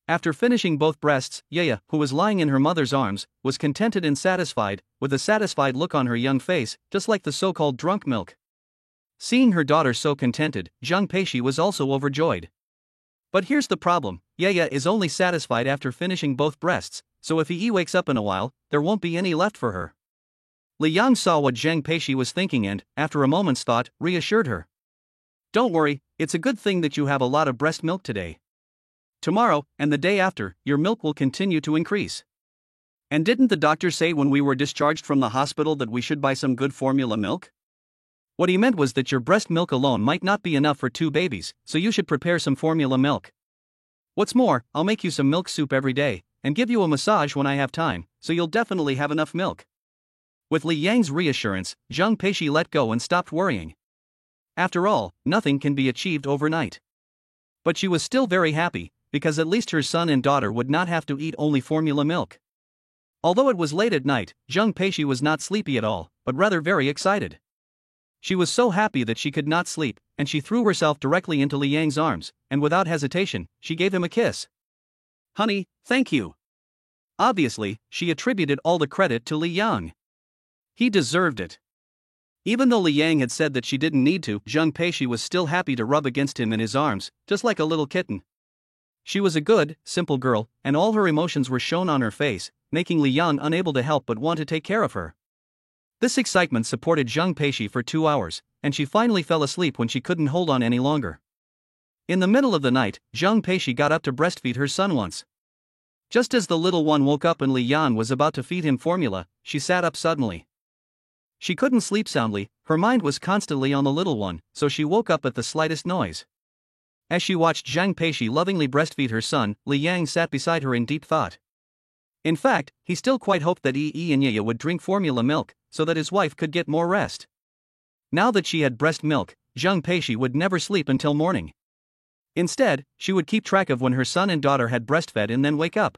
After finishing both breasts, Yaya, who was lying in her mother's arms, was contented and satisfied, with a satisfied look on her young face, just like the so-called drunk milk. Seeing her daughter so contented, Zhang Peishi was also overjoyed. But here's the problem, Yaya is only satisfied after finishing both breasts, so if he wakes up in a while, there won't be any left for her. Li Yang saw what Zhang Peishi was thinking and, after a moment's thought, reassured her. Don't worry, it's a good thing that you have a lot of breast milk today. Tomorrow, and the day after, your milk will continue to increase. And didn't the doctor say when we were discharged from the hospital that we should buy some good formula milk? What he meant was that your breast milk alone might not be enough for 2 babies, so you should prepare some formula milk. What's more, I'll make you some milk soup every day, and give you a massage when I have time, so you'll definitely have enough milk. With Li Yang's reassurance, Zhang Peishi let go and stopped worrying. After all, nothing can be achieved overnight. But she was still very happy, because at least her son and daughter would not have to eat only formula milk. Although it was late at night, Zhang Peishi was not sleepy at all, but rather very excited. She was so happy that she could not sleep, and she threw herself directly into Li Yang's arms, and without hesitation, she gave him a kiss. Honey, thank you. Obviously, she attributed all the credit to Li Yang. He deserved it. Even though Li Yang had said that she didn't need to, Zhang Peishi was still happy to rub against him in his arms, just like a little kitten. She was a good, simple girl, and all her emotions were shown on her face, making Li Yang unable to help but want to take care of her. This excitement supported Zhang Peishi for 2 hours, and she finally fell asleep when she couldn't hold on any longer. In the middle of the night, Zhang Peishi got up to breastfeed her son once. Just as the little one woke up and Li Yang was about to feed him formula, she sat up suddenly. She couldn't sleep soundly, her mind was constantly on the little one, so she woke up at the slightest noise. As she watched Zhang Peishi lovingly breastfeed her son, Li Yang sat beside her in deep thought. In fact, he still quite hoped that Yi and Yaya would drink formula milk, so that his wife could get more rest. Now that she had breast milk, Zhang Peishi would never sleep until morning. Instead, she would keep track of when her son and daughter had breastfed and then wake up.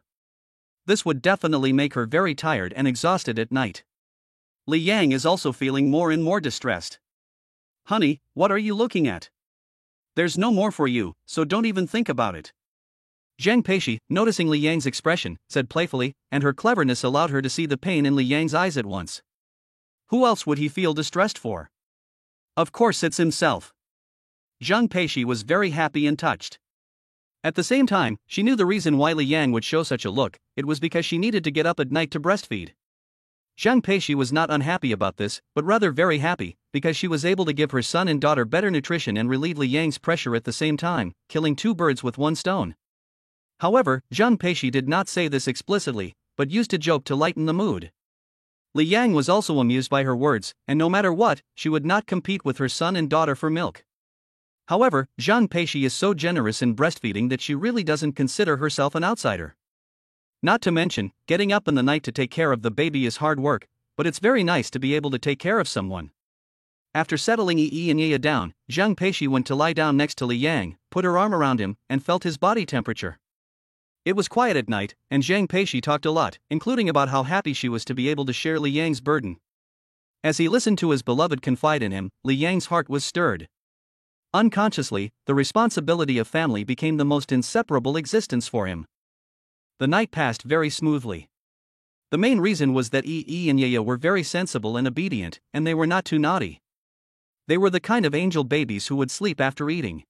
This would definitely make her very tired and exhausted at night. Li Yang is also feeling more and more distressed. Honey, what are you looking at? There's no more for you, so don't even think about it. Zhang Peishi, noticing Li Yang's expression, said playfully, and her cleverness allowed her to see the pain in Li Yang's eyes at once. Who else would he feel distressed for? Of course it's himself. Zhang Peishi was very happy and touched. At the same time, she knew the reason why Li Yang would show such a look. It was because she needed to get up at night to breastfeed. Zhang Peishi was not unhappy about this, but rather very happy, because she was able to give her son and daughter better nutrition and relieve Li Yang's pressure at the same time, killing two birds with one stone. However, Zhang Peishi did not say this explicitly, but used a joke to lighten the mood. Li Yang was also amused by her words, and no matter what, she would not compete with her son and daughter for milk. However, Zhang Peishi is so generous in breastfeeding that she really doesn't consider herself an outsider. Not to mention, getting up in the night to take care of the baby is hard work, but it's very nice to be able to take care of someone. After settling Yi and Ye down, Zhang Peishi went to lie down next to Li Yang, put her arm around him, and felt his body temperature. It was quiet at night, and Zhang Peishi talked a lot, including about how happy she was to be able to share Li Yang's burden. As he listened to his beloved confide in him, Li Yang's heart was stirred. Unconsciously, the responsibility of family became the most inseparable existence for him. The night passed very smoothly. The main reason was that Yi and Ye were very sensible and obedient, and they were not too naughty. They were the kind of angel babies who would sleep after eating.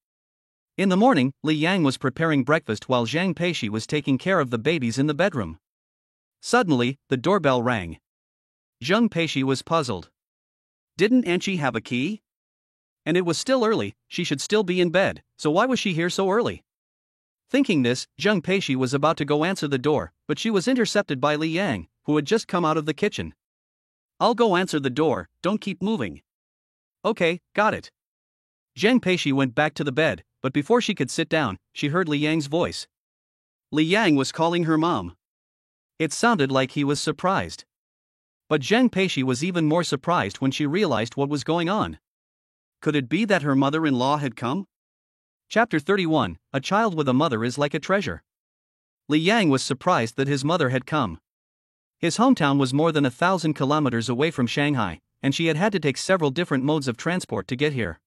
In the morning, Li Yang was preparing breakfast while Zhang Peishi was taking care of the babies in the bedroom. Suddenly, the doorbell rang. Zhang Peishi was puzzled. Didn't Anqi have a key? And it was still early, she should still be in bed, so why was she here so early? Thinking this, Zhang Peishi was about to go answer the door, but she was intercepted by Li Yang, who had just come out of the kitchen. I'll go answer the door, don't keep moving. Okay, got it. Zhang Peishi went back to the bed, but before she could sit down, she heard Li Yang's voice. Li Yang was calling her mom. It sounded like he was surprised. But Zhang Peishi was even more surprised when she realized what was going on. Could it be that her mother-in-law had come? Chapter 31, A Child with a Mother is Like a Treasure. Li Yang was surprised that his mother had come. His hometown was more than 1,000 kilometers away from Shanghai, and she had to take several different modes of transport to get here.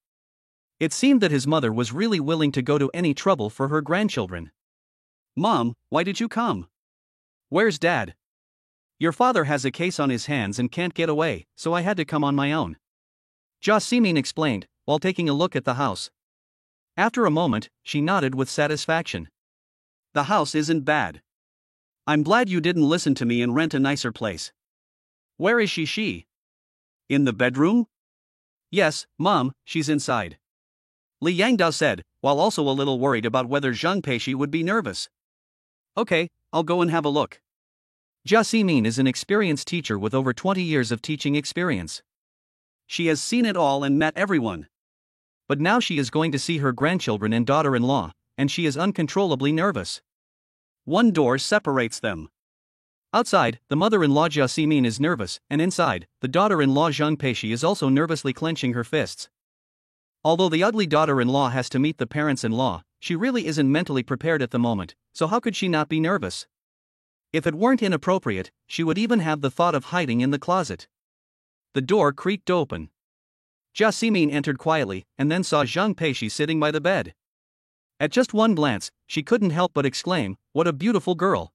It seemed that his mother was really willing to go to any trouble for her grandchildren. Mom, why did you come? Where's Dad? Your father has a case on his hands and can't get away, so I had to come on my own. Jia Ximin explained, while taking a look at the house. After a moment, she nodded with satisfaction. The house isn't bad. I'm glad you didn't listen to me and rent a nicer place. Where is she? In the bedroom? Yes, Mom, she's inside. Li Yangdao said, while also a little worried about whether Zhang Peishi would be nervous. Okay, I'll go and have a look. Jia Ximin is an experienced teacher with over 20 years of teaching experience. She has seen it all and met everyone. But now she is going to see her grandchildren and daughter-in-law, and she is uncontrollably nervous. One door separates them. Outside, the mother-in-law Jia Ximin is nervous, and inside, the daughter-in-law Zhang Peishi is also nervously clenching her fists. Although the ugly daughter-in-law has to meet the parents-in-law, she really isn't mentally prepared at the moment, so how could she not be nervous? If it weren't inappropriate, she would even have the thought of hiding in the closet. The door creaked open. Jia Ximin entered quietly, and then saw Zhang Peishi sitting by the bed. At just one glance, she couldn't help but exclaim, "What a beautiful girl!"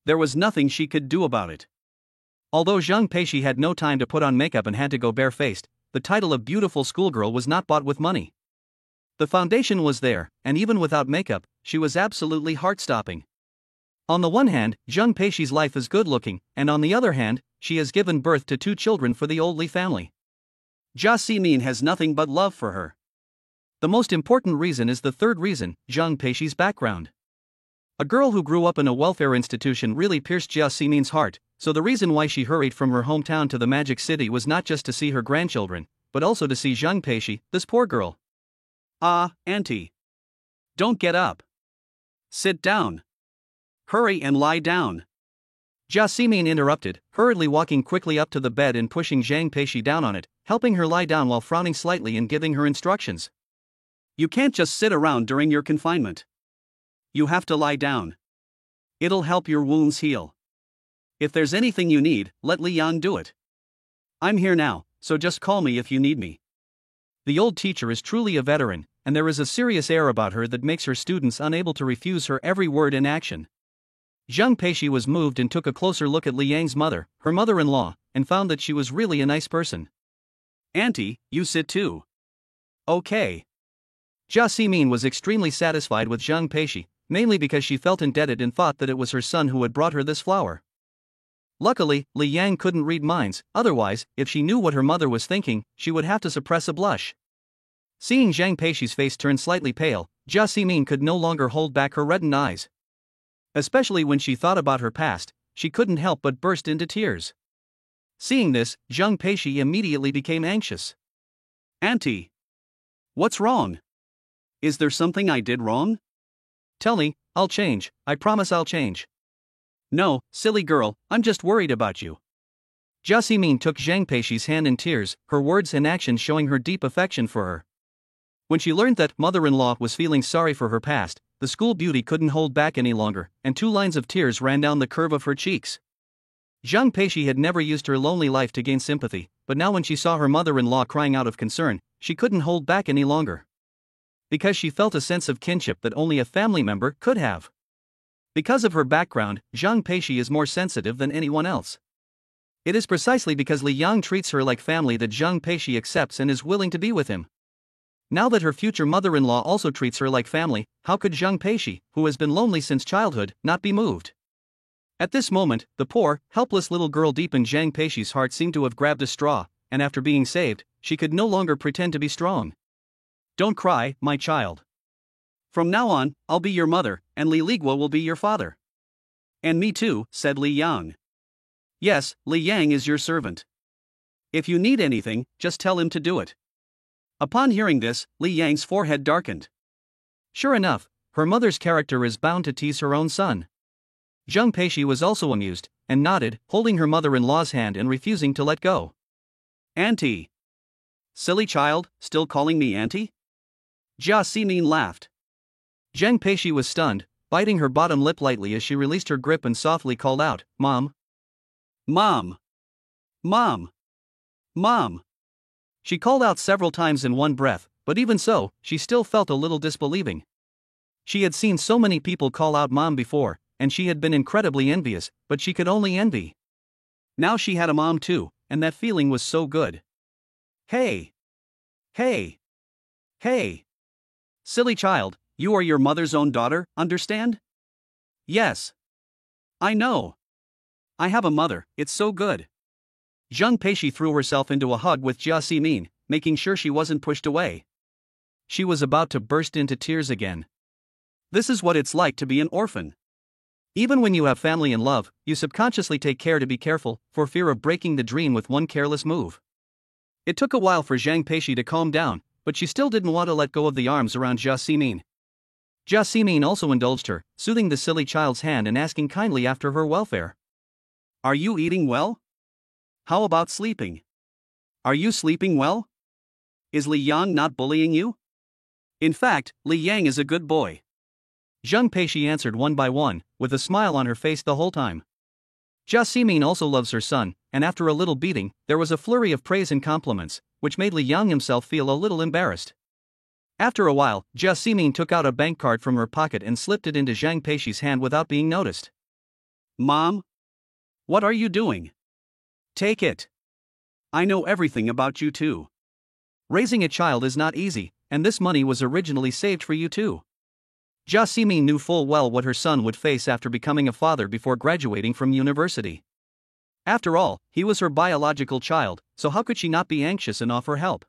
There was nothing she could do about it. Although Zhang Peishi had no time to put on makeup and had to go barefaced, the title of beautiful schoolgirl was not bought with money. The foundation was there, and even without makeup, she was absolutely heart-stopping. On the one hand, Zhang Peishi's life is good-looking, and on the other hand, she has given birth to 2 children for the old Li family. Jia Ximin has nothing but love for her. The most important reason is the third reason, Zhang Peishi's background. A girl who grew up in a welfare institution really pierced Jia Ximin's heart, so the reason why she hurried from her hometown to the Magic City was not just to see her grandchildren, but also to see Zhang Peishi, this poor girl. Ah, Auntie. Don't get up. Sit down. Hurry and lie down. Jia Ximin interrupted, hurriedly walking quickly up to the bed and pushing Zhang Peishi down on it, helping her lie down while frowning slightly and giving her instructions. You can't just sit around during your confinement. You have to lie down. It'll help your wounds heal. If there's anything you need, let Li Yang do it. I'm here now, so just call me if you need me. The old teacher is truly a veteran, and there is a serious air about her that makes her students unable to refuse her every word and action. Zhang Peishi was moved and took a closer look at Li Yang's mother, her mother-in-law, and found that she was really a nice person. "Auntie, you sit too." "Okay." Jia Ximin was extremely satisfied with Zhang Peishi, mainly because she felt indebted and thought that it was her son who had brought her this flower. Luckily, Li Yang couldn't read minds, otherwise, if she knew what her mother was thinking, she would have to suppress a blush. Seeing Zhang Peishi's face turn slightly pale, Jia Ximin could no longer hold back her reddened eyes. Especially when she thought about her past, she couldn't help but burst into tears. Seeing this, Zhang Peishi immediately became anxious. "Auntie, what's wrong? Is there something I did wrong? Tell me, I'll change, I promise I'll change." "No, silly girl, I'm just worried about you." Jia Ximin took Zhang Peishi's hand in tears, her words and actions showing her deep affection for her. When she learned that mother-in-law was feeling sorry for her past, the school beauty couldn't hold back any longer, and 2 lines of tears ran down the curve of her cheeks. Zhang Peishi had never used her lonely life to gain sympathy, but now when she saw her mother-in-law crying out of concern, she couldn't hold back any longer. Because she felt a sense of kinship that only a family member could have. Because of her background, Zhang Peishi is more sensitive than anyone else. It is precisely because Li Yang treats her like family that Zhang Peishi accepts and is willing to be with him. Now that her future mother-in-law also treats her like family, how could Zhang Peishi, who has been lonely since childhood, not be moved? At this moment, the poor, helpless little girl deep in Zhang Peishi's heart seemed to have grabbed a straw, and after being saved, she could no longer pretend to be strong. "Don't cry, my child. From now on, I'll be your mother, and Li Ligua will be your father." "And me too," said Li Yang. "Yes, Li Yang is your servant. If you need anything, just tell him to do it." Upon hearing this, Li Yang's forehead darkened. Sure enough, her mother's character is bound to tease her own son. Zhang Peishi was also amused, and nodded, holding her mother-in-law's hand and refusing to let go. "Auntie. Silly child, still calling me auntie?" Jia Ximin laughed. Zhang Peishi was stunned, biting her bottom lip lightly as she released her grip and softly called out, "Mom. Mom. Mom. Mom." She called out several times in one breath, but even so, she still felt a little disbelieving. She had seen so many people call out mom before, and she had been incredibly envious, but she could only envy. Now she had a mom too, and that feeling was so good. "Hey! Hey! Hey! Silly child, you are your mother's own daughter, understand?" "Yes. I know. I have a mother, it's so good." Zhang Peishi threw herself into a hug with Jia Ximin, making sure she wasn't pushed away. She was about to burst into tears again. This is what it's like to be an orphan. Even when you have family and love, you subconsciously take care to be careful, for fear of breaking the dream with one careless move. It took a while for Zhang Peishi to calm down, but she still didn't want to let go of the arms around Jia Ximin. Jia Ximin also indulged her, soothing the silly child's hand and asking kindly after her welfare. "Are you eating well? How about sleeping? Are you sleeping well? Is Li Yang not bullying you? In fact, Li Yang is a good boy." Zhang Peishi answered one by one, with a smile on her face the whole time. Jia Ximin also loves her son, and after a little beating, there was a flurry of praise and compliments, which made Li Yang himself feel a little embarrassed. After a while, Jia Ximin took out a bank card from her pocket and slipped it into Zhang Peishi's hand without being noticed. "Mom? What are you doing? Take it. I know everything about you too. Raising a child is not easy, and this money was originally saved for you too." Jia Ximin knew full well what her son would face after becoming a father before graduating from university. After all, he was her biological child, so how could she not be anxious and offer help?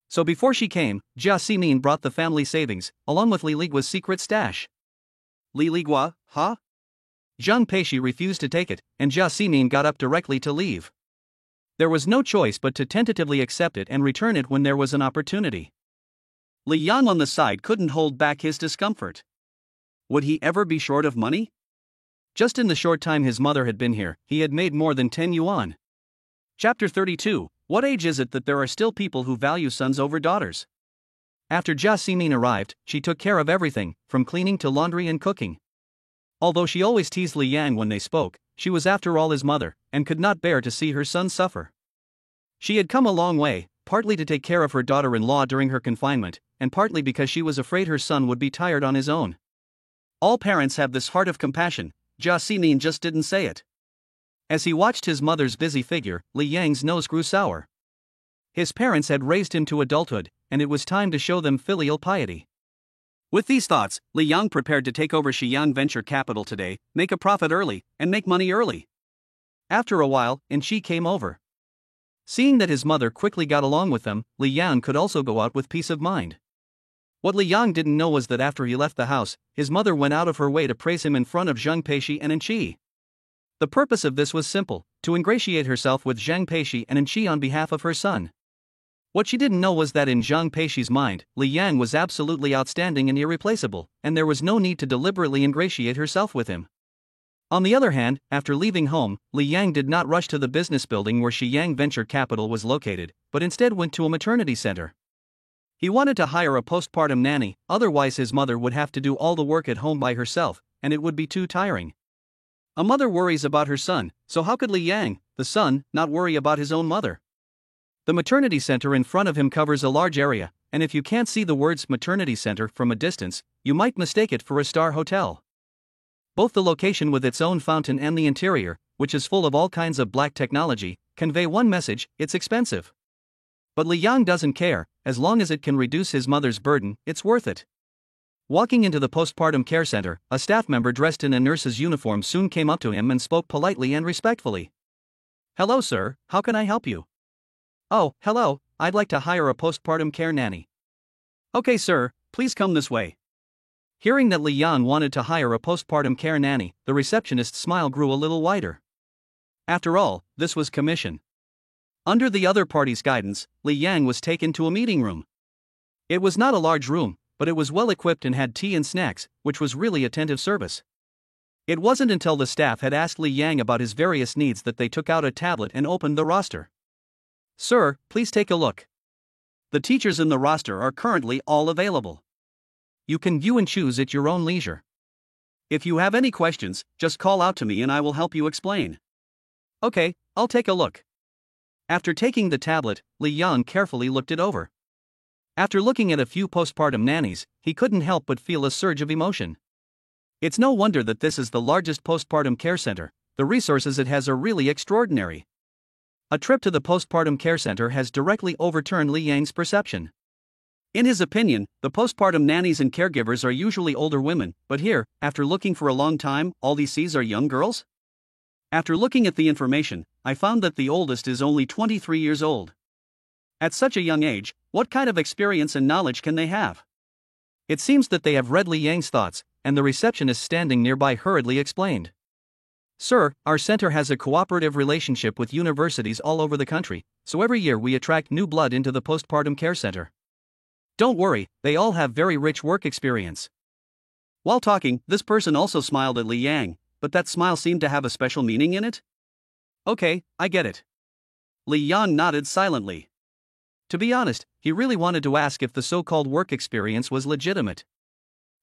So before she came, Jia Ximin brought the family savings, along with Li Ligua's secret stash. "Li Ligua, huh?" Zhang Peishi refused to take it, and Jia Ximin got up directly to leave. There was no choice but to tentatively accept it and return it when there was an opportunity. Li Yang on the side couldn't hold back his discomfort. Would he ever be short of money? Just in the short time his mother had been here, he had made more than 10 yuan. Chapter 32, What age is it that there are still people who value sons over daughters? After Jia Ximin arrived, she took care of everything, from cleaning to laundry and cooking. Although she always teased Li Yang when they spoke, she was after all his mother, and could not bear to see her son suffer. She had come a long way, partly to take care of her daughter-in-law during her confinement, and partly because she was afraid her son would be tired on his own. All parents have this heart of compassion, Jia Xining just didn't say it. As he watched his mother's busy figure, Li Yang's nose grew sour. His parents had raised him to adulthood, and it was time to show them filial piety. With these thoughts, Li Yang prepared to take over Shiyang Venture Capital today, make a profit early, and make money early. After a while, Enchi came over. Seeing that his mother quickly got along with them, Li Yang could also go out with peace of mind. What Li Yang didn't know was that after he left the house, his mother went out of her way to praise him in front of Zhang Peishi and Enchi. The purpose of this was simple: to ingratiate herself with Zhang Peishi and Enchi on behalf of her son. What she didn't know was that in Zhang Peishi's mind, Li Yang was absolutely outstanding and irreplaceable, and there was no need to deliberately ingratiate herself with him. On the other hand, after leaving home, Li Yang did not rush to the business building where Shiyang Venture Capital was located, but instead went to a maternity center. He wanted to hire a postpartum nanny, otherwise his mother would have to do all the work at home by herself, and it would be too tiring. A mother worries about her son, so how could Li Yang, the son, not worry about his own mother? The maternity center in front of him covers a large area, and if you can't see the words maternity center from a distance, you might mistake it for a star hotel. Both the location with its own fountain and the interior, which is full of all kinds of black technology, convey one message: it's expensive. But Li Yang doesn't care, as long as it can reduce his mother's burden, it's worth it. Walking into the postpartum care center, a staff member dressed in a nurse's uniform soon came up to him and spoke politely and respectfully. "Hello sir, how can I help you?" "Oh, hello, I'd like to hire a postpartum care nanny." "Okay sir, please come this way." Hearing that Li Yang wanted to hire a postpartum care nanny, the receptionist's smile grew a little wider. After all, this was commission. Under the other party's guidance, Li Yang was taken to a meeting room. It was not a large room, but it was well equipped and had tea and snacks, which was really attentive service. It wasn't until the staff had asked Li Yang about his various needs that they took out a tablet and opened the roster. "Sir, please take a look. The teachers in the roster are currently all available. You can view and choose at your own leisure. If you have any questions, just call out to me and I will help you explain." "Okay, I'll take a look." After taking the tablet, Li Yang carefully looked it over. After looking at a few postpartum nannies, he couldn't help but feel a surge of emotion. It's no wonder that this is the largest postpartum care center. The resources it has are really extraordinary. A trip to the postpartum care center has directly overturned Li Yang's perception. In his opinion, the postpartum nannies and caregivers are usually older women, but here, after looking for a long time, all he sees are young girls? After looking at the information, I found that the oldest is only 23 years old. At such a young age, what kind of experience and knowledge can they have? It seems that they have read Li Yang's thoughts, and the receptionist standing nearby hurriedly explained. "Sir, our center has a cooperative relationship with universities all over the country, so every year we attract new blood into the postpartum care center. Don't worry, they all have very rich work experience." While talking, this person also smiled at Li Yang, but that smile seemed to have a special meaning in it. "Okay, I get it." Li Yang nodded silently. To be honest, he really wanted to ask if the so-called work experience was legitimate.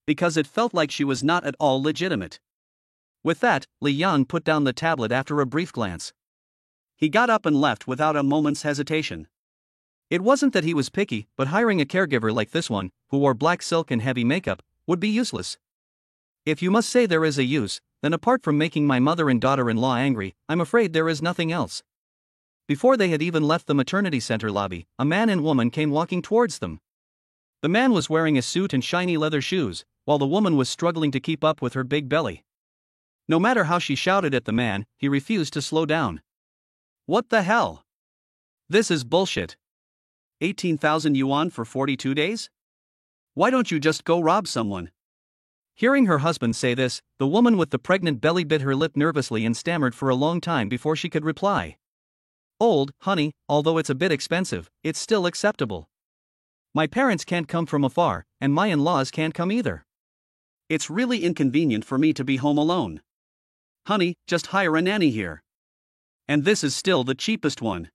Because it felt like she was not at all legitimate. With that, Li Yang put down the tablet after a brief glance. He got up and left without a moment's hesitation. It wasn't that he was picky, but hiring a caregiver like this one, who wore black silk and heavy makeup, would be useless. If you must say there is a use, then apart from making my mother and daughter-in-law angry, I'm afraid there is nothing else. Before they had even left the maternity center lobby, a man and woman came walking towards them. The man was wearing a suit and shiny leather shoes, while the woman was struggling to keep up with her big belly. No matter how she shouted at the man, he refused to slow down. "What the hell? This is bullshit. 18,000 yuan for 42 days? Why don't you just go rob someone?" Hearing her husband say this, the woman with the pregnant belly bit her lip nervously and stammered for a long time before she could reply. "Old, honey, although it's a bit expensive, it's still acceptable. My parents can't come from afar, and my in-laws can't come either. It's really inconvenient for me to be home alone. Honey, just hire a nanny here. And this is still the cheapest one."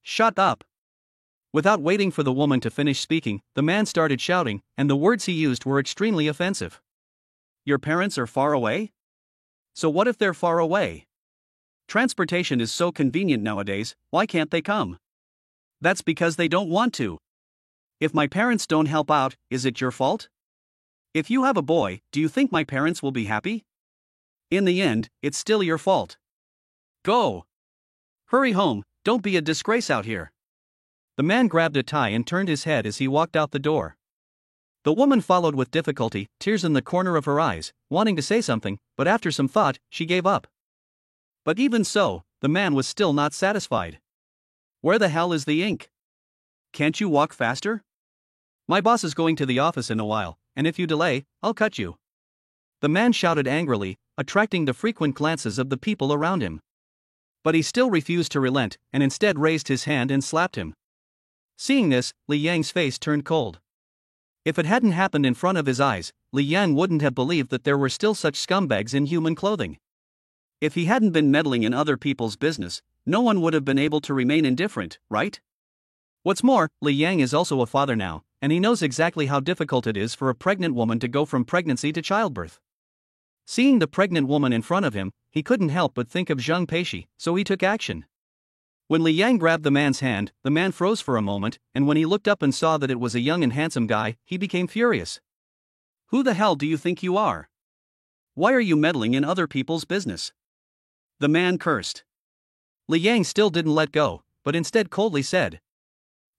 "Shut up." Without waiting for the woman to finish speaking, the man started shouting, and the words he used were extremely offensive. "Your parents are far away? So what if they're far away? Transportation is so convenient nowadays, why can't they come? That's because they don't want to. If my parents don't help out, is it your fault? If you have a boy, do you think my parents will be happy? In the end, it's still your fault. Go! Hurry home, don't be a disgrace out here. The man grabbed a tie and turned his head as he walked out the door. The woman followed with difficulty, tears in the corner of her eyes, wanting to say something, but after some thought, she gave up. But even so, the man was still not satisfied. Where the hell is the ink? Can't you walk faster? My boss is going to the office in a while, and if you delay, I'll cut you. The man shouted angrily, attracting the frequent glances of the people around him. But he still refused to relent, and instead raised his hand and slapped him. Seeing this, Li Yang's face turned cold. If it hadn't happened in front of his eyes, Li Yang wouldn't have believed that there were still such scumbags in human clothing. If he hadn't been meddling in other people's business, no one would have been able to remain indifferent, right? What's more, Li Yang is also a father now, and he knows exactly how difficult it is for a pregnant woman to go from pregnancy to childbirth. Seeing the pregnant woman in front of him, he couldn't help but think of Zheng Peishi, so he took action. When Li Yang grabbed the man's hand, the man froze for a moment, and when he looked up and saw that it was a young and handsome guy, he became furious. Who the hell do you think you are? Why are you meddling in other people's business? The man cursed. Li Yang still didn't let go, but instead coldly said,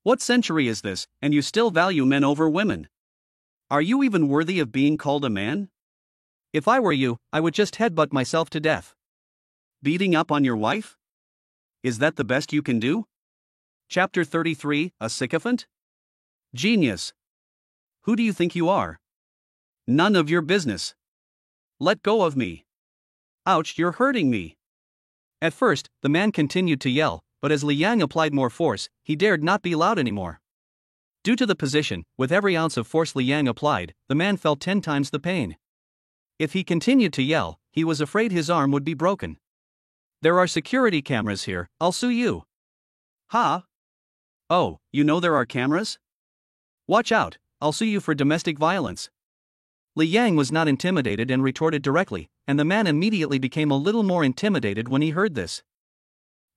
What century is this, and you still value men over women? Are you even worthy of being called a man? If I were you, I would just headbutt myself to death. Beating up on your wife? Is that the best you can do? Chapter 33, A Sycophant? Genius. Who do you think you are? None of your business. Let go of me. Ouch, you're hurting me. At first, the man continued to yell, but as Li Yang applied more force, he dared not be loud anymore. Due to the position, with every ounce of force Li Yang applied, the man felt 10 times the pain. If he continued to yell, he was afraid his arm would be broken. There are security cameras here, I'll sue you. Ha? Oh, you know there are cameras? Watch out, I'll sue you for domestic violence. Li Yang was not intimidated and retorted directly, and the man immediately became a little more intimidated when he heard this.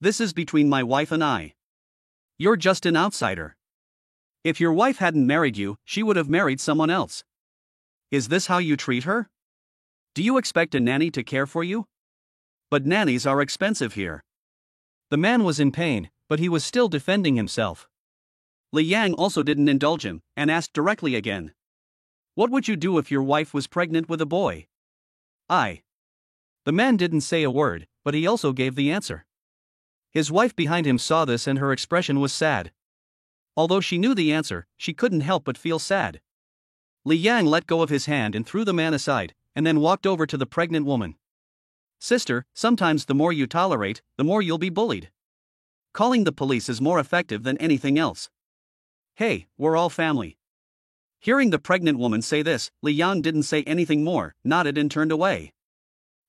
This is between my wife and I. You're just an outsider. If your wife hadn't married you, she would have married someone else. Is this how you treat her? Do you expect a nanny to care for you? But nannies are expensive here. The man was in pain, but he was still defending himself. Li Yang also didn't indulge him, and asked directly again. What would you do if your wife was pregnant with a boy? The man didn't say a word, but he also gave the answer. His wife behind him saw this and her expression was sad. Although she knew the answer, she couldn't help but feel sad. Li Yang let go of his hand and threw the man aside, and then walked over to the pregnant woman. Sister, sometimes the more you tolerate, the more you'll be bullied. Calling the police is more effective than anything else. Hey, we're all family. Hearing the pregnant woman say this, Li Yang didn't say anything more, nodded and turned away.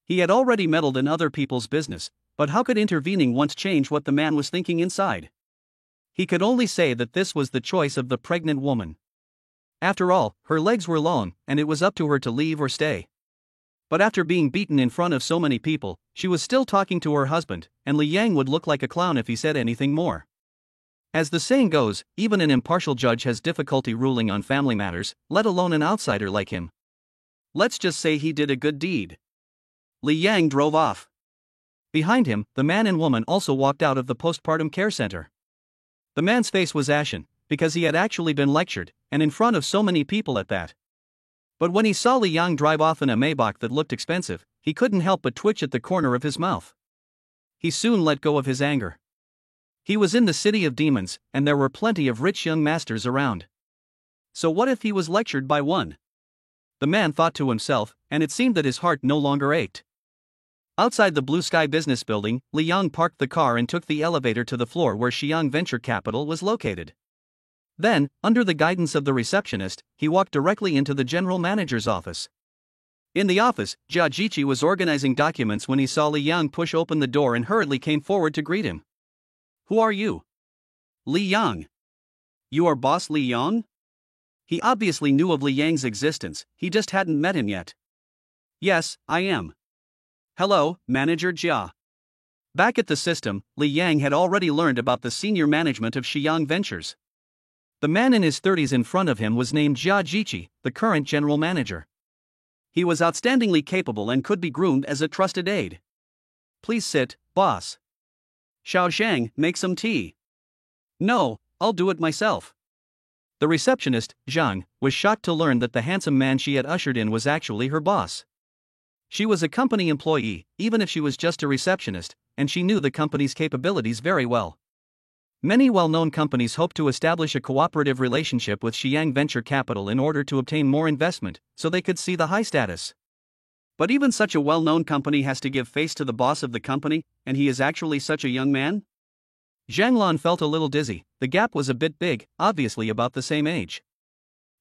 He had already meddled in other people's business, but how could intervening once change what the man was thinking inside? He could only say that this was the choice of the pregnant woman. After all, her legs were long, and it was up to her to leave or stay. But after being beaten in front of so many people, she was still talking to her husband, and Li Yang would look like a clown if he said anything more. As the saying goes, even an impartial judge has difficulty ruling on family matters, let alone an outsider like him. Let's just say he did a good deed. Li Yang drove off. Behind him, the man and woman also walked out of the postpartum care center. The man's face was ashen, because he had actually been lectured, and in front of so many people at that. But when he saw Li Yang drive off in a Maybach that looked expensive, he couldn't help but twitch at the corner of his mouth. He soon let go of his anger. He was in the city of demons, and there were plenty of rich young masters around. So what if he was lectured by one? The man thought to himself, and it seemed that his heart no longer ached. Outside the Blue Sky Business Building, Li Yang parked the car and took the elevator to the floor where Xiang Venture Capital was located. Then, under the guidance of the receptionist, he walked directly into the general manager's office. In the office, Jia Jiqi was organizing documents when he saw Li Yang push open the door and hurriedly came forward to greet him. Who are you? Li Yang. You are boss Li Yang? He obviously knew of Li Yang's existence, he just hadn't met him yet. Yes, I am. Hello, Manager Jia. Back at the system, Li Yang had already learned about the senior management of Xiang Ventures. The man in his 30s in front of him was named Jia Jiqi, the current general manager. He was outstandingly capable and could be groomed as a trusted aide. Please sit, boss. Xiao Shang, make some tea. No, I'll do it myself. The receptionist, Zhang, was shocked to learn that the handsome man she had ushered in was actually her boss. She was a company employee, even if she was just a receptionist, and she knew the company's capabilities very well. Many well-known companies hope to establish a cooperative relationship with Xiang Venture Capital in order to obtain more investment, so they could see the high status. But even such a well-known company has to give face to the boss of the company, and he is actually such a young man? Zhang Lan felt a little dizzy. The gap was a bit big, obviously about the same age.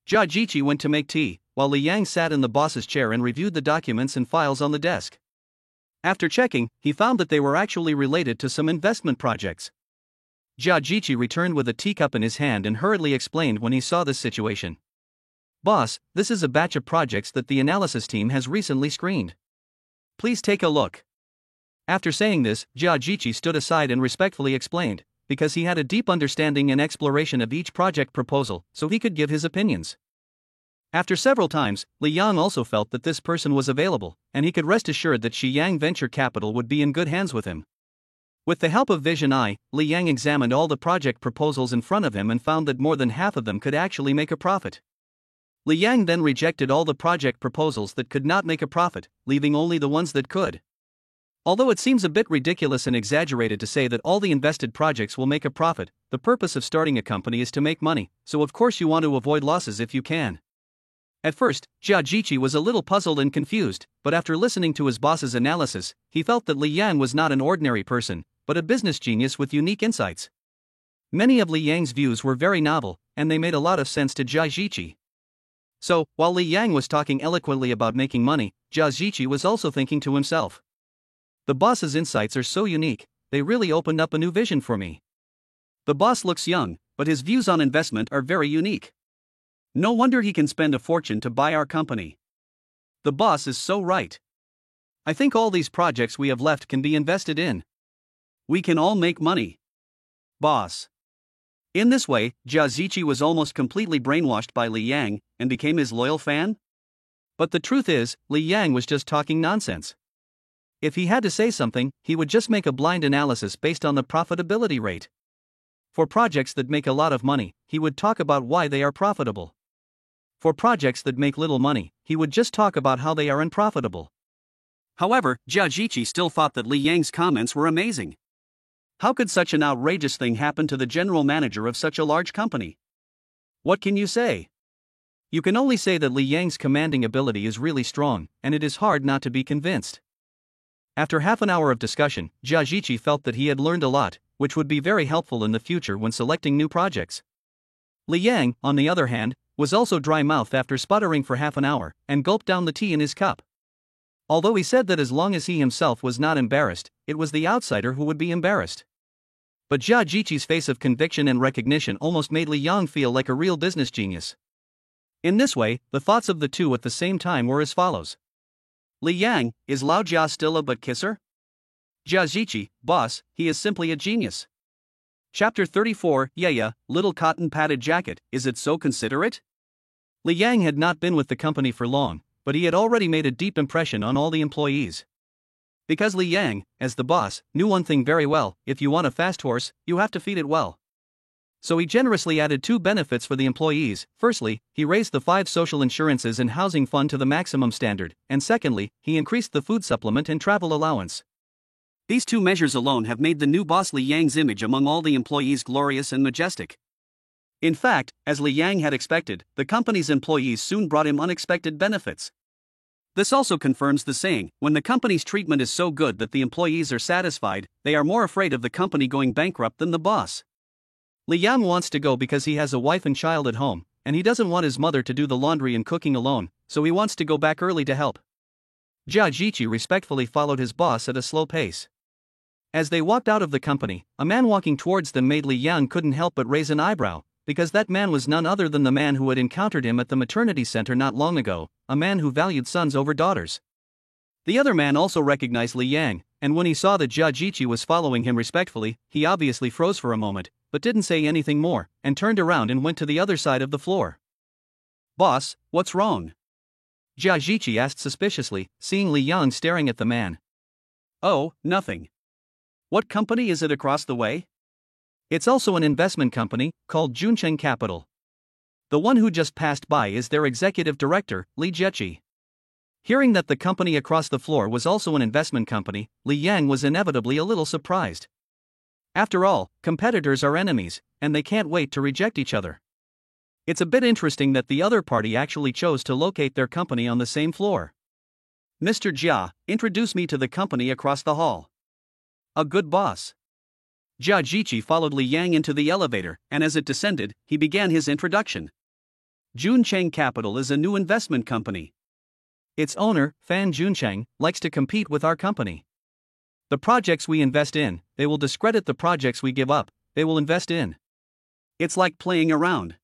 Jia Jiqi went to make tea, while Li Yang sat in the boss's chair and reviewed the documents and files on the desk. After checking, he found that they were actually related to some investment projects. Jia Jiqi returned with a teacup in his hand and hurriedly explained when he saw this situation. Boss, this is a batch of projects that the analysis team has recently screened. Please take a look. After saying this, Jia Jiqi stood aside and respectfully explained, because he had a deep understanding and exploration of each project proposal, so he could give his opinions. After several times, Li Yang also felt that this person was available, and he could rest assured that Xiang Venture Capital would be in good hands with him. With the help of Vision Eye, Li Yang examined all the project proposals in front of him and found that more than half of them could actually make a profit. Li Yang then rejected all the project proposals that could not make a profit, leaving only the ones that could. Although it seems a bit ridiculous and exaggerated to say that all the invested projects will make a profit, the purpose of starting a company is to make money, so of course you want to avoid losses if you can. At first, Jia Jiqi was a little puzzled and confused, but after listening to his boss's analysis, he felt that Li Yang was not an ordinary person, but a business genius with unique insights. Many of Li Yang's views were very novel, and they made a lot of sense to Jia Jiqi. So, while Li Yang was talking eloquently about making money, Jia Jiqi was also thinking to himself, the boss's insights are so unique, they really opened up a new vision for me. The boss looks young, but his views on investment are very unique. No wonder he can spend a fortune to buy our company. The boss is so right. I think all these projects we have left can be invested in. We can all make money. Boss. In this way, Jia Jiqi was almost completely brainwashed by Li Yang and became his loyal fan. But the truth is, Li Yang was just talking nonsense. If he had to say something, he would just make a blind analysis based on the profitability rate. For projects that make a lot of money, he would talk about why they are profitable. For projects that make little money, he would just talk about how they are unprofitable. However, Jia Jiqi still thought that Li Yang's comments were amazing. How could such an outrageous thing happen to the general manager of such a large company? What can you say? You can only say that Li Yang's commanding ability is really strong, and it is hard not to be convinced. After half an hour of discussion, Jia Jiqi felt that he had learned a lot, which would be very helpful in the future when selecting new projects. Li Yang, on the other hand, was also dry-mouthed after sputtering for half an hour, and gulped down the tea in his cup. Although he said that as long as he himself was not embarrassed, it was the outsider who would be embarrassed. But Jia Jiqi's face of conviction and recognition almost made Li Yang feel like a real business genius. In this way, the thoughts of the two at the same time were as follows. Li Yang, is Lao Jia still a butt kisser? Jia Jiqi, boss, he is simply a genius. Chapter 34, Yeah, little cotton-padded jacket, is it so considerate? Li Yang had not been with the company for long, but he had already made a deep impression on all the employees. Because Li Yang, as the boss, knew one thing very well: if you want a fast horse, you have to feed it well. So he generously added two benefits for the employees. Firstly, he raised the 5 social insurances and housing fund to the maximum standard, and secondly, he increased the food supplement and travel allowance. These two measures alone have made the new boss Li Yang's image among all the employees glorious and majestic. In fact, as Li Yang had expected, the company's employees soon brought him unexpected benefits. This also confirms the saying, when the company's treatment is so good that the employees are satisfied, they are more afraid of the company going bankrupt than the boss. Li Yang wants to go because he has a wife and child at home, and he doesn't want his mother to do the laundry and cooking alone, so he wants to go back early to help. Jia Jiqi respectfully followed his boss at a slow pace. As they walked out of the company, a man walking towards them made Li Yang couldn't help but raise an eyebrow, because that man was none other than the man who had encountered him at the maternity center not long ago, a man who valued sons over daughters. The other man also recognized Li Yang, and when he saw that Jia Jiqi was following him respectfully, he obviously froze for a moment, but didn't say anything more, and turned around and went to the other side of the floor. Boss, what's wrong? Jia Ziqi asked suspiciously, seeing Li Yang staring at the man. Oh, nothing. What company is it across the way? It's also an investment company, called Juncheng Capital. The one who just passed by is their executive director, Li Jieqi. Hearing that the company across the floor was also an investment company, Li Yang was inevitably a little surprised. After all, competitors are enemies, and they can't wait to reject each other. It's a bit interesting that the other party actually chose to locate their company on the same floor. Mr. Jia, introduce me to the company across the hall. A good boss. Jia Ziqi followed Li Yang into the elevator, and as it descended, he began his introduction. Juncheng Capital is a new investment company. Its owner, Fan Juncheng, likes to compete with our company. The projects we invest in, they will discredit the projects we give up, they will invest in. It's like playing around.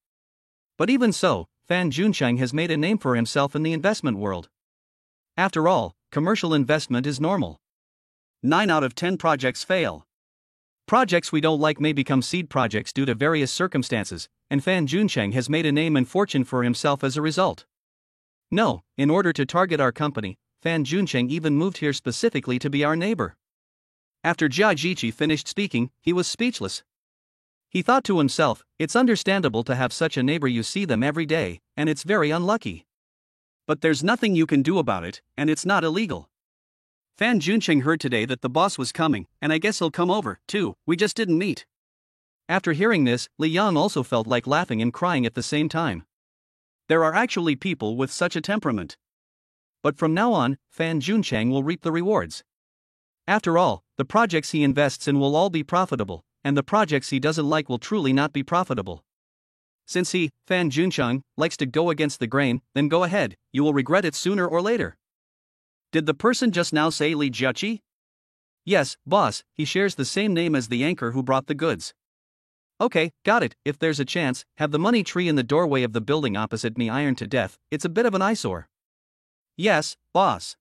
But even so, Fan Juncheng has made a name for himself in the investment world. After all, commercial investment is normal. 9 out of 10 projects fail. Projects we don't like may become seed projects due to various circumstances, and Fan Juncheng has made a name and fortune for himself as a result. No, in order to target our company, Fan Juncheng even moved here specifically to be our neighbor. After Jia Ziqi finished speaking, he was speechless. He thought to himself, it's understandable to have such a neighbor, you see them every day, and it's very unlucky. But there's nothing you can do about it, and it's not illegal. Fan Juncheng heard today that the boss was coming, and I guess he'll come over, too, we just didn't meet. After hearing this, Li Yang also felt like laughing and crying at the same time. There are actually people with such a temperament. But from now on, Fan Juncheng will reap the rewards. After all, the projects he invests in will all be profitable, and the projects he doesn't like will truly not be profitable. Since he, Fan Juncheng, likes to go against the grain, then go ahead, you will regret it sooner or later. Did the person just now say Li Jieqi? Yes, boss, he shares the same name as the anchor who brought the goods. Okay, got it, if there's a chance, have the money tree in the doorway of the building opposite me ironed to death, it's a bit of an eyesore. Yes, boss.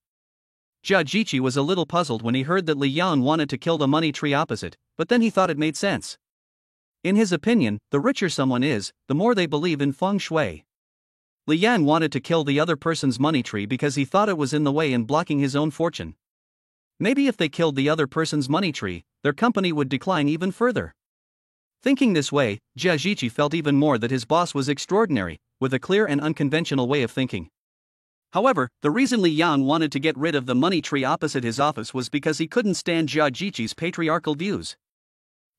Jia Ziqi was a little puzzled when he heard that Li Yang wanted to kill the money tree opposite, but then he thought it made sense. In his opinion, the richer someone is, the more they believe in feng shui. Li Yang wanted to kill the other person's money tree because he thought it was in the way and blocking his own fortune. Maybe if they killed the other person's money tree, their company would decline even further. Thinking this way, Jia Ziqi felt even more that his boss was extraordinary, with a clear and unconventional way of thinking. However, the reason Li Yang wanted to get rid of the money tree opposite his office was because he couldn't stand Jia Ziqi's patriarchal views.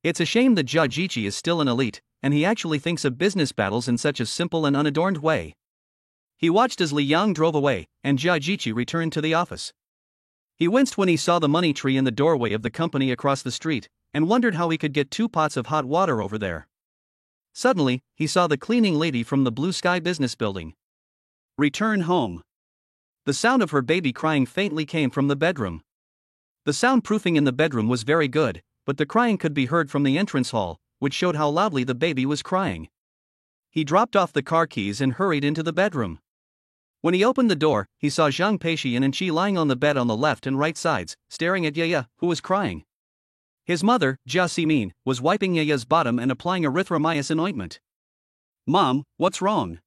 It's a shame that Jia Ziqi is still an elite, and he actually thinks of business battles in such a simple and unadorned way. He watched as Li Yang drove away, and Jia Ziqi returned to the office. He winced when he saw the money tree in the doorway of the company across the street, and wondered how he could get 2 pots of hot water over there. Suddenly, he saw the cleaning lady from the Blue Sky Business Building return home. The sound of her baby crying faintly came from the bedroom. The soundproofing in the bedroom was very good, but the crying could be heard from the entrance hall, which showed how loudly the baby was crying. He dropped off the car keys and hurried into the bedroom. When he opened the door, he saw Zhang Peixian and Qi lying on the bed on the left and right sides, staring at Yaya, who was crying. His mother, Jia Ximin, was wiping Yaya's bottom and applying erythromycin ointment. Mom, what's wrong?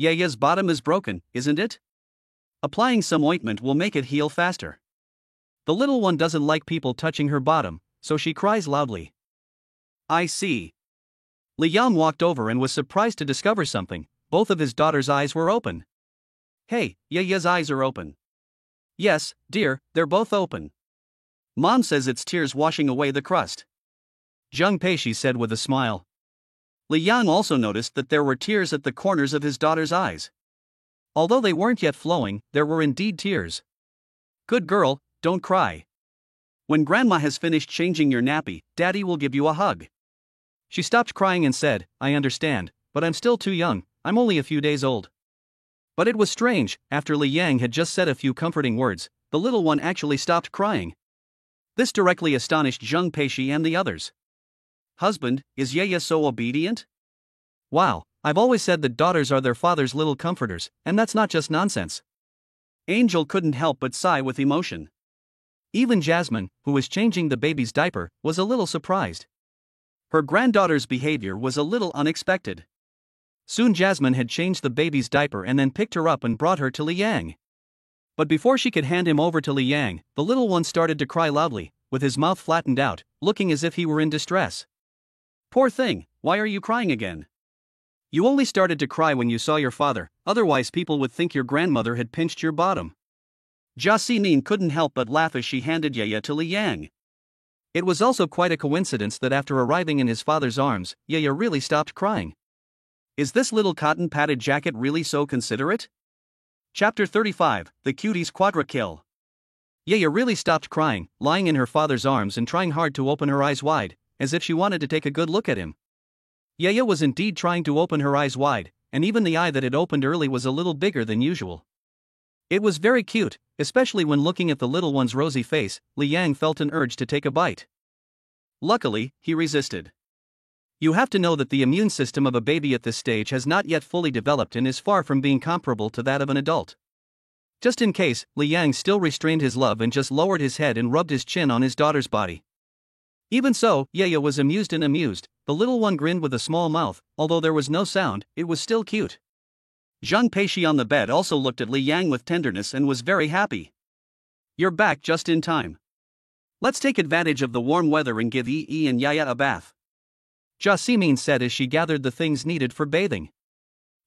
Yaya's bottom is broken, isn't it? Applying some ointment will make it heal faster. The little one doesn't like people touching her bottom, so she cries loudly. I see. Li Yang walked over and was surprised to discover something. Both of his daughter's eyes were open. Hey, Yaya's eyes are open. Yes, dear, they're both open. Mom says it's tears washing away the crust. Zhang Peishi said with a smile. Li Yang also noticed that there were tears at the corners of his daughter's eyes. Although they weren't yet flowing, there were indeed tears. Good girl, don't cry. When Grandma has finished changing your nappy, Daddy will give you a hug. She stopped crying and said, I understand, but I'm still too young, I'm only a few days old. But it was strange, after Li Yang had just said a few comforting words, the little one actually stopped crying. This directly astonished Zhang Peishi and the others. Husband, is Yaya so obedient? Wow, I've always said that daughters are their father's little comforters, and that's not just nonsense. Angel couldn't help but sigh with emotion. Even Jasmine, who was changing the baby's diaper, was a little surprised. Her granddaughter's behavior was a little unexpected. Soon Jasmine had changed the baby's diaper and then picked her up and brought her to Liang. But before she could hand him over to Liang, the little one started to cry loudly, with his mouth flattened out, looking as if he were in distress. Poor thing, why are you crying again? You only started to cry when you saw your father, otherwise people would think your grandmother had pinched your bottom. Jia Ximin couldn't help but laugh as she handed Yaya to Liang. It was also quite a coincidence that after arriving in his father's arms, Yaya really stopped crying. Is this little cotton-padded jacket really so considerate? Chapter 35, The Cutie's Quadra Kill. Yaya really stopped crying, lying in her father's arms and trying hard to open her eyes wide, as if she wanted to take a good look at him. Yaya was indeed trying to open her eyes wide, and even the eye that had opened early was a little bigger than usual. It was very cute, especially when looking at the little one's rosy face. Liang felt an urge to take a bite. Luckily, he resisted. You have to know that the immune system of a baby at this stage has not yet fully developed and is far from being comparable to that of an adult. Just in case, Liang still restrained his love and just lowered his head and rubbed his chin on his daughter's body. Even so, Yaya was amused and amused. The little one grinned with a small mouth, although there was no sound, it was still cute. Zhang Peishi on the bed also looked at Liang with tenderness and was very happy. You're back just in time. Let's take advantage of the warm weather and give Yi and Yaya a bath. Jia Ximin said as she gathered the things needed for bathing.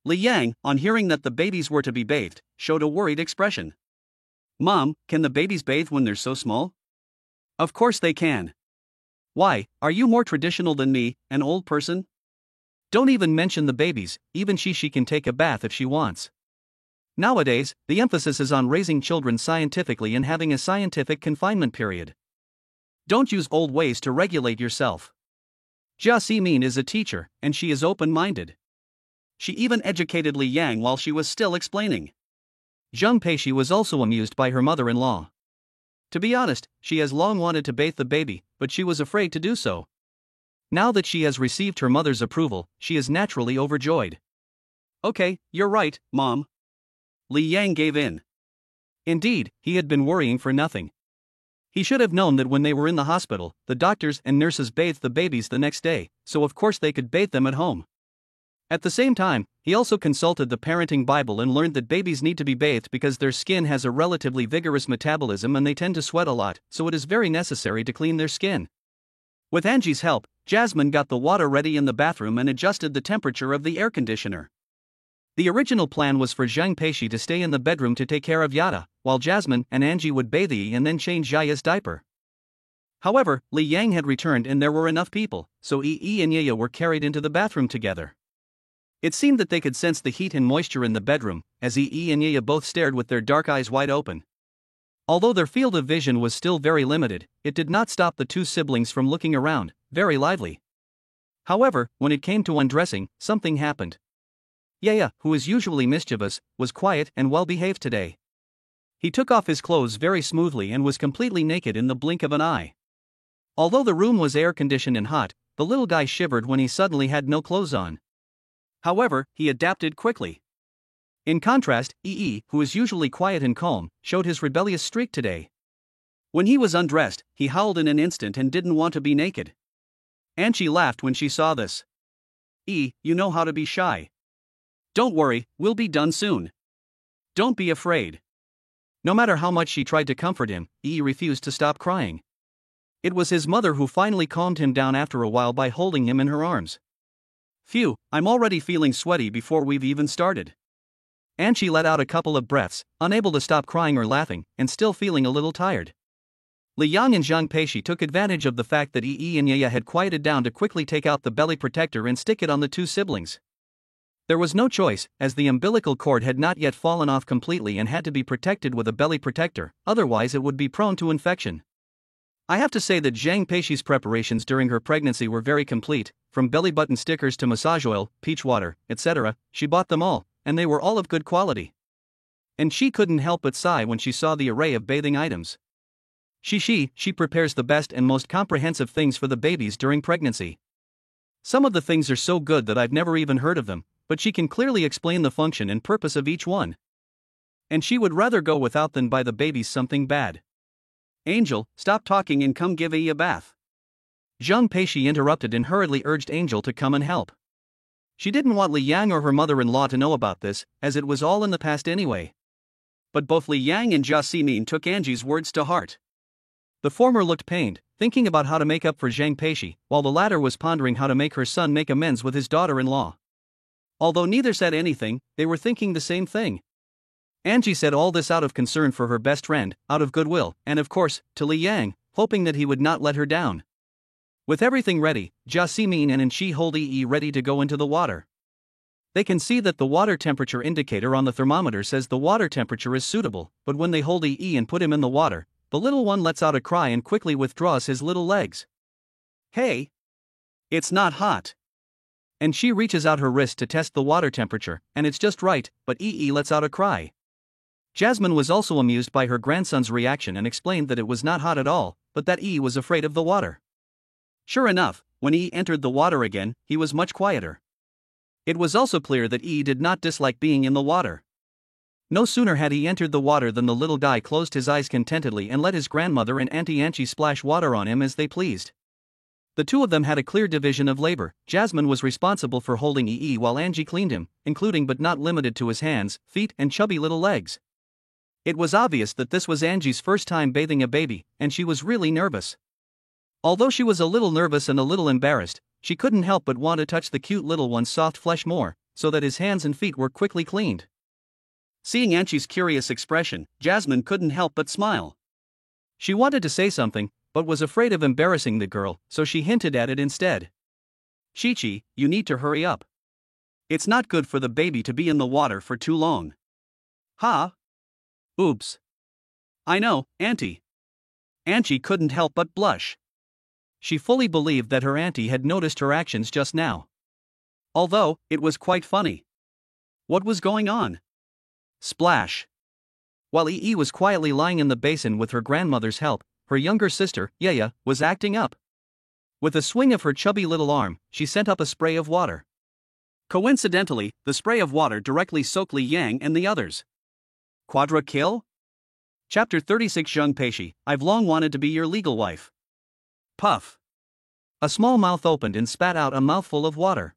Liang, on hearing that the babies were to be bathed, showed a worried expression. Mom, can the babies bathe when they're so small? Of course they can. Why, are you more traditional than me, an old person? Don't even mention the babies, even she can take a bath if she wants. Nowadays, the emphasis is on raising children scientifically and having a scientific confinement period. Don't use old ways to regulate yourself. Jia Ximin is a teacher, and she is open-minded. She even educated Liang while she was still explaining. Zhang Peishi was also amused by her mother-in-law. To be honest, she has long wanted to bathe the baby, but she was afraid to do so. Now that she has received her mother's approval, she is naturally overjoyed. Okay, you're right, Mom. Liang gave in. Indeed, he had been worrying for nothing. He should have known that when they were in the hospital, the doctors and nurses bathed the babies the next day, so of course they could bathe them at home. At the same time, he also consulted the parenting Bible and learned that babies need to be bathed because their skin has a relatively vigorous metabolism and they tend to sweat a lot, so it is very necessary to clean their skin. With Angie's help, Jasmine got the water ready in the bathroom and adjusted the temperature of the air conditioner. The original plan was for Zhang Peishi to stay in the bedroom to take care of Yada, while Jasmine and Angie would bathe Yi and then change Yaya's diaper. However, Liang had returned and there were enough people, so Yi and Yaya were carried into the bathroom together. It seemed that they could sense the heat and moisture in the bedroom, as Yi and Yaya both stared with their dark eyes wide open. Although their field of vision was still very limited, it did not stop the two siblings from looking around, very lively. However, when it came to undressing, something happened. Yaya, who is usually mischievous, was quiet and well-behaved today. He took off his clothes very smoothly and was completely naked in the blink of an eye. Although the room was air-conditioned and hot, the little guy shivered when he suddenly had no clothes on. However, he adapted quickly. In contrast, Yi, who is usually quiet and calm, showed his rebellious streak today. When he was undressed, he howled in an instant and didn't want to be naked. Angie laughed when she saw this. You know how to be shy. Don't worry, we'll be done soon. Don't be afraid. No matter how much she tried to comfort him, Yi refused to stop crying. It was his mother who finally calmed him down after a while by holding him in her arms. Phew, I'm already feeling sweaty before we've even started. Angie let out a couple of breaths, unable to stop crying or laughing, and still feeling a little tired. Liang and Zhang Peishi took advantage of the fact that Yi and Yaya had quieted down to quickly take out the belly protector and stick it on the two siblings. There was no choice, as the umbilical cord had not yet fallen off completely and had to be protected with a belly protector, otherwise it would be prone to infection. I have to say that Zhang Peishi's preparations during her pregnancy were very complete, from belly button stickers to massage oil, peach water, etc., she bought them all, and they were all of good quality. And she couldn't help but sigh when she saw the array of bathing items. She prepares the best and most comprehensive things for the babies during pregnancy. Some of the things are so good that I've never even heard of them, but she can clearly explain the function and purpose of each one. And she would rather go without than buy the babies something bad. Angel, stop talking and come give Yi a bath. Zhang Peishi interrupted and hurriedly urged Angel to come and help. She didn't want Li Yang or her mother-in-law to know about this, as it was all in the past anyway. But both Li Yang and Jia Ximin took Angie's words to heart. The former looked pained, thinking about how to make up for Zhang Peishi, while the latter was pondering how to make her son make amends with his daughter-in-law. Although neither said anything, they were thinking the same thing. Angie said all this out of concern for her best friend, out of goodwill, and of course, to Li Yang, hoping that he would not let her down. With everything ready, Jia Ximin and Shi hold Yi ready to go into the water. They can see that the water temperature indicator on the thermometer says the water temperature is suitable, but when they hold Yi and put him in the water, the little one lets out a cry and quickly withdraws his little legs. Hey! It's not hot! And she reaches out her wrist to test the water temperature, and it's just right, but Yi lets out a cry. Jasmine was also amused by her grandson's reaction and explained that it was not hot at all, but that Yi was afraid of the water. Sure enough, when Yi entered the water again, he was much quieter. It was also clear that Yi did not dislike being in the water. No sooner had he entered the water than the little guy closed his eyes contentedly and let his grandmother and Auntie Angie splash water on him as they pleased. The two of them had a clear division of labor. Jasmine was responsible for holding Yi while Angie cleaned him, including but not limited to his hands, feet, and chubby little legs. It was obvious that this was Angie's first time bathing a baby, and she was really nervous. Although she was a little nervous and a little embarrassed, she couldn't help but want to touch the cute little one's soft flesh more, so that his hands and feet were quickly cleaned. Seeing Angie's curious expression, Jasmine couldn't help but smile. She wanted to say something, but was afraid of embarrassing the girl, so she hinted at it instead. Chi-Chi, you need to hurry up. It's not good for the baby to be in the water for too long. Ha! Oops. I know, Auntie. Angie couldn't help but blush. She fully believed that her auntie had noticed her actions just now. Although, it was quite funny. What was going on? Splash. While Yi was quietly lying in the basin with her grandmother's help, her younger sister, Yaya, was acting up. With a swing of her chubby little arm, she sent up a spray of water. Coincidentally, the spray of water directly soaked Li Yang and the others. Quadra kill? Chapter 36 Zhang Peishi, I've long wanted to be your legal wife. Puff. A small mouth opened and spat out a mouthful of water.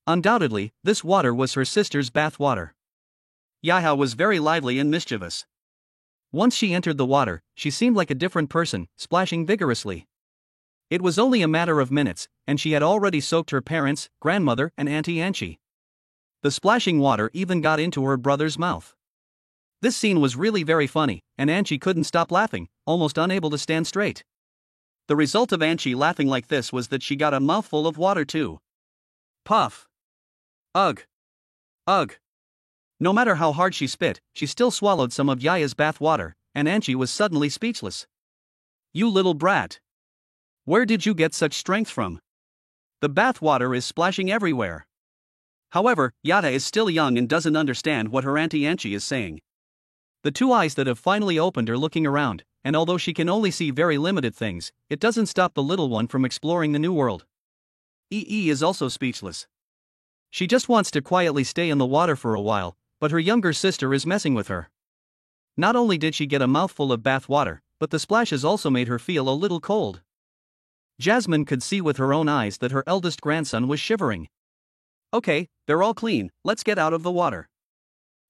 Undoubtedly, this water was her sister's bath water. Yaya was very lively and mischievous. Once she entered the water, she seemed like a different person, splashing vigorously. It was only a matter of minutes, and she had already soaked her parents, grandmother, and Auntie Angie. The splashing water even got into her brother's mouth. This scene was really very funny, and Angie couldn't stop laughing, almost unable to stand straight. The result of Angie laughing like this was that she got a mouthful of water too. Puff. Ugh. Ugh. No matter how hard she spit, she still swallowed some of Yaya's bath water, and Angie was suddenly speechless. You little brat. Where did you get such strength from? The bath water is splashing everywhere. However, Yaya is still young and doesn't understand what her Auntie Angie is saying. The two eyes that have finally opened are looking around, and although she can only see very limited things, it doesn't stop the little one from exploring the new world. Yi is also speechless. She just wants to quietly stay in the water for a while, but her younger sister is messing with her. Not only did she get a mouthful of bath water, but the splashes also made her feel a little cold. Jasmine could see with her own eyes that her eldest grandson was shivering. Okay, they're all clean, let's get out of the water.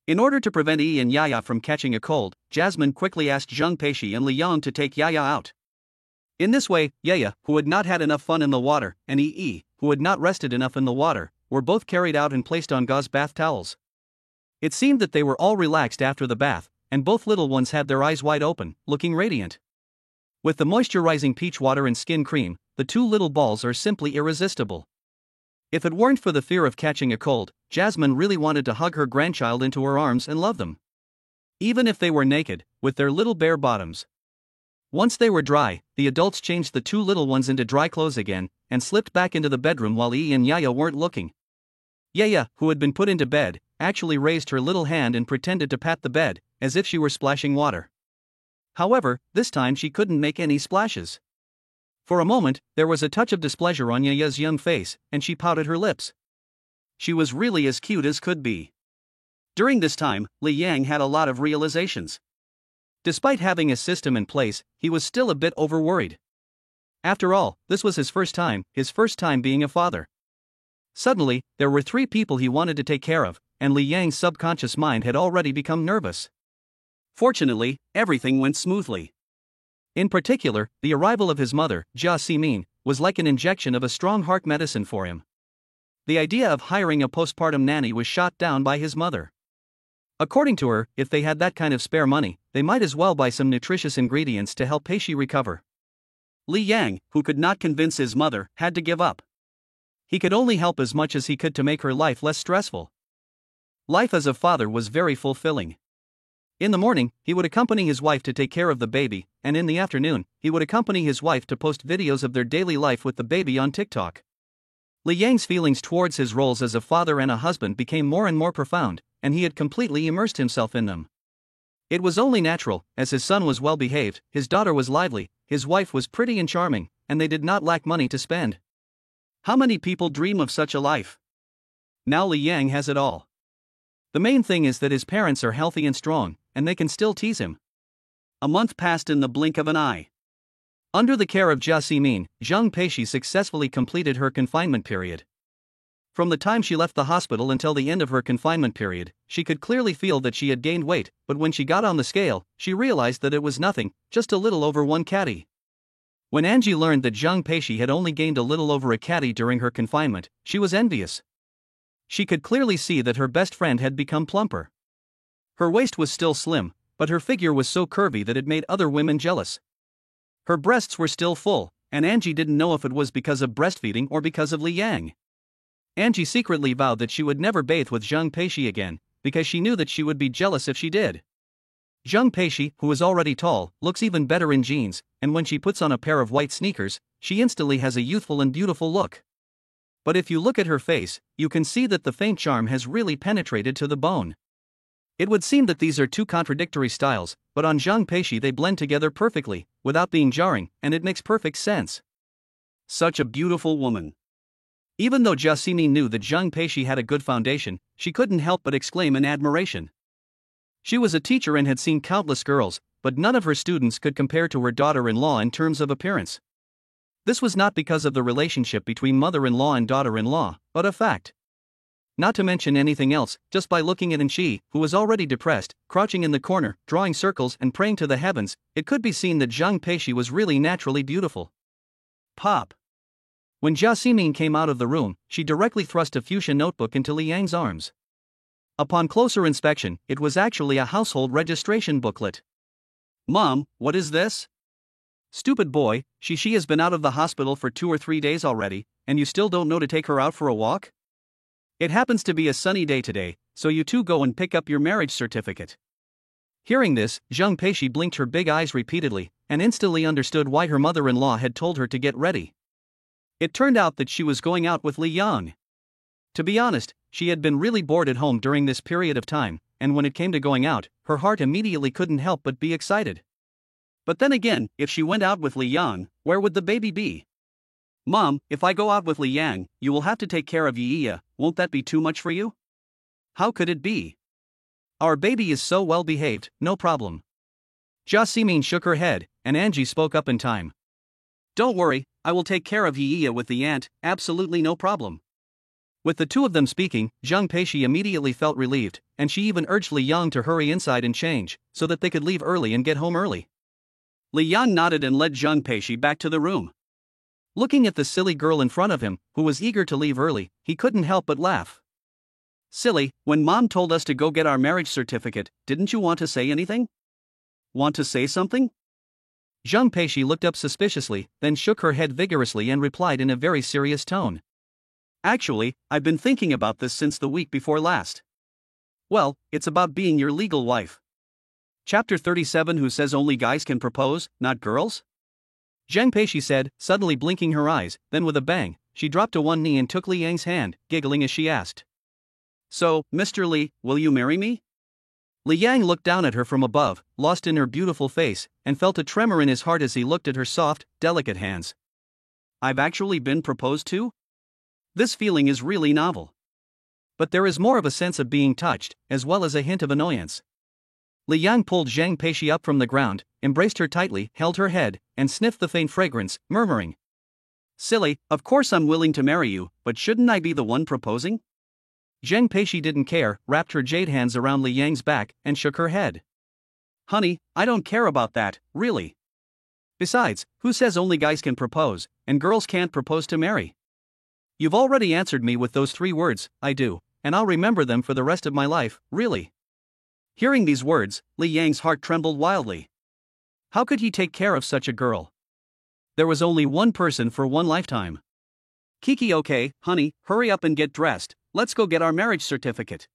In order to prevent Yi and Yaya from catching a cold, Jasmine quickly asked Zhang Peishi and Li Yang to take Yaya out. In this way, Yaya, who had not had enough fun in the water, and Yi, who had not rested enough in the water, were both carried out and placed on gauze bath towels. It seemed that they were all relaxed after the bath, and both little ones had their eyes wide open, looking radiant. With the moisturizing peach water and skin cream, the two little balls are simply irresistible. If it weren't for the fear of catching a cold, Jasmine really wanted to hug her grandchild into her arms and love them. Even if they were naked, with their little bare bottoms. Once they were dry, the adults changed the two little ones into dry clothes again, and slipped back into the bedroom while Yi and Yaya weren't looking. Yaya, who had been put into bed, actually raised her little hand and pretended to pat the bed, as if she were splashing water. However, this time she couldn't make any splashes. For a moment, there was a touch of displeasure on Yaya's young face, and she pouted her lips. She was really as cute as could be. During this time, Li Yang had a lot of realizations. Despite having a system in place, he was still a bit overworried. After all, this was his first time being a father. Suddenly, there were three people he wanted to take care of, and Li Yang's subconscious mind had already become nervous. Fortunately, everything went smoothly. In particular, the arrival of his mother, Jia Simin, was like an injection of a strong heart medicine for him. The idea of hiring a postpartum nanny was shot down by his mother. According to her, if they had that kind of spare money, they might as well buy some nutritious ingredients to help Peishi recover. Li Yang, who could not convince his mother, had to give up. He could only help as much as he could to make her life less stressful. Life as a father was very fulfilling. In the morning, he would accompany his wife to take care of the baby, and in the afternoon, he would accompany his wife to post videos of their daily life with the baby on TikTok. Li Yang's feelings towards his roles as a father and a husband became more and more profound, and he had completely immersed himself in them. It was only natural, as his son was well behaved, his daughter was lively, his wife was pretty and charming, and they did not lack money to spend. How many people dream of such a life? Now Li Yang has it all. The main thing is that his parents are healthy and strong, and they can still tease him. A month passed in the blink of an eye. Under the care of Jia Simin, Zhang Peishi successfully completed her confinement period. From the time she left the hospital until the end of her confinement period, she could clearly feel that she had gained weight, but when she got on the scale, she realized that it was nothing, just a little over 1 kg. When Angie learned that Zhang Peishi had only gained a little over a kg during her confinement, she was envious. She could clearly see that her best friend had become plumper. Her waist was still slim, but her figure was so curvy that it made other women jealous. Her breasts were still full, and Angie didn't know if it was because of breastfeeding or because of Li Yang. Angie secretly vowed that she would never bathe with Zhang Peishi again, because she knew that she would be jealous if she did. Zhang Peishi, who is already tall, looks even better in jeans, and when she puts on a pair of white sneakers, she instantly has a youthful and beautiful look. But if you look at her face, you can see that the faint charm has really penetrated to the bone. It would seem that these are two contradictory styles, but on Zhang Peishi they blend together perfectly, without being jarring, and it makes perfect sense. Such a beautiful woman. Even though Jia Simin knew that Zhang Peishi had a good foundation, she couldn't help but exclaim in admiration. She was a teacher and had seen countless girls, but none of her students could compare to her daughter-in-law in terms of appearance. This was not because of the relationship between mother-in-law and daughter-in-law, but a fact. Not to mention anything else, just by looking at Anshi, who was already depressed, crouching in the corner, drawing circles and praying to the heavens, it could be seen that Zhang Peishi was really naturally beautiful. Pop. When Jia Simin came out of the room, she directly thrust a fuchsia notebook into Li Yang's arms. Upon closer inspection, it was actually a household registration booklet. Mom, what is this? Stupid boy, she has been out of the hospital for 2 or 3 days already, and you still don't know to take her out for a walk? It happens to be a sunny day today, so you two go and pick up your marriage certificate. Hearing this, Zhang Peishi blinked her big eyes repeatedly, and instantly understood why her mother-in-law had told her to get ready. It turned out that she was going out with Li Yang. To be honest, she had been really bored at home during this period of time, and when it came to going out, her heart immediately couldn't help but be excited. But then again, if she went out with Li Yang, where would the baby be? Mom, if I go out with Li Yang, you will have to take care of Yiya, won't that be too much for you? How could it be? Our baby is so well behaved, no problem. Jia Simin shook her head, and Angie spoke up in time. Don't worry, I will take care of Yiya with the aunt, absolutely no problem. With the two of them speaking, Zhang Peishi immediately felt relieved, and she even urged Li Yang to hurry inside and change, so that they could leave early and get home early. Li Yang nodded and led Zhang Peishi back to the room. Looking at the silly girl in front of him, who was eager to leave early, he couldn't help but laugh. Silly, when Mom told us to go get our marriage certificate, didn't you want to say anything? Want to say something? Zhang Peishi looked up suspiciously, then shook her head vigorously and replied in a very serious tone. Actually, I've been thinking about this since the week before last. Well, it's about being your legal wife. Chapter 37. Who says only guys can propose, not girls? Zhang Peishi said, suddenly blinking her eyes, then with a bang, she dropped to one knee and took Li Yang's hand, giggling as she asked. So, Mr. Li, will you marry me? Li Yang looked down at her from above, lost in her beautiful face, and felt a tremor in his heart as he looked at her soft, delicate hands. I've actually been proposed to? This feeling is really novel. But there is more of a sense of being touched, as well as a hint of annoyance. Li Yang pulled Zhang Peishi up from the ground, embraced her tightly, held her head, and sniffed the faint fragrance, murmuring, Silly, of course I'm willing to marry you, but shouldn't I be the one proposing? Zheng Peishi didn't care, wrapped her jade hands around Li Yang's back, and shook her head. Honey, I don't care about that, really. Besides, who says only guys can propose, and girls can't propose to marry? You've already answered me with those 3 words, I do, and I'll remember them for the rest of my life, really. Hearing these words, Li Yang's heart trembled wildly. How could he take care of such a girl? There was only one person for one lifetime. Kiki, okay, honey, hurry up and get dressed, let's go get our marriage certificate.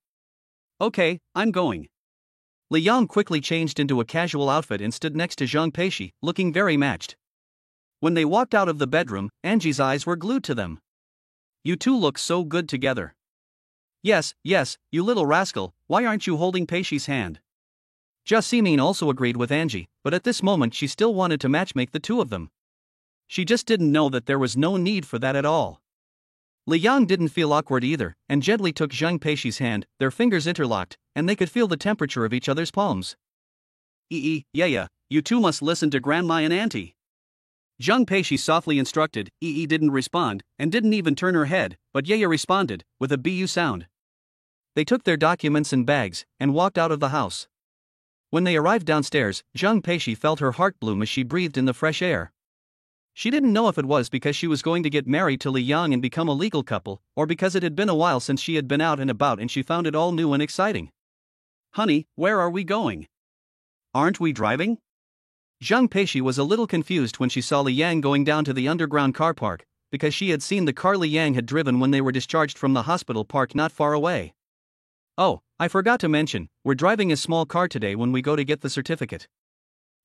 Okay, I'm going. Li Yang quickly changed into a casual outfit and stood next to Zheng Peishi, looking very matched. When they walked out of the bedroom, Angie's eyes were glued to them. You two look so good together. Yes, you little rascal, why aren't you holding Peishi's hand? Jia Ximin also agreed with Angie, but at this moment she still wanted to matchmake the two of them. She just didn't know that there was no need for that at all. Li Yang didn't feel awkward either, and gently took Zheng Peishi's hand, their fingers interlocked, and they could feel the temperature of each other's palms. Yeah, you two must listen to Grandma and Auntie. Zheng Peishi softly instructed. Didn't respond, and didn't even turn her head, but Yaya responded, with a bu sound. They took their documents and bags, and walked out of the house. When they arrived downstairs, Zheng Peishi felt her heart bloom as she breathed in the fresh air. She didn't know if it was because she was going to get married to Li Yang and become a legal couple, or because it had been a while since she had been out and about and she found it all new and exciting. Honey, where are we going? Aren't we driving? Zheng Peishi was a little confused when she saw Li Yang going down to the underground car park, because she had seen the car Li Yang had driven when they were discharged from the hospital park not far away. Oh, I forgot to mention, we're driving a small car today when we go to get the certificate.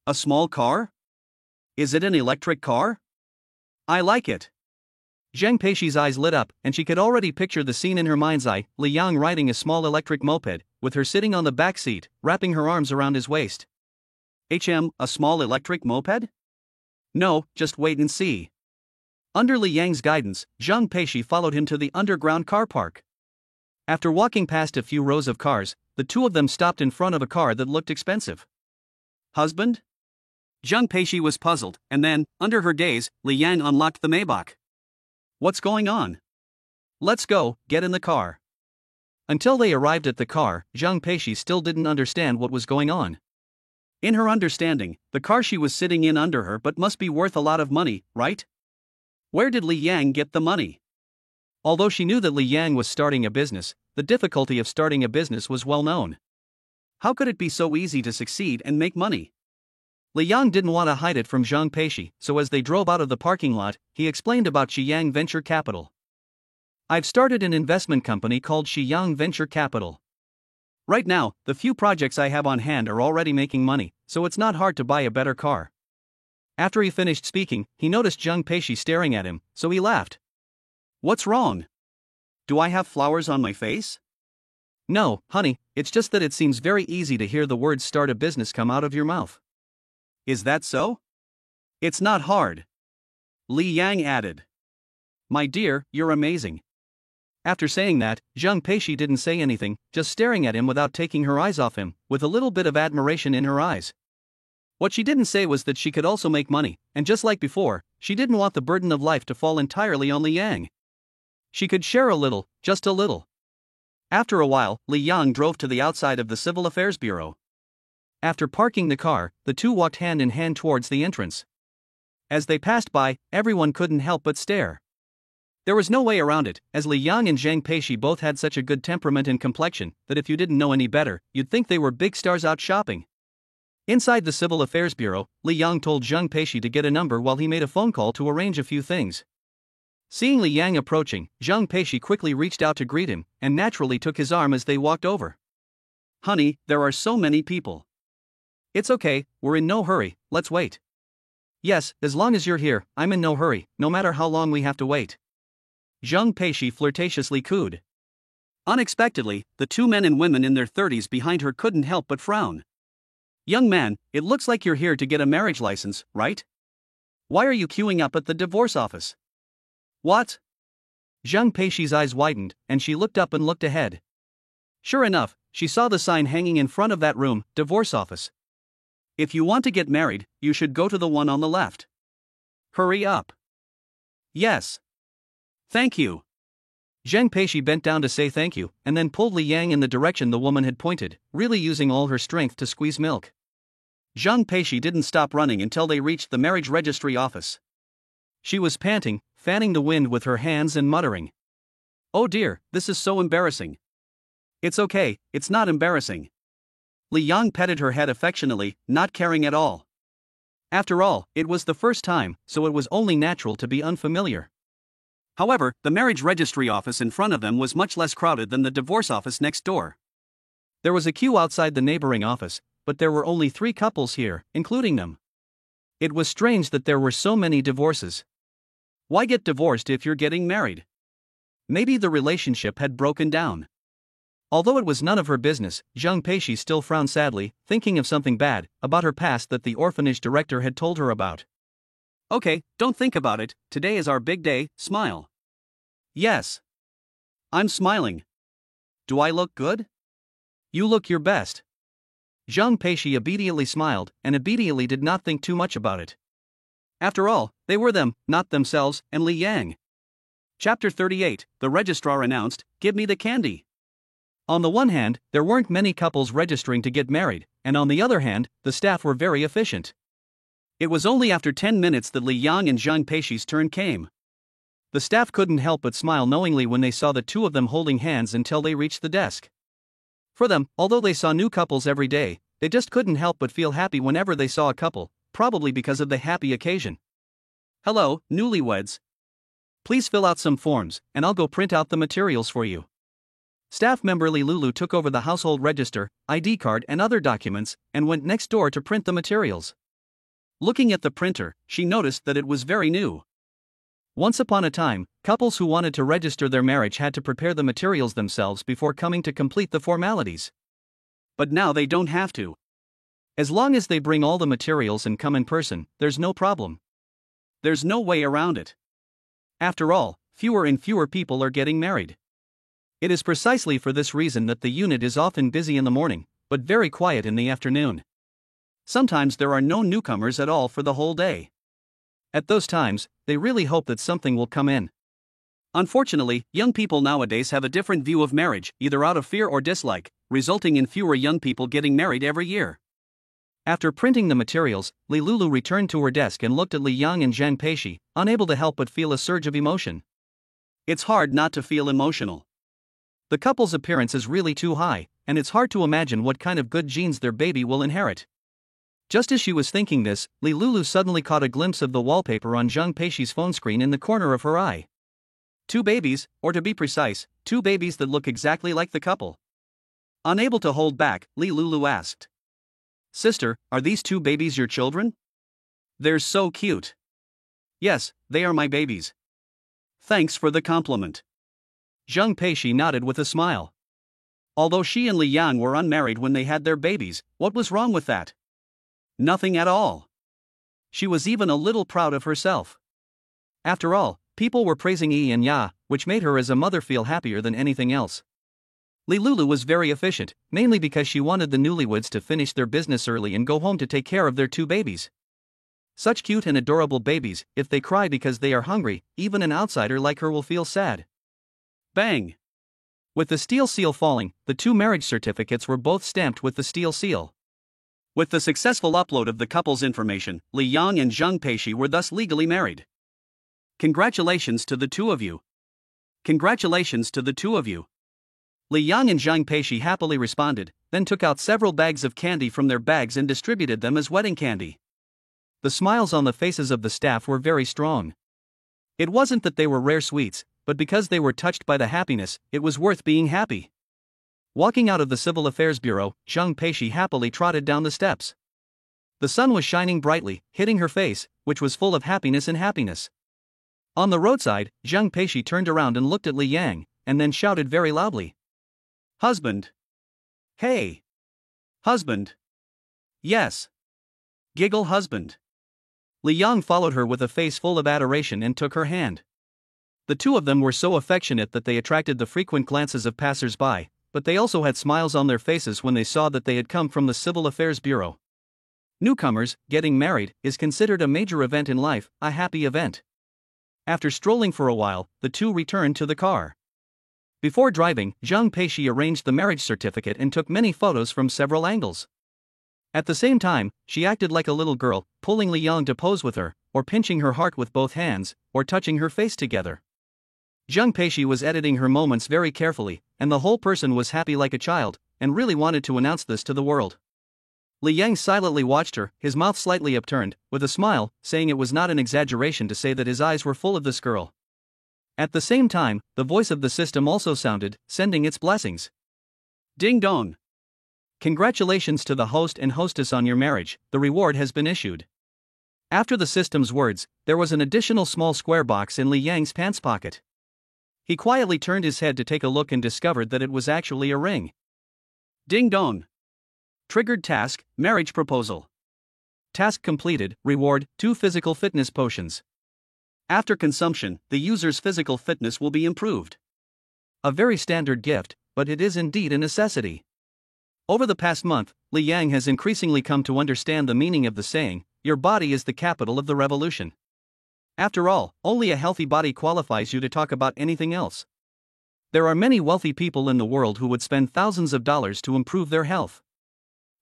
A small car? Is it an electric car? I like it. Zheng Peishi's eyes lit up, and she could already picture the scene in her mind's eye, Li Yang riding a small electric moped, with her sitting on the back seat, wrapping her arms around his waist. A small electric moped? No, just wait and see. Under Li Yang's guidance, Zheng Peishi followed him to the underground car park. After walking past a few rows of cars, the two of them stopped in front of a car that looked expensive. Husband? Zheng Peishi was puzzled, and then, under her gaze, Li Yang unlocked the Maybach. What's going on? Let's go, get in the car. Until they arrived at the car, Zheng Peishi still didn't understand what was going on. In her understanding, the car she was sitting in under her but must be worth a lot of money, right? Where did Li Yang get the money? Although she knew that Li Yang was starting a business, the difficulty of starting a business was well known. How could it be so easy to succeed and make money? Li Yang didn't want to hide it from Zheng Peishi, so as they drove out of the parking lot, he explained about Shiyang Venture Capital. I've started an investment company called Shiyang Venture Capital. Right now, the few projects I have on hand are already making money, so it's not hard to buy a better car. After he finished speaking, he noticed Zheng Peishi staring at him, so he laughed. What's wrong? Do I have flowers on my face? No, honey, it's just that it seems very easy to hear the words start a business come out of your mouth. Is that so? It's not hard. Li Yang added. My dear, you're amazing. After saying that, Zheng Peishi didn't say anything, just staring at him without taking her eyes off him, with a little bit of admiration in her eyes. What she didn't say was that she could also make money, and just like before, she didn't want the burden of life to fall entirely on Li Yang. She could share a little, just a little. After a while, Li Yang drove to the outside of the Civil Affairs Bureau. After parking the car, the two walked hand in hand towards the entrance. As they passed by, everyone couldn't help but stare. There was no way around it, as Li Yang and Zheng Peishi both had such a good temperament and complexion that if you didn't know any better, you'd think they were big stars out shopping. Inside the Civil Affairs Bureau, Li Yang told Zheng Peishi to get a number while he made a phone call to arrange a few things. Seeing Li Yang approaching, Zheng Peishi quickly reached out to greet him, and naturally took his arm as they walked over. Honey, there are so many people. It's okay, we're in no hurry, let's wait. Yes, as long as you're here, I'm in no hurry, no matter how long we have to wait. Zheng Peishi flirtatiously cooed. Unexpectedly, the two men and women in their 30s behind her couldn't help but frown. Young man, it looks like you're here to get a marriage license, right? Why are you queuing up at the divorce office? What? Zheng Peishi's eyes widened, and she looked up and looked ahead. Sure enough, she saw the sign hanging in front of that room, divorce office. If you want to get married, you should go to the one on the left. Hurry up. Yes. Thank you. Zhang Peishi bent down to say thank you, and then pulled Li Yang in the direction the woman had pointed, really using all her strength to squeeze milk. Zhang Peishi didn't stop running until they reached the marriage registry office. She was panting, fanning the wind with her hands and muttering, "Oh dear, this is so embarrassing." "It's okay, it's not embarrassing." Li Yang petted her head affectionately, not caring at all. After all, it was the first time, so it was only natural to be unfamiliar. However, the marriage registry office in front of them was much less crowded than the divorce office next door. There was a queue outside the neighboring office, but there were only 3 couples here, including them. It was strange that there were so many divorces. Why get divorced if you're getting married? Maybe the relationship had broken down. Although it was none of her business, Zhang Peishi still frowned sadly, thinking of something bad about her past that the orphanage director had told her about. "Okay, don't think about it, today is our big day, smile." "Yes. I'm smiling. Do I look good?" "You look your best." Zhang Peishi obediently smiled, and obediently did not think too much about it. After all, they were them, not themselves, and Li Yang. Chapter 38, the registrar announced, "Give me the candy." On the one hand, there weren't many couples registering to get married, and on the other hand, the staff were very efficient. It was only after 10 minutes that Li Yang and Zhang Peishi's turn came. The staff couldn't help but smile knowingly when they saw the 2 of them holding hands until they reached the desk. For them, although they saw new couples every day, they just couldn't help but feel happy whenever they saw a couple, probably because of the happy occasion. "Hello, newlyweds. Please fill out some forms, and I'll go print out the materials for you." Staff member Li Lulu took over the household register, ID card and other documents, and went next door to print the materials. Looking at the printer, she noticed that it was very new. Once upon a time, couples who wanted to register their marriage had to prepare the materials themselves before coming to complete the formalities. But now they don't have to. As long as they bring all the materials and come in person, there's no problem. There's no way around it. After all, fewer and fewer people are getting married. It is precisely for this reason that the unit is often busy in the morning, but very quiet in the afternoon. Sometimes there are no newcomers at all for the whole day. At those times, they really hope that something will come in. Unfortunately, young people nowadays have a different view of marriage, either out of fear or dislike, resulting in fewer young people getting married every year. After printing the materials, Li Lulu returned to her desk and looked at Li Yang and Zhang Peishi, unable to help but feel a surge of emotion. It's hard not to feel emotional. The couple's appearance is really too high, and it's hard to imagine what kind of good genes their baby will inherit. Just as she was thinking this, Li Lulu suddenly caught a glimpse of the wallpaper on Zhang Peishi's phone screen in the corner of her eye. 2 babies, or to be precise, 2 babies that look exactly like the couple. Unable to hold back, Li Lulu asked, "Sister, are these 2 babies your children?" "They're so cute." "Yes, they are my babies." "Thanks for the compliment." Zhang Peishi nodded with a smile. Although she and Li Yang were unmarried when they had their babies, what was wrong with that? Nothing at all. She was even a little proud of herself. After all, people were praising Yi and Ya, which made her as a mother feel happier than anything else. Li Lulu was very efficient, mainly because she wanted the newlyweds to finish their business early and go home to take care of their 2 babies. Such cute and adorable babies, if they cry because they are hungry, even an outsider like her will feel sad. Bang! With the steel seal falling, the 2 marriage certificates were both stamped with the steel seal. With the successful upload of the couple's information, Li Yang and Zhang Peishi were thus legally married. Congratulations to the 2 of you. Congratulations to the 2 of you. Li Yang and Zhang Peishi happily responded, then took out several bags of candy from their bags and distributed them as wedding candy. The smiles on the faces of the staff were very strong. It wasn't that they were rare sweets, but because they were touched by the happiness, it was worth being happy. Walking out of the Civil Affairs Bureau, Zhang Peishi happily trotted down the steps. The sun was shining brightly, hitting her face, which was full of happiness and happiness. On the roadside, Zhang Peishi turned around and looked at Li Yang, and then shouted very loudly, "Husband! Hey! Husband! Yes! Giggle husband!" Li Yang followed her with a face full of adoration and took her hand. The 2 of them were so affectionate that they attracted the frequent glances of passers-by, but they also had smiles on their faces when they saw that they had come from the Civil Affairs Bureau. Newcomers, getting married, is considered a major event in life, a happy event. After strolling for a while, the two returned to the car. Before driving, Zhang Peishi arranged the marriage certificate and took many photos from several angles. At the same time, she acted like a little girl, pulling Li Yang to pose with her, or pinching her heart with both hands, or touching her face together. Zhang Peishi was editing her moments very carefully, and the whole person was happy like a child, and really wanted to announce this to the world. Li Yang silently watched her, his mouth slightly upturned, with a smile, saying it was not an exaggeration to say that his eyes were full of this girl. At the same time, the voice of the system also sounded, sending its blessings. Ding dong! Congratulations to the host and hostess on your marriage, the reward has been issued. After the system's words, there was an additional small square box in Li Yang's pants pocket. He quietly turned his head to take a look and discovered that it was actually a ring. Ding dong! Triggered task, marriage proposal. Task completed, reward, 2 physical fitness potions. After consumption, the user's physical fitness will be improved. A very standard gift, but it is indeed a necessity. Over the past month, Li Yang has increasingly come to understand the meaning of the saying, "Your body is the capital of the revolution." After all, only a healthy body qualifies you to talk about anything else. There are many wealthy people in the world who would spend thousands of dollars to improve their health.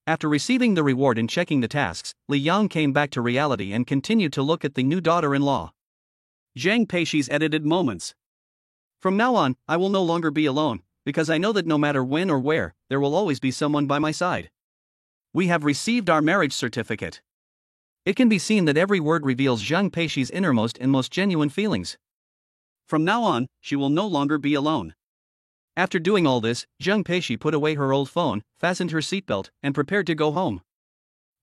After receiving the reward and checking the tasks, Li Yang came back to reality and continued to look at the new daughter-in-law. Zhang Peishi's edited moments. From now on, I will no longer be alone, because I know that no matter when or where, there will always be someone by my side. We have received our marriage certificate. It can be seen that every word reveals Zhang Peishi's innermost and most genuine feelings. From now on, she will no longer be alone. After doing all this, Zhang Peishi put away her old phone, fastened her seatbelt, and prepared to go home.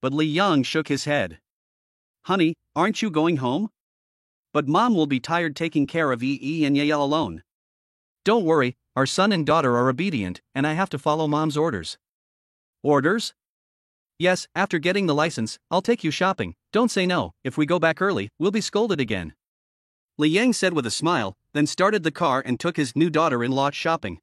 But Li Yang shook his head. Honey, aren't you going home? But Mom will be tired taking care of Yi and Yael alone. Don't worry, our son and daughter are obedient, and I have to follow Mom's orders. Orders? Yes, after getting the license, I'll take you shopping. Don't say no. If we go back early, we'll be scolded again. Li Yang said with a smile, then started the car and took his new daughter-in-law shopping.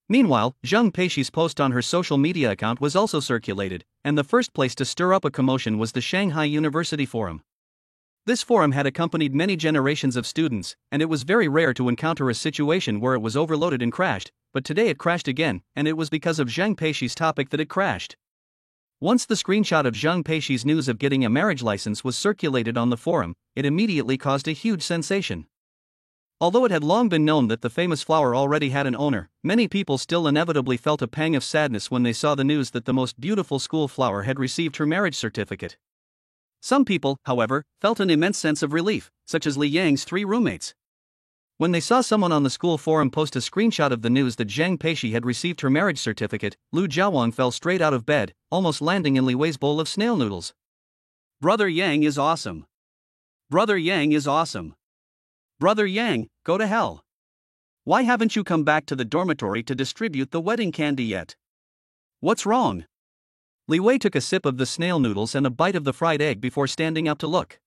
Meanwhile, Zhang Peishi's post on her social media account was also circulated, and the first place to stir up a commotion was the Shanghai University Forum. This forum had accompanied many generations of students, and it was very rare to encounter a situation where it was overloaded and crashed, but today it crashed again, and it was because of Zhang Peishi's topic that it crashed. Once the screenshot of Zhang Peishi's news of getting a marriage license was circulated on the forum, it immediately caused a huge sensation. Although it had long been known that the famous flower already had an owner, many people still inevitably felt a pang of sadness when they saw the news that the most beautiful school flower had received her marriage certificate. Some people, however, felt an immense sense of relief, such as Li Yang's 3 roommates. When they saw someone on the school forum post a screenshot of the news that Zhang Peishi had received her marriage certificate, Lu Jiawang fell straight out of bed, almost landing in Li Wei's bowl of snail noodles. Brother Yang is awesome. Brother Yang is awesome. Brother Yang, go to hell. Why haven't you come back to the dormitory to distribute the wedding candy yet? What's wrong? Li Wei took a sip of the snail noodles and a bite of the fried egg before standing up to look.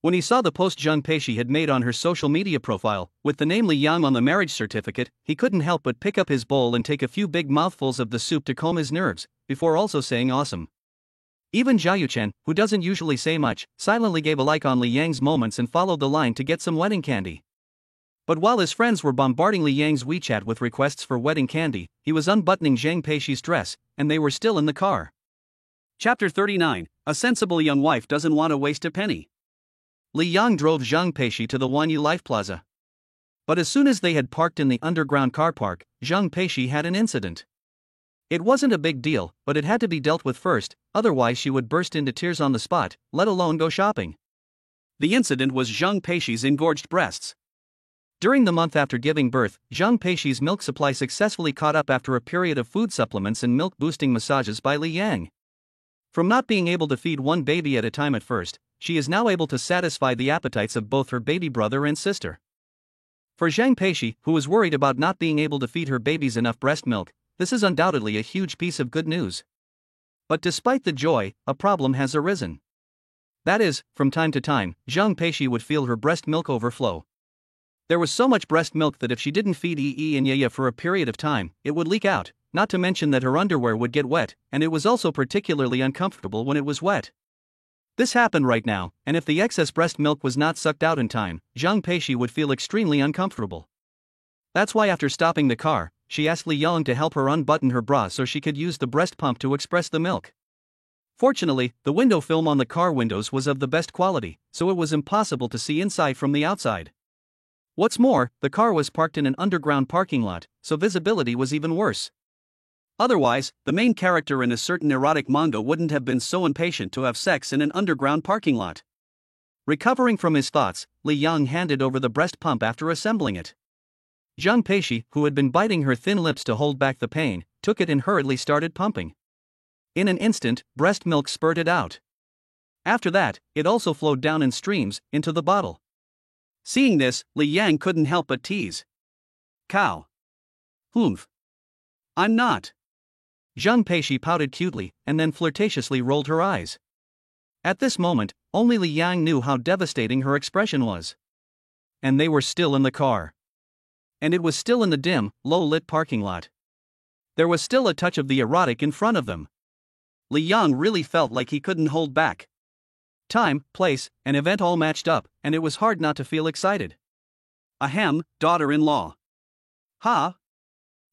When he saw the post Zhang Peishi had made on her social media profile, with the name Li Yang on the marriage certificate, he couldn't help but pick up his bowl and take a few big mouthfuls of the soup to calm his nerves, before also saying awesome. Even Zhao Yuchen, who doesn't usually say much, silently gave a like on Li Yang's moments and followed the line to get some wedding candy. But while his friends were bombarding Li Yang's WeChat with requests for wedding candy, he was unbuttoning Zhang Peishi's dress, and they were still in the car. Chapter 39, A sensible young wife doesn't want to waste a penny. Li Yang drove Zhang Peishi to the Wanyu Life Plaza. But as soon as they had parked in the underground car park, Zhang Peishi had an incident. It wasn't a big deal, but it had to be dealt with first, otherwise she would burst into tears on the spot, let alone go shopping. The incident was Zhang Peishi's engorged breasts. During the month after giving birth, Zhang Peishi's milk supply successfully caught up after a period of food supplements and milk-boosting massages by Li Yang. From not being able to feed one baby at a time at first, she is now able to satisfy the appetites of both her baby brother and sister. For Zhang Peishi, who was worried about not being able to feed her babies enough breast milk, this is undoubtedly a huge piece of good news. But despite the joy, a problem has arisen. That is, from time to time, Zhang Peishi would feel her breast milk overflow. There was so much breast milk that if she didn't feed Yi and Yaya for a period of time, it would leak out, not to mention that her underwear would get wet, and it was also particularly uncomfortable when it was wet. This happened right now, and if the excess breast milk was not sucked out in time, Zhang Peishi would feel extremely uncomfortable. That's why after stopping the car, she asked Li Yang to help her unbutton her bra so she could use the breast pump to express the milk. Fortunately, the window film on the car windows was of the best quality, so it was impossible to see inside from the outside. What's more, the car was parked in an underground parking lot, so visibility was even worse. Otherwise, the main character in a certain erotic manga wouldn't have been so impatient to have sex in an underground parking lot. Recovering from his thoughts, Li Yang handed over the breast pump after assembling it. Zhang Peishi, who had been biting her thin lips to hold back the pain, took it and hurriedly started pumping. In an instant, breast milk spurted out. After that, it also flowed down in streams into the bottle. Seeing this, Li Yang couldn't help but tease. Cow. Humph. I'm not. Zhang Peishi pouted cutely and then flirtatiously rolled her eyes. At this moment, only Li Yang knew how devastating her expression was. And they were still in the car. And it was still in the dim, low-lit parking lot. There was still a touch of the erotic in front of them. Li Yang really felt like he couldn't hold back. Time, place, and event all matched up, and it was hard not to feel excited. Ahem, daughter-in-law. Ha?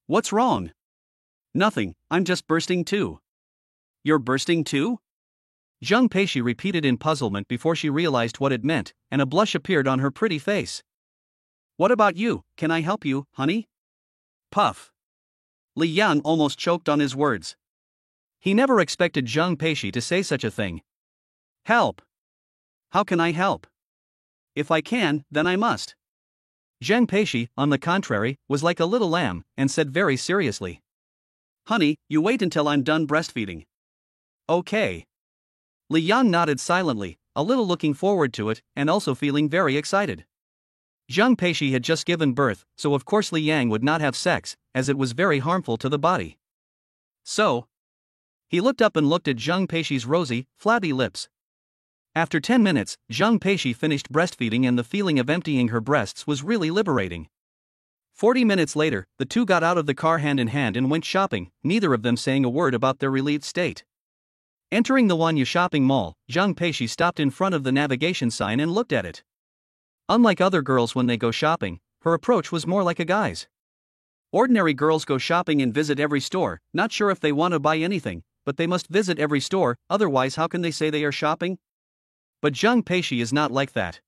What's wrong? Nothing, I'm just bursting too. You're bursting too? Zhang Peishi repeated in puzzlement before she realized what it meant, and a blush appeared on her pretty face. What about you, can I help you, honey? Puff. Li Yang almost choked on his words. He never expected Zhang Peishi to say such a thing. Help. How can I help? If I can, then I must. Zhang Peishi, on the contrary, was like a little lamb, and said very seriously. Honey, you wait until I'm done breastfeeding. Okay. Li Yang nodded silently, a little looking forward to it, and also feeling very excited. Zhang Peishi had just given birth, so of course Li Yang would not have sex, as it was very harmful to the body. So, he looked up and looked at Zhang Peishi's rosy, flabby lips. After 10 minutes, Zhang Peishi finished breastfeeding and the feeling of emptying her breasts was really liberating. 40 minutes later, the two got out of the car hand in hand and went shopping, neither of them saying a word about their relieved state. Entering the Wanyu shopping mall, Zhang Peishi stopped in front of the navigation sign and looked at it. Unlike other girls when they go shopping, her approach was more like a guy's. Ordinary girls go shopping and visit every store, not sure if they want to buy anything, but they must visit every store, otherwise how can they say they are shopping? But Zhang Peishi is not like that.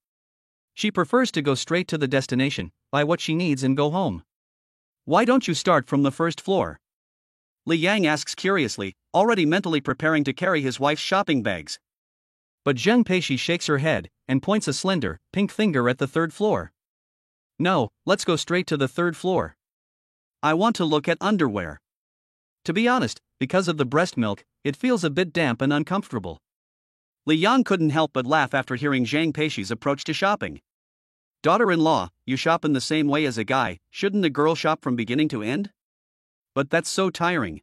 She prefers to go straight to the destination, buy what she needs and go home. Why don't you start from the first floor? Li Yang asks curiously, already mentally preparing to carry his wife's shopping bags. But Zhang Peishi shakes her head and points a slender, pink finger at the third floor. No, let's go straight to the third floor. I want to look at underwear. To be honest, because of the breast milk, it feels a bit damp and uncomfortable. Li Yang couldn't help but laugh after hearing Zhang Peishi's approach to shopping. Daughter-in-law, you shop in the same way as a guy, shouldn't a girl shop from beginning to end? But that's so tiring.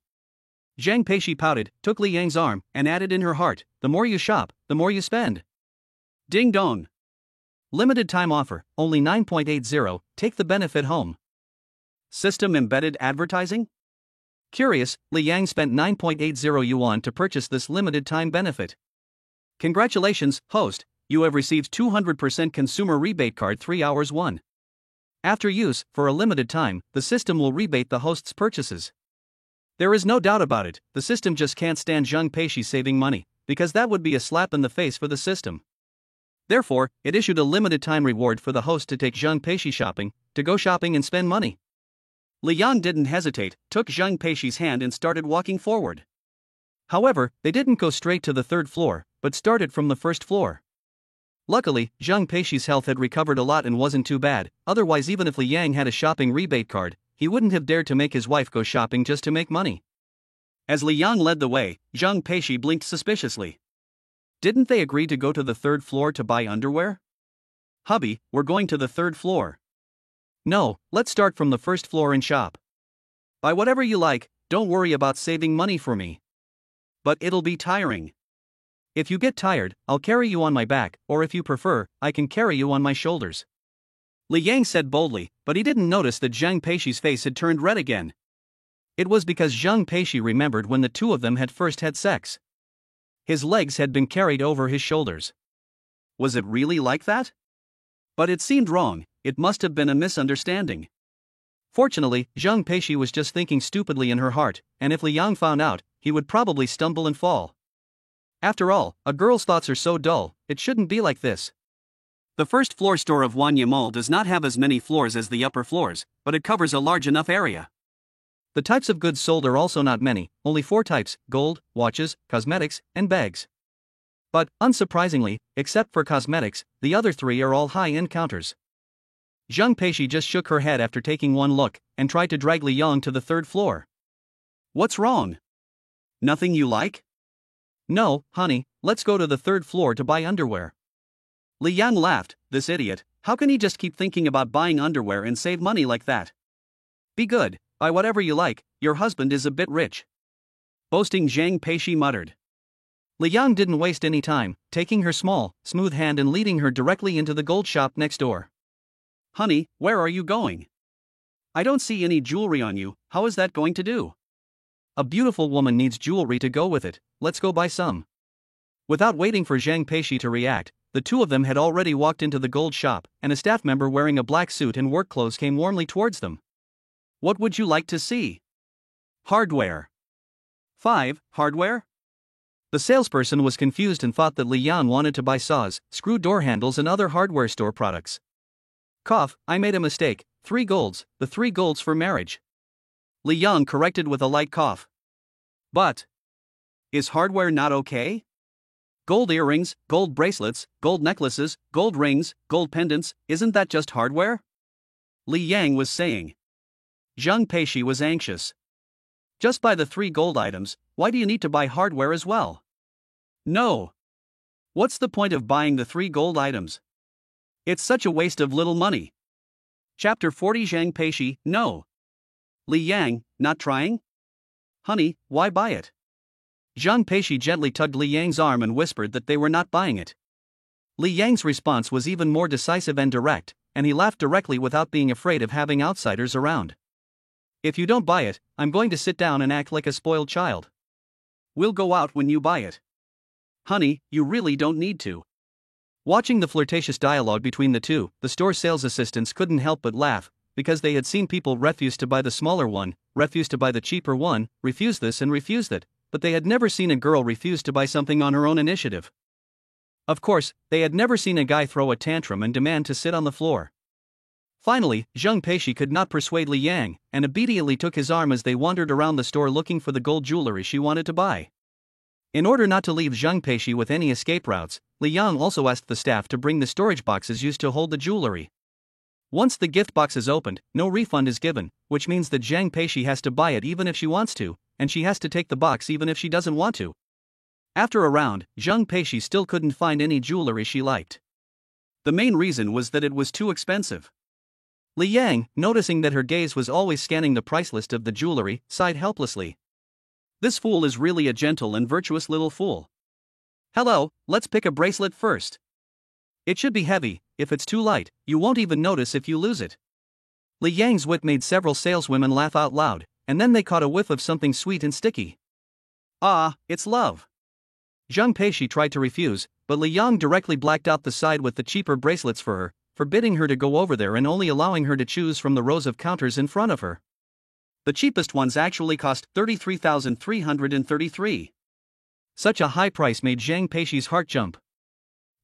Zhang Peishi pouted, took Li Yang's arm, and added in her heart, the more you shop, the more you spend. Ding dong. Limited time offer, only 9.80, take the benefit home. System embedded advertising? Curious, Li Yang spent 9.80 yuan to purchase this limited time benefit. Congratulations, host, you have received 200% consumer rebate card 3 hours 1. After use, for a limited time, the system will rebate the host's purchases. There is no doubt about it, the system just can't stand Zhang Peishi saving money, because that would be a slap in the face for the system. Therefore, it issued a limited time reward for the host to take Zhang Peishi shopping, to go shopping and spend money. Li Yang didn't hesitate, took Zhang Peishi's hand and started walking forward. However, they didn't go straight to the third floor, but started from the first floor. Luckily, Zhang Peishi's health had recovered a lot and wasn't too bad, otherwise even if Li Yang had a shopping rebate card, he wouldn't have dared to make his wife go shopping just to make money. As Li Yang led the way, Zhang Peishi blinked suspiciously. Didn't they agree to go to the third floor to buy underwear? Hubby, we're going to the third floor. No, let's start from the first floor and shop. Buy whatever you like, don't worry about saving money for me. But it'll be tiring. If you get tired, I'll carry you on my back, or if you prefer, I can carry you on my shoulders. Li Yang said boldly, but he didn't notice that Zhang Peishi's face had turned red again. It was because Zhang Peishi remembered when the two of them had first had sex. His legs had been carried over his shoulders. Was it really like that? But it seemed wrong, it must have been a misunderstanding. Fortunately, Zhang Peishi was just thinking stupidly in her heart, and if Li Yang found out, he would probably stumble and fall. After all, a girl's thoughts are so dull, it shouldn't be like this. The first floor store of Wanya Mall does not have as many floors as the upper floors, but it covers a large enough area. The types of goods sold are also not many, only 4 types: gold, watches, cosmetics, and bags. But, unsurprisingly, except for cosmetics, the other 3 are all high-end counters. Zhang Peishi just shook her head after taking one look, and tried to drag Li Yang to the 3rd floor. What's wrong? Nothing you like? No, honey, let's go to the 3rd floor to buy underwear. Li Yang laughed. This idiot, how can he just keep thinking about buying underwear and save money like that? Be good, buy whatever you like, your husband is a bit rich. Boasting, Zhang Peishi muttered. Li Yang didn't waste any time, taking her small, smooth hand and leading her directly into the gold shop next door. Honey, where are you going? I don't see any jewelry on you, how is that going to do? A beautiful woman needs jewelry to go with it, let's go buy some. Without waiting for Zhang Peishi to react, the two of them had already walked into the gold shop, and a staff member wearing a black suit and work clothes came warmly towards them. What would you like to see? Hardware. 5. Hardware? The salesperson was confused and thought that Li Yang wanted to buy saws, screw door handles and other hardware store products. Cough, I made a mistake, 3 golds, the 3 golds for marriage. Li Yang corrected with a light cough. But is hardware not okay? Gold earrings, gold bracelets, gold necklaces, gold rings, gold pendants, isn't that just hardware? Li Yang was saying. Zhang Peishi was anxious. Just buy the 3 gold items, why do you need to buy hardware as well? No. What's the point of buying the 3 gold items? It's such a waste of little money. Chapter 40. Zhang Peishi, no. Li Yang, not trying? Honey, why buy it? Zhang Peishi gently tugged Li Yang's arm and whispered that they were not buying it. Li Yang's response was even more decisive and direct, and he laughed directly without being afraid of having outsiders around. If you don't buy it, I'm going to sit down and act like a spoiled child. We'll go out when you buy it. Honey, you really don't need to. Watching the flirtatious dialogue between the two, the store sales assistants couldn't help but laugh, because they had seen people refuse to buy the smaller one, refuse to buy the cheaper one, refuse this and refuse that, but they had never seen a girl refuse to buy something on her own initiative. Of course, they had never seen a guy throw a tantrum and demand to sit on the floor. Finally, Zhang Peishi could not persuade Li Yang, and obediently took his arm as they wandered around the store looking for the gold jewelry she wanted to buy. In order not to leave Zhang Peishi with any escape routes, Li Yang also asked the staff to bring the storage boxes used to hold the jewelry. Once the gift box is opened, no refund is given, which means that Zhang Peishi has to buy it even if she wants to, and she has to take the box even if she doesn't want to. After a round, Zhang Peishi still couldn't find any jewelry she liked. The main reason was that it was too expensive. Li Yang, noticing that her gaze was always scanning the price list of the jewelry, sighed helplessly. This fool is really a gentle and virtuous little fool. Hello, let's pick a bracelet first. It should be heavy, if it's too light, you won't even notice if you lose it. Li Yang's wit made several saleswomen laugh out loud, and then they caught a whiff of something sweet and sticky. Ah, it's love. Zhang Peishi tried to refuse, but Li Yang directly blacked out the side with the cheaper bracelets for her, forbidding her to go over there and only allowing her to choose from the rows of counters in front of her. The cheapest ones actually cost 33,333. Such a high price made Zhang Peishi's heart jump.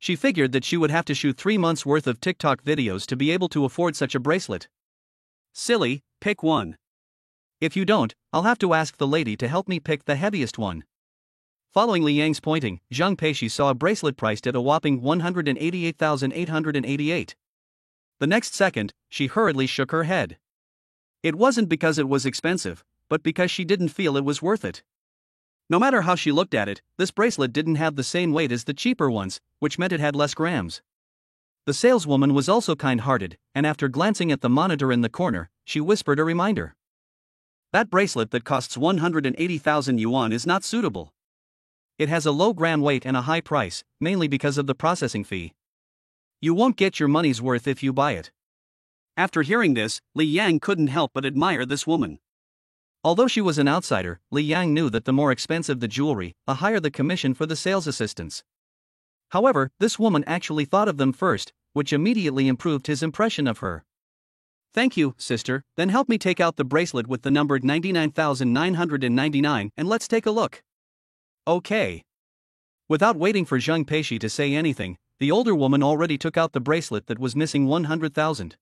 She figured that she would have to shoot 3 months' worth of TikTok videos to be able to afford such a bracelet. Silly, pick one. If you don't, I'll have to ask the lady to help me pick the heaviest one. Following Li Yang's pointing, Zhang Peishi saw a bracelet priced at a whopping 188,888. The next second, she hurriedly shook her head. It wasn't because it was expensive, but because she didn't feel it was worth it. No matter how she looked at it, this bracelet didn't have the same weight as the cheaper ones, which meant it had less grams. The saleswoman was also kind-hearted, and after glancing at the monitor in the corner, she whispered a reminder. That bracelet that costs 180,000 yuan is not suitable. It has a low gram weight and a high price, mainly because of the processing fee. You won't get your money's worth if you buy it. After hearing this, Li Yang couldn't help but admire this woman. Although she was an outsider, Li Yang knew that the more expensive the jewelry, the higher the commission for the sales assistants. However, this woman actually thought of them first, which immediately improved his impression of her. "Thank you, sister, then help me take out the bracelet with the number 99,999 and let's take a look." "Okay." Without waiting for Zheng Peishi to say anything, the older woman already took out the bracelet that was missing 100,000.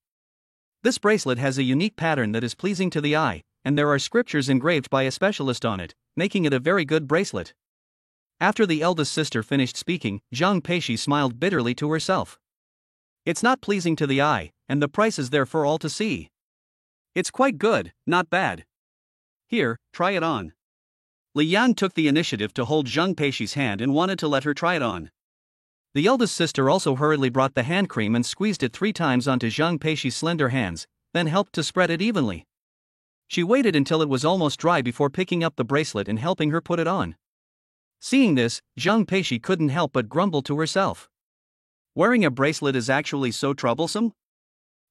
This bracelet has a unique pattern that is pleasing to the eye, and there are scriptures engraved by a specialist on it, making it a very good bracelet. After the eldest sister finished speaking, Zheng Peishi smiled bitterly to herself. "It's not pleasing to the eye, and the price is there for all to see. It's quite good, not bad. Here, try it on." Li Yang took the initiative to hold Zheng Peishi's hand and wanted to let her try it on. The eldest sister also hurriedly brought the hand cream and squeezed it 3 times onto Zheng Peishi's slender hands, then helped to spread it evenly. She waited until it was almost dry before picking up the bracelet and helping her put it on. Seeing this, Zheng Peishi couldn't help but grumble to herself. Wearing a bracelet is actually so troublesome?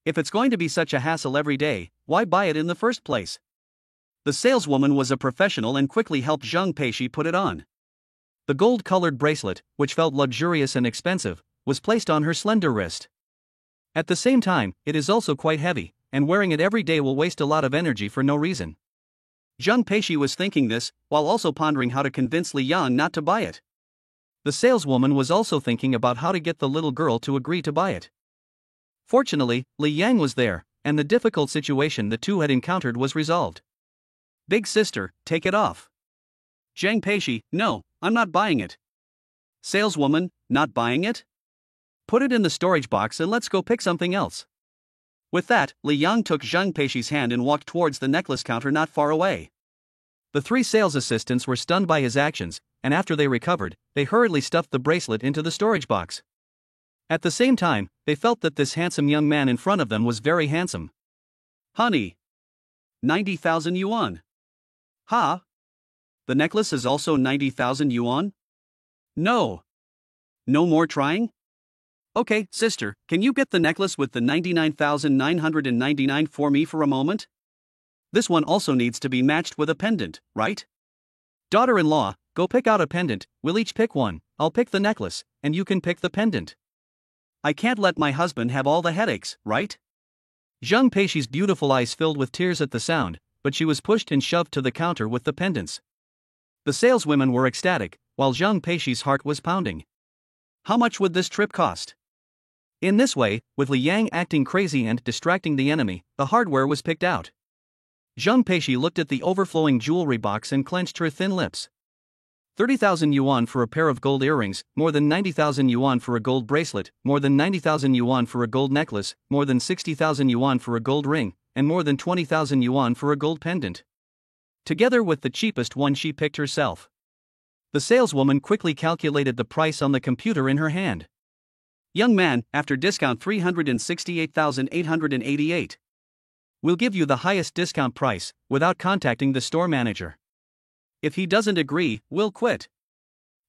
If it's going to be such a hassle every day, why buy it in the first place? The saleswoman was a professional and quickly helped Zheng Peishi put it on. The gold-colored bracelet, which felt luxurious and expensive, was placed on her slender wrist. At the same time, it is also quite heavy, and wearing it every day will waste a lot of energy for no reason. Zheng Peishi was thinking this, while also pondering how to convince Li Yang not to buy it. The saleswoman was also thinking about how to get the little girl to agree to buy it. Fortunately, Li Yang was there, and the difficult situation the two had encountered was resolved. "Big sister, take it off." Zheng Peishi, "No, I'm not buying it." Saleswoman, "Not buying it? Put it in the storage box and let's go pick something else." With that, Li Yang took Zheng Peishi's hand and walked towards the necklace counter not far away. The 3 sales assistants were stunned by his actions, and after they recovered, they hurriedly stuffed the bracelet into the storage box. At the same time, they felt that this handsome young man in front of them was very handsome. "Honey. 90,000 yuan. Ha? The necklace is also 90,000 yuan? No. No more trying? Okay, sister, can you get the necklace with the 99,999 for me for a moment? This one also needs to be matched with a pendant, right? Daughter-in-law, go pick out a pendant, we'll each pick one, I'll pick the necklace, and you can pick the pendant. I can't let my husband have all the headaches, right?" Zheng Peishi's beautiful eyes filled with tears at the sound, but she was pushed and shoved to the counter with the pendants. The saleswomen were ecstatic, while Zheng Peishi's heart was pounding. How much would this trip cost? In this way, with Li Yang acting crazy and distracting the enemy, the hardware was picked out. Zheng Peishi looked at the overflowing jewelry box and clenched her thin lips. 30,000 yuan for a pair of gold earrings, more than 90,000 yuan for a gold bracelet, more than 90,000 yuan for a gold necklace, more than 60,000 yuan for a gold ring, and more than 20,000 yuan for a gold pendant. Together with the cheapest one she picked herself. The saleswoman quickly calculated the price on the computer in her hand. "Young man, after discount 368,888. We'll give you the highest discount price, without contacting the store manager. If he doesn't agree, we'll quit."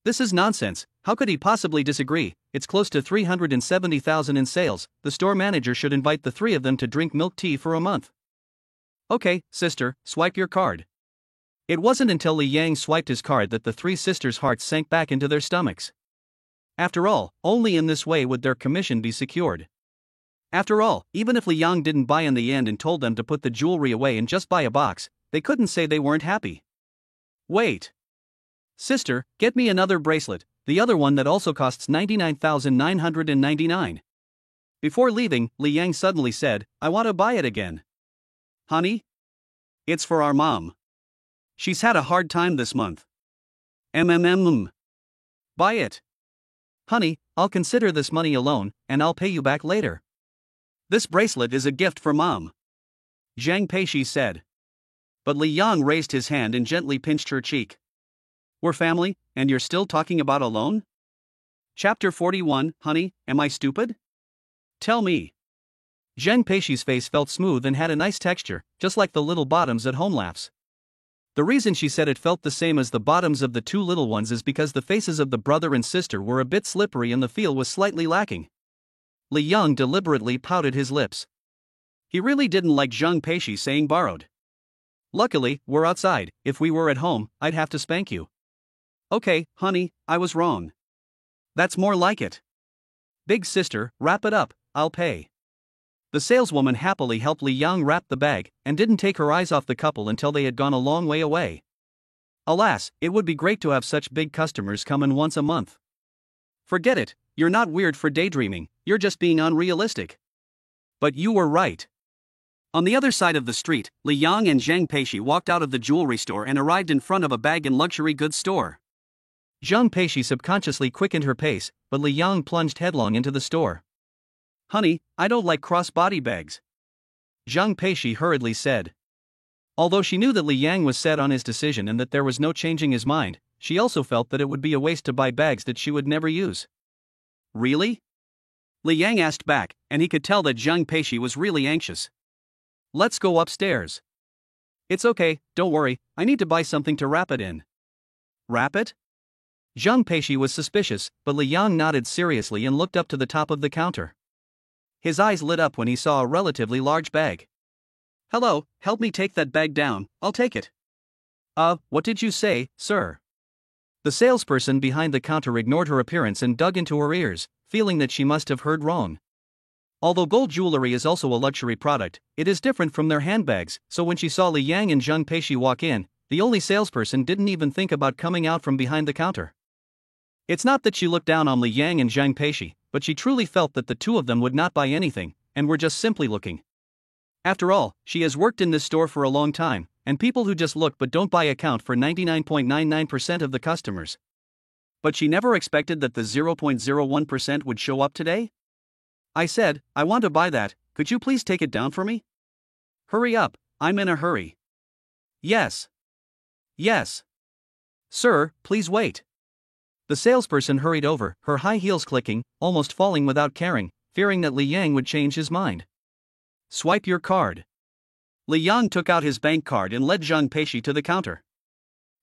This is nonsense, how could he possibly disagree? It's close to 370,000 in sales, the store manager should invite the 3 of them to drink milk tea for a month. Okay, sister, swipe your card. It wasn't until Li Yang swiped his card that the 3 sisters' hearts sank back into their stomachs. After all, only in this way would their commission be secured. After all, even if Li Yang didn't buy in the end and told them to put the jewelry away and just buy a box, they couldn't say they weren't happy. Wait. Sister, get me another bracelet, the other one that also costs 99,999. Before leaving, Li Yang suddenly said, "I want to buy it again." Honey? It's for our mom. She's had a hard time this month. Buy it. Honey, I'll consider this money a loan, and I'll pay you back later. This bracelet is a gift for mom. Zheng Peishi said. But Li Yang raised his hand and gently pinched her cheek. We're family, and you're still talking about a loan? Chapter 41, Honey, am I stupid? Tell me. Zheng Peishi's face felt smooth and had a nice texture, just like the little bottoms at home laughs. The reason she said it felt the same as the bottoms of the 2 little ones is because the faces of the brother and sister were a bit slippery and the feel was slightly lacking. Li Yang deliberately pouted his lips. He really didn't like Zheng Peishi saying borrowed. Luckily, we're outside. If we were at home, I'd have to spank you. Okay, honey, I was wrong. That's more like it. Big sister, wrap it up, I'll pay. The saleswoman happily helped Li Yang wrap the bag and didn't take her eyes off the couple until they had gone a long way away. Alas, it would be great to have such big customers come in once a month. Forget it, you're not weird for daydreaming, you're just being unrealistic. But you were right. On the other side of the street, Li Yang and Zhang Peishi walked out of the jewelry store and arrived in front of a bag and luxury goods store. Zhang Peishi subconsciously quickened her pace, but Li Yang plunged headlong into the store. Honey, I don't like cross-body bags. Zhang Peishi hurriedly said. Although she knew that Li Yang was set on his decision and that there was no changing his mind, she also felt that it would be a waste to buy bags that she would never use. Really? Li Yang asked back, and he could tell that Zhang Peishi was really anxious. Let's go upstairs. It's okay, don't worry, I need to buy something to wrap it in. Wrap it? Zhang Peishi was suspicious, but Li Yang nodded seriously and looked up to the top of the counter. His eyes lit up when he saw a relatively large bag. Hello, help me take that bag down, I'll take it. What did you say, sir? The salesperson behind the counter ignored her appearance and dug into her ears, feeling that she must have heard wrong. Although gold jewelry is also a luxury product, it is different from their handbags, so when she saw Li Yang and Zhang Peishi walk in, the only salesperson didn't even think about coming out from behind the counter. It's not that she looked down on Li Yang and Zhang Peishi, but she truly felt that the two of them would not buy anything, and were just simply looking. After all, she has worked in this store for a long time, and people who just look but don't buy account for 99.99% of the customers. But she never expected that the 0.01% would show up today? I said, I want to buy that, could you please take it down for me? Hurry up, I'm in a hurry. Yes. Yes. Sir, please wait. The salesperson hurried over, her high heels clicking, almost falling without caring, fearing that Li Yang would change his mind. Swipe your card. Li Yang took out his bank card and led Zhang Peishi to the counter.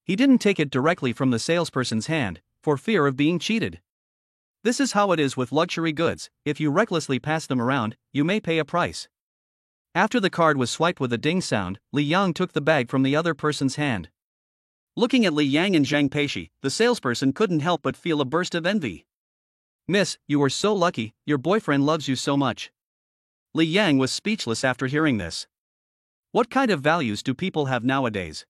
He didn't take it directly from the salesperson's hand, for fear of being cheated. This is how it is with luxury goods, if you recklessly pass them around, you may pay a price. After the card was swiped with a ding sound, Li Yang took the bag from the other person's hand. Looking at Li Yang and Zhang Peishi, the salesperson couldn't help but feel a burst of envy. Miss, you are so lucky, your boyfriend loves you so much. Li Yang was speechless after hearing this. What kind of values do people have nowadays?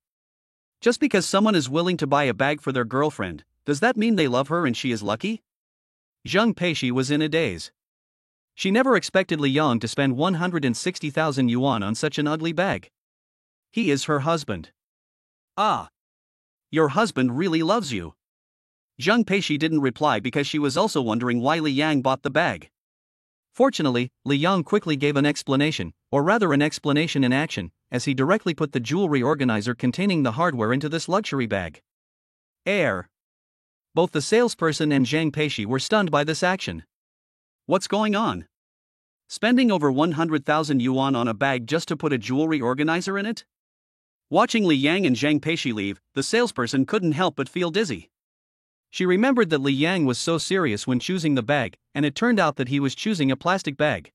Just because someone is willing to buy a bag for their girlfriend, does that mean they love her and she is lucky? Zhang Peishi was in a daze. She never expected Li Yang to spend 160,000 yuan on such an ugly bag. He is her husband. Ah. Your husband really loves you. Zhang Peishi didn't reply because she was also wondering why Li Yang bought the bag. Fortunately, Li Yang quickly gave an explanation, or rather an explanation in action, as he directly put the jewelry organizer containing the hardware into this luxury bag. Air. Both the salesperson and Zhang Peishi were stunned by this action. What's going on? Spending over 100,000 yuan on a bag just to put a jewelry organizer in it? Watching Li Yang and Zhang Peishi leave, the salesperson couldn't help but feel dizzy. She remembered that Li Yang was so serious when choosing the bag, and it turned out that he was choosing a plastic bag.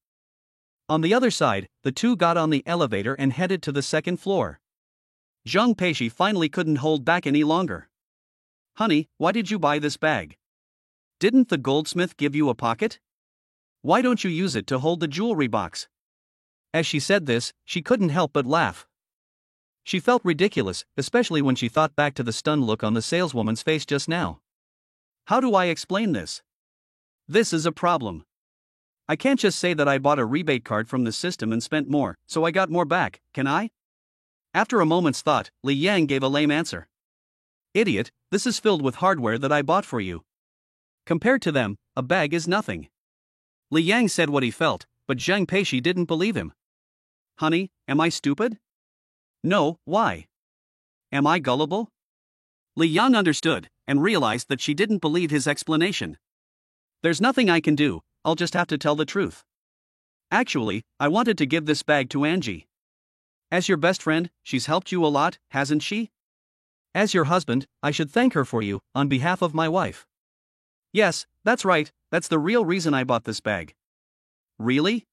On the other side, the two got on the elevator and headed to the second floor. Zhang Peishi finally couldn't hold back any longer. Honey, why did you buy this bag? Didn't the goldsmith give you a pocket? Why don't you use it to hold the jewelry box? As she said this, she couldn't help but laugh. She felt ridiculous, especially when she thought back to the stunned look on the saleswoman's face just now. How do I explain this? This is a problem. I can't just say that I bought a rebate card from the system and spent more, so I got more back, can I? After a moment's thought, Li Yang gave a lame answer. Idiot, this is filled with hardware that I bought for you. Compared to them, a bag is nothing. Li Yang said what he felt, but Zhang Peishi didn't believe him. Honey, am I stupid? No, why? Am I gullible? Li Yang understood, and realized that she didn't believe his explanation. There's nothing I can do, I'll just have to tell the truth. Actually, I wanted to give this bag to Angie. As your best friend, she's helped you a lot, hasn't she? As your husband, I should thank her for you, on behalf of my wife. Yes, that's right, that's the real reason I bought this bag. Really?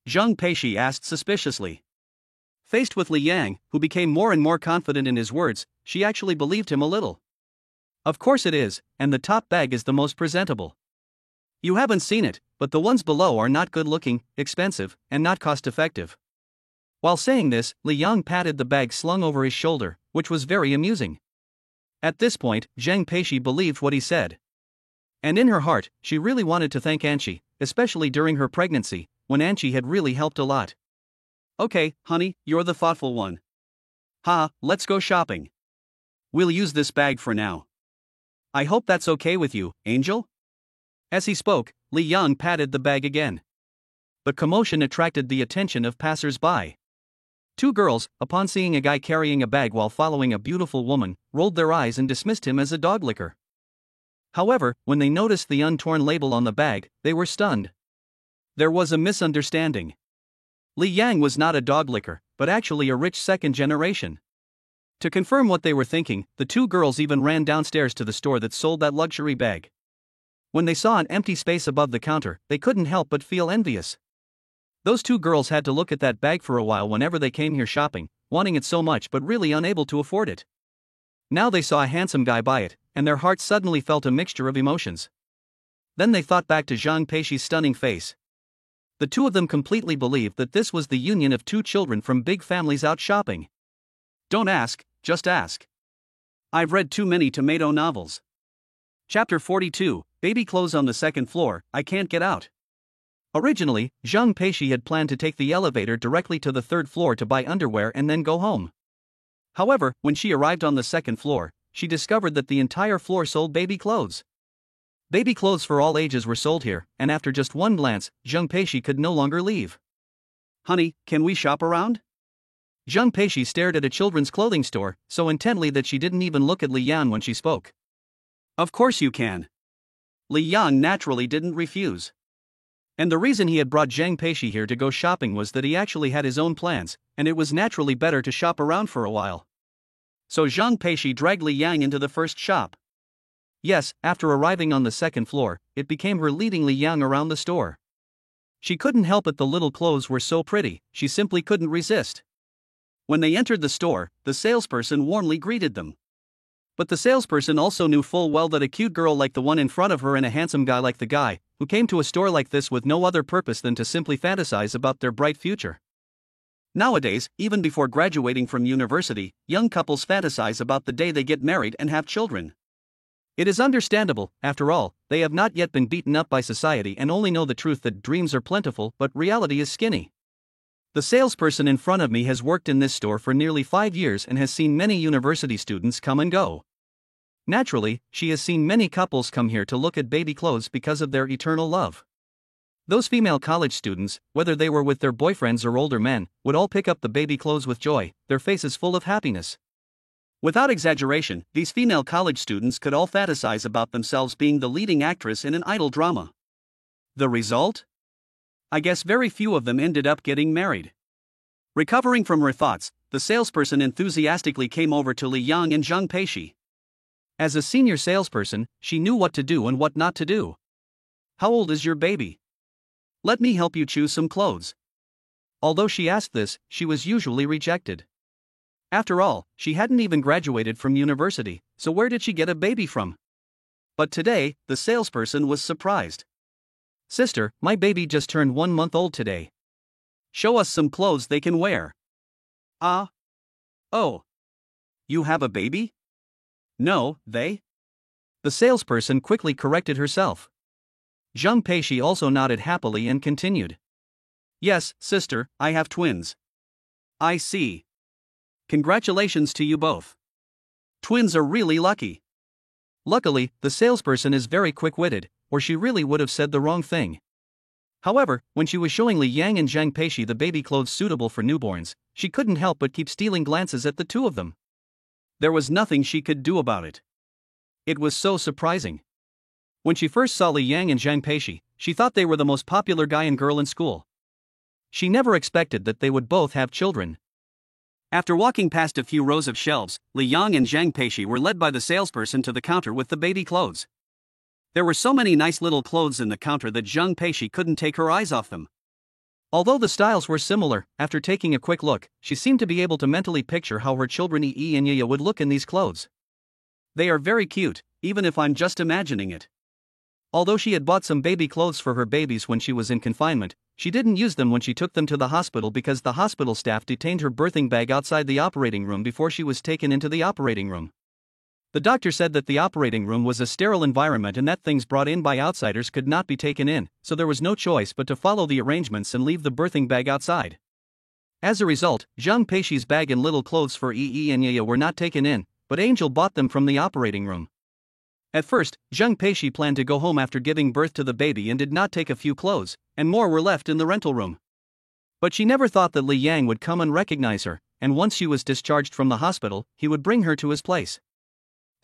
Zhang Peishi asked suspiciously. Faced with Li Yang, who became more and more confident in his words, she actually believed him a little. Of course it is, and the top bag is the most presentable. You haven't seen it, but the ones below are not good looking, expensive, and not cost effective. While saying this, Li Yang patted the bag slung over his shoulder, which was very amusing. At this point, Zhang Peishi believed what he said. And in her heart, she really wanted to thank Anqi, especially during her pregnancy, when Anqi had really helped a lot. Okay, honey, you're the thoughtful one. Let's go shopping. We'll use this bag for now. I hope that's okay with you, Angel? As he spoke, Li Yang patted the bag again. But commotion attracted the attention of passers-by. Two girls, upon seeing a guy carrying a bag while following a beautiful woman, rolled their eyes and dismissed him as a dog licker. However, when they noticed the untorn label on the bag, they were stunned. There was a misunderstanding. Li Yang was not a dog licker, but actually a rich second generation. To confirm what they were thinking, the two girls even ran downstairs to the store that sold that luxury bag. When they saw an empty space above the counter, they couldn't help but feel envious. Those two girls had to look at that bag for a while whenever they came here shopping, wanting it so much but really unable to afford it. Now they saw a handsome guy buy it, and their hearts suddenly felt a mixture of emotions. Then they thought back to Zhang Peishi's stunning face. The two of them completely believed that this was the union of two children from big families out shopping. Don't ask, just ask. I've read too many tomato novels. Chapter 42, Baby Clothes on the Second Floor, I Can't Get Out. Originally, Zhang Peishi had planned to take the elevator directly to the third floor to buy underwear and then go home. However, when she arrived on the second floor, she discovered that the entire floor sold baby clothes. Baby clothes for all ages were sold here, and after just one glance, Zhang Peishi could no longer leave. Honey, can we shop around? Zhang Peishi stared at a children's clothing store, so intently that she didn't even look at Li Yang when she spoke. Of course you can. Li Yang naturally didn't refuse. And the reason he had brought Zhang Peishi here to go shopping was that he actually had his own plans, and it was naturally better to shop around for a while. So Zhang Peishi dragged Li Yang into the first shop. Yes, after arriving on the second floor, it became her leading Li Yang around the store. She couldn't help it, the little clothes were so pretty, she simply couldn't resist. When they entered the store, the salesperson warmly greeted them. But the salesperson also knew full well that a cute girl like the one in front of her and a handsome guy like the guy, who came to a store like this with no other purpose than to simply fantasize about their bright future. Nowadays, even before graduating from university, young couples fantasize about the day they get married and have children. It is understandable, after all, they have not yet been beaten up by society and only know the truth that dreams are plentiful but reality is skinny. The salesperson in front of me has worked in this store for nearly 5 years and has seen many university students come and go. Naturally, she has seen many couples come here to look at baby clothes because of their eternal love. Those female college students, whether they were with their boyfriends or older men, would all pick up the baby clothes with joy, their faces full of happiness. Without exaggeration, these female college students could all fantasize about themselves being the leading actress in an idol drama. The result? I guess very few of them ended up getting married. Recovering from her thoughts, the salesperson enthusiastically came over to Li Yang and Zhang Peishi. As a senior salesperson, she knew what to do and what not to do. How old is your baby? Let me help you choose some clothes. Although she asked this, she was usually rejected. After all, she hadn't even graduated from university, so where did she get a baby from? But today, the salesperson was surprised. Sister, my baby just turned 1 month old today. Show us some clothes they can wear. Ah? Oh. You have a baby? No, they? The salesperson quickly corrected herself. Zhang Peishi also nodded happily and continued. Yes, sister, I have twins. I see. Congratulations to you both. Twins are really lucky. Luckily, the salesperson is very quick-witted, or she really would have said the wrong thing. However, when she was showing Li Yang and Zhang Peishi the baby clothes suitable for newborns, she couldn't help but keep stealing glances at the two of them. There was nothing she could do about it. It was so surprising. When she first saw Li Yang and Zhang Peishi, she thought they were the most popular guy and girl in school. She never expected that they would both have children. After walking past a few rows of shelves, Li Yang and Zhang Peishi were led by the salesperson to the counter with the baby clothes. There were so many nice little clothes in the counter that Zhang Peishi couldn't take her eyes off them. Although the styles were similar, after taking a quick look, she seemed to be able to mentally picture how her children Yi and Yaya would look in these clothes. They are very cute, even if I'm just imagining it. Although she had bought some baby clothes for her babies when she was in confinement, she didn't use them when she took them to the hospital because the hospital staff detained her birthing bag outside the operating room before she was taken into the operating room. The doctor said that the operating room was a sterile environment and that things brought in by outsiders could not be taken in, so there was no choice but to follow the arrangements and leave the birthing bag outside. As a result, Zhang Peixi's bag and little clothes for Yi and Yaya were not taken in, but Angel bought them from the operating room. At first, Zhang Peixi planned to go home after giving birth to the baby and did not take a few clothes, and more were left in the rental room. But she never thought that Li Yang would come and recognize her, and once she was discharged from the hospital, he would bring her to his place.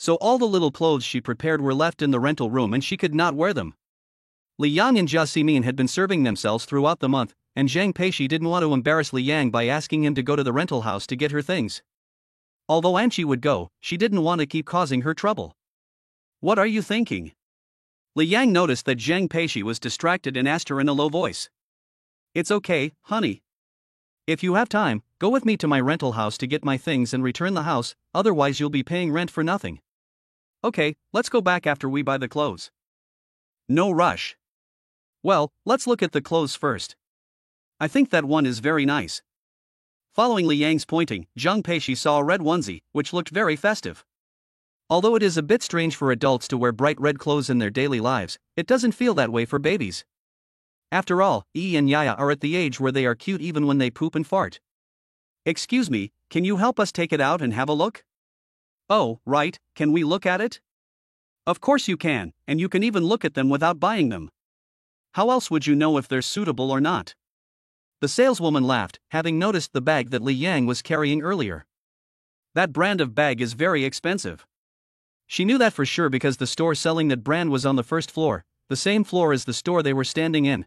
So all the little clothes she prepared were left in the rental room and she could not wear them. Li Yang and Jia Ximin had been serving themselves throughout the month, and Zhang Peixi didn't want to embarrass Li Yang by asking him to go to the rental house to get her things. Although Anqi would go, she didn't want to keep causing her trouble. What are you thinking? Li Yang noticed that Zhang Peixi was distracted and asked her in a low voice. It's okay, honey. If you have time, go with me to my rental house to get my things and return the house, otherwise you'll be paying rent for nothing. Okay, let's go back after we buy the clothes. No rush. Well, let's look at the clothes first. I think that one is very nice. Following Li Yang's pointing, Zhang Peixi saw a red onesie, which looked very festive. Although it is a bit strange for adults to wear bright red clothes in their daily lives, it doesn't feel that way for babies. After all, Yi and Yaya are at the age where they are cute even when they poop and fart. Excuse me, can you help us take it out and have a look? Oh, right, can we look at it? Of course you can, and you can even look at them without buying them. How else would you know if they're suitable or not? The saleswoman laughed, having noticed the bag that Li Yang was carrying earlier. That brand of bag is very expensive. She knew that for sure because the store selling that brand was on the first floor, the same floor as the store they were standing in.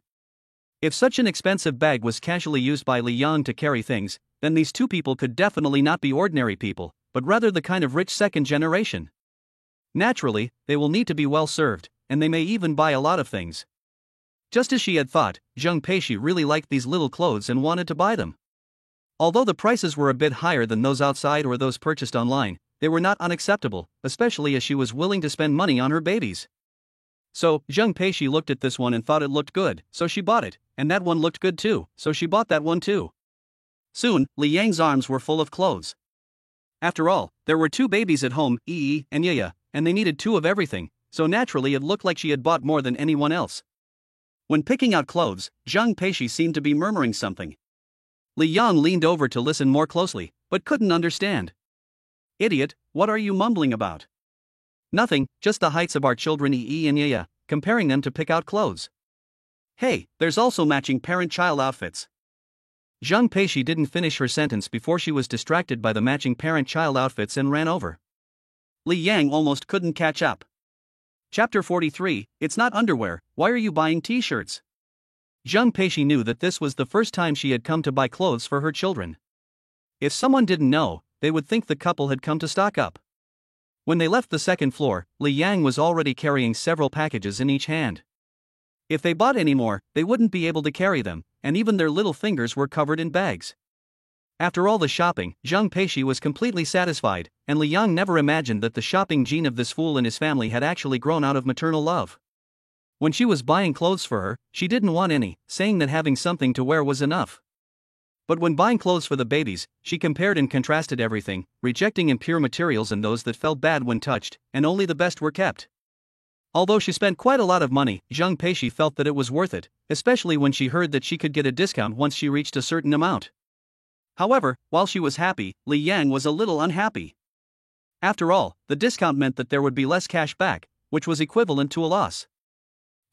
If such an expensive bag was casually used by Li Yang to carry things, then these two people could definitely not be ordinary people, but rather the kind of rich second generation. Naturally, they will need to be well served, and they may even buy a lot of things. Just as she had thought, Zhang Peixi really liked these little clothes and wanted to buy them. Although the prices were a bit higher than those outside or those purchased online, they were not unacceptable, especially as she was willing to spend money on her babies. So, Zhang Peixi looked at this one and thought it looked good, so she bought it, and that one looked good too, so she bought that one too. Soon, Li Yang's arms were full of clothes. After all, there were two babies at home, Yi and Yaya, and they needed two of everything, so naturally it looked like she had bought more than anyone else. When picking out clothes, Zhang Peixi seemed to be murmuring something. Li Yang leaned over to listen more closely, but couldn't understand. Idiot, what are you mumbling about? Nothing, just the heights of our children Yi and Yaya, comparing them to pick out clothes. Hey, there's also matching parent-child outfits. Zhang Peixi didn't finish her sentence before she was distracted by the matching parent-child outfits and ran over. Li Yang almost couldn't catch up. Chapter 43, It's not underwear, why are you buying t-shirts? Zhang Peixi knew that this was the first time she had come to buy clothes for her children. If someone didn't know, they would think the couple had come to stock up. When they left the second floor, Li Yang was already carrying several packages in each hand. If they bought any more, they wouldn't be able to carry them, and even their little fingers were covered in bags. After all the shopping, Zhang Peixi was completely satisfied, and Li Yang never imagined that the shopping gene of this fool and his family had actually grown out of maternal love. When she was buying clothes for her, she didn't want any, saying that having something to wear was enough. But when buying clothes for the babies, she compared and contrasted everything, rejecting impure materials and those that felt bad when touched, and only the best were kept. Although she spent quite a lot of money, Zhang Peixi felt that it was worth it, especially when she heard that she could get a discount once she reached a certain amount. However, while she was happy, Li Yang was a little unhappy. After all, the discount meant that there would be less cash back, which was equivalent to a loss.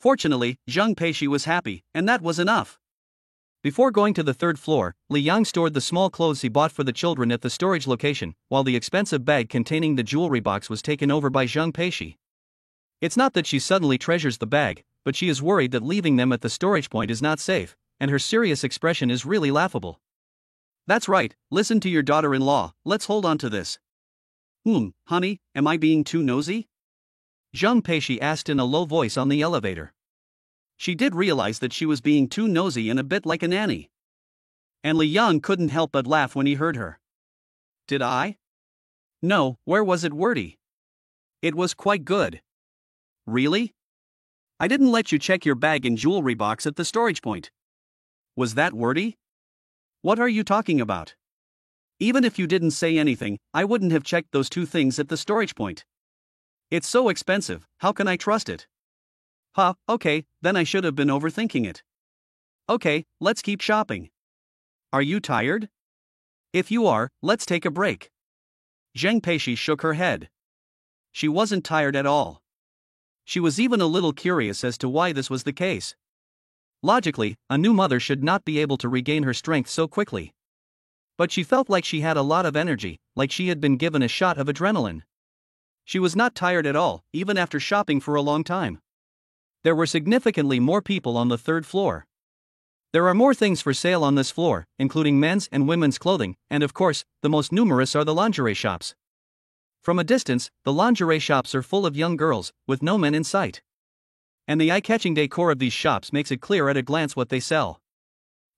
Fortunately, Zhang Peixi was happy, and that was enough. Before going to the third floor, Li Yang stored the small clothes he bought for the children at the storage location, while the expensive bag containing the jewelry box was taken over by Zhang Peixi. It's not that she suddenly treasures the bag, but she is worried that leaving them at the storage point is not safe, and her serious expression is really laughable. That's right, listen to your daughter-in-law, let's hold on to this. Honey, am I being too nosy? Zhang Peixi asked in a low voice on the elevator. She did realize that she was being too nosy and a bit like a nanny. And Li Yang couldn't help but laugh when he heard her. Did I? No, where was it wordy? It was quite good. Really? I didn't let you check your bag and jewelry box at the storage point. Was that wordy? What are you talking about? Even if you didn't say anything, I wouldn't have checked those two things at the storage point. It's so expensive, how can I trust it? Huh, okay, then I should have been overthinking it. Okay, let's keep shopping. Are you tired? If you are, let's take a break. Zheng Peishi shook her head. She wasn't tired at all. She was even a little curious as to why this was the case. Logically, a new mother should not be able to regain her strength so quickly. But she felt like she had a lot of energy, like she had been given a shot of adrenaline. She was not tired at all, even after shopping for a long time. There were significantly more people on the third floor. There are more things for sale on this floor, including men's and women's clothing, and of course, the most numerous are the lingerie shops. From a distance, the lingerie shops are full of young girls, with no men in sight. And the eye-catching decor of these shops makes it clear at a glance what they sell.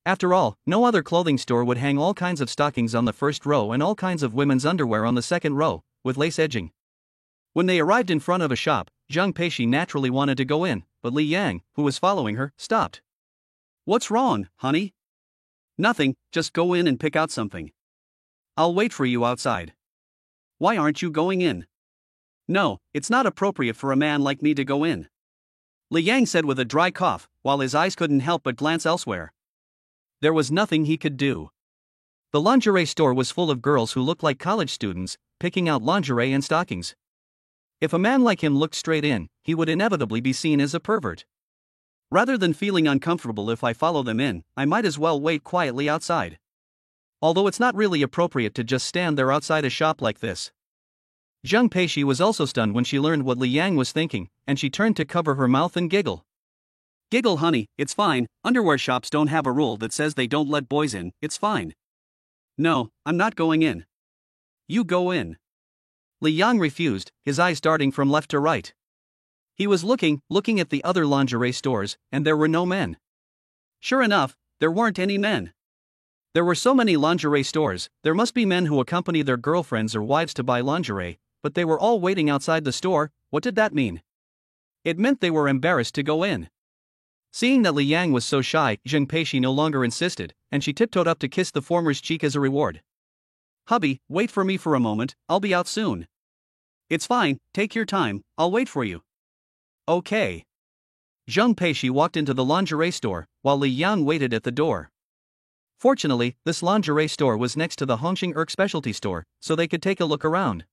After all, no other clothing store would hang all kinds of stockings on the first row and all kinds of women's underwear on the second row, with lace edging. When they arrived in front of a shop, Zheng Peishi naturally wanted to go in, but Li Yang, who was following her, stopped. What's wrong, honey? Nothing, just go in and pick out something. I'll wait for you outside. Why aren't you going in? No, it's not appropriate for a man like me to go in. Li Yang said with a dry cough, while his eyes couldn't help but glance elsewhere. There was nothing he could do. The lingerie store was full of girls who looked like college students, picking out lingerie and stockings. If a man like him looked straight in, he would inevitably be seen as a pervert. Rather than feeling uncomfortable if I follow them in, I might as well wait quietly outside. Although it's not really appropriate to just stand there outside a shop like this. Zheng Peishi was also stunned when she learned what Li Yang was thinking, and she turned to cover her mouth and giggle. Giggle, honey, it's fine, underwear shops don't have a rule that says they don't let boys in, it's fine. No, I'm not going in. You go in. Li Yang refused, his eyes darting from left to right. He was looking at the other lingerie stores, and there were no men. Sure enough, there weren't any men. There were so many lingerie stores, there must be men who accompany their girlfriends or wives to buy lingerie, but they were all waiting outside the store. What did that mean? It meant they were embarrassed to go in. Seeing that Li Yang was so shy, Zheng Peishi no longer insisted, and she tiptoed up to kiss the former's cheek as a reward. Hubby, wait for me for a moment, I'll be out soon. It's fine, take your time, I'll wait for you. Okay. Zheng Peishi walked into the lingerie store, while Li Yang waited at the door. Fortunately, this lingerie store was next to the Hongxing Erk specialty store, so they could take a look around.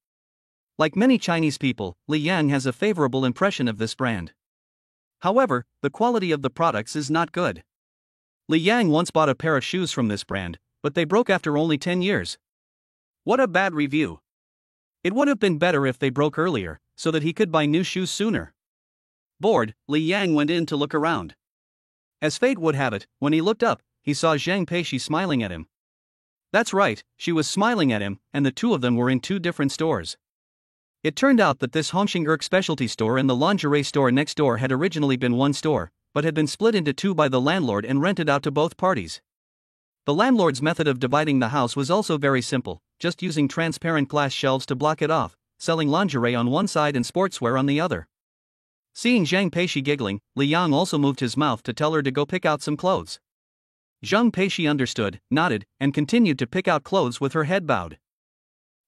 Like many Chinese people, Li Yang has a favorable impression of this brand. However, the quality of the products is not good. Li Yang once bought a pair of shoes from this brand, but they broke after only 10 years. What a bad review. It would have been better if they broke earlier, so that he could buy new shoes sooner. Bored, Li Yang went in to look around. As fate would have it, when he looked up, he saw Zheng Peishi smiling at him. That's right, she was smiling at him, and the two of them were in two different stores. It turned out that this Hongxing Erk specialty store and the lingerie store next door had originally been one store, but had been split into two by the landlord and rented out to both parties. The landlord's method of dividing the house was also very simple, just using transparent glass shelves to block it off, selling lingerie on one side and sportswear on the other. Seeing Zheng Peishi giggling, Li Yang also moved his mouth to tell her to go pick out some clothes. Zheng Peishi understood, nodded, and continued to pick out clothes with her head bowed.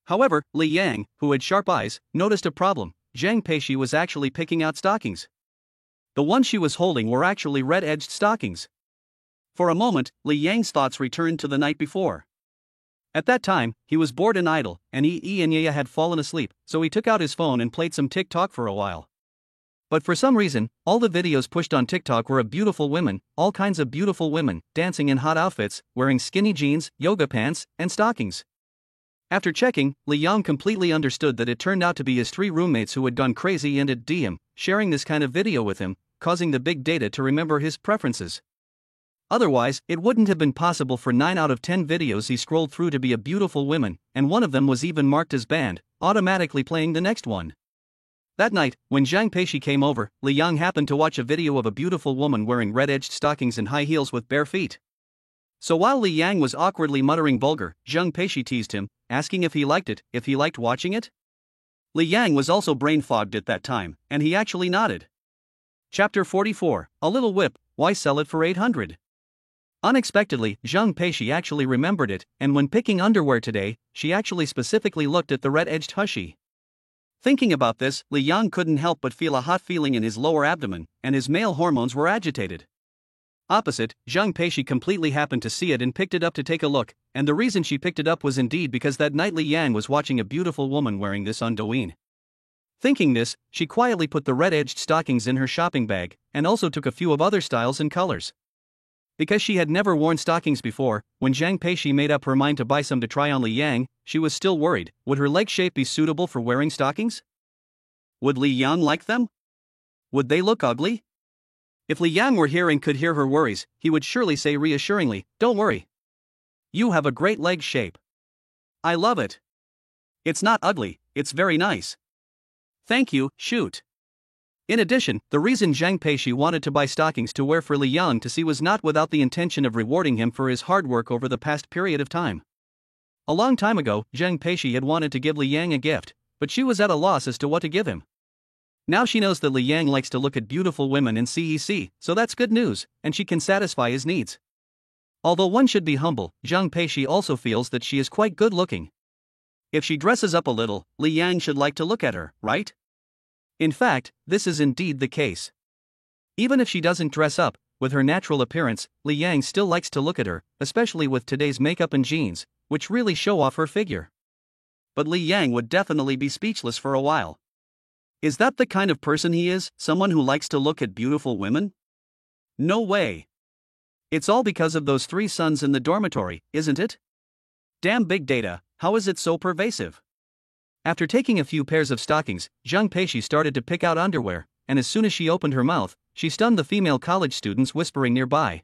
However, Li Yang, who had sharp eyes, noticed a problem. Zheng Peishi was actually picking out stockings. The ones she was holding were actually red-edged stockings. For a moment, Li Yang's thoughts returned to the night before. At that time, he was bored and idle, and Yi and Yaya had fallen asleep, so he took out his phone and played some TikTok for a while. But for some reason, all the videos pushed on TikTok were of beautiful women, all kinds of beautiful women, dancing in hot outfits, wearing skinny jeans, yoga pants, and stockings. After checking, Li Yang completely understood that it turned out to be his three roommates who had gone crazy and had DM, sharing this kind of video with him, causing the big data to remember his preferences. Otherwise, it wouldn't have been possible for 9 out of 10 videos he scrolled through to be of beautiful women, and one of them was even marked as banned, automatically playing the next one. That night, when Zhang Peishi came over, Li Yang happened to watch a video of a beautiful woman wearing red-edged stockings and high heels with bare feet. So while Li Yang was awkwardly muttering vulgar, Zhang Peishi teased him, asking if he liked watching it. Li Yang was also brain-fogged at that time, and he actually nodded. Chapter 44, A Little Whip, Why Sell It for 800? Unexpectedly, Zhang Peishi actually remembered it, and when picking underwear today, she actually specifically looked at the red-edged hushi. Thinking about this, Li Yang couldn't help but feel a hot feeling in his lower abdomen, and his male hormones were agitated. Opposite, Zhang Peishi completely happened to see it and picked it up to take a look, and the reason she picked it up was indeed because that night Li Yang was watching a beautiful woman wearing this on Douyin. Thinking this, she quietly put the red-edged stockings in her shopping bag, and also took a few of other styles and colors. Because she had never worn stockings before, when Zhang Peishi made up her mind to buy some to try on Li Yang, she was still worried, would her leg shape be suitable for wearing stockings? Would Li Yang like them? Would they look ugly? If Li Yang were here and could hear her worries, he would surely say reassuringly, "Don't worry. You have a great leg shape. I love it. It's not ugly, it's very nice. Thank you, shoot." In addition, the reason Zhang Peishi wanted to buy stockings to wear for Li Yang to see was not without the intention of rewarding him for his hard work over the past period of time. A long time ago, Zhang Peishi had wanted to give Li Yang a gift, but she was at a loss as to what to give him. Now she knows that Li Yang likes to look at beautiful women in CEC, so that's good news, and she can satisfy his needs. Although one should be humble, Zhang Peishi also feels that she is quite good looking. If she dresses up a little, Li Yang should like to look at her, right? In fact, this is indeed the case. Even if she doesn't dress up, with her natural appearance, Li Yang still likes to look at her, especially with today's makeup and jeans, which really show off her figure. But Li Yang would definitely be speechless for a while. Is that the kind of person he is, someone who likes to look at beautiful women? No way. It's all because of those 3 sons in the dormitory, isn't it? Damn big data, how is it so pervasive? After taking a few pairs of stockings, Zhang Peishi started to pick out underwear, and as soon as she opened her mouth, she stunned the female college students whispering nearby.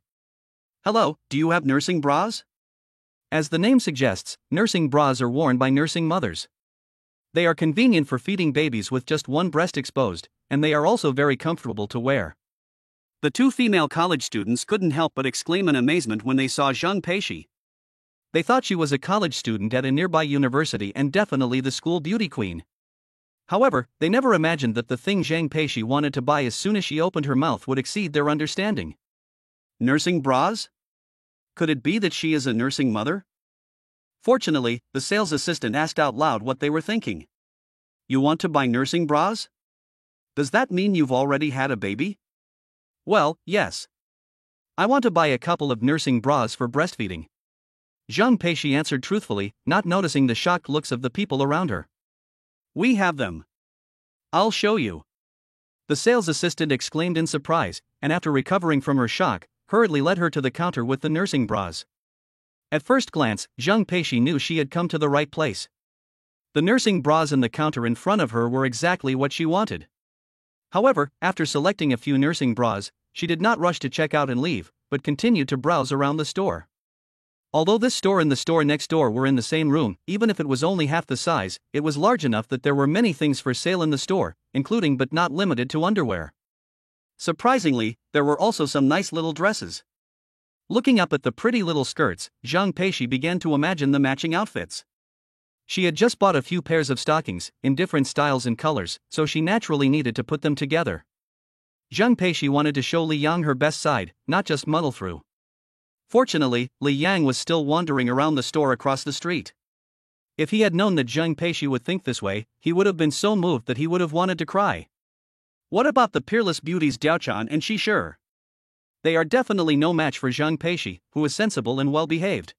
"Hello, do you have nursing bras?" As the name suggests, nursing bras are worn by nursing mothers. They are convenient for feeding babies with just one breast exposed, and they are also very comfortable to wear. The 2 female college students couldn't help but exclaim in amazement when they saw Zhang Peishi. They thought she was a college student at a nearby university and definitely the school beauty queen. However, they never imagined that the thing Zhang Peishi wanted to buy as soon as she opened her mouth would exceed their understanding. Nursing bras? Could it be that she is a nursing mother? Fortunately, the sales assistant asked out loud what they were thinking. "You want to buy nursing bras? Does that mean you've already had a baby?" "Well, yes. I want to buy a couple of nursing bras for breastfeeding." Zhang Peishi answered truthfully, not noticing the shocked looks of the people around her. "We have them. I'll show you." The sales assistant exclaimed in surprise, and after recovering from her shock, hurriedly led her to the counter with the nursing bras. At first glance, Zhang Peishi knew she had come to the right place. The nursing bras in the counter in front of her were exactly what she wanted. However, after selecting a few nursing bras, she did not rush to check out and leave, but continued to browse around the store. Although this store and the store next door were in the same room, even if it was only half the size, it was large enough that there were many things for sale in the store, including but not limited to underwear. Surprisingly, there were also some nice little dresses. Looking up at the pretty little skirts, Zhang Peishi began to imagine the matching outfits. She had just bought a few pairs of stockings, in different styles and colors, so she naturally needed to put them together. Zhang Peishi wanted to show Li Yang her best side, not just muddle through. Fortunately, Li Yang was still wandering around the store across the street. If he had known that Zhang Peishi would think this way, he would have been so moved that he would have wanted to cry. What about the peerless beauties Diaochan and Shishir? They are definitely no match for Zhang Peishi, who is sensible and well-behaved.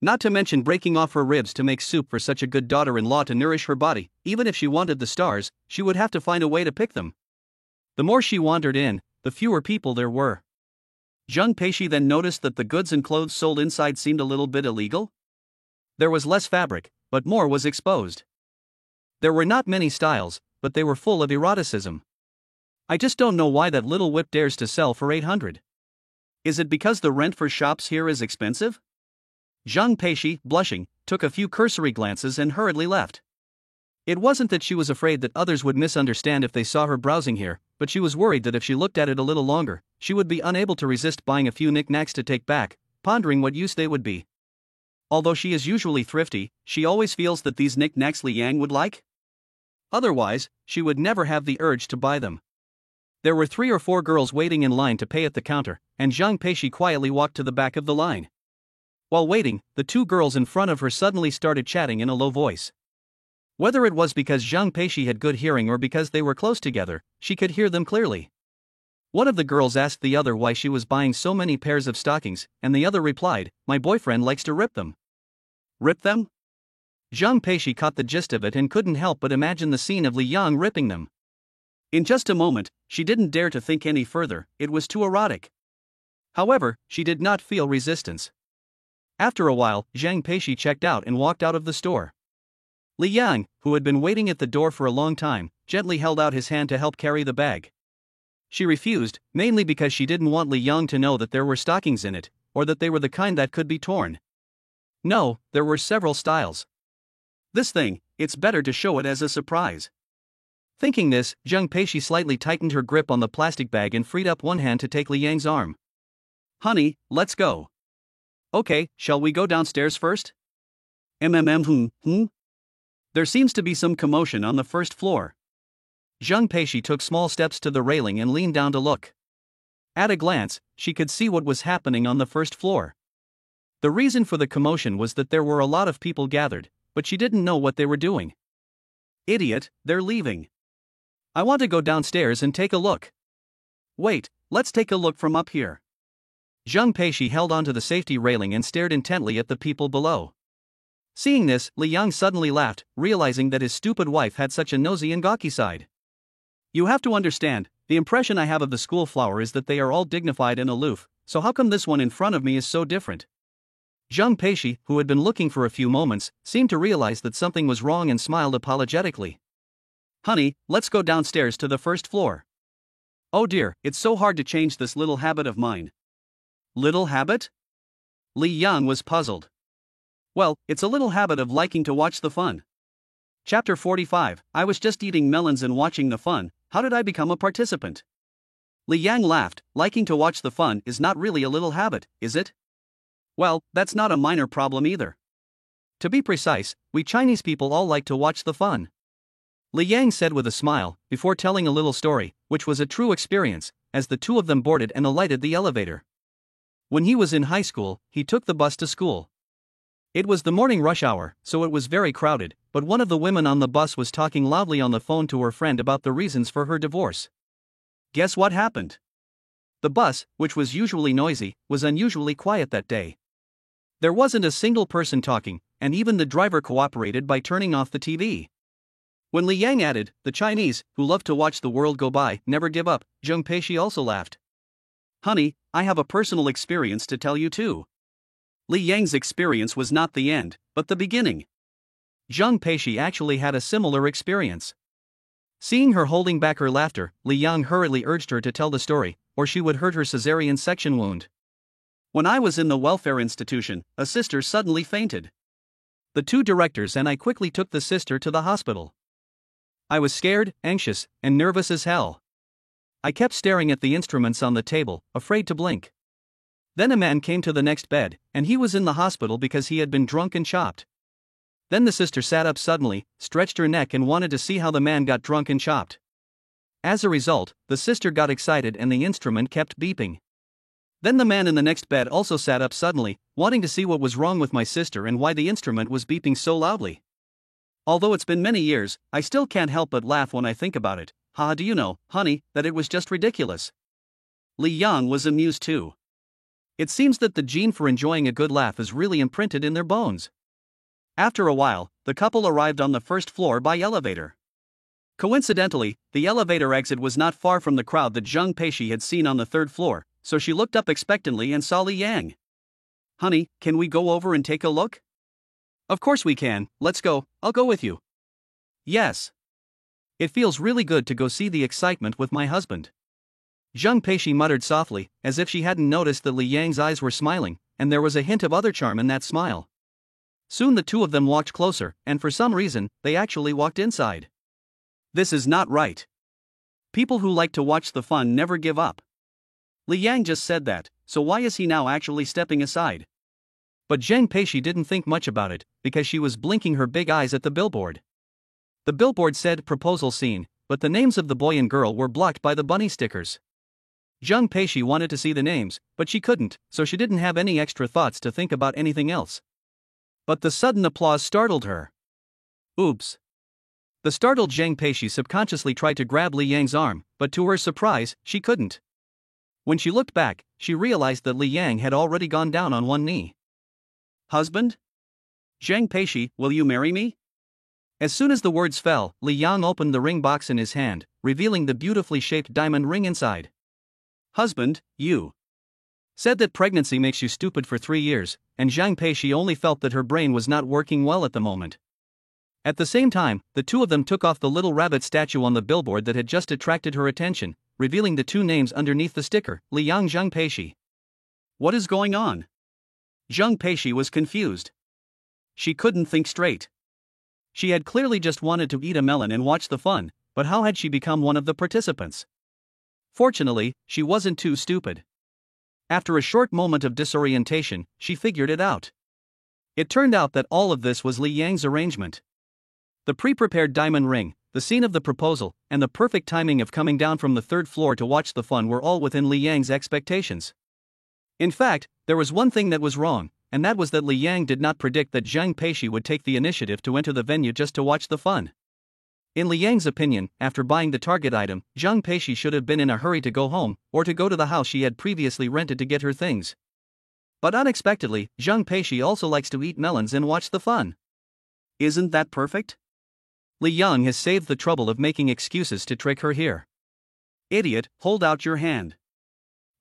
Not to mention breaking off her ribs to make soup for such a good daughter-in-law to nourish her body. Even if she wanted the stars, she would have to find a way to pick them. The more she wandered in, the fewer people there were. Zhang Peishi then noticed that the goods and clothes sold inside seemed a little bit illegal. There was less fabric, but more was exposed. There were not many styles, but they were full of eroticism. I just don't know why that little whip dares to sell for 800. Is it because the rent for shops here is expensive? Zhang Peishi, blushing, took a few cursory glances and hurriedly left. It wasn't that she was afraid that others would misunderstand if they saw her browsing here, but she was worried that if she looked at it a little longer, she would be unable to resist buying a few knickknacks to take back, pondering what use they would be. Although she is usually thrifty, she always feels that these knickknacks Li Yang would like. Otherwise, she would never have the urge to buy them. There were 3 or 4 girls waiting in line to pay at the counter, and Zhang Peishi quietly walked to the back of the line. While waiting, the 2 girls in front of her suddenly started chatting in a low voice. Whether it was because Zhang Peishi had good hearing or because they were close together, she could hear them clearly. One of the girls asked the other why she was buying so many pairs of stockings, and the other replied, "My boyfriend likes to rip them." Rip them? Zhang Peishi caught the gist of it and couldn't help but imagine the scene of Li Yang ripping them. In just a moment, she didn't dare to think any further, it was too erotic. However, she did not feel resistance. After a while, Zhang Peishi checked out and walked out of the store. Li Yang, who had been waiting at the door for a long time, gently held out his hand to help carry the bag. She refused, mainly because she didn't want Li Yang to know that there were stockings in it, or that they were the kind that could be torn. No, there were several styles. This thing, it's better to show it as a surprise. Thinking this, Zhang Peishi slightly tightened her grip on the plastic bag and freed up one hand to take Li Yang's arm. "Honey, let's go." "Okay, shall we go downstairs first?" There seems to be some commotion on the first floor. Zhang Peishi took small steps to the railing and leaned down to look. At a glance, she could see what was happening on the first floor. The reason for the commotion was that there were a lot of people gathered, but she didn't know what they were doing. "Idiot, they're leaving. I want to go downstairs and take a look." "Wait, let's take a look from up here." Zhang Peishi held onto the safety railing and stared intently at the people below. Seeing this, Li Yang suddenly laughed, realizing that his stupid wife had such a nosy and gawky side. "You have to understand, the impression I have of the school flower is that they are all dignified and aloof, so how come this one in front of me is so different?" Zhang Peishi, who had been looking for a few moments, seemed to realize that something was wrong and smiled apologetically. "Honey, let's go downstairs to the first floor." "Oh dear, it's so hard to change this little habit of mine." "Little habit?" Li Yang was puzzled. "Well, it's a little habit of liking to watch the fun." Chapter 45, I was just eating melons and watching the fun, how did I become a participant? Li Yang laughed, liking to watch the fun is not really a little habit, is it? Well, that's not a minor problem either. To be precise, we Chinese people all like to watch the fun. Li Yang said with a smile, before telling a little story, which was a true experience, as the 2 of them boarded and alighted the elevator. When he was in high school, he took the bus to school. It was the morning rush hour, so it was very crowded, but one of the women on the bus was talking loudly on the phone to her friend about the reasons for her divorce. Guess what happened? The bus, which was usually noisy, was unusually quiet that day. There wasn't a single person talking, and even the driver cooperated by turning off the TV. When Li Yang added, "The Chinese, who love to watch the world go by, never give up," Zhang Peishi also laughed. "Honey, I have a personal experience to tell you too." Li Yang's experience was not the end, but the beginning. Zhang Peishi actually had a similar experience. Seeing her holding back her laughter, Li Yang hurriedly urged her to tell the story, or she would hurt her cesarean section wound. "When I was in the welfare institution, a sister suddenly fainted. The 2 directors and I quickly took the sister to the hospital. I was scared, anxious, and nervous as hell. I kept staring at the instruments on the table, afraid to blink. Then a man came to the next bed, and he was in the hospital because he had been drunk and chopped. Then the sister sat up suddenly, stretched her neck and wanted to see how the man got drunk and chopped. As a result, the sister got excited and the instrument kept beeping. Then the man in the next bed also sat up suddenly, wanting to see what was wrong with my sister and why the instrument was beeping so loudly. Although it's been many years, I still can't help but laugh when I think about it. Do you know, honey, that it was just ridiculous." Li Yang was amused too. It seems that the gene for enjoying a good laugh is really imprinted in their bones. After a while, the couple arrived on the first floor by elevator. Coincidentally, the elevator exit was not far from the crowd that Zhang Peishi had seen on the 3rd floor, so she looked up expectantly and saw Li Yang. "Honey, can we go over and take a look?" "Of course we can, let's go, I'll go with you." "Yes. It feels really good to go see the excitement with my husband." Zhang Peishi muttered softly, as if she hadn't noticed that Li Yang's eyes were smiling, and there was a hint of other charm in that smile. Soon the two of them walked closer, and for some reason, they actually walked inside. This is not right. People who like to watch the fun never give up. Li Yang just said that, so why is he now actually stepping aside? But Zhang Peishi didn't think much about it, because she was blinking her big eyes at the billboard. The billboard said proposal scene, but the names of the boy and girl were blocked by the bunny stickers. Zhang Peishi wanted to see the names, but she couldn't, so she didn't have any extra thoughts to think about anything else. But the sudden applause startled her. Oops. The startled Zhang Peishi subconsciously tried to grab Li Yang's arm, but to her surprise, she couldn't. When she looked back, she realized that Li Yang had already gone down on one knee. Husband? Zhang Peishi, will you marry me? As soon as the words fell, Li Yang opened the ring box in his hand, revealing the beautifully shaped diamond ring inside. Husband, you said that pregnancy makes you stupid for 3 years, and Zhang Peishi only felt that her brain was not working well at the moment. At the same time, the two of them took off the little rabbit statue on the billboard that had just attracted her attention, revealing the two names underneath the sticker, Li Yang Zhang Peishi. What is going on? Zhang Peishi was confused. She couldn't think straight. She had clearly just wanted to eat a melon and watch the fun, but how had she become one of the participants? Fortunately, she wasn't too stupid. After a short moment of disorientation, she figured it out. It turned out that all of this was Li Yang's arrangement. The pre-prepared diamond ring, the scene of the proposal, and the perfect timing of coming down from the 3rd floor to watch the fun were all within Li Yang's expectations. In fact, there was one thing that was wrong, and that was that Li Yang did not predict that Zhang Peishi would take the initiative to enter the venue just to watch the fun. In Li Yang's opinion, after buying the target item, Zhang Peishi should have been in a hurry to go home, or to go to the house she had previously rented to get her things. But unexpectedly, Zhang Peishi also likes to eat melons and watch the fun. Isn't that perfect? Li Yang has saved the trouble of making excuses to trick her here. Idiot, hold out your hand.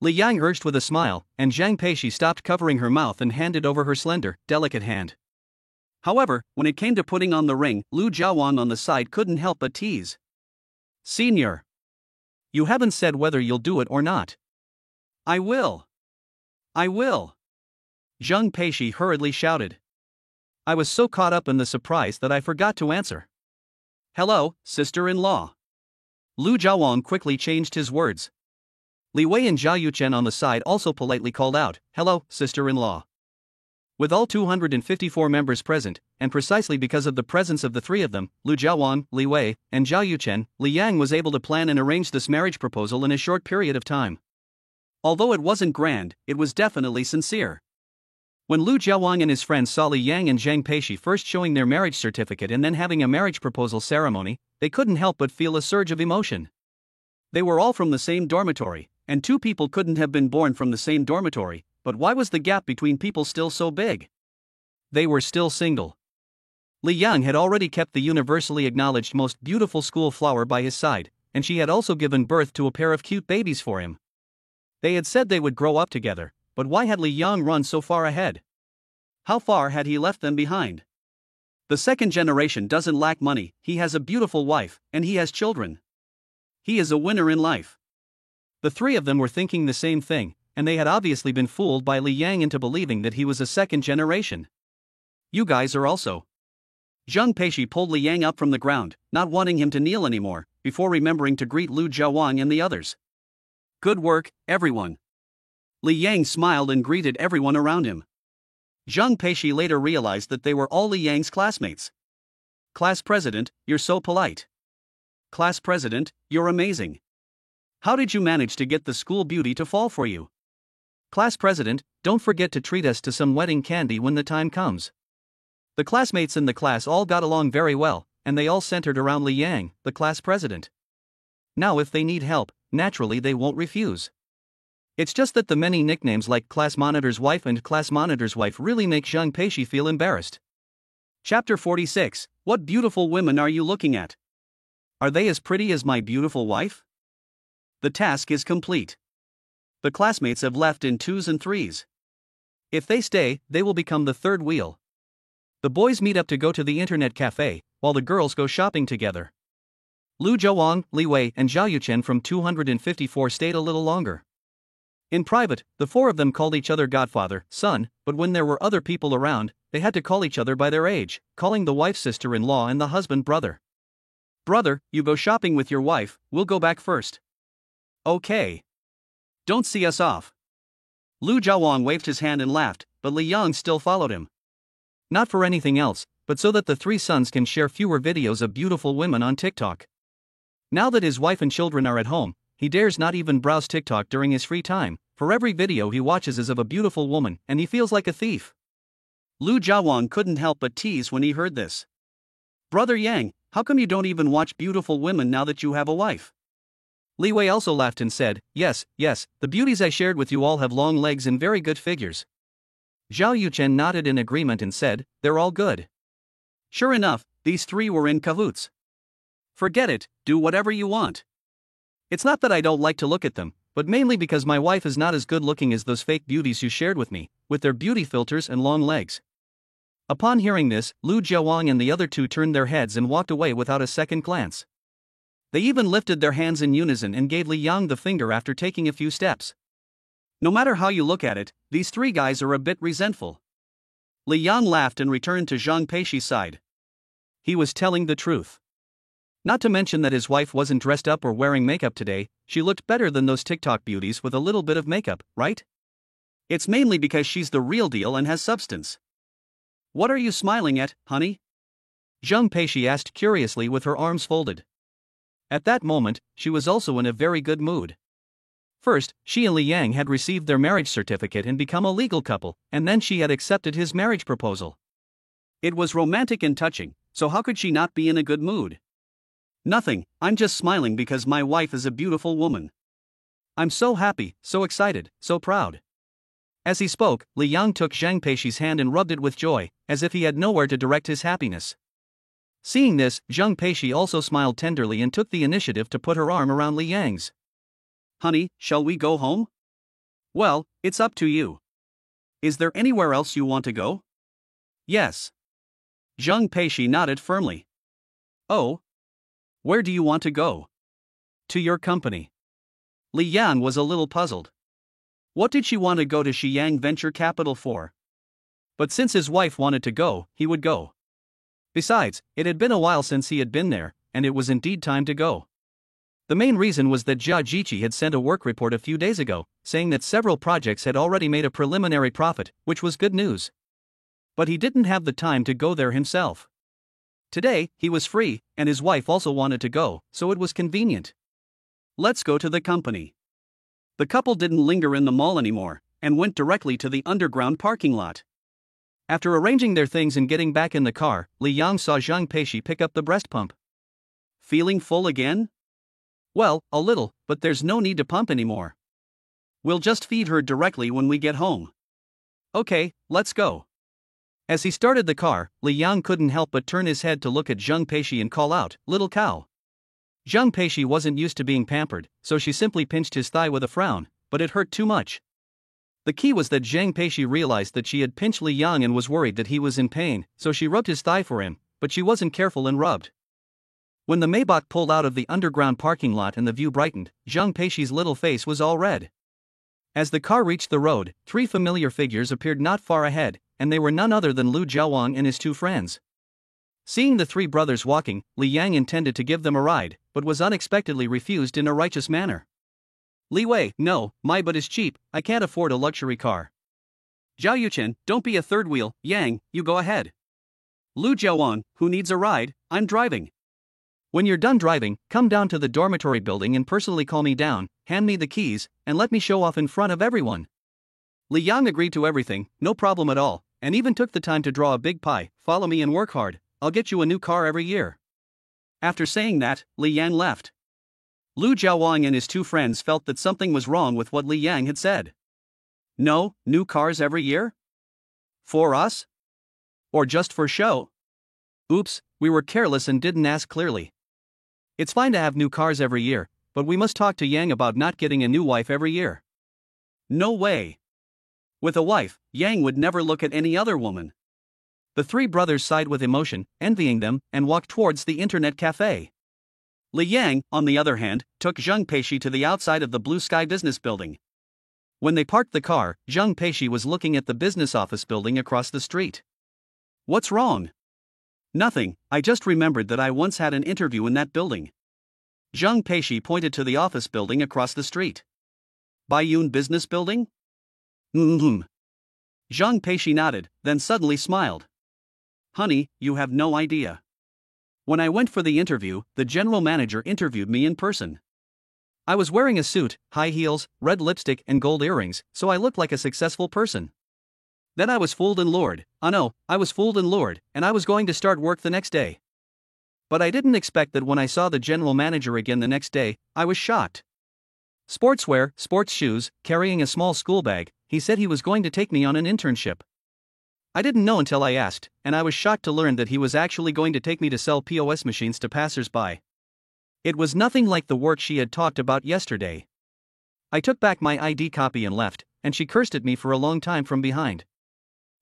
Li Yang urged with a smile, and Zhang Peishi stopped covering her mouth and handed over her slender, delicate hand. However, when it came to putting on the ring, Lu Jiawang on the side couldn't help but tease. Senior, you haven't said whether you'll do it or not. I will. I will. Zhang Peishi hurriedly shouted. I was so caught up in the surprise that I forgot to answer. Hello, sister-in-law. Lu Jiawang quickly changed his words. Li Wei and Zhao Yuchen on the side also politely called out, hello, sister-in-law. With all 254 members present, and precisely because of the presence of the three of them, Lu Jiawang, Li Wei, and Zhao Yuchen, Li Yang was able to plan and arrange this marriage proposal in a short period of time. Although it wasn't grand, it was definitely sincere. When Lu Jiawang and his friends saw Li Yang and Zhang Peishi first showing their marriage certificate and then having a marriage proposal ceremony, they couldn't help but feel a surge of emotion. They were all from the same dormitory, and two people couldn't have been born from the same dormitory, but why was the gap between people still so big? They were still single. Li Yang had already kept the universally acknowledged most beautiful school flower by his side, and she had also given birth to a pair of cute babies for him. They had said they would grow up together, but why had Li Yang run so far ahead? How far had he left them behind? The second generation doesn't lack money, he has a beautiful wife, and he has children. He is a winner in life. The three of them were thinking the same thing, and they had obviously been fooled by Li Yang into believing that he was a second generation. You guys are also. Zhang Peishi pulled Li Yang up from the ground, not wanting him to kneel anymore, before remembering to greet Lu Jiawang and the others. Good work, everyone. Li Yang smiled and greeted everyone around him. Zhang Peishi later realized that they were all Li Yang's classmates. Class president, you're so polite. Class president, you're amazing. How did you manage to get the school beauty to fall for you? Class president, don't forget to treat us to some wedding candy when the time comes. The classmates in the class all got along very well, and they all centered around Li Yang, the class president. Now if they need help, naturally they won't refuse. It's just that the many nicknames like class monitor's wife and class monitor's wife really make Zhang Peishi feel embarrassed. Chapter 46, What beautiful women are you looking at? Are they as pretty as my beautiful wife? The task is complete. The classmates have left in 2s and 3s. If they stay, they will become the third wheel. The boys meet up to go to the internet cafe, while the girls go shopping together. Lu Jiawang, Li Wei, and Zhao Yuchen from 254 stayed a little longer. In private, the four of them called each other godfather, son, but when there were other people around, they had to call each other by their age, calling the wife sister-in-law and the husband brother. Brother, you go shopping with your wife, we'll go back first. Okay. Don't see us off. Lu Jiawang waved his hand and laughed, but Li Yang still followed him. Not for anything else, but so that the three sons can share fewer videos of beautiful women on TikTok. Now that his wife and children are at home, he dares not even browse TikTok during his free time, for every video he watches is of a beautiful woman, and he feels like a thief. Lu Jiawang couldn't help but tease when he heard this. Brother Yang, how come you don't even watch beautiful women now that you have a wife? Li Wei also laughed and said, yes, the beauties I shared with you all have long legs and very good figures. Zhao Yuchen nodded in agreement and said, they're all good. Sure enough, these three were in cahoots. Forget it, do whatever you want. It's not that I don't like to look at them, but mainly because my wife is not as good looking as those fake beauties you shared with me, with their beauty filters and long legs. Upon hearing this, Lu Jiawang and the other two turned their heads and walked away without a second glance. They even lifted their hands in unison and gave Li Yang the finger after taking a few steps. No matter how you look at it, these three guys are a bit resentful. Li Yang laughed and returned to Zhang Peixi's side. He was telling the truth. Not to mention that his wife wasn't dressed up or wearing makeup today, she looked better than those TikTok beauties with a little bit of makeup, right? It's mainly because she's the real deal and has substance. What are you smiling at, honey? Zhang Peixi asked curiously with her arms folded. At that moment, she was also in a very good mood. First, she and Li Yang had received their marriage certificate and become a legal couple, and then she had accepted his marriage proposal. It was romantic and touching, so how could she not be in a good mood? Nothing, I'm just smiling because my wife is a beautiful woman. I'm so happy, so excited, so proud. As he spoke, Li Yang took Zhang Peixi's hand and rubbed it with joy, as if he had nowhere to direct his happiness. Seeing this, Zhang Peixi also smiled tenderly and took the initiative to put her arm around Li Yang's. Honey, shall we go home? Well, it's up to you. Is there anywhere else you want to go? Yes. Zhang Peixi nodded firmly. Oh? Where do you want to go? To your company. Li Yan was a little puzzled. What did she want to go to Xiyang Venture Capital for? But since his wife wanted to go, he would go. Besides, it had been a while since he had been there, and it was indeed time to go. The main reason was that Jia Jiqi had sent a work report a few days ago, saying that several projects had already made a preliminary profit, which was good news. But he didn't have the time to go there himself. Today, he was free, and his wife also wanted to go, so it was convenient. Let's go to the company. The couple didn't linger in the mall anymore, and went directly to the underground parking lot. After arranging their things and getting back in the car, Li Yang saw Zhang Peixi pick up the breast pump. Feeling full again? Well, a little, but there's no need to pump anymore. We'll just feed her directly when we get home. Okay, let's go. As he started the car, Li Yang couldn't help but turn his head to look at Zhang Peixi and call out, "Little cow." Zhang Peixi wasn't used to being pampered, so she simply pinched his thigh with a frown, but it hurt too much. The key was that Zhang Peixi realized that she had pinched Li Yang and was worried that he was in pain, so she rubbed his thigh for him, but she wasn't careful and rubbed. When the Maybach pulled out of the underground parking lot and the view brightened, Zhang Peixi's little face was all red. As the car reached the road, three familiar figures appeared not far ahead, and they were none other than Lu Jiawang and his two friends. Seeing the three brothers walking, Li Yang intended to give them a ride, but was unexpectedly refused in a righteous manner. Li Wei, no, my butt is cheap, I can't afford a luxury car. Zhao Yuchen, don't be a third wheel, Yang, you go ahead. Lu Jiawang, who needs a ride, I'm driving. When you're done driving, come down to the dormitory building and personally call me down, hand me the keys, and let me show off in front of everyone. Li Yang agreed to everything, no problem at all, and even took the time to draw a big pie. Follow me and work hard, I'll get you a new car every year. After saying that, Li Yang left. Lu Jiawang and his two friends felt that something was wrong with what Li Yang had said. No, new cars every year? For us? Or just for show? Oops, we were careless and didn't ask clearly. It's fine to have new cars every year, but we must talk to Yang about not getting a new wife every year. No way. With a wife, Yang would never look at any other woman. The three brothers sighed with emotion, envying them, and walked towards the internet cafe. Li Yang, on the other hand, took Zhang Peixi to the outside of the Blue Sky Business Building. When they parked the car, Zhang Peixi was looking at the business office building across the street. What's wrong? Nothing, I just remembered that I once had an interview in that building. Zhang Peishi pointed to the office building across the street. Baiyun Business Building? Mm-hmm. Zhang Peishi nodded, then suddenly smiled. Honey, you have no idea. When I went for the interview, the general manager interviewed me in person. I was wearing a suit, high heels, red lipstick and gold earrings, so I looked like a successful person. Then I was fooled and lured. I was fooled and lured, and I was going to start work the next day. But I didn't expect that when I saw the general manager again the next day, I was shocked. Sportswear, sports shoes, carrying a small school bag, he said he was going to take me on an internship. I didn't know until I asked, and I was shocked to learn that he was actually going to take me to sell POS machines to passers-by. It was nothing like the work she had talked about yesterday. I took back my ID copy and left, and she cursed at me for a long time from behind.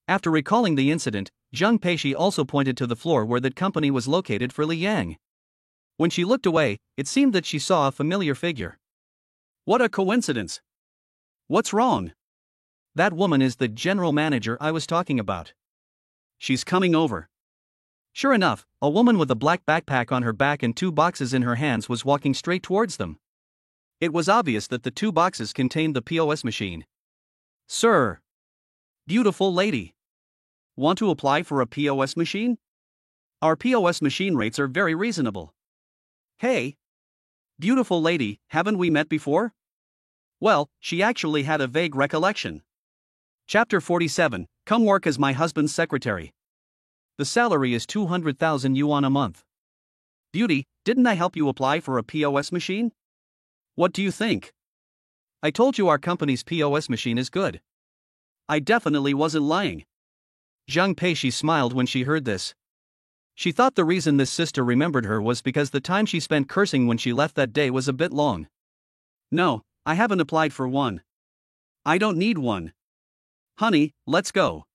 After recalling the incident, Zhang Peishi also pointed to the floor where that company was located for Li Yang. When she looked away, it seemed that she saw a familiar figure. What a coincidence! What's wrong? That woman is the general manager I was talking about. She's coming over. Sure enough, a woman with a black backpack on her back and 2 boxes in her hands was walking straight towards them. It was obvious that the 2 boxes contained the POS machine. Sir! Beautiful lady! Want to apply for a POS machine? Our POS machine rates are very reasonable. Hey! Beautiful lady, haven't we met before? Well, she actually had a vague recollection. Chapter 47, Come work as my husband's secretary. The salary is 200,000 yuan a month. Beauty, didn't I help you apply for a POS machine? What do you think? I told you our company's POS machine is good. I definitely wasn't lying. Zhang Peishi smiled when she heard this. She thought the reason this sister remembered her was because the time she spent cursing when she left that day was a bit long. No, I haven't applied for one. I don't need one. Honey, let's go.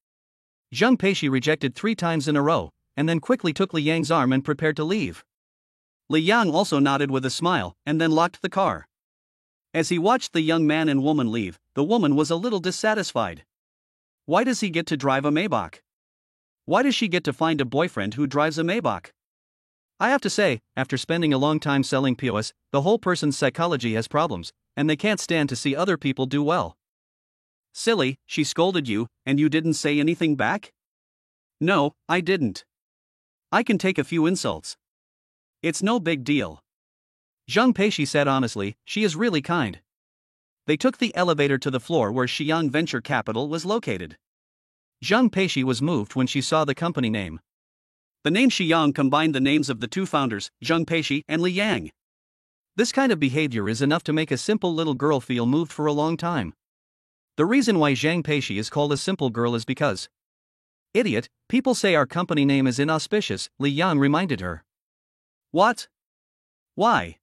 Zhang Peishi rejected 3 times in a row, and then quickly took Li Yang's arm and prepared to leave. Li Yang also nodded with a smile, and then locked the car. As he watched the young man and woman leave, the woman was a little dissatisfied. Why does he get to drive a Maybach? Why does she get to find a boyfriend who drives a Maybach? I have to say, after spending a long time selling POS, the whole person's psychology has problems, and they can't stand to see other people do well. Silly, she scolded you, and you didn't say anything back? No, I didn't. I can take a few insults. It's no big deal. Zhang Peishi said honestly, she is really kind. They took the elevator to the floor where Xiang Venture Capital was located. Zhang Peishi was moved when she saw the company name. The name Xiang combined the names of the 2 founders, Zhang Peishi and Li Yang. This kind of behavior is enough to make a simple little girl feel moved for a long time. The reason why Zhang Peishi is called a simple girl is because... Idiot, people say our company name is inauspicious, Li Yang reminded her. What? Why?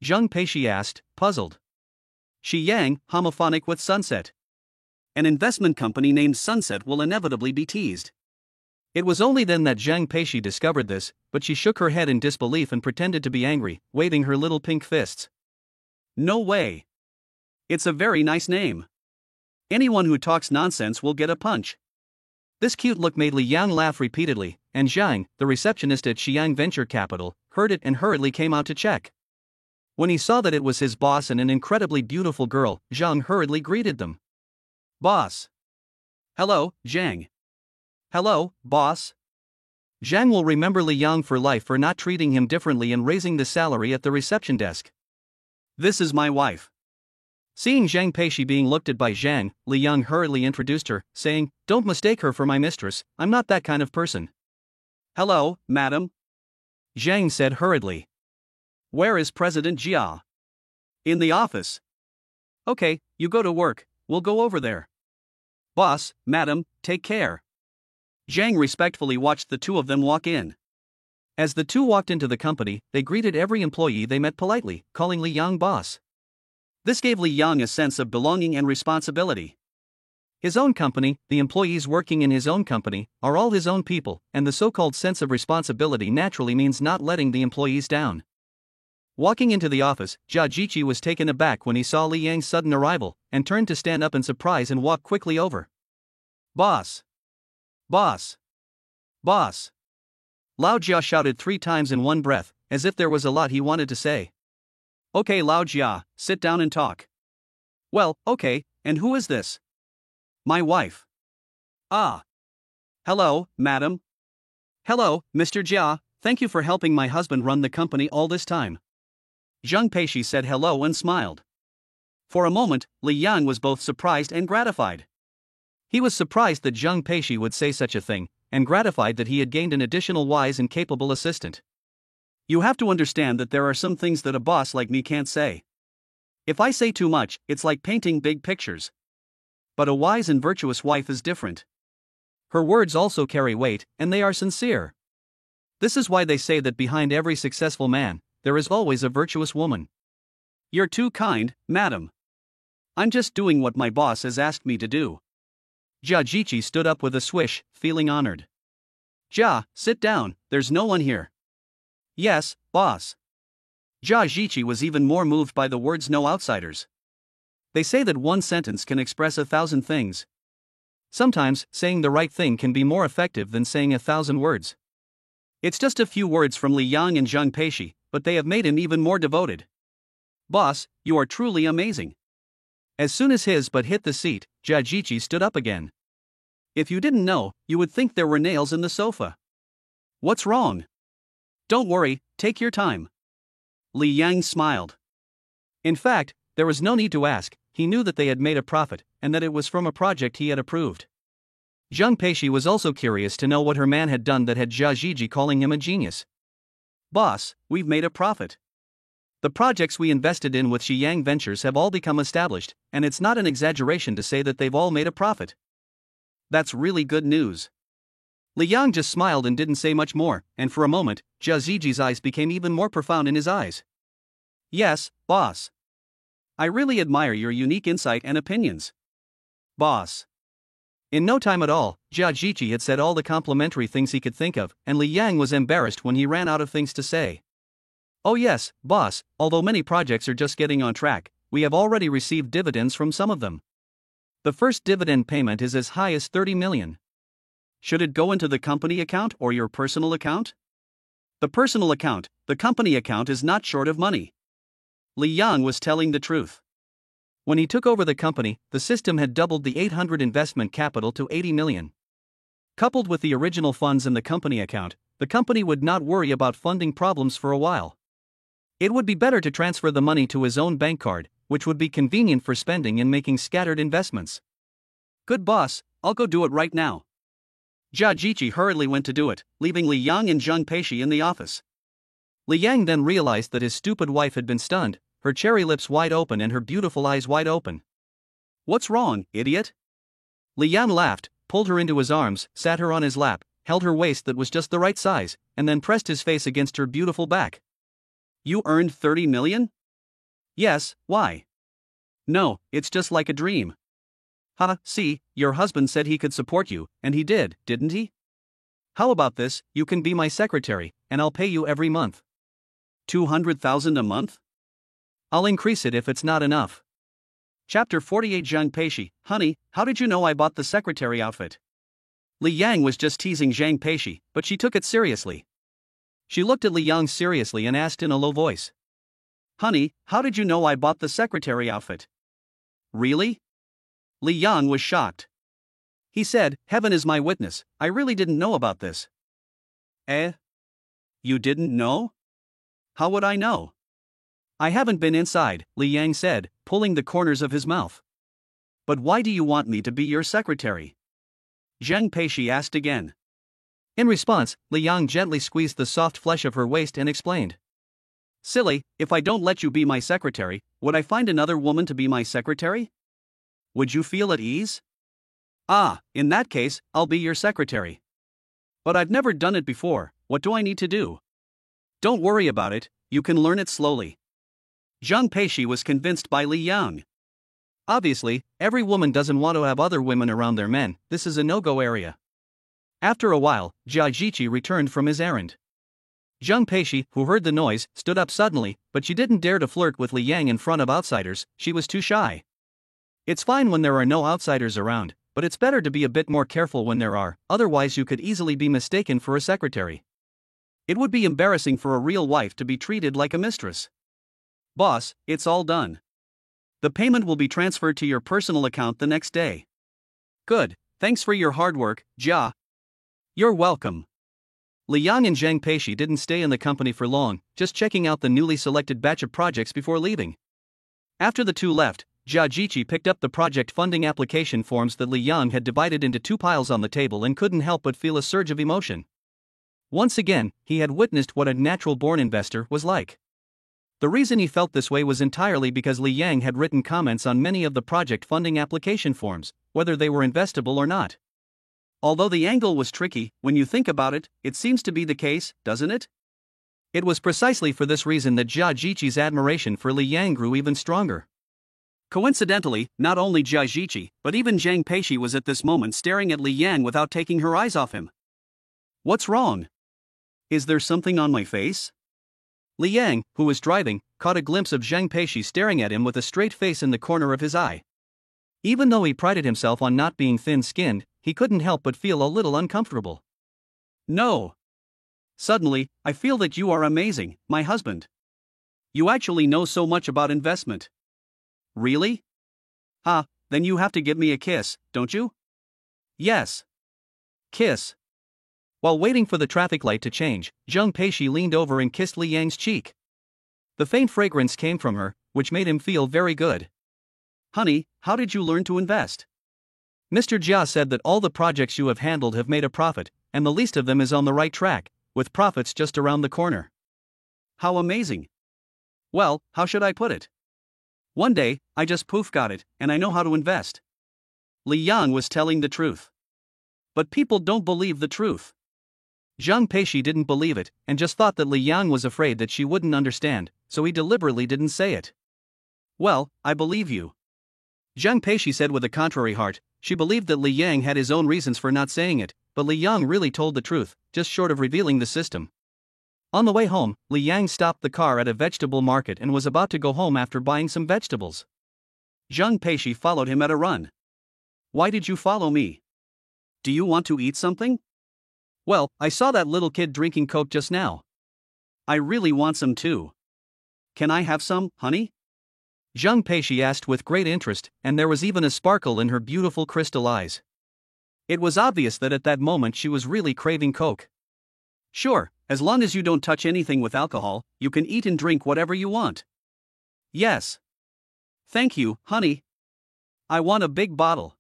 Zhang Peishi asked, puzzled. Xiyang, homophonic with sunset. An investment company named Sunset will inevitably be teased. It was only then that Zhang Peishi discovered this, but she shook her head in disbelief and pretended to be angry, waving her little pink fists. No way. It's a very nice name. Anyone who talks nonsense will get a punch. This cute look made Li Yang laugh repeatedly, and Zhang, the receptionist at Xiang Venture Capital, heard it and hurriedly came out to check. When he saw that it was his boss and an incredibly beautiful girl, Zhang hurriedly greeted them. Boss. Hello, Zhang. Hello, boss. Zhang will remember Li Yang for life for not treating him differently and raising the salary at the reception desk. This is my wife. Seeing Zhang Peishi being looked at by Zhang, Li Yang hurriedly introduced her, saying, Don't mistake her for my mistress, I'm not that kind of person. Hello, madam. Zhang said hurriedly. Where is President Jia? In the office. Okay, you go to work, we'll go over there. Boss, madam, take care. Zhang respectfully watched the 2 of them walk in. As the 2 walked into the company, they greeted every employee they met politely, calling Li Yang boss. This gave Li Yang a sense of belonging and responsibility. His own company, the employees working in his own company, are all his own people, and the so-called sense of responsibility naturally means not letting the employees down. Walking into the office, Jia Jiqi was taken aback when he saw Li Yang's sudden arrival, and turned to stand up in surprise and walk quickly over. Boss! Boss! Boss. Lao Jia shouted 3 times in one breath, as if there was a lot he wanted to say. Okay, Lao Jia, sit down and talk. Well, okay, and who is this? My wife. Ah. Hello, madam. Hello, Mr. Jia, thank you for helping my husband run the company all this time. Zhang Peishi said hello and smiled. For a moment, Li Yang was both surprised and gratified. He was surprised that Zhang Peishi would say such a thing, and gratified that he had gained an additional wise and capable assistant. You have to understand that there are some things that a boss like me can't say. If I say too much, it's like painting big pictures. But a wise and virtuous wife is different. Her words also carry weight, and they are sincere. This is why they say that behind every successful man, there is always a virtuous woman. You're too kind, madam. I'm just doing what my boss has asked me to do. Jia Jiqi stood up with a swish, feeling honored. Jia, sit down, there's no one here. Yes, boss. Jia Jiqi was even more moved by the words no outsiders. They say that one sentence can express 1,000 things. Sometimes, saying the right thing can be more effective than saying 1,000 words. It's just a few words from Li Yang and Zhang Peishi, but they have made him even more devoted. Boss, you are truly amazing. As soon as his butt hit the seat, Jia Jiqi stood up again. If you didn't know, you would think there were nails in the sofa. What's wrong? Don't worry, take your time. Li Yang smiled. In fact, there was no need to ask, he knew that they had made a profit, and that it was from a project he had approved. Zhang Peishi was also curious to know what her man had done that had Jia Jiqi calling him a genius. Boss, we've made a profit. The projects we invested in with Xiyang Ventures have all become established, and it's not an exaggeration to say that they've all made a profit. That's really good news. Li Yang just smiled and didn't say much more, and for a moment, Jia Ziji's eyes became even more profound in his eyes. Yes, boss. I really admire your unique insight and opinions. Boss. In no time at all, Jia Jiqi had said all the complimentary things he could think of, and Li Yang was embarrassed when he ran out of things to say. Oh yes, boss, although many projects are just getting on track, we have already received dividends from some of them. The first dividend payment is as high as 30 million. Should it go into the company account or your personal account? The personal account, the company account is not short of money. Li Yang was telling the truth. When he took over the company, the system had doubled the 800 investment capital to 80 million. Coupled with the original funds in the company account, the company would not worry about funding problems for a while. It would be better to transfer the money to his own bank card, which would be convenient for spending and making scattered investments. Good boss, I'll go do it right now. Jia Jiqi hurriedly went to do it, leaving Li Yang and Zhang Peishi in the office. Li Yang then realized that his stupid wife had been stunned, her cherry lips wide open and her beautiful eyes wide open. What's wrong, idiot? Li Yang laughed, pulled her into his arms, sat her on his lap, held her waist that was just the right size, and then pressed his face against her beautiful back. You earned 30 million? Yes, why? No, it's just like a dream. See, your husband said he could support you, and he did, didn't he? How about this, you can be my secretary, and I'll pay you every month. 200,000 a month? I'll increase it if it's not enough. Chapter 48 Zhang Peishi, honey, how did you know I bought the secretary outfit? Li Yang was just teasing Zhang Peishi, but she took it seriously. She looked at Li Yang seriously and asked in a low voice. Honey, how did you know I bought the secretary outfit? Really? Li Yang was shocked. He said, heaven is my witness, I really didn't know about this. Eh? You didn't know? How would I know? I haven't been inside, Li Yang said, pulling the corners of his mouth. But why do you want me to be your secretary? Zhang Peishi asked again. In response, Li Yang gently squeezed the soft flesh of her waist and explained. Silly, if I don't let you be my secretary, would I find another woman to be my secretary? Would you feel at ease? Ah, in that case, I'll be your secretary. But I've never done it before, what do I need to do? Don't worry about it, you can learn it slowly. Zhang Peishi was convinced by Li Yang. Obviously, every woman doesn't want to have other women around their men, this is a no-go area. After a while, Jia Jiqi returned from his errand. Zhang Peishi, who heard the noise, stood up suddenly, but she didn't dare to flirt with Li Yang in front of outsiders, she was too shy. It's fine when there are no outsiders around, but it's better to be a bit more careful when there are, otherwise you could easily be mistaken for a secretary. It would be embarrassing for a real wife to be treated like a mistress. Boss, it's all done. The payment will be transferred to your personal account the next day. Good, thanks for your hard work, Jia. You're welcome. Li Yang and Zhang Peishi didn't stay in the company for long, just checking out the newly selected batch of projects before leaving. After the two left, Jia Jiqi picked up the project funding application forms that Li Yang had divided into two piles on the table and couldn't help but feel a surge of emotion. Once again, he had witnessed what a natural-born investor was like. The reason he felt this way was entirely because Li Yang had written comments on many of the project funding application forms, whether they were investable or not. Although the angle was tricky, when you think about it, it seems to be the case, doesn't it? It was precisely for this reason that Jia Jiqi's admiration for Li Yang grew even stronger. Coincidentally, not only Jia Jiqi, but even Zhang Peishi was at this moment staring at Li Yang without taking her eyes off him. What's wrong? Is there something on my face? Li Yang, who was driving, caught a glimpse of Zhang Peishi staring at him with a straight face in the corner of his eye. Even though he prided himself on not being thin-skinned, he couldn't help but feel a little uncomfortable. No. Suddenly, I feel that you are amazing, my husband. You actually know so much about investment. Really? Then you have to give me a kiss, don't you? Yes. Kiss. While waiting for the traffic light to change, Zhang Peishi leaned over and kissed Li Yang's cheek. The faint fragrance came from her, which made him feel very good. Honey, how did you learn to invest? Mr. Jia said that all the projects you have handled have made a profit, and the least of them is on the right track, with profits just around the corner. How amazing. Well, how should I put it? One day, I just poof got it, and I know how to invest. Li Yang was telling the truth. But people don't believe the truth. Zhang Peishi didn't believe it, and just thought that Li Yang was afraid that she wouldn't understand, so he deliberately didn't say it. Well, I believe you. Zhang Peishi said with a contrary heart. She believed that Li Yang had his own reasons for not saying it, but Li Yang really told the truth, just short of revealing the system. On the way home, Li Yang stopped the car at a vegetable market and was about to go home after buying some vegetables. Zhang Peishi followed him at a run. Why did you follow me? Do you want to eat something? Well, I saw that little kid drinking Coke just now. I really want some too. Can I have some, honey? Zhang Peishi asked with great interest, and there was even a sparkle in her beautiful crystal eyes. It was obvious that at that moment she was really craving Coke. Sure, as long as you don't touch anything with alcohol, you can eat and drink whatever you want. Yes. Thank you, honey. I want a big bottle.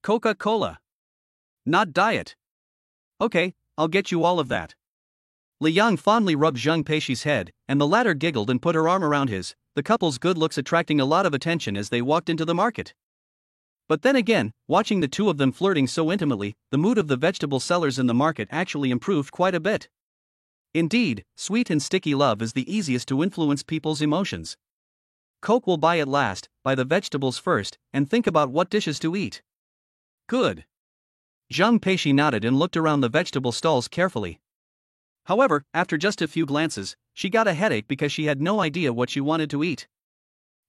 Coca-Cola. Not diet. Okay, I'll get you all of that. Li Yang fondly rubbed Zhang Peishi's head, and the latter giggled and put her arm around his, the couple's good looks attracting a lot of attention as they walked into the market. But then again, watching the two of them flirting so intimately, the mood of the vegetable sellers in the market actually improved quite a bit. Indeed, sweet and sticky love is the easiest to influence people's emotions. Coke will buy it last, buy the vegetables first, and think about what dishes to eat. Good. Zhang Peishi nodded and looked around the vegetable stalls carefully. However, after just a few glances, she got a headache because she had no idea what she wanted to eat.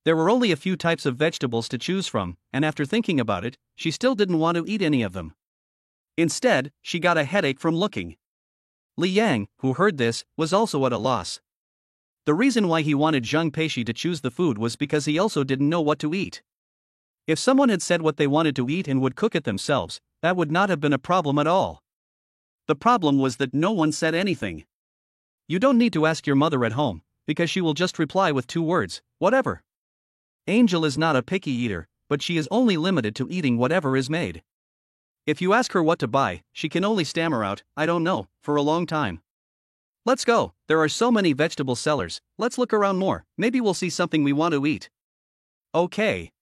There were only a few types of vegetables to choose from, and after thinking about it, she still didn't want to eat any of them. Instead, she got a headache from looking. Li Yang, who heard this, was also at a loss. The reason why he wanted Zhang Peishi to choose the food was because he also didn't know what to eat. If someone had said what they wanted to eat and would cook it themselves, that would not have been a problem at all. The problem was that no one said anything. You don't need to ask your mother at home, because she will just reply with 2 words, whatever. Angel is not a picky eater, but she is only limited to eating whatever is made. If you ask her what to buy, she can only stammer out, I don't know, for a long time. Let's go, there are so many vegetable sellers, let's look around more, maybe we'll see something we want to eat. Okay.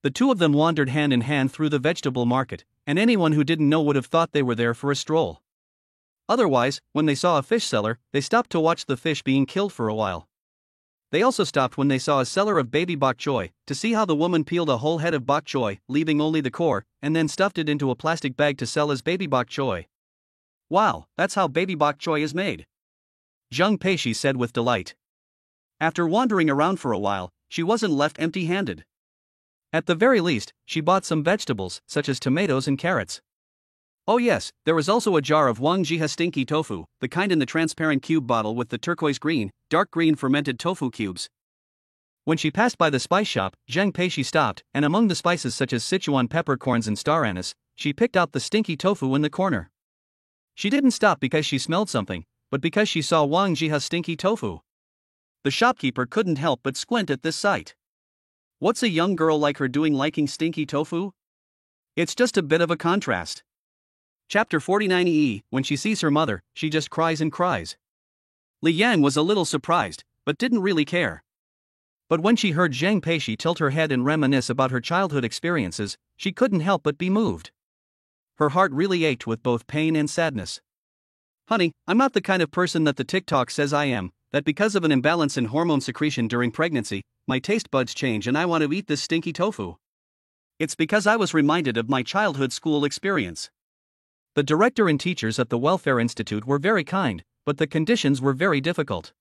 The two of them wandered hand in hand through the vegetable market, and anyone who didn't know would have thought they were there for a stroll. Otherwise, when they saw a fish seller, they stopped to watch the fish being killed for a while. They also stopped when they saw a seller of baby bok choy, to see how the woman peeled a whole head of bok choy, leaving only the core, and then stuffed it into a plastic bag to sell as baby bok choy. Wow, that's how baby bok choy is made. Zhang Peishi said with delight. After wandering around for a while, she wasn't left empty-handed. At the very least, she bought some vegetables, such as tomatoes and carrots. Oh yes, there was also a jar of Wang Jiha stinky tofu, the kind in the transparent cube bottle with the turquoise green, dark green fermented tofu cubes. When she passed by the spice shop, Zhang Peishi stopped, and among the spices such as Sichuan peppercorns and star anise, she picked out the stinky tofu in the corner. She didn't stop because she smelled something, but because she saw Wang Jiha's stinky tofu. The shopkeeper couldn't help but squint at this sight. What's a young girl like her doing liking stinky tofu? It's just a bit of a contrast. Chapter 49e, when she sees her mother, she just cries and cries. Li Yang was a little surprised, but didn't really care. But when she heard Zhang Peishi tilt her head and reminisce about her childhood experiences, she couldn't help but be moved. Her heart really ached with both pain and sadness. Honey, I'm not the kind of person that the TikTok says I am, that because of an imbalance in hormone secretion during pregnancy, my taste buds change and I want to eat this stinky tofu. It's because I was reminded of my childhood school experience. The director and teachers at the Welfare Institute were very kind, but the conditions were very difficult.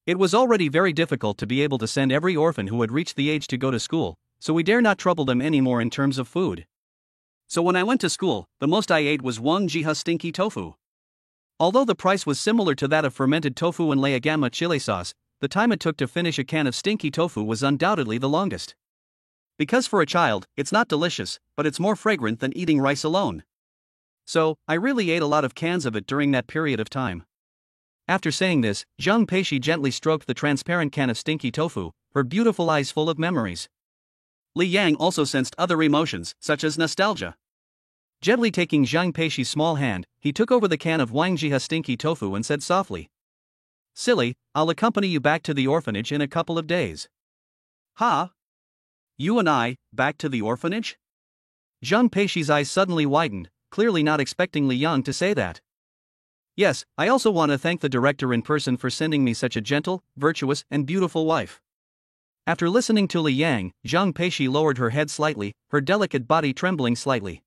It was already very difficult to be able to send every orphan who had reached the age to go to school, so we dare not trouble them anymore in terms of food. So when I went to school, the most I ate was Wang Jiha stinky tofu. Although the price was similar to that of fermented tofu and Layagama chili sauce, the time it took to finish a can of stinky tofu was undoubtedly the longest. Because for a child, it's not delicious, but it's more fragrant than eating rice alone. So, I really ate a lot of cans of it during that period of time. After saying this, Zhang Peishi gently stroked the transparent can of stinky tofu, her beautiful eyes full of memories. Li Yang also sensed other emotions, such as nostalgia. Gently taking Zhang Peishi's small hand, he took over the can of Wang Jiha stinky tofu and said softly, "Silly, I'll accompany you back to the orphanage in a couple of days." "Huh? You and I, back to the orphanage?" Zhang Peishi's eyes suddenly widened, clearly not expecting Li Yang to say that. "Yes, I also want to thank the director in person for sending me such a gentle, virtuous, and beautiful wife." After listening to Li Yang, Zhang Peishi lowered her head slightly, her delicate body trembling slightly.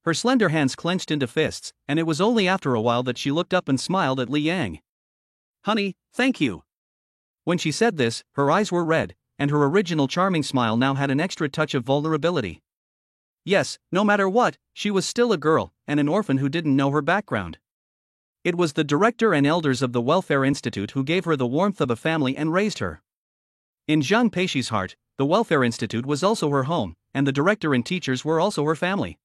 Her slender hands clenched into fists, and it was only after a while that she looked up and smiled at Li Yang. "Honey, thank you." When she said this, her eyes were red, and her original charming smile now had an extra touch of vulnerability. Yes, no matter what, she was still a girl, and an orphan who didn't know her background. It was the director and elders of the Welfare Institute who gave her the warmth of a family and raised her. In Zhang Peishi's heart, the Welfare Institute was also her home, and the director and teachers were also her family.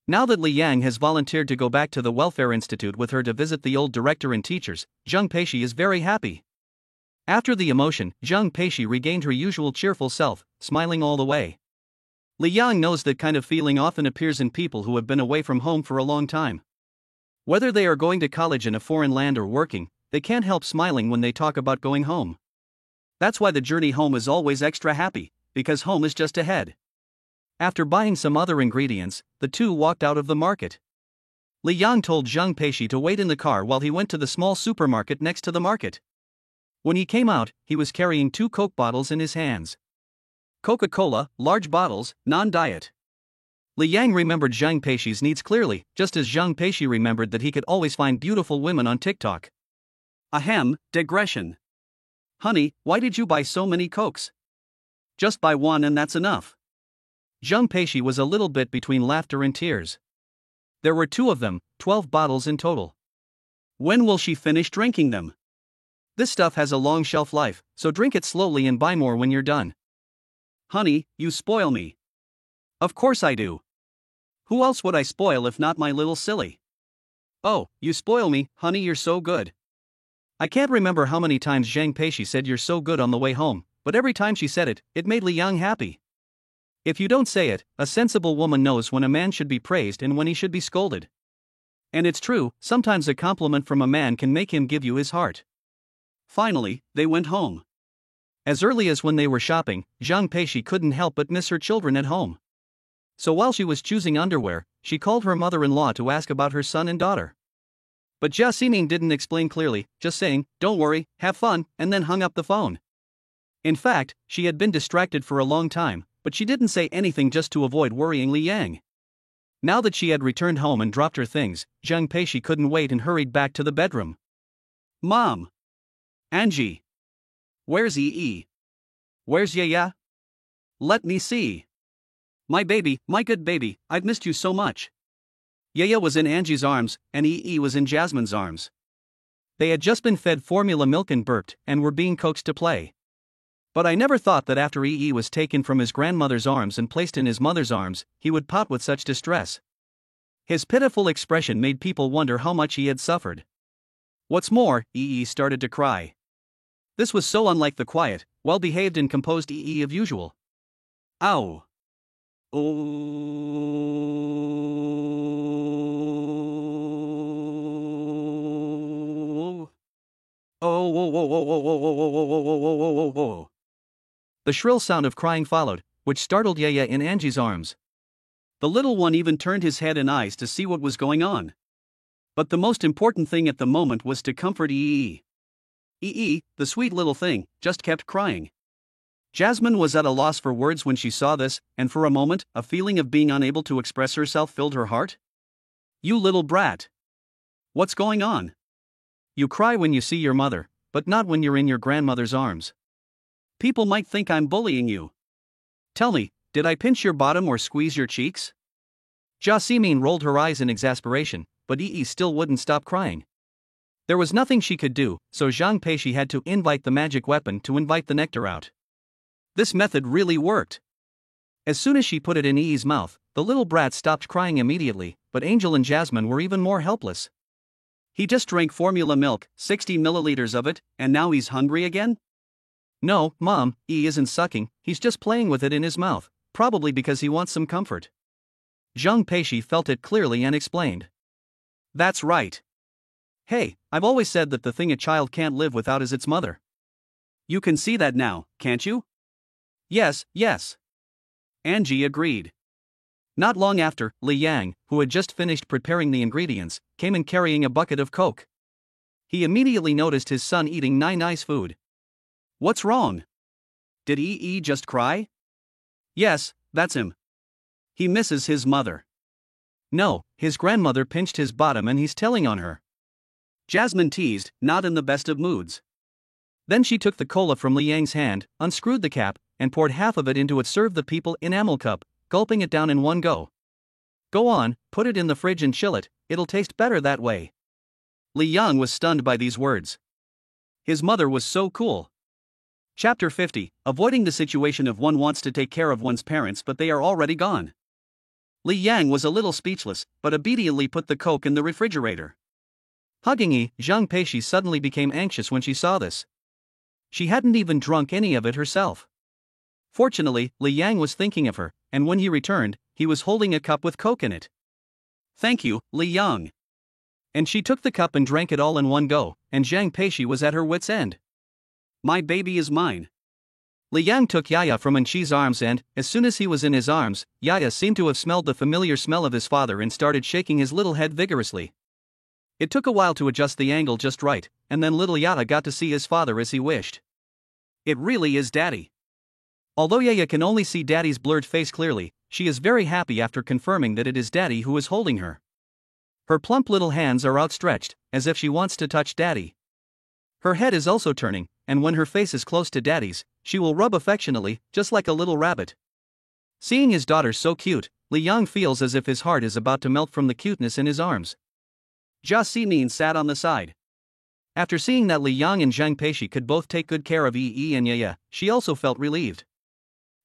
Now that Li Yang has volunteered to go back to the Welfare Institute with her to visit the old director and teachers, Zhang Peishi is very happy. After the emotion, Zhang Peishi regained her usual cheerful self, smiling all the way. Li Yang knows that kind of feeling often appears in people who have been away from home for a long time. Whether they are going to college in a foreign land or working, they can't help smiling when they talk about going home. That's why the journey home is always extra happy, because home is just ahead. After buying some other ingredients, the two walked out of the market. Li Yang told Zhang Peishi to wait in the car while he went to the small supermarket next to the market. When he came out, he was carrying 2 Coke bottles in his hands. Coca-Cola, large bottles, non-diet. Li Yang remembered Zhang Peishi's needs clearly, just as Zhang Peishi remembered that he could always find beautiful women on TikTok. Ahem, digression. Honey, why did you buy so many Cokes? Just buy one and that's enough. Zhang Peishi was a little bit between laughter and tears. There were 2 of them, 12 bottles in total. When will she finish drinking them? This stuff has a long shelf life, so drink it slowly and buy more when you're done. Honey, you spoil me. Of course I do. Who else would I spoil if not my little silly? Oh, you spoil me, honey, you're so good. I can't remember how many times Zhang Peishi said you're so good on the way home, but every time she said it, it made Li Yang happy. If you don't say it, a sensible woman knows when a man should be praised and when he should be scolded. And it's true, sometimes a compliment from a man can make him give you his heart. Finally, they went home. As early as when they were shopping, Zhang Peishi couldn't help but miss her children at home. So while she was choosing underwear, she called her mother-in-law to ask about her son and daughter. But Jia Ximing didn't explain clearly, just saying, "Don't worry, have fun," and then hung up the phone. In fact, she had been distracted for a long time, but she didn't say anything just to avoid worrying Li Yang. Now that she had returned home and dropped her things, Zhang Peishi couldn't wait and hurried back to the bedroom. Mom! Angie! Where's Yi? Where's Yaya? Let me see. My baby, my good baby, I've missed you so much. Yaya was in Angie's arms, and Yi was in Jasmine's arms. They had just been fed formula milk and burped, and were being coaxed to play. But I never thought that after Yi was taken from his grandmother's arms and placed in his mother's arms, he would pout with such distress. His pitiful expression made people wonder how much he had suffered. What's more, Yi started to cry. This was so unlike the quiet, well-behaved and composed Yi of usual. Ow. Oh. The shrill sound of crying followed, which startled Yaya in Angie's arms. The little one even turned his head and eyes to see what was going on. But the most important thing at the moment was to comfort Yi. Yi, the sweet little thing, just kept crying. Jasmine was at a loss for words when she saw this, and for a moment, a feeling of being unable to express herself filled her heart. You little brat. What's going on? You cry when you see your mother, but not when you're in your grandmother's arms. People might think I'm bullying you. Tell me, did I pinch your bottom or squeeze your cheeks? Jasmine rolled her eyes in exasperation, but Yi still wouldn't stop crying. There was nothing she could do, so Zhang Peishi had to invite the magic weapon to invite the nectar out. This method really worked. As soon as she put it in Yi's mouth, the little brat stopped crying immediately, but Angel and Jasmine were even more helpless. He just drank formula milk, 60 milliliters of it, and now he's hungry again? No, Mom, Yi isn't sucking, he's just playing with it in his mouth, probably because he wants some comfort. Zhang Peishi felt it clearly and explained. That's right. Hey, I've always said that the thing a child can't live without is its mother. You can see that now, can't you? Yes. Angie agreed. Not long after, Li Yang, who had just finished preparing the ingredients, came in carrying a bucket of Coke. He immediately noticed his son eating nice food. What's wrong? Did Yi just cry? Yes, that's him. He misses his mother. No, his grandmother pinched his bottom and he's telling on her. Jasmine teased, not in the best of moods. Then she took the cola from Li Yang's hand, unscrewed the cap, and poured half of it into it served the people enamel cup, gulping it down in one go. Go on, put it in the fridge and chill it, it'll taste better that way. Li Yang was stunned by these words. His mother was so cool. Chapter 50, Avoiding the situation of one wants to take care of one's parents but they are already gone. Li Yang was a little speechless, but obediently put the Coke in the refrigerator. Hugging Yi, Zhang Peishi suddenly became anxious when she saw this. She hadn't even drunk any of it herself. Fortunately, Li Yang was thinking of her, and when he returned, he was holding a cup with Coke in it. Thank you, Li Yang. And she took the cup and drank it all in one go, and Zhang Peishi was at her wits' end. My baby is mine. Li Yang took Yaya from Anqi's arms and, as soon as he was in his arms, Yaya seemed to have smelled the familiar smell of his father and started shaking his little head vigorously. It took a while to adjust the angle just right, and then little Yaya got to see his father as he wished. It really is Daddy. Although Yaya can only see Daddy's blurred face clearly, she is very happy after confirming that it is Daddy who is holding her. Her plump little hands are outstretched, as if she wants to touch Daddy. Her head is also turning, and when her face is close to Daddy's, she will rub affectionately, just like a little rabbit. Seeing his daughter so cute, Li Yang feels as if his heart is about to melt from the cuteness in his arms. Jasmine sat on the side. After seeing that Li Yang and Zhang Peishi could both take good care of Yi and Yaya, she also felt relieved.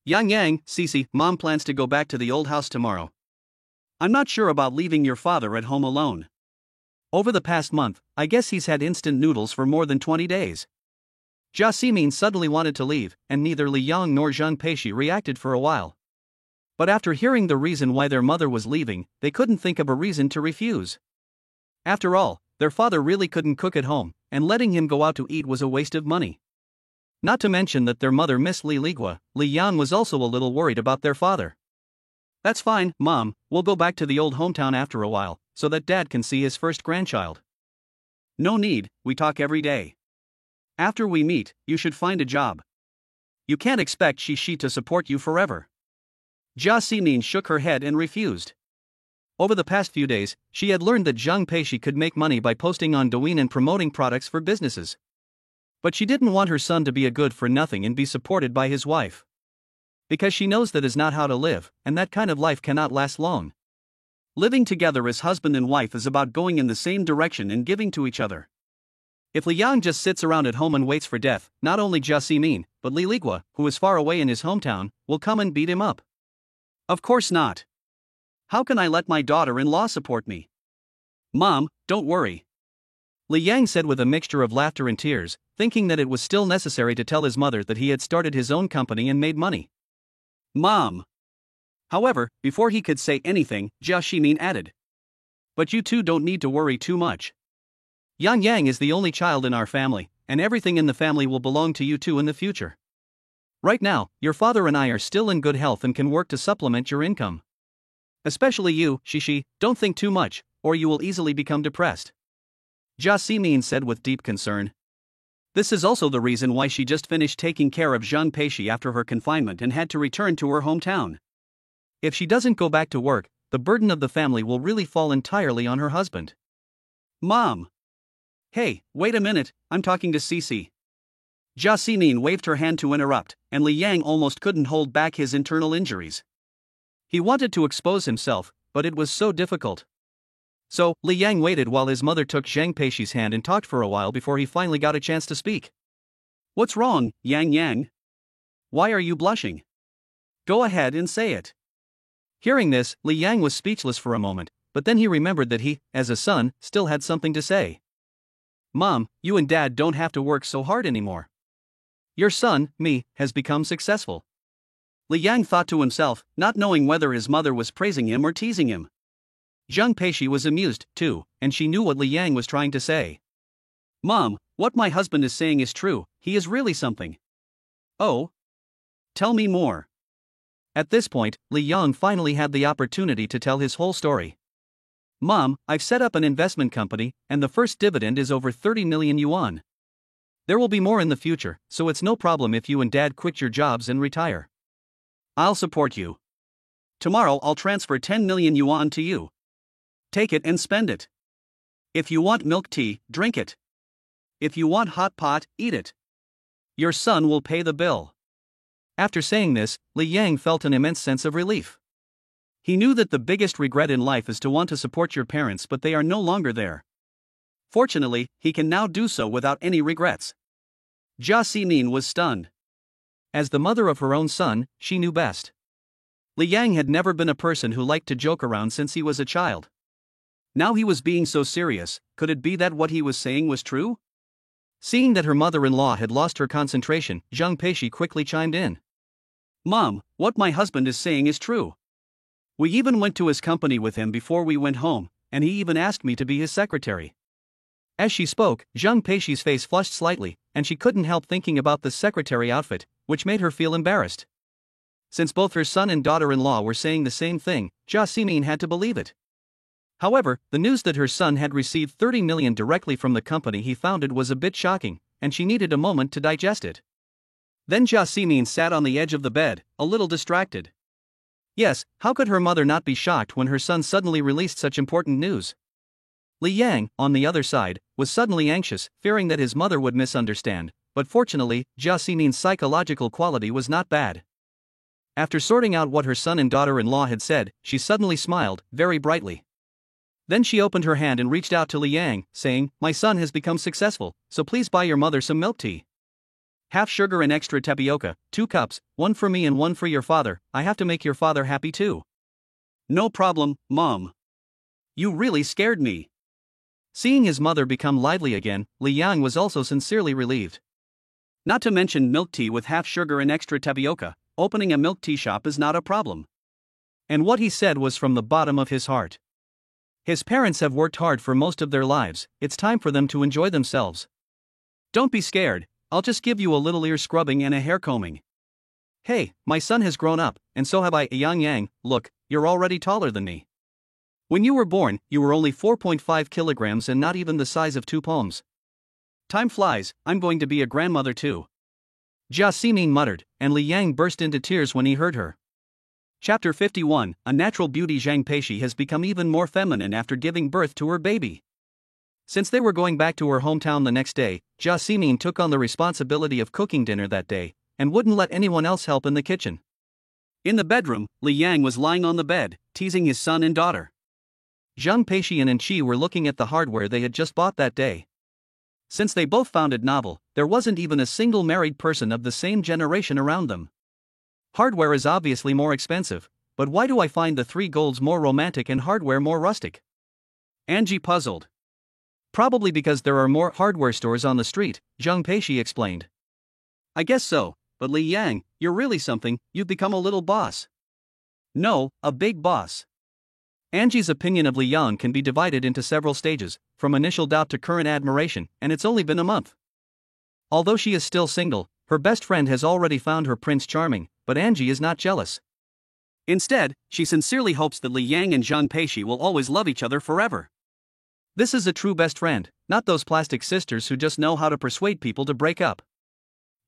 Yang, Cici, Mom plans to go back to the old house tomorrow. I'm not sure about leaving your father at home alone. Over the past month, I guess he's had instant noodles for more than 20 days. Jasmine suddenly wanted to leave, and neither Li Yang nor Zhang Peishi reacted for a while. But after hearing the reason why their mother was leaving, they couldn't think of a reason to refuse. After all, their father really couldn't cook at home, and letting him go out to eat was a waste of money. Not to mention that their mother Miss Li Ligua, Li Yang was also a little worried about their father. That's fine, Mom, we'll go back to the old hometown after a while, so that Dad can see his first grandchild. No need, we talk every day. After we meet, you should find a job. You can't expect Shishi to support you forever. Jasmine shook her head and refused. Over the past few days, she had learned that Zhang Peishi could make money by posting on Douyin and promoting products for businesses. But she didn't want her son to be a good-for-nothing and be supported by his wife. Because she knows that is not how to live, and that kind of life cannot last long. Living together as husband and wife is about going in the same direction and giving to each other. If Li Yang just sits around at home and waits for death, not only Jia Ximin, but Li Ligua, who is far away in his hometown, will come and beat him up. Of course not. How can I let my daughter-in-law support me? Mom, don't worry. Li Yang said with a mixture of laughter and tears, thinking that it was still necessary to tell his mother that he had started his own company and made money. Mom. However, before he could say anything, Jia Ximin added. But you two don't need to worry too much. Yang Yang is the only child in our family, and everything in the family will belong to you two in the future. Right now, your father and I are still in good health and can work to supplement your income. Especially you, Shishi, don't think too much, or you will easily become depressed. Jia Ximin said with deep concern. This is also the reason why she just finished taking care of Zhang Peishi after her confinement and had to return to her hometown. If she doesn't go back to work, the burden of the family will really fall entirely on her husband. Mom! Hey, wait a minute, I'm talking to Cici. Jia Ximin waved her hand to interrupt, and Li Yang almost couldn't hold back his internal injuries. He wanted to expose himself, but it was so difficult. So, Li Yang waited while his mother took Zhang Peishi's hand and talked for a while before he finally got a chance to speak. What's wrong, Yang Yang? Why are you blushing? Go ahead and say it. Hearing this, Li Yang was speechless for a moment, but then he remembered that he, as a son, still had something to say. Mom, you and Dad don't have to work so hard anymore. Your son, me, has become successful. Li Yang thought to himself, not knowing whether his mother was praising him or teasing him. Zhang Peishi was amused, too, and she knew what Li Yang was trying to say. Mom, what my husband is saying is true, he is really something. Oh? Tell me more. At this point, Li Yang finally had the opportunity to tell his whole story. Mom, I've set up an investment company, and the first dividend is over 30 million yuan. There will be more in the future, so it's no problem if you and Dad quit your jobs and retire. I'll support you. Tomorrow I'll transfer 10 million yuan to you. Take it and spend it. If you want milk tea, drink it. If you want hot pot, eat it. Your son will pay the bill. After saying this, Li Yang felt an immense sense of relief. He knew that the biggest regret in life is to want to support your parents, but they are no longer there. Fortunately, he can now do so without any regrets. Jia Ximin was stunned. As the mother of her own son, she knew best. Li Yang had never been a person who liked to joke around since he was a child. Now he was being so serious, could it be that what he was saying was true? Seeing that her mother-in-law had lost her concentration, Zhang Peishi quickly chimed in. Mom, what my husband is saying is true. We even went to his company with him before we went home, and he even asked me to be his secretary. As she spoke, Zhang Peishi's face flushed slightly, and she couldn't help thinking about the secretary outfit, which made her feel embarrassed. Since both her son and daughter-in-law were saying the same thing, Jia Ximin had to believe it. However, the news that her son had received 30 million directly from the company he founded was a bit shocking, and she needed a moment to digest it. Then Jia Ximin sat on the edge of the bed, a little distracted. Yes, how could her mother not be shocked when her son suddenly released such important news? Li Yang, on the other side, was suddenly anxious, fearing that his mother would misunderstand, but fortunately, Jia Ximin's psychological quality was not bad. After sorting out what her son and daughter-in-law had said, she suddenly smiled, very brightly. Then she opened her hand and reached out to Li Yang, saying, My son has become successful, so please buy your mother some milk tea. Half sugar and extra tapioca, 2 cups, 1 for me and 1 for your father, I have to make your father happy too. No problem, Mom. You really scared me. Seeing his mother become lively again, Li Yang was also sincerely relieved. Not to mention milk tea with half sugar and extra tapioca, opening a milk tea shop is not a problem. And what he said was from the bottom of his heart. His parents have worked hard for most of their lives, it's time for them to enjoy themselves. Don't be scared, I'll just give you a little ear scrubbing and a hair combing. Hey, my son has grown up, and so have I. Yang Yang, look, you're already taller than me. When you were born, you were only 4.5 kilograms and not even the size of 2 palms. Time flies, I'm going to be a grandmother too. Jia Ximin muttered, and Li Yang burst into tears when he heard her. Chapter 51, A Natural Beauty. Zhang Peishi has become even more feminine after giving birth to her baby. Since they were going back to her hometown the next day, Jia Ximin took on the responsibility of cooking dinner that day, and wouldn't let anyone else help in the kitchen. In the bedroom, Li Yang was lying on the bed, teasing his son and daughter. Zhang Peixian and Qi were looking at the hardware they had just bought that day. Since they both found it novel, there wasn't even a single married person of the same generation around them. Hardware is obviously more expensive, but why do I find the three golds more romantic and hardware more rustic? Angie puzzled. Probably because there are more hardware stores on the street, Zhang Peixi explained. I guess so, but Li Yang, you're really something, you've become a little boss. No, a big boss. Angie's opinion of Li Yang can be divided into several stages, from initial doubt to current admiration, and it's only been a month. Although she is still single, her best friend has already found her Prince Charming, but Angie is not jealous. Instead, she sincerely hopes that Li Yang and Zhang Peixi will always love each other forever. This is a true best friend, not those plastic sisters who just know how to persuade people to break up.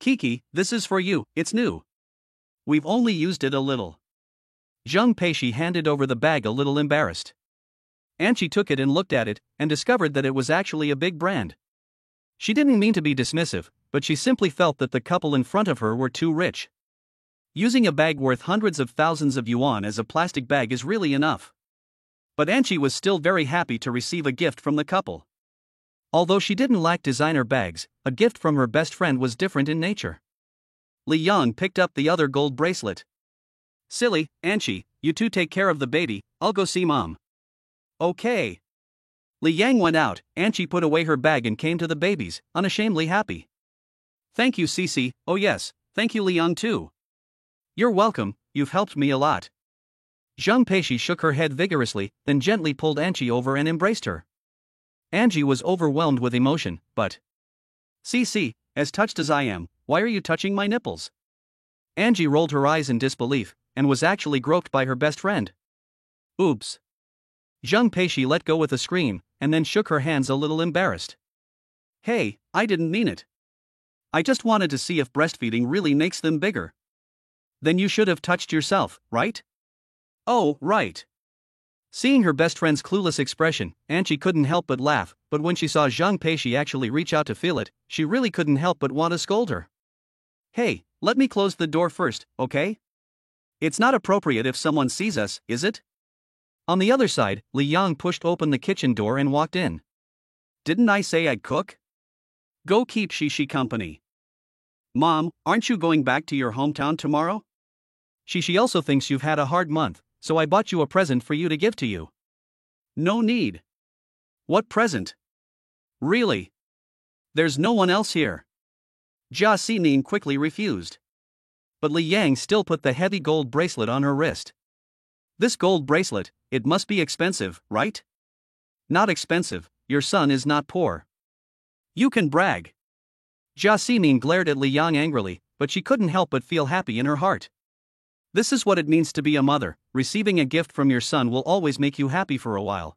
Kiki, this is for you, it's new. We've only used it a little. Zhang Peixi handed over the bag a little embarrassed. Angie took it and looked at it, and discovered that it was actually a big brand. She didn't mean to be dismissive, but she simply felt that the couple in front of her were too rich. Using a bag worth hundreds of thousands of yuan as a plastic bag is really enough. But Angie was still very happy to receive a gift from the couple. Although she didn't lack designer bags, a gift from her best friend was different in nature. Li Yang picked up the other gold bracelet. Silly, Angie, you two take care of the baby, I'll go see mom. Okay. Li Yang went out, Angie put away her bag and came to the babies, unashamedly happy. Thank you, Cici, oh yes, thank you Li Yang too. You're welcome, you've helped me a lot. Zhang Peixi shook her head vigorously, then gently pulled Angie over and embraced her. Angie was overwhelmed with emotion, but... Cici, as touched as I am, why are you touching my nipples? Angie rolled her eyes in disbelief, and was actually groped by her best friend. Oops. Zhang Peixi let go with a scream, and then shook her hands a little embarrassed. Hey, I didn't mean it. I just wanted to see if breastfeeding really makes them bigger. Then you should have touched yourself, right? Oh, right. Seeing her best friend's clueless expression, Angie couldn't help but laugh, but when she saw Zhang Peixi actually reach out to feel it, she really couldn't help but want to scold her. Hey, let me close the door first, okay? It's not appropriate if someone sees us, is it? On the other side, Li Yang pushed open the kitchen door and walked in. Didn't I say I'd cook? Go keep Shishi company. Mom, aren't you going back to your hometown tomorrow? Shishi also thinks you've had a hard month, so I bought you a present for you to give to you. No need. What present? Really? There's no one else here. Jia Xining quickly refused. But Li Yang still put the heavy gold bracelet on her wrist. This gold bracelet, it must be expensive, right? Not expensive, your son is not poor. You can brag. Jia Xining glared at Li Yang angrily, but she couldn't help but feel happy in her heart. This is what it means to be a mother, receiving a gift from your son will always make you happy for a while.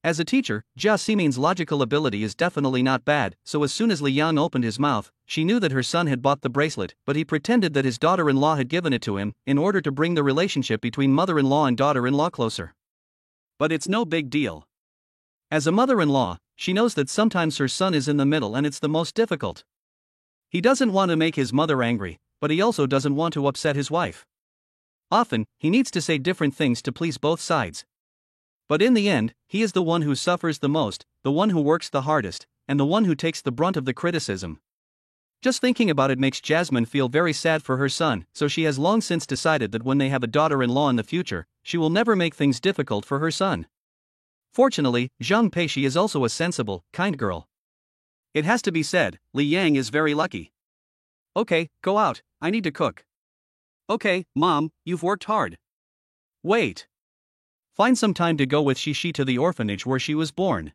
As a teacher, Jia Ximing's logical ability is definitely not bad, so as soon as Li Yang opened his mouth, she knew that her son had bought the bracelet, but he pretended that his daughter-in-law had given it to him, in order to bring the relationship between mother-in-law and daughter-in-law closer. But it's no big deal. As a mother-in-law, she knows that sometimes her son is in the middle and it's the most difficult. He doesn't want to make his mother angry, but he also doesn't want to upset his wife. Often, he needs to say different things to please both sides. But in the end, he is the one who suffers the most, the one who works the hardest, and the one who takes the brunt of the criticism. Just thinking about it makes Jasmine feel very sad for her son, so she has long since decided that when they have a daughter-in-law in the future, she will never make things difficult for her son. Fortunately, Zhang Peixi is also a sensible, kind girl. It has to be said, Li Yang is very lucky. Okay, go out, I need to cook. Okay, Mom, you've worked hard. Wait. Find some time to go with Shishi to the orphanage where she was born.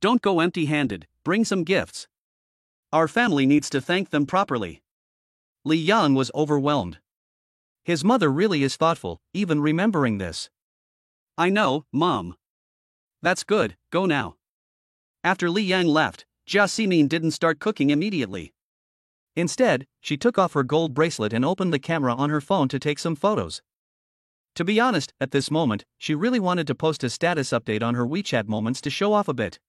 Don't go empty-handed, bring some gifts. Our family needs to thank them properly. Li Yang was overwhelmed. His mother really is thoughtful, even remembering this. I know, Mom. That's good, go now. After Li Yang left, Jia Xining didn't start cooking immediately. Instead, she took off her gold bracelet and opened the camera on her phone to take some photos. To be honest, at this moment, she really wanted to post a status update on her WeChat moments to show off a bit.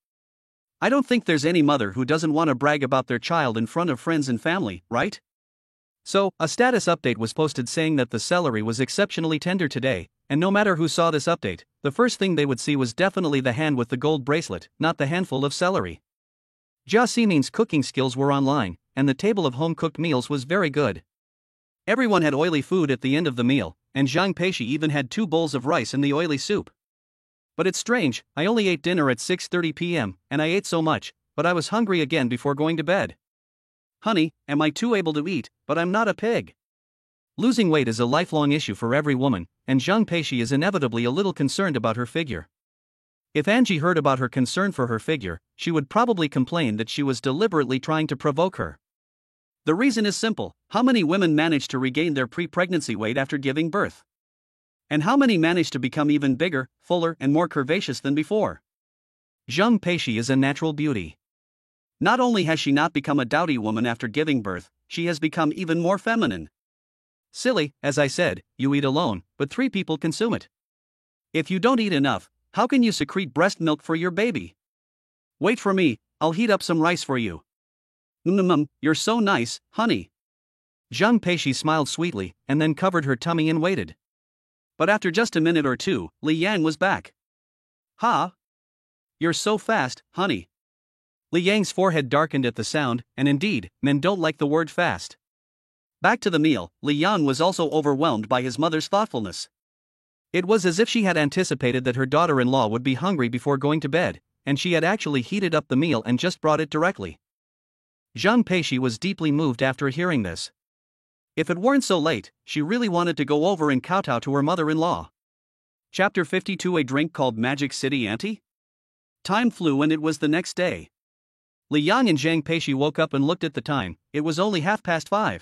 I don't think there's any mother who doesn't want to brag about their child in front of friends and family, right? So, a status update was posted saying that the celery was exceptionally tender today, and no matter who saw this update, the first thing they would see was definitely the hand with the gold bracelet, not the handful of celery. Jia Ximin's cooking skills were online, and the table of home-cooked meals was very good. Everyone had oily food at the end of the meal, and Zhang Peishi even had 2 bowls of rice in the oily soup. But it's strange, I only ate dinner at 6:30 p.m., and I ate so much, but I was hungry again before going to bed. Honey, am I too able to eat? But I'm not a pig. Losing weight is a lifelong issue for every woman, and Zhang Peishi is inevitably a little concerned about her figure. If Angie heard about her concern for her figure, she would probably complain that she was deliberately trying to provoke her. The reason is simple: how many women manage to regain their pre-pregnancy weight after giving birth? And how many manage to become even bigger, fuller, and more curvaceous than before? Zhang Peishi is a natural beauty. Not only has she not become a dowdy woman after giving birth, she has become even more feminine. Silly, as I said, you eat alone, but 3 people consume it. If you don't eat enough, how can you secrete breast milk for your baby? Wait for me, I'll heat up some rice for you. You're so nice, honey. Zhang Peishi smiled sweetly, and then covered her tummy and waited. But after just a minute or two, Li Yang was back. Ha! You're so fast, honey. Li Yang's forehead darkened at the sound, and indeed, men don't like the word fast. Back to the meal, Li Yang was also overwhelmed by his mother's thoughtfulness. It was as if she had anticipated that her daughter-in-law would be hungry before going to bed, and she had actually heated up the meal and just brought it directly. Zhang Peishi was deeply moved after hearing this. If it weren't so late, she really wanted to go over and kowtow to her mother-in-law. Chapter 52: A drink called Magic City Auntie? Time flew and it was the next day. Li Yang and Zhang Peishi woke up and looked at the time. It was only 5:30.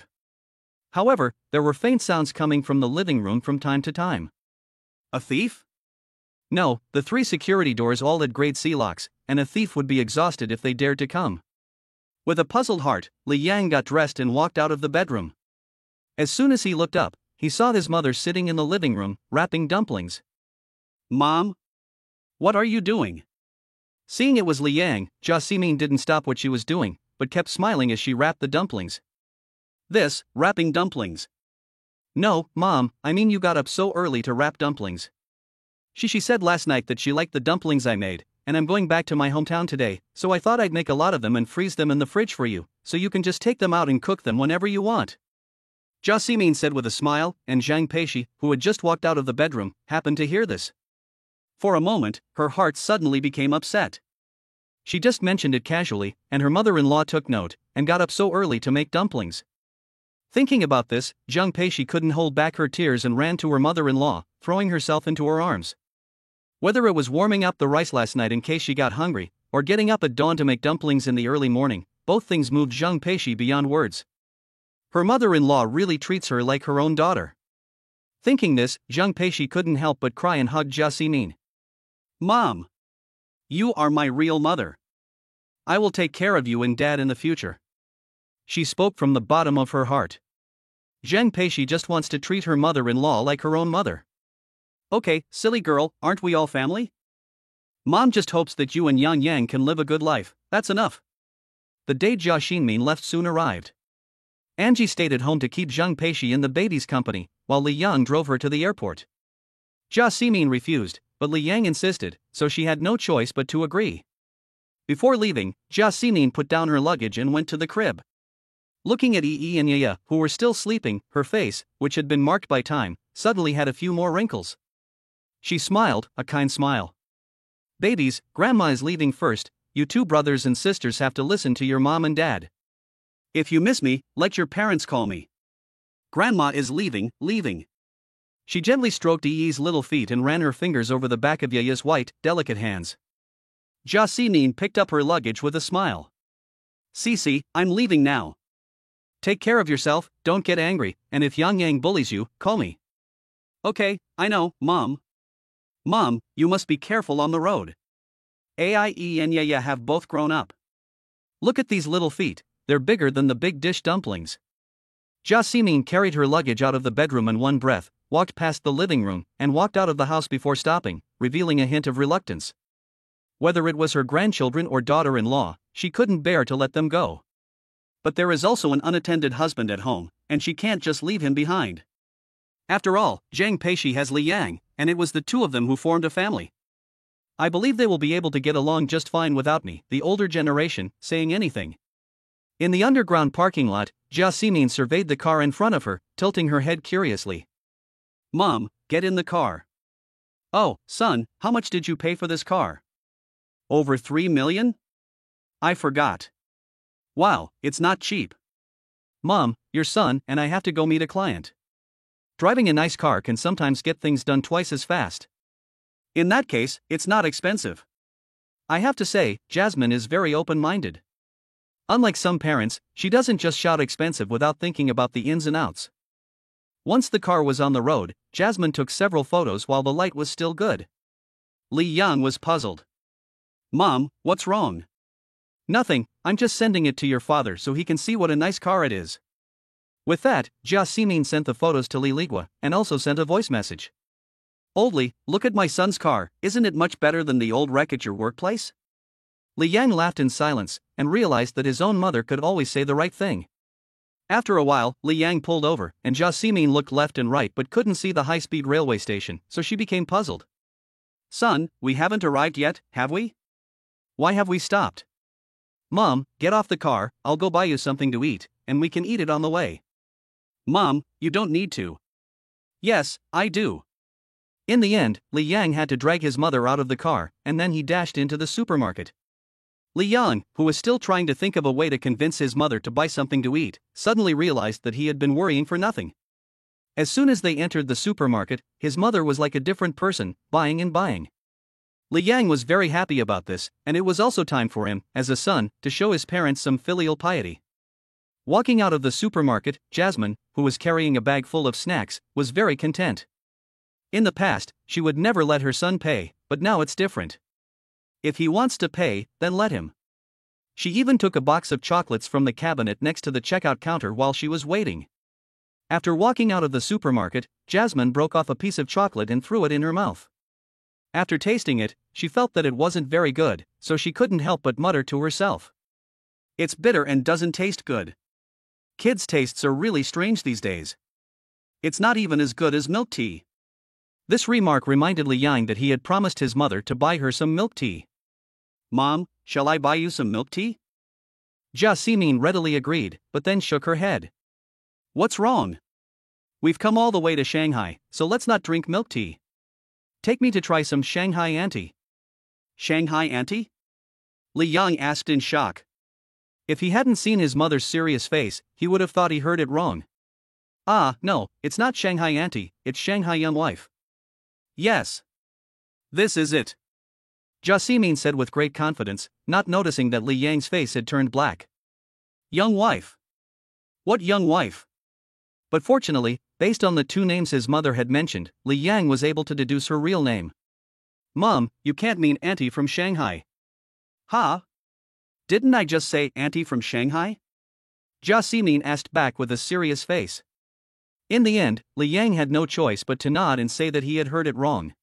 However, there were faint sounds coming from the living room from time to time. A thief? No, the 3 security doors all had grade C locks, and a thief would be exhausted if they dared to come. With a puzzled heart, Li Yang got dressed and walked out of the bedroom. As soon as he looked up, he saw his mother sitting in the living room, wrapping dumplings. Mom? What are you doing? Seeing it was Li Yang, Jia Ximin didn't stop what she was doing, but kept smiling as she wrapped the dumplings. Wrapping dumplings. No, Mom, I mean you got up so early to wrap dumplings. She said last night that she liked the dumplings I made, and I'm going back to my hometown today, so I thought I'd make a lot of them and freeze them in the fridge for you, so you can just take them out and cook them whenever you want. Jia Ximin said with a smile, and Zhang Peishi, who had just walked out of the bedroom, happened to hear this. For a moment, her heart suddenly became upset. She just mentioned it casually, and her mother-in-law took note, and got up so early to make dumplings. Thinking about this, Zhang Peishi couldn't hold back her tears and ran to her mother-in-law, throwing herself into her arms. Whether it was warming up the rice last night in case she got hungry, or getting up at dawn to make dumplings in the early morning, both things moved Zhang Peishi beyond words. Her mother-in-law really treats her like her own daughter. Thinking this, Zhang Peishi couldn't help but cry and hug Jia Ximin. Mom! You are my real mother. I will take care of you and Dad in the future. She spoke from the bottom of her heart. Zhang Peishi just wants to treat her mother-in-law like her own mother. Okay, silly girl, aren't we all family? Mom just hopes that you and Yang Yang can live a good life, that's enough. The day Jia Ximin left soon arrived. Angie stayed at home to keep Zhang Peishi in the baby's company, while Li Yang drove her to the airport. Jia Ximin refused, but Li Yang insisted, so she had no choice but to agree. Before leaving, Jia Ximin put down her luggage and went to the crib. Looking at Yi and Yaya, who were still sleeping, her face, which had been marked by time, suddenly had a few more wrinkles. She smiled, a kind smile. Babies, Grandma is leaving first, you 2 brothers and sisters have to listen to your mom and dad. If you miss me, let your parents call me. Grandma is leaving. She gently stroked Yi's little feet and ran her fingers over the back of Yaya's white, delicate hands. Jia Ximin picked up her luggage with a smile. Cici, I'm leaving now. Take care of yourself, don't get angry, and if Yang Yang bullies you, call me. Okay, I know, Mom. Mom, you must be careful on the road. Aie and Yaya have both grown up. Look at these little feet, they're bigger than the big dish dumplings. Jia Ximin carried her luggage out of the bedroom in one breath, walked past the living room, and walked out of the house before stopping, revealing a hint of reluctance. Whether it was her grandchildren or daughter-in-law, she couldn't bear to let them go. But there is also an unattended husband at home, and she can't just leave him behind. After all, Zhang Peishi has Li Yang, and it was the two of them who formed a family. I believe they will be able to get along just fine without me, the older generation, saying anything. In the underground parking lot, Jia Ximin surveyed the car in front of her, tilting her head curiously. Mom, get in the car. Oh, son, how much did you pay for this car? Over 3 million? I forgot. Wow, it's not cheap. Mom, your son and I have to go meet a client. Driving a nice car can sometimes get things done twice as fast. In that case, it's not expensive. I have to say, Jasmine is very open-minded. Unlike some parents, she doesn't just shout expensive without thinking about the ins and outs. Once the car was on the road, Jasmine took several photos while the light was still good. Li Yang was puzzled. Mom, what's wrong? Nothing, I'm just sending it to your father so he can see what a nice car it is. With that, Jia Ximin sent the photos to Li Ligua and also sent a voice message. Oldly, look at my son's car, isn't it much better than the old wreck at your workplace? Li Yang laughed in silence and realized that his own mother could always say the right thing. After a while, Li Yang pulled over, and Jia Ximin looked left and right but couldn't see the high-speed railway station, so she became puzzled. Son, we haven't arrived yet, have we? Why have we stopped? Mom, get off the car, I'll go buy you something to eat, and we can eat it on the way. Mom, you don't need to. Yes, I do. In the end, Li Yang had to drag his mother out of the car, and then he dashed into the supermarket. Li Yang, who was still trying to think of a way to convince his mother to buy something to eat, suddenly realized that he had been worrying for nothing. As soon as they entered the supermarket, his mother was like a different person, buying and buying. Li Yang was very happy about this, and it was also time for him, as a son, to show his parents some filial piety. Walking out of the supermarket, Jasmine, who was carrying a bag full of snacks, was very content. In the past, she would never let her son pay, but now it's different. If he wants to pay, then let him. She even took a box of chocolates from the cabinet next to the checkout counter while she was waiting. After walking out of the supermarket, Jasmine broke off a piece of chocolate and threw it in her mouth. After tasting it, she felt that it wasn't very good, so she couldn't help but mutter to herself. It's bitter and doesn't taste good. Kids' tastes are really strange these days. It's not even as good as milk tea. This remark reminded Li Yang that he had promised his mother to buy her some milk tea. Mom, shall I buy you some milk tea? Jia Ximin readily agreed, but then shook her head. What's wrong? We've come all the way to Shanghai, so let's not drink milk tea. Take me to try some Shanghai Auntie. Shanghai Auntie? Li Yang asked in shock. If he hadn't seen his mother's serious face, he would have thought he heard it wrong. Ah, no, it's not Shanghai Auntie, it's Shanghai Young Wife. Yes. This is it. Jia Ximin said with great confidence, not noticing that Li Yang's face had turned black. Young wife? What young wife? But fortunately, based on the two names his mother had mentioned, Li Yang was able to deduce her real name. Mom, you can't mean Auntie from Shanghai. Huh? Didn't I just say Auntie from Shanghai? Jia Ximin asked back with a serious face. In the end, Li Yang had no choice but to nod and say that he had heard it wrong.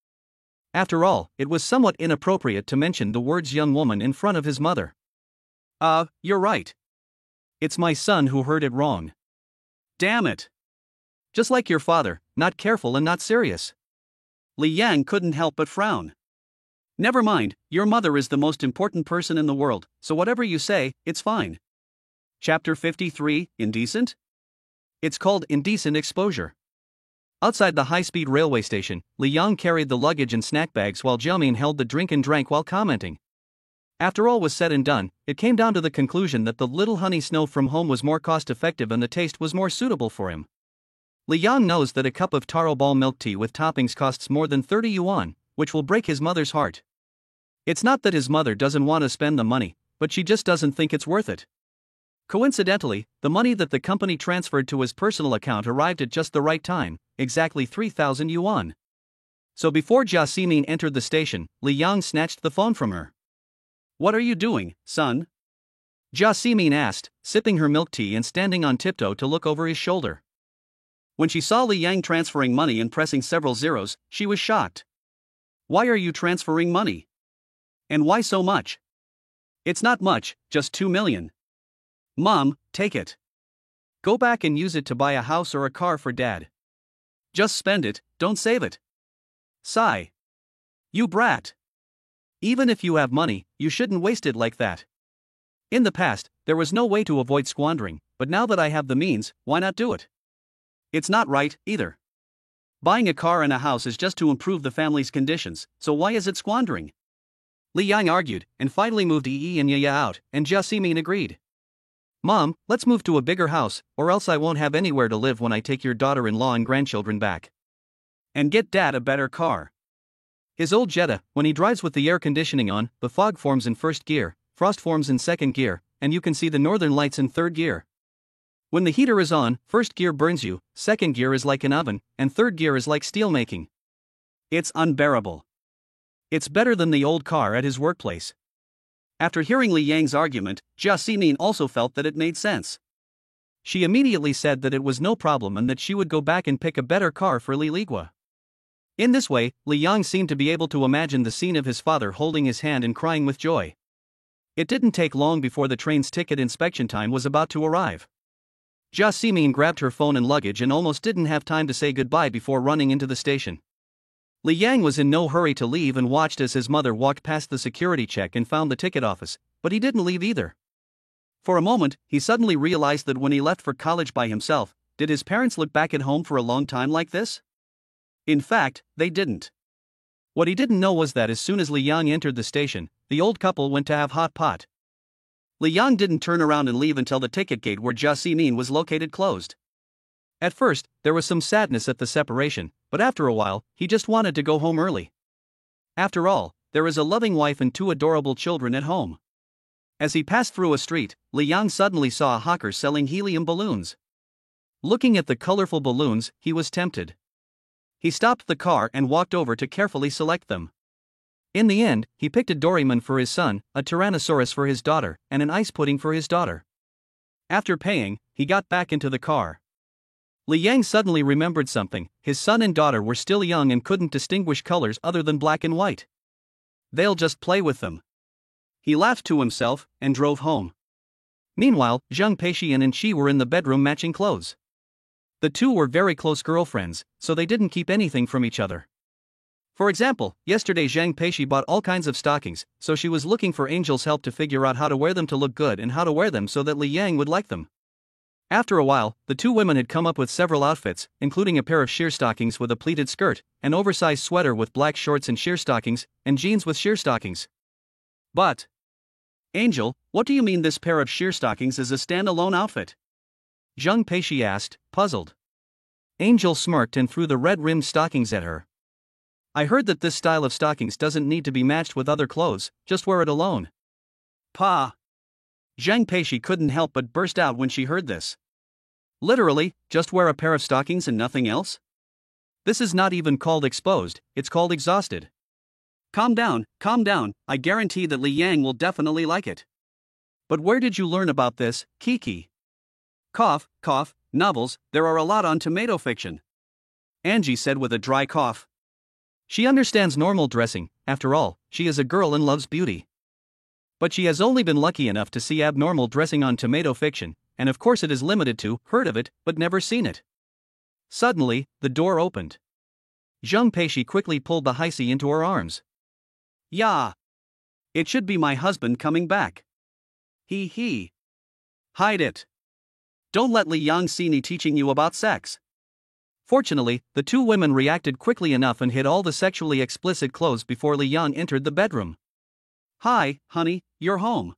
After all, it was somewhat inappropriate to mention the words young woman in front of his mother. You're right. It's my son who heard it wrong. Damn it. Just like your father, not careful and not serious. Li Yang couldn't help but frown. Never mind, your mother is the most important person in the world, so whatever you say, it's fine. Chapter 53, Indecent? It's called Indecent Exposure. Outside the high-speed railway station, Li Yang carried the luggage and snack bags while Jiaomin held the drink and drank while commenting. After all was said and done, it came down to the conclusion that the little honey snow from home was more cost-effective and the taste was more suitable for him. Li Yang knows that a cup of taro ball milk tea with toppings costs more than 30 yuan, which will break his mother's heart. It's not that his mother doesn't want to spend the money, but she just doesn't think it's worth it. Coincidentally, the money that the company transferred to his personal account arrived at just the right time, exactly 3,000 yuan. So before Jia Ximin entered the station, Li Yang snatched the phone from her. What are you doing, son? Jia Ximin asked, sipping her milk tea and standing on tiptoe to look over his shoulder. When she saw Li Yang transferring money and pressing several zeros, she was shocked. Why are you transferring money? And why so much? It's not much, just 2 million. Mom, take it. Go back and use it to buy a house or a car for dad. Just spend it, don't save it. Sigh. You brat. Even if you have money, you shouldn't waste it like that. In the past, there was no way to avoid squandering, but now that I have the means, why not do it? It's not right, either. Buying a car and a house is just to improve the family's conditions, so why is it squandering? Li Yang argued, and finally moved Yi and Yaya out, and Jia Simin agreed. Mom, let's move to a bigger house, or else I won't have anywhere to live when I take your daughter-in-law and grandchildren back. And get dad a better car. His old Jetta, when he drives with the air conditioning on, the fog forms in first gear, frost forms in second gear, and you can see the northern lights in third gear. When the heater is on, first gear burns you, second gear is like an oven, and third gear is like steel making. It's unbearable. It's better than the old car at his workplace. After hearing Li Yang's argument, Jia Simin also felt that it made sense. She immediately said that it was no problem and that she would go back and pick a better car for Li Ligua. In this way, Li Yang seemed to be able to imagine the scene of his father holding his hand and crying with joy. It didn't take long before the train's ticket inspection time was about to arrive. Jia Simin grabbed her phone and luggage and almost didn't have time to say goodbye before running into the station. Li Yang was in no hurry to leave and watched as his mother walked past the security check and found the ticket office, but he didn't leave either. For a moment, he suddenly realized that when he left for college by himself, did his parents look back at home for a long time like this? In fact, they didn't. What he didn't know was that as soon as Li Yang entered the station, the old couple went to have hot pot. Li Yang didn't turn around and leave until the ticket gate where Jia Simin was located closed. At first, there was some sadness at the separation, but after a while, he just wanted to go home early. After all, there is a loving wife and 2 adorable children at home. As he passed through a street, Li Yang suddenly saw a hawker selling helium balloons. Looking at the colorful balloons, he was tempted. He stopped the car and walked over to carefully select them. In the end, he picked a Doraemon for his son, a Tyrannosaurus for his daughter, and an ice pudding for his daughter. After paying, he got back into the car. Li Yang suddenly remembered something: his son and daughter were still young and couldn't distinguish colors other than black and white. They'll just play with them. He laughed to himself and drove home. Meanwhile, Zhang Peixian and Qi were in the bedroom matching clothes. The two were very close girlfriends, so they didn't keep anything from each other. For example, yesterday Zhang Peixi bought all kinds of stockings, so she was looking for Angel's help to figure out how to wear them to look good and how to wear them so that Li Yang would like them. After a while, the two women had come up with several outfits, including a pair of sheer stockings with a pleated skirt, an oversized sweater with black shorts and sheer stockings, and jeans with sheer stockings. But, Angel, what do you mean this pair of sheer stockings is a standalone outfit? Zhang Peixi asked, puzzled. Angel smirked and threw the red-rimmed stockings at her. I heard that this style of stockings doesn't need to be matched with other clothes, just wear it alone. Pa! Zhang Peixi couldn't help but burst out when she heard this. Literally, just wear a pair of stockings and nothing else? This is not even called exposed, it's called exhausted. Calm down, I guarantee that Li Yang will definitely like it. But where did you learn about this, Kiki? Cough, novels, there are a lot on Tomato Fiction. Angie said with a dry cough. She understands normal dressing, after all, she is a girl and loves beauty. But she has only been lucky enough to see abnormal dressing on Tomato Fiction, and of course it is limited to, heard of it, but never seen it. Suddenly, the door opened. Zhang Peixi quickly pulled the Heisi into her arms. Yeah. It should be my husband coming back. He. Hide it. Don't let Li Yang see me teaching you about sex. Fortunately, the two women reacted quickly enough and hid all the sexually explicit clothes before Li Yang entered the bedroom. Hi, honey, you're home.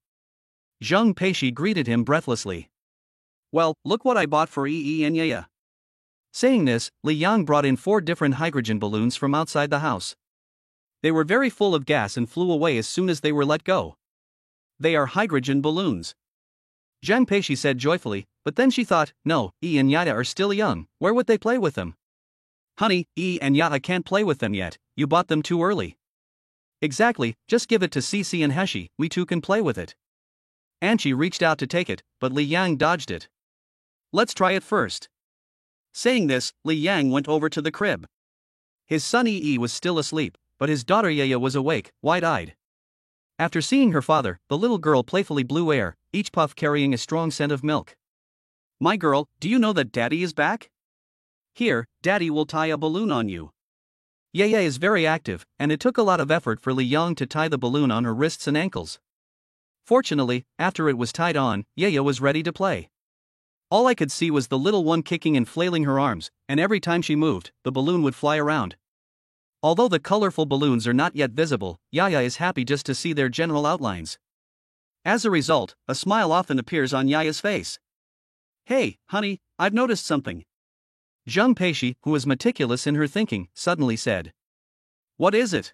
Zhang Peixi greeted him breathlessly. Well, look what I bought for Yi and Yaya. Saying this, Li Yang brought in 4 different hydrogen balloons from outside the house. They were very full of gas and flew away as soon as they were let go. They are hydrogen balloons. Zhang Peixi said joyfully, but then she thought, no, Yi and Yaya are still young, where would they play with them? Honey, Yi and Yaya can't play with them yet, you bought them too early. Exactly, just give it to Cici and Heshi, we too can play with it. Anchi reached out to take it, but Li Yang dodged it. Let's try it first. Saying this, Li Yang went over to the crib. His son Yi was still asleep, but his daughter Yaya was awake, wide-eyed. After seeing her father, the little girl playfully blew air, each puff carrying a strong scent of milk. My girl, do you know that Daddy is back? Here, Daddy will tie a balloon on you. Yaya is very active, and it took a lot of effort for Li Yang to tie the balloon on her wrists and ankles. Fortunately, after it was tied on, Yaya was ready to play. All I could see was the little one kicking and flailing her arms, and every time she moved, the balloon would fly around. Although the colorful balloons are not yet visible, Yaya is happy just to see their general outlines. As a result, a smile often appears on Yaya's face. Hey, honey, I've noticed something. Zheng Peishi, who was meticulous in her thinking, suddenly said. What is it?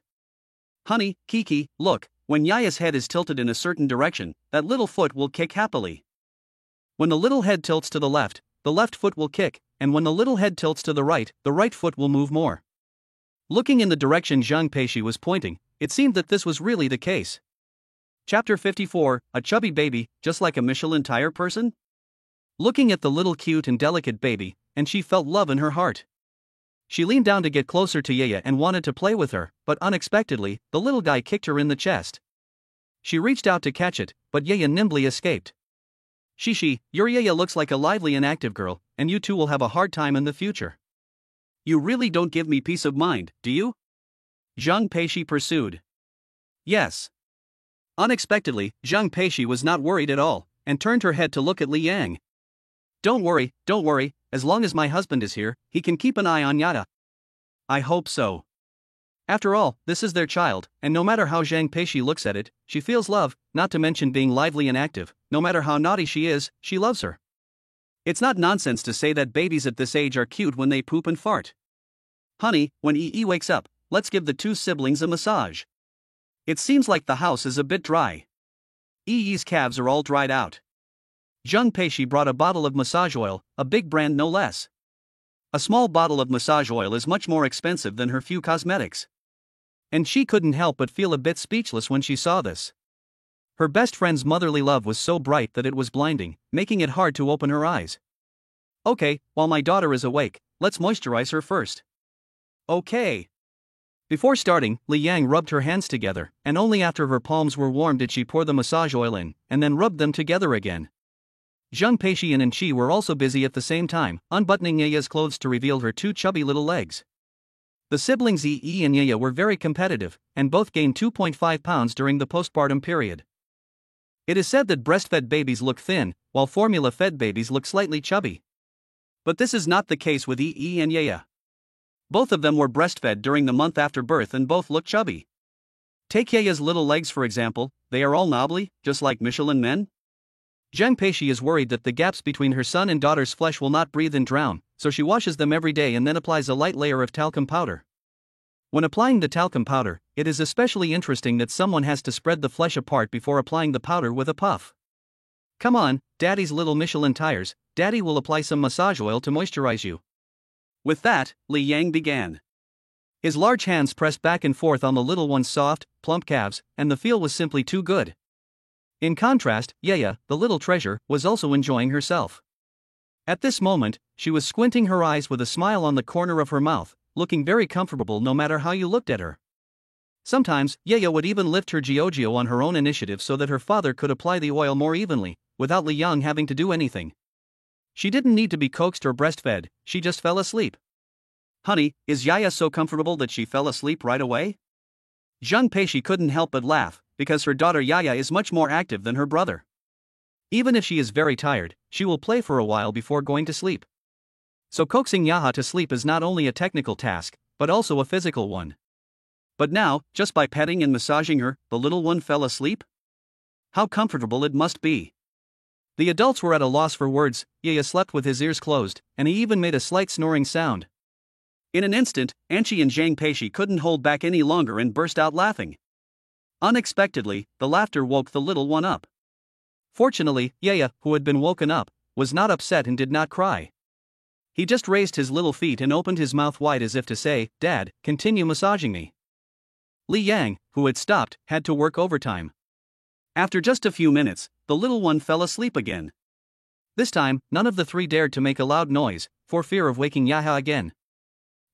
Honey, Kiki, look, when Yaya's head is tilted in a certain direction, that little foot will kick happily. When the little head tilts to the left foot will kick, and when the little head tilts to the right foot will move more. Looking in the direction Zheng Peishi was pointing, it seemed that this was really the case. Chapter 54, a chubby baby, just like a Michelin tire person? Looking at the little cute and delicate baby, and she felt love in her heart. She leaned down to get closer to Yaya and wanted to play with her, but unexpectedly, the little guy kicked her in the chest. She reached out to catch it, but Yaya nimbly escaped. Shishi, your Yaya looks like a lively and active girl, and you two will have a hard time in the future. You really don't give me peace of mind, do you? Zheng Peishi pursued. Yes. Unexpectedly, Zheng Peishi was not worried at all, and turned her head to look at Li Yang. Don't worry, as long as my husband is here, he can keep an eye on Yaya. I hope so. After all, this is their child, and no matter how Zheng Peishi looks at it, she feels love, not to mention being lively and active. No matter how naughty she is, she loves her. It's not nonsense to say that babies at this age are cute when they poop and fart. Honey, when Yi wakes up, let's give the two siblings a massage. It seems like the house is a bit dry. Yi's calves are all dried out. Zheng Peishi brought a bottle of massage oil, a big brand no less. A small bottle of massage oil is much more expensive than her few cosmetics. And she couldn't help but feel a bit speechless when she saw this. Her best friend's motherly love was so bright that it was blinding, making it hard to open her eyes. Okay, while my daughter is awake, let's moisturize her first. Okay. Before starting, Li Yang rubbed her hands together, and only after her palms were warm did she pour the massage oil in, and then rubbed them together again. Zheng Peishi and Anqi were also busy at the same time, unbuttoning Yaya's clothes to reveal her two chubby little legs. The siblings Yi and Yaya were very competitive, and both gained 2.5 pounds during the postpartum period. It is said that breastfed babies look thin, while formula-fed babies look slightly chubby. But this is not the case with Yi and Yaya. Both of them were breastfed during the month after birth and both look chubby. Take Yaya's little legs for example, they are all knobbly, just like Michelin men. Zheng Peishi is worried that the gaps between her son and daughter's flesh will not breathe and drown, so she washes them every day and then applies a light layer of talcum powder. When applying the talcum powder, it is especially interesting that someone has to spread the flesh apart before applying the powder with a puff. Come on, Daddy's little Michelin tires, Daddy will apply some massage oil to moisturize you. With that, Li Yang began. His large hands pressed back and forth on the little one's soft, plump calves, and the feel was simply too good. In contrast, Yaya, the little treasure, was also enjoying herself. At this moment, she was squinting her eyes with a smile on the corner of her mouth, looking very comfortable no matter how you looked at her. Sometimes, Yaya would even lift her Giorgio on her own initiative so that her father could apply the oil more evenly, without Li Yang having to do anything. She didn't need to be coaxed or breastfed, she just fell asleep. Honey, is Yaya so comfortable that she fell asleep right away? Zheng Peishi couldn't help but laugh, because her daughter Yaya is much more active than her brother. Even if she is very tired, she will play for a while before going to sleep. So coaxing Yaya to sleep is not only a technical task, but also a physical one. But now, just by petting and massaging her, the little one fell asleep? How comfortable it must be. The adults were at a loss for words. Yaya slept with his ears closed, and he even made a slight snoring sound. In an instant, Anqi and Zheng Peishi couldn't hold back any longer and burst out laughing. Unexpectedly, the laughter woke the little one up. Fortunately, Yaya, who had been woken up, was not upset and did not cry. He just raised his little feet and opened his mouth wide as if to say, "Dad, continue massaging me." Li Yang, who had stopped, had to work overtime. After just a few minutes, the little one fell asleep again. This time, none of the three dared to make a loud noise, for fear of waking Yaya again.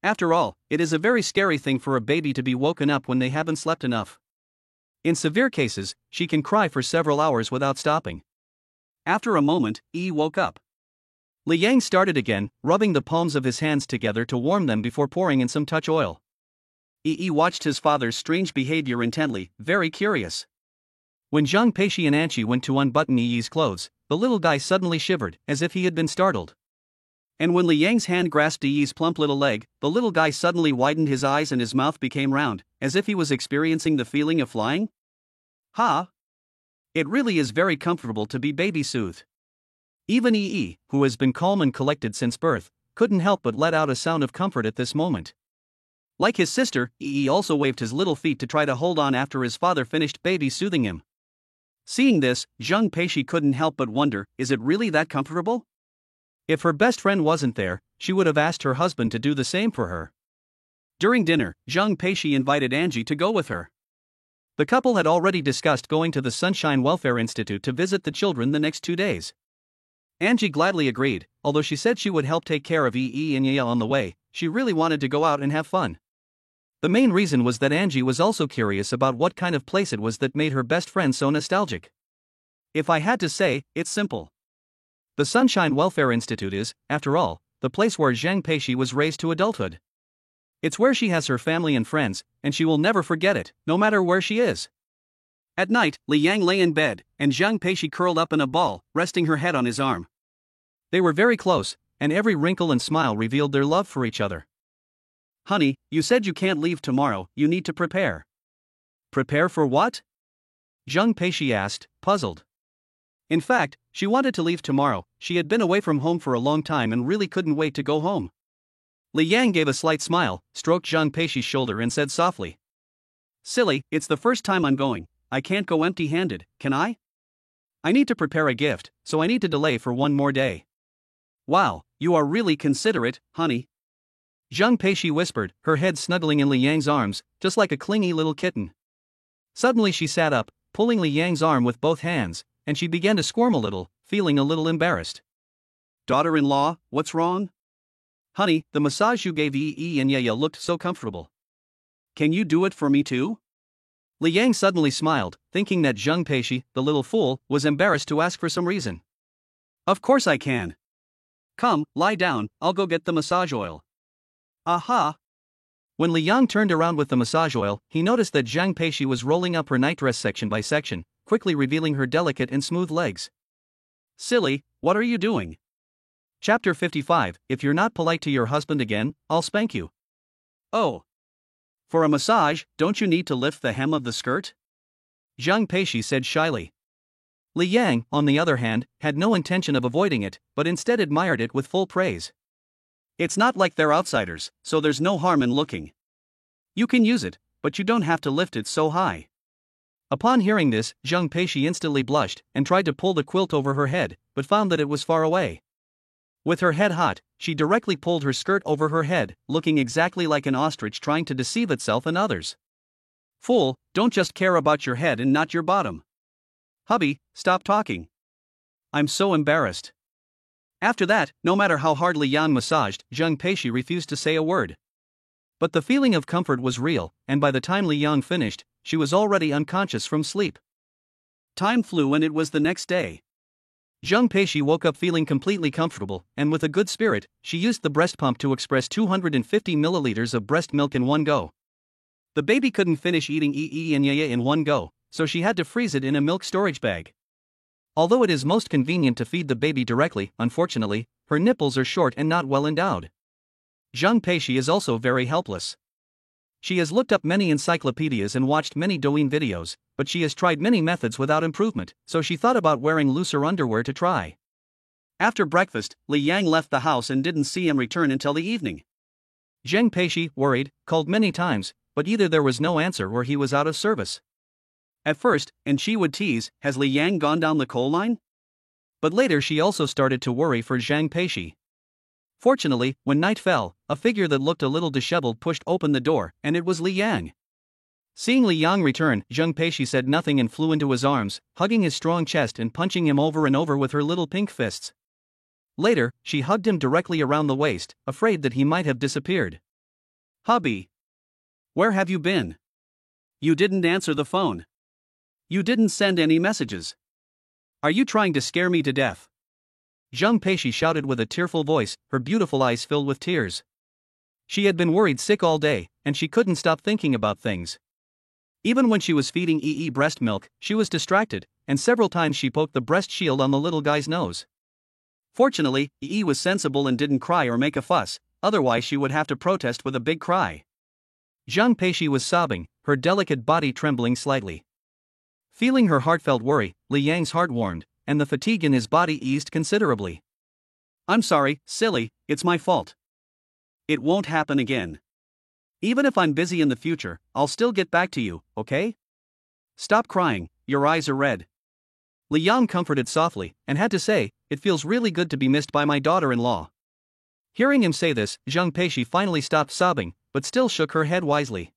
After all, it is a very scary thing for a baby to be woken up when they haven't slept enough. In severe cases, she can cry for several hours without stopping. After a moment, woke up. Li Yang started again, rubbing the palms of his hands together to warm them before pouring in some touch oil. Yi watched his father's strange behavior intently, very curious. When Zhang Peishi and Anqi went to unbutton Yi's clothes, the little guy suddenly shivered, as if he had been startled. And when Li Yang's hand grasped Yi's plump little leg, the little guy suddenly widened his eyes and his mouth became round, as if he was experiencing the feeling of flying. Ha! It really is very comfortable to be baby-soothed. Even Yi, who has been calm and collected since birth, couldn't help but let out a sound of comfort at this moment. Like his sister, Yi also waved his little feet to try to hold on after his father finished baby-soothing him. Seeing this, Zhang Peishi couldn't help but wonder, is it really that comfortable? If her best friend wasn't there, she would have asked her husband to do the same for her. During dinner, Zhang Peishi invited Anqi to go with her. The couple had already discussed going to the Sunshine Welfare Institute to visit the children the next 2 days. Anqi gladly agreed, although she said she would help take care of Yi and Yaya on the way. She really wanted to go out and have fun. The main reason was that Anqi was also curious about what kind of place it was that made her best friend so nostalgic. If I had to say, it's simple. The Sunshine Welfare Institute is, after all, the place where Zhang Peishi was raised to adulthood. It's where she has her family and friends, and she will never forget it, no matter where she is. At night, Li Yang lay in bed, and Zhang Peishi curled up in a ball, resting her head on his arm. They were very close, and every wrinkle and smile revealed their love for each other. Honey, you said you can't leave tomorrow, you need to prepare. Prepare for what? Zhang Peishi asked, puzzled. In fact, she wanted to leave tomorrow. She had been away from home for a long time and really couldn't wait to go home. Li Yang gave a slight smile, stroked Zhang Peishi's shoulder and said softly. Silly, it's the first time I'm going. I can't go empty-handed, can I? I need to prepare a gift, so I need to delay for 1 more day. Wow, you are really considerate, honey. Zhang Peishi whispered, her head snuggling in Li Yang's arms, just like a clingy little kitten. Suddenly she sat up, pulling Li Yang's arm with both hands, and she began to squirm a little, feeling a little embarrassed. Daughter-in-law, what's wrong? Honey, the massage you gave Yi and Yaya looked so comfortable. Can you do it for me too? Li Yang suddenly smiled, thinking that Zhang Peishi, the little fool, was embarrassed to ask for some reason. Of course I can. Come, lie down, I'll go get the massage oil. Aha! When Li Yang turned around with the massage oil, he noticed that Zhang Peishi was rolling up her nightdress section by section, quickly revealing her delicate and smooth legs. Silly, what are you doing? Chapter 55, If you're not polite to your husband again, I'll spank you. Oh. For a massage, don't you need to lift the hem of the skirt? Zhang Peishi said shyly. Li Yang, on the other hand, had no intention of avoiding it, but instead admired it with full praise. It's not like they're outsiders, so there's no harm in looking. You can use it, but you don't have to lift it so high. Upon hearing this, Zhang Peishi instantly blushed and tried to pull the quilt over her head, but found that it was far away. With her head hot, she directly pulled her skirt over her head, looking exactly like an ostrich trying to deceive itself and others. Fool, don't just care about your head and not your bottom. Hubby, stop talking. I'm so embarrassed. After that, no matter how hard Li Yang massaged, Zhang Peishi refused to say a word. But the feeling of comfort was real, and by the time Li Yang finished, she was already unconscious from sleep. Time flew and it was the next day. Zhang Peishi woke up feeling completely comfortable, and with a good spirit, she used the breast pump to express 250 milliliters of breast milk in one go. The baby couldn't finish eating Yi and Yaya in one go, so she had to freeze it in a milk storage bag. Although it is most convenient to feed the baby directly, unfortunately, her nipples are short and not well endowed. Zhang Peishi is also very helpless. She has looked up many encyclopedias and watched many Douyin videos, but she has tried many methods without improvement, so she thought about wearing looser underwear to try. After breakfast, Li Yang left the house and didn't see him return until the evening. Zhang Peishi, worried, called many times, but either there was no answer or he was out of service. At first, and she would tease, has Li Yang gone down the coal line? But later she also started to worry for Zhang Peishi. Fortunately, when night fell, a figure that looked a little disheveled pushed open the door, and it was Li Yang. Seeing Li Yang return, Zhang Peishi said nothing and flew into his arms, hugging his strong chest and punching him over and over with her little pink fists. Later, she hugged him directly around the waist, afraid that he might have disappeared. Hubby. Where have you been? You didn't answer the phone. You didn't send any messages. Are you trying to scare me to death? Zhang Peishi shouted with a tearful voice, her beautiful eyes filled with tears. She had been worried sick all day, and she couldn't stop thinking about things. Even when she was feeding Yi breast milk, she was distracted, and several times she poked the breast shield on the little guy's nose. Fortunately, Yi was sensible and didn't cry or make a fuss, otherwise she would have to protest with a big cry. Zhang Peishi was sobbing, her delicate body trembling slightly. Feeling her heartfelt worry, Li Yang's heart warmed, and the fatigue in his body eased considerably. "I'm sorry, silly, it's my fault. It won't happen again. Even if I'm busy in the future, I'll still get back to you, okay? Stop crying, your eyes are red." Li Yang comforted softly, and had to say, "It feels really good to be missed by my daughter-in-law." Hearing him say this, Zhang Peishi finally stopped sobbing, but still shook her head wisely.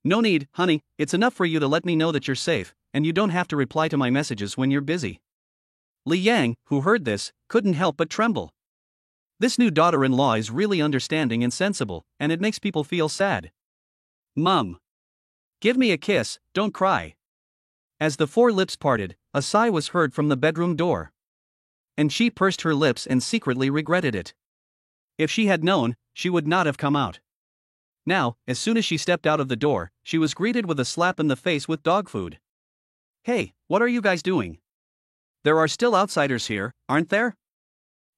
"No need, honey, it's enough for you to let me know that you're safe, and you don't have to reply to my messages when you're busy." Li Yang, who heard this, couldn't help but tremble. This new daughter-in-law is really understanding and sensible, and it makes people feel sad. "Mum. Give me a kiss, don't cry." As the four lips parted, a sigh was heard from the bedroom door. And she pursed her lips and secretly regretted it. If she had known, she would not have come out. Now, as soon as she stepped out of the door, she was greeted with a slap in the face with dog food. "Hey, what are you guys doing? There are still outsiders here, aren't there?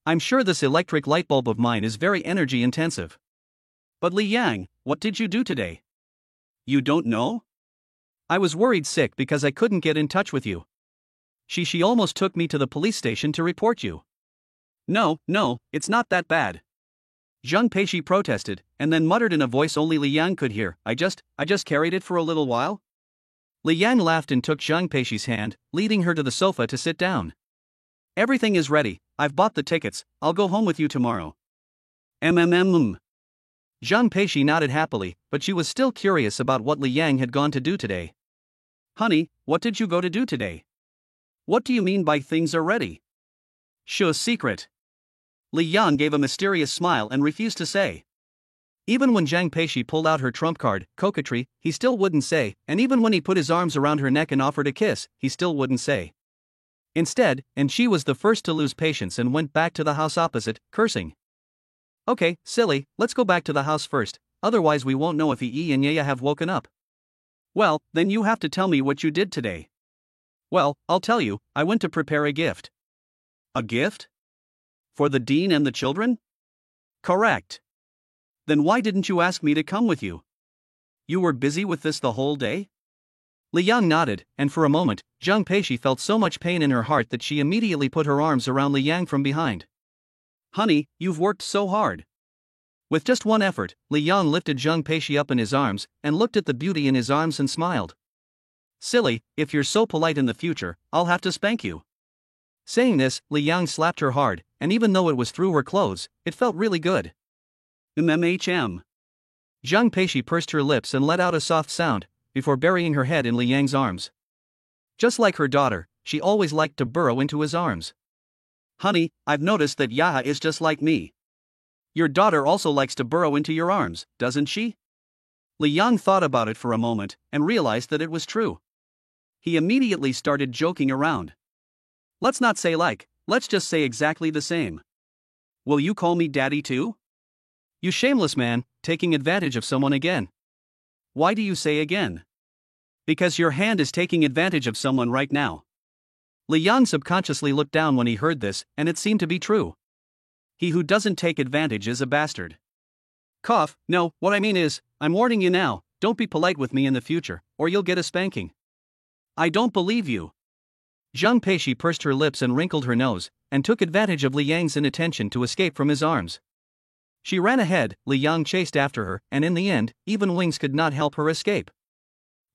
I'm sure this electric light bulb of mine is very energy intensive. But Li Yang, what did you do today? You don't know? I was worried sick because I couldn't get in touch with you. She almost took me to the police station to report you." No, it's not that bad." Zhang Peishi protested, and then muttered in a voice only Li Yang could hear, I just carried it for a little while." Li Yang laughed and took Zhang Peishi's hand, leading her to the sofa to sit down. "Everything is ready, I've bought the tickets, I'll go home with you tomorrow." Zhang Peishi nodded happily, but she was still curious about what Li Yang had gone to do today. "Honey, what did you go to do today? What do you mean by things are ready?" "Sure, secret." Li Yang gave a mysterious smile and refused to say. Even when Zhang Peishi pulled out her trump card, coquetry, he still wouldn't say, and even when he put his arms around her neck and offered a kiss, he still wouldn't say. Instead, and she was the first to lose patience and went back to the house opposite, cursing. "Okay, silly, let's go back to the house first, otherwise we won't know if Yi and Yaya have woken up." "Well, then you have to tell me what you did today." "Well, I'll tell you, I went to prepare a gift." "A gift? For the dean and the children?" "Correct." "Then why didn't you ask me to come with you? You were busy with this the whole day?" Li Yang nodded, and for a moment, Zhang Peishi felt so much pain in her heart that she immediately put her arms around Li Yang from behind. "Honey, you've worked so hard." With just one effort, Li Yang lifted Zhang Peishi up in his arms, and looked at the beauty in his arms and smiled. "Silly, if you're so polite in the future, I'll have to spank you." Saying this, Li Yang slapped her hard, and even though it was through her clothes, it felt really good. Zhang Peishi pursed her lips and let out a soft sound, before burying her head in Li Yang's arms. Just like her daughter, she always liked to burrow into his arms. "Honey, I've noticed that Yaha is just like me. Your daughter also likes to burrow into your arms, doesn't she?" Li Yang thought about it for a moment, and realized that it was true. He immediately started joking around. "Let's not say like, let's just say exactly the same. Will you call me daddy too?" "You shameless man, taking advantage of someone again." "Why do you say again?" "Because your hand is taking advantage of someone right now." Li Yang subconsciously looked down when he heard this, and it seemed to be true. He who doesn't take advantage is a bastard. Cough, no, what I mean is, I'm warning you now, don't be polite with me in the future, or you'll get a spanking. I don't believe you. Zhang Peishi pursed her lips and wrinkled her nose, and took advantage of Li Yang's inattention to escape from his arms. She ran ahead, Li Yang chased after her, and in the end, even wings could not help her escape.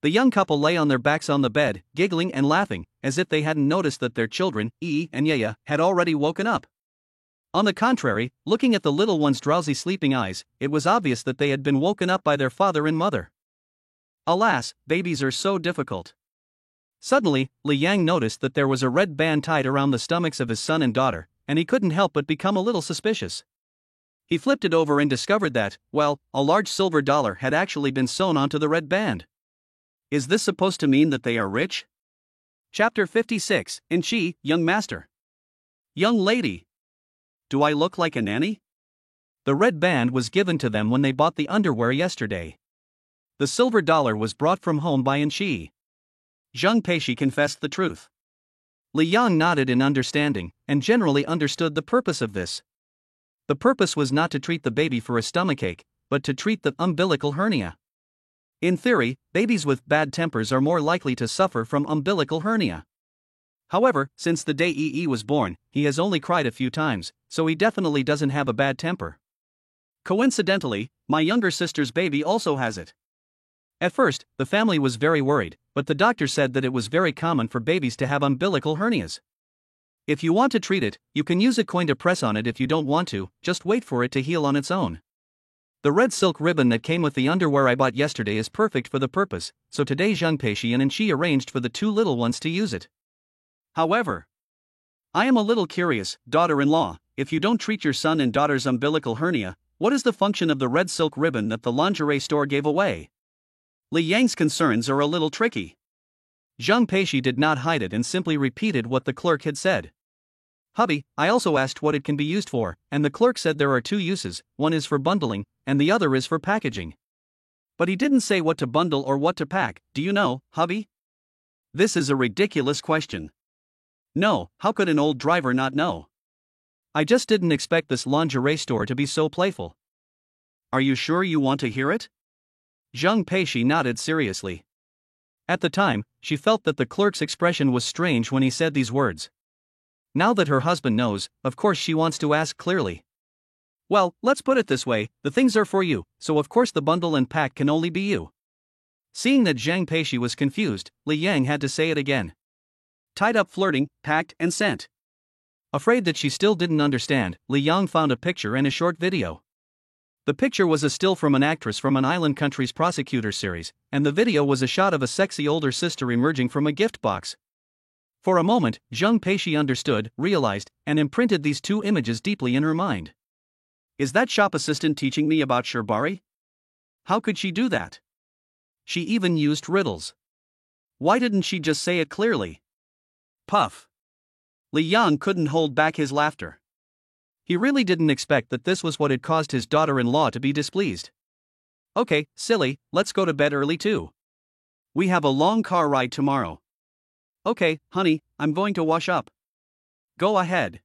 The young couple lay on their backs on the bed, giggling and laughing, as if they hadn't noticed that their children, Yi and Yaya, had already woken up. On the contrary, looking at the little one's drowsy sleeping eyes, it was obvious that they had been woken up by their father and mother. Alas, babies are so difficult. Suddenly, Li Yang noticed that there was a red band tied around the stomachs of his son and daughter, and he couldn't help but become a little suspicious. He flipped it over and discovered that, well, a large silver dollar had actually been sewn onto the red band. Is this supposed to mean that they are rich? Chapter 56, In Chi, Young Master. Young lady. Do I look like a nanny? The red band was given to them when they bought the underwear yesterday. The silver dollar was brought from home by Anqi. Zheng Peishi confessed the truth. Li Yang nodded in understanding, and generally understood the purpose of this. The purpose was not to treat the baby for a stomachache, but to treat the umbilical hernia. In theory, babies with bad tempers are more likely to suffer from umbilical hernia. However, since the day EE was born, he has only cried a few times, so he definitely doesn't have a bad temper. Coincidentally, my younger sister's baby also has it. At first, the family was very worried, but the doctor said that it was very common for babies to have umbilical hernias. If you want to treat it, you can use a coin to press on it. If you don't want to, just wait for it to heal on its own. The red silk ribbon that came with the underwear I bought yesterday is perfect for the purpose, so today Zheng Peishi and Anqi arranged for the two little ones to use it. However, I am a little curious, daughter-in-law, if you don't treat your son and daughter's umbilical hernia, what is the function of the red silk ribbon that the lingerie store gave away? Li Yang's concerns are a little tricky. Zheng Peishi did not hide it and simply repeated what the clerk had said. Hubby, I also asked what it can be used for, and the clerk said there are two uses, one is for bundling, and the other is for packaging. But he didn't say what to bundle or what to pack, do you know, hubby? This is a ridiculous question. No, how could an old driver not know? I just didn't expect this lingerie store to be so playful. Are you sure you want to hear it? Zheng Peishi nodded seriously. At the time, she felt that the clerk's expression was strange when he said these words. Now that her husband knows, of course she wants to ask clearly. Well, let's put it this way, the things are for you, so of course the bundle and pack can only be you. Seeing that Zheng Peishi was confused, Li Yang had to say it again. Tied up flirting, packed and sent. Afraid that she still didn't understand, Li Yang found a picture and a short video. The picture was a still from an actress from an island country's prosecutor series, and the video was a shot of a sexy older sister emerging from a gift box. For a moment, Zheng Peishi understood, realized, and imprinted these two images deeply in her mind. Is that shop assistant teaching me about Shibari? How could she do that? She even used riddles. Why didn't she just say it clearly? Puff. Li Yang couldn't hold back his laughter. He really didn't expect that this was what had caused his daughter-in-law to be displeased. Okay, silly, let's go to bed early too. We have a long car ride tomorrow. Okay, honey, I'm going to wash up. Go ahead.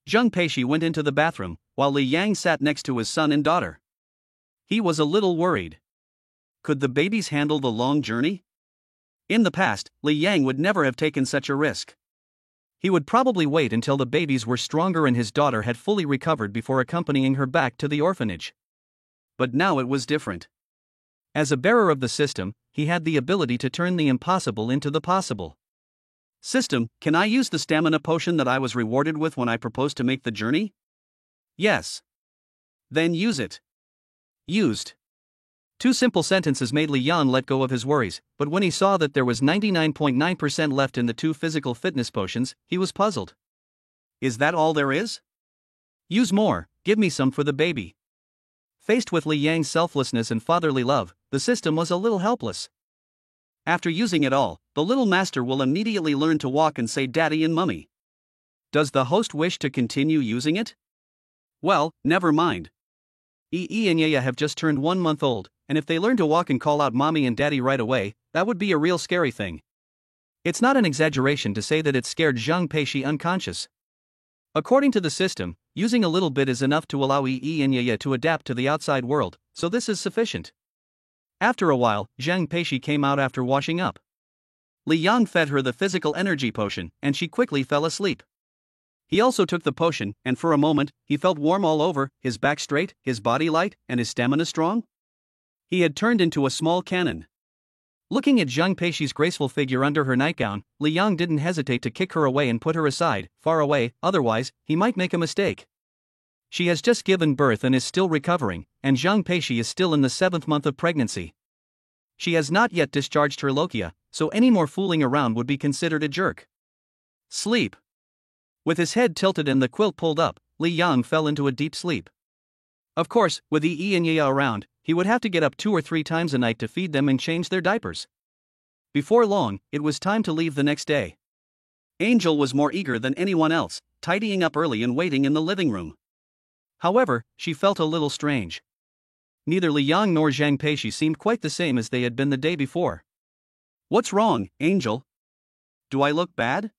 Zheng Peishi went into the bathroom, while Li Yang sat next to his son and daughter. He was a little worried. Could the babies handle the long journey? In the past, Li Yang would never have taken such a risk. He would probably wait until the babies were stronger and his daughter had fully recovered before accompanying her back to the orphanage. But now it was different. As a bearer of the system, he had the ability to turn the impossible into the possible. System, can I use the stamina potion that I was rewarded with when I proposed to make the journey? Yes. Then use it. Used. Two simple sentences made Li Yang let go of his worries, but when he saw that there was 99.9% left in the two physical fitness potions, he was puzzled. Is that all there is? Use more, give me some for the baby. Faced with Li Yang's selflessness and fatherly love, the system was a little helpless. After using it all, the little master will immediately learn to walk and say daddy and mummy. Does the host wish to continue using it? Well, never mind. EE and Yaya have just turned 1 month old, and if they learn to walk and call out mommy and daddy right away, that would be a real scary thing. It's not an exaggeration to say that it scared Zheng Peishi unconscious. According to the system, using a little bit is enough to allow EE and Yaya to adapt to the outside world, so this is sufficient. After a while, Zheng Peishi came out after washing up. Li Yang fed her the physical energy potion, and she quickly fell asleep. He also took the potion, and for a moment, he felt warm all over, his back straight, his body light, and his stamina strong. He had turned into a small cannon. Looking at Zheng Peishi's graceful figure under her nightgown, Li Yang didn't hesitate to kick her away and put her aside, far away, otherwise, he might make a mistake. She has just given birth and is still recovering, and Zheng Peishi is still in the 7th month of pregnancy. She has not yet discharged her lochia, so any more fooling around would be considered a jerk. Sleep. With his head tilted and the quilt pulled up, Li Yang fell into a deep sleep. Of course, with EE and Yaya around, he would have to get up 2 or 3 times a night to feed them and change their diapers. Before long, it was time to leave the next day. Angel was more eager than anyone else, tidying up early and waiting in the living room. However, she felt a little strange. Neither Li Yang nor Zhang Peishi seemed quite the same as they had been the day before. "What's wrong, Angel? Do I look bad?"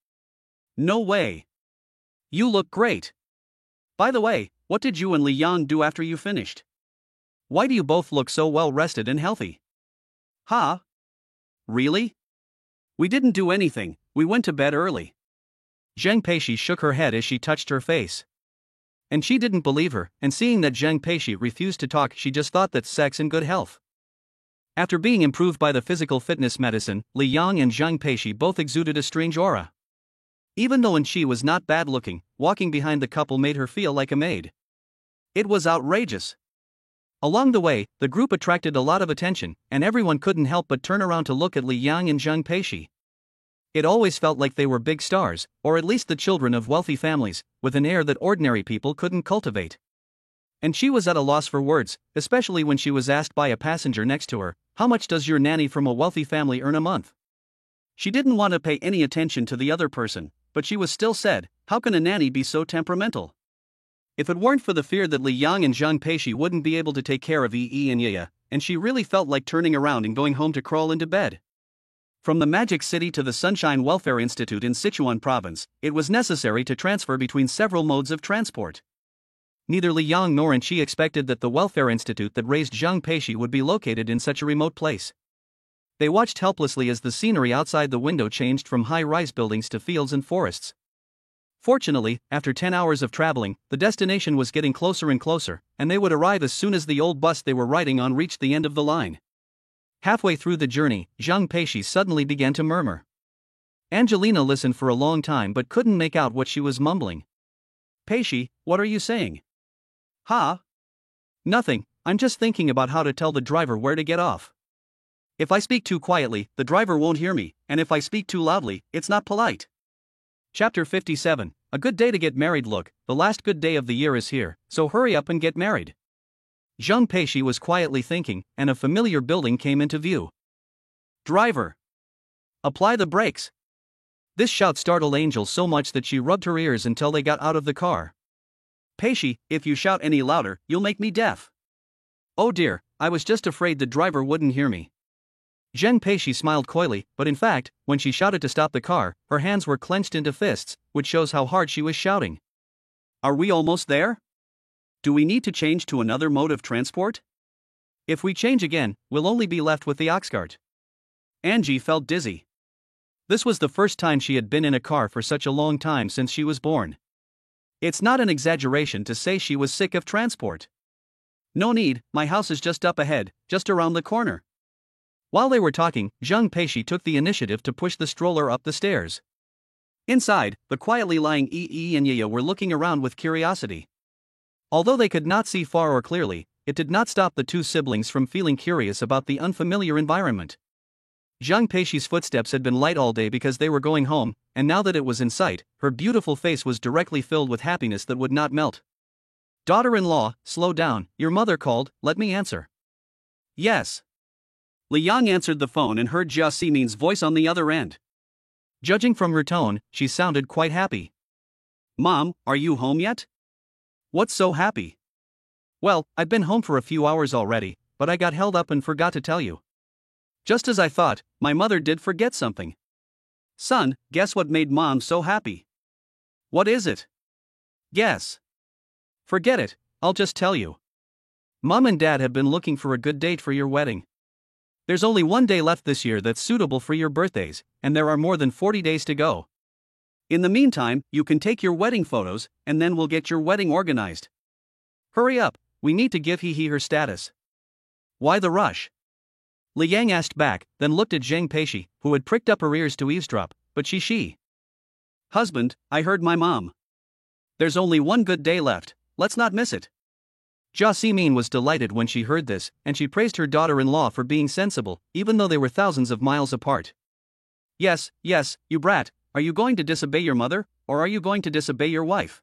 "No way. You look great. By the way, what did you and Li Yang do after you finished? Why do you both look so well rested and healthy?" "Huh? Really? We didn't do anything, we went to bed early." Zhang Peishi shook her head as she touched her face. And she didn't believe her, and seeing that Zhang Peishi refused to talk, she just thought that's sex and good health. After being improved by the physical fitness medicine, Li Yang and Zhang Peishi both exuded a strange aura. Even though she was not bad looking, walking behind the couple made her feel like a maid. It was outrageous. Along the way, the group attracted a lot of attention, and everyone couldn't help but turn around to look at Li Yang and Zhang Peishi. It always felt like they were big stars, or at least the children of wealthy families, with an air that ordinary people couldn't cultivate. And she was at a loss for words, especially when she was asked by a passenger next to her, "How much does your nanny from a wealthy family earn a month?" She didn't want to pay any attention to the other person, but she was still said, "How can a nanny be so temperamental?" If it weren't for the fear that Li Yang and Zhang Peishi wouldn't be able to take care of Yi and Yaya, and she really felt like turning around and going home to crawl into bed. From the Magic City to the Sunshine Welfare Institute in Sichuan Province, it was necessary to transfer between several modes of transport. Neither Li Yang nor Anqi expected that the Welfare Institute that raised Zhang Peishi would be located in such a remote place. They watched helplessly as the scenery outside the window changed from high-rise buildings to fields and forests. Fortunately, after 10 hours of traveling, the destination was getting closer and closer, and they would arrive as soon as the old bus they were riding on reached the end of the line. Halfway through the journey, Zhang Peishi suddenly began to murmur. Angelina listened for a long time but couldn't make out what she was mumbling. "Peishi, what are you saying?" "Huh? Nothing, I'm just thinking about how to tell the driver where to get off. If I speak too quietly, the driver won't hear me, and if I speak too loudly, it's not polite." Chapter 57, A Good Day to Get Married. Look, the last good day of the year is here, so hurry up and get married. Zhang Peishi was quietly thinking, and a familiar building came into view. "Driver! Apply the brakes!" This shout startled Angel so much that she rubbed her ears until they got out of the car. "Peishi, if you shout any louder, you'll make me deaf." "Oh dear, I was just afraid the driver wouldn't hear me." Zhang Peishi smiled coyly, but in fact, when she shouted to stop the car, her hands were clenched into fists, which shows how hard she was shouting. "Are we almost there? Do we need to change to another mode of transport? If we change again, we'll only be left with the ox cart." Angie felt dizzy. This was the first time she had been in a car for such a long time since she was born. It's not an exaggeration to say she was sick of transport. "No need, my house is just up ahead, just around the corner." While they were talking, Zhang Peishi took the initiative to push the stroller up the stairs. Inside, the quietly lying Yi and Yaya were looking around with curiosity. Although they could not see far or clearly, it did not stop the two siblings from feeling curious about the unfamiliar environment. Zhang Peishi's footsteps had been light all day because they were going home, and now that it was in sight, her beautiful face was directly filled with happiness that would not melt. "Daughter-in-law, slow down, your mother called, let me answer." "Yes." Li Yang answered the phone and heard Jia Ximin's voice on the other end. Judging from her tone, she sounded quite happy. "Mom, are you home yet? What's so happy?" "Well, I've been home for a few hours already, but I got held up and forgot to tell you." "Just as I thought, my mother did forget something." "Son, guess what made Mom so happy?" "What is it?" "Guess." "Forget it, I'll just tell you. Mom and Dad have been looking for a good date for your wedding. There's only one day left this year that's suitable for your birthdays, and there are more than 40 days to go. In the meantime, you can take your wedding photos, and then we'll get your wedding organized. Hurry up, we need to give Hee her status." "Why the rush?" Li Yang asked back, then looked at Zhang Peishi, who had pricked up her ears to eavesdrop, but she. "Husband, I heard my mom. There's only one good day left, let's not miss it." Jia Ximin was delighted when she heard this, and she praised her daughter-in-law for being sensible, even though they were thousands of miles apart. Yes, you brat, are you going to disobey your mother, or are you going to disobey your wife?"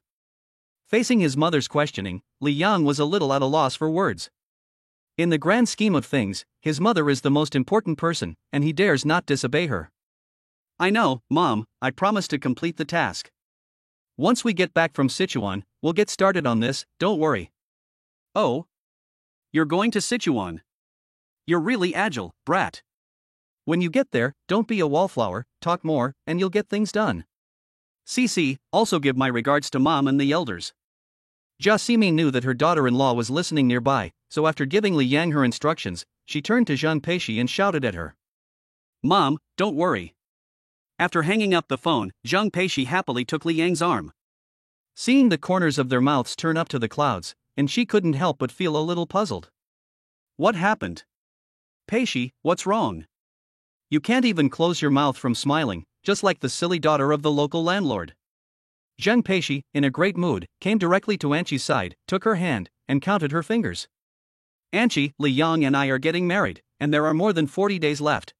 Facing his mother's questioning, Li Yang was a little at a loss for words. In the grand scheme of things, his mother is the most important person, and he dares not disobey her. "I know, Mom, I promise to complete the task." Once we get back from Sichuan, we'll get started on this, don't worry. Oh? You're going to Sichuan? You're really agile, brat. When you get there, don't be a wallflower, talk more, and you'll get things done. CC, also give my regards to Mom and the elders. Jia Ximi knew that her daughter-in-law was listening nearby, so after giving Li Yang her instructions, she turned to Zhang Peishi and shouted at her. Mom, don't worry. After hanging up the phone, Zhang Peishi happily took Li Yang's arm. Seeing the corners of their mouths turn up to the clouds, and she couldn't help but feel a little puzzled. What happened? Peishi, what's wrong? You can't even close your mouth from smiling, just like the silly daughter of the local landlord. Zhang Peishi, in a great mood, came directly to Anqi's side, took her hand, and counted her fingers. Anqi, Li Yang and I are getting married, and there are more than 40 days left.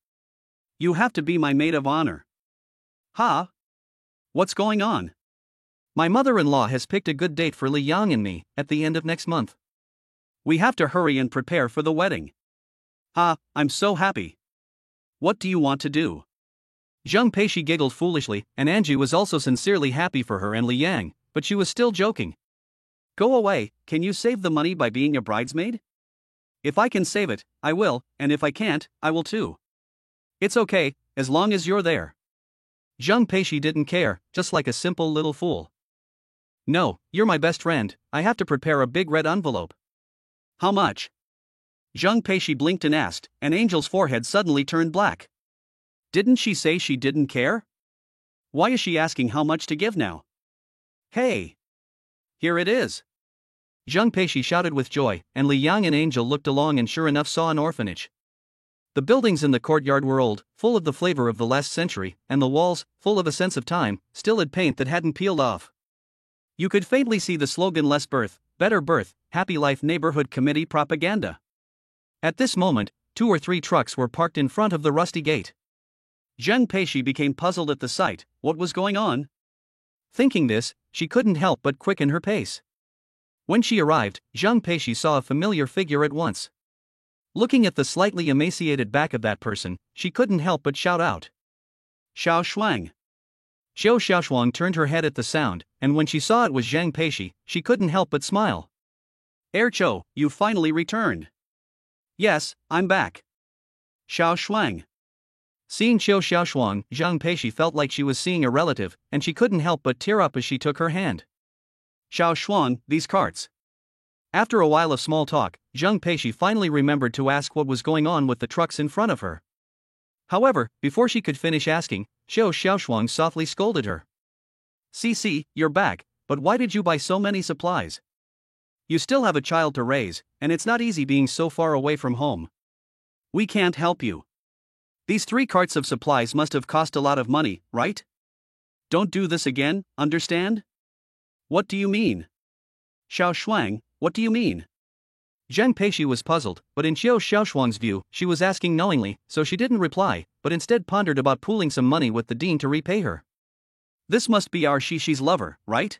You have to be my maid of honor. Ha? What's going on? My mother-in-law has picked a good date for Li Yang and me, at the end of next month. We have to hurry and prepare for the wedding. Ha, I'm so happy. What do you want to do? Zhang Peishi giggled foolishly, and Anji was also sincerely happy for her and Li Yang, but she was still joking. Go away, can you save the money by being a bridesmaid? If I can save it, I will, and if I can't, I will too. It's okay, as long as you're there. Zhang Peishi didn't care, just like a simple little fool. No, you're my best friend, I have to prepare a big red envelope. How much? Zhang Peishi blinked and asked, and Angel's forehead suddenly turned black. Didn't she say she didn't care? Why is she asking how much to give now? Hey! Here it is! Zhang Peishi shouted with joy, and Li Yang and Angel looked along and sure enough saw an orphanage. The buildings in the courtyard were old, full of the flavor of the last century, and the walls, full of a sense of time, still had paint that hadn't peeled off. You could faintly see the slogan Less Birth, Better Birth, Happy Life Neighborhood Committee propaganda. At this moment, 2 or 3 trucks were parked in front of the rusty gate. Zhang Peishi became puzzled at the sight. What was going on? Thinking this, she couldn't help but quicken her pace. When she arrived, Zhang Peishi saw a familiar figure at once. Looking at the slightly emaciated back of that person, she couldn't help but shout out. Xiao Shuang. Xiao Xiaoshuang turned her head at the sound, and when she saw it was Zhang Peishi, she couldn't help but smile. Ercho, you finally returned. Yes, I'm back. Xiao Shuang. Seeing Xiao Xiaoshuang, Zhang Peishi felt like she was seeing a relative, and she couldn't help but tear up as she took her hand. Xiao Shuang, these carts. After a while of small talk, Zhang Peishi finally remembered to ask what was going on with the trucks in front of her. However, before she could finish asking, Xiao Xiaoshuang softly scolded her. CC, you're back, but why did you buy so many supplies? You still have a child to raise, and it's not easy being so far away from home. We can't help you. These 3 carts of supplies must have cost a lot of money, right? Don't do this again, understand? What do you mean? Xiao Shuang, what do you mean? Zhang Peishi was puzzled, but in Xiao Xiaoshuang's view, she was asking knowingly, so she didn't reply, but instead pondered about pooling some money with the dean to repay her. This must be our Shishi's lover, right?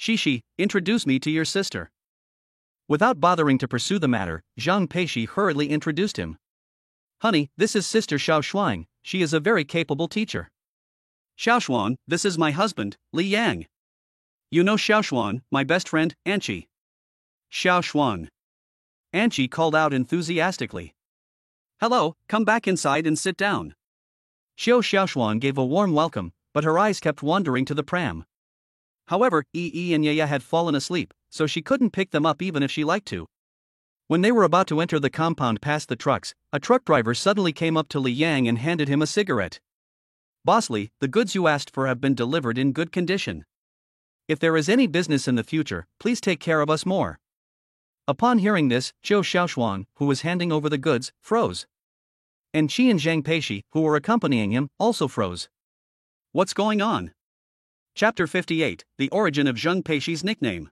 Shishi, introduce me to your sister. Without bothering to pursue the matter, Zhang Peishi hurriedly introduced him. Honey, this is Sister Xiao Shuang, she is a very capable teacher. Xiaoshuang, this is my husband, Li Yang. You know Xiaoshuang, my best friend, Anqi. Xiaoshuang. Anqi called out enthusiastically. Hello, come back inside and sit down. Xiao Xiaoshuang gave a warm welcome, but her eyes kept wandering to the pram. However, Yi and Yaya had fallen asleep, so she couldn't pick them up even if she liked to. When they were about to enter the compound past the trucks, a truck driver suddenly came up to Li Yang and handed him a cigarette. Boss Li, the goods you asked for have been delivered in good condition. If there is any business in the future, please take care of us more. Upon hearing this, Xiao Xiaoshuang, who was handing over the goods, froze. And Qi and Zhang Peishi, who were accompanying him, also froze. What's going on? Chapter 58, The Origin of Zhang Peishi's Nickname.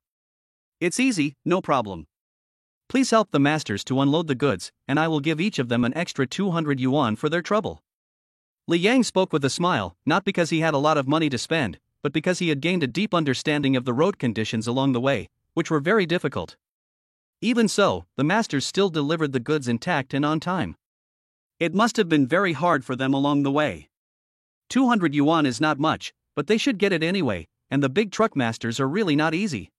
It's easy, no problem. Please help the masters to unload the goods, and I will give each of them an extra 200 yuan for their trouble. Li Yang spoke with a smile, not because he had a lot of money to spend, but because he had gained a deep understanding of the road conditions along the way, which were very difficult. Even so, the masters still delivered the goods intact and on time. It must have been very hard for them along the way. 200 yuan is not much, but they should get it anyway, and the big truck masters are really not easy.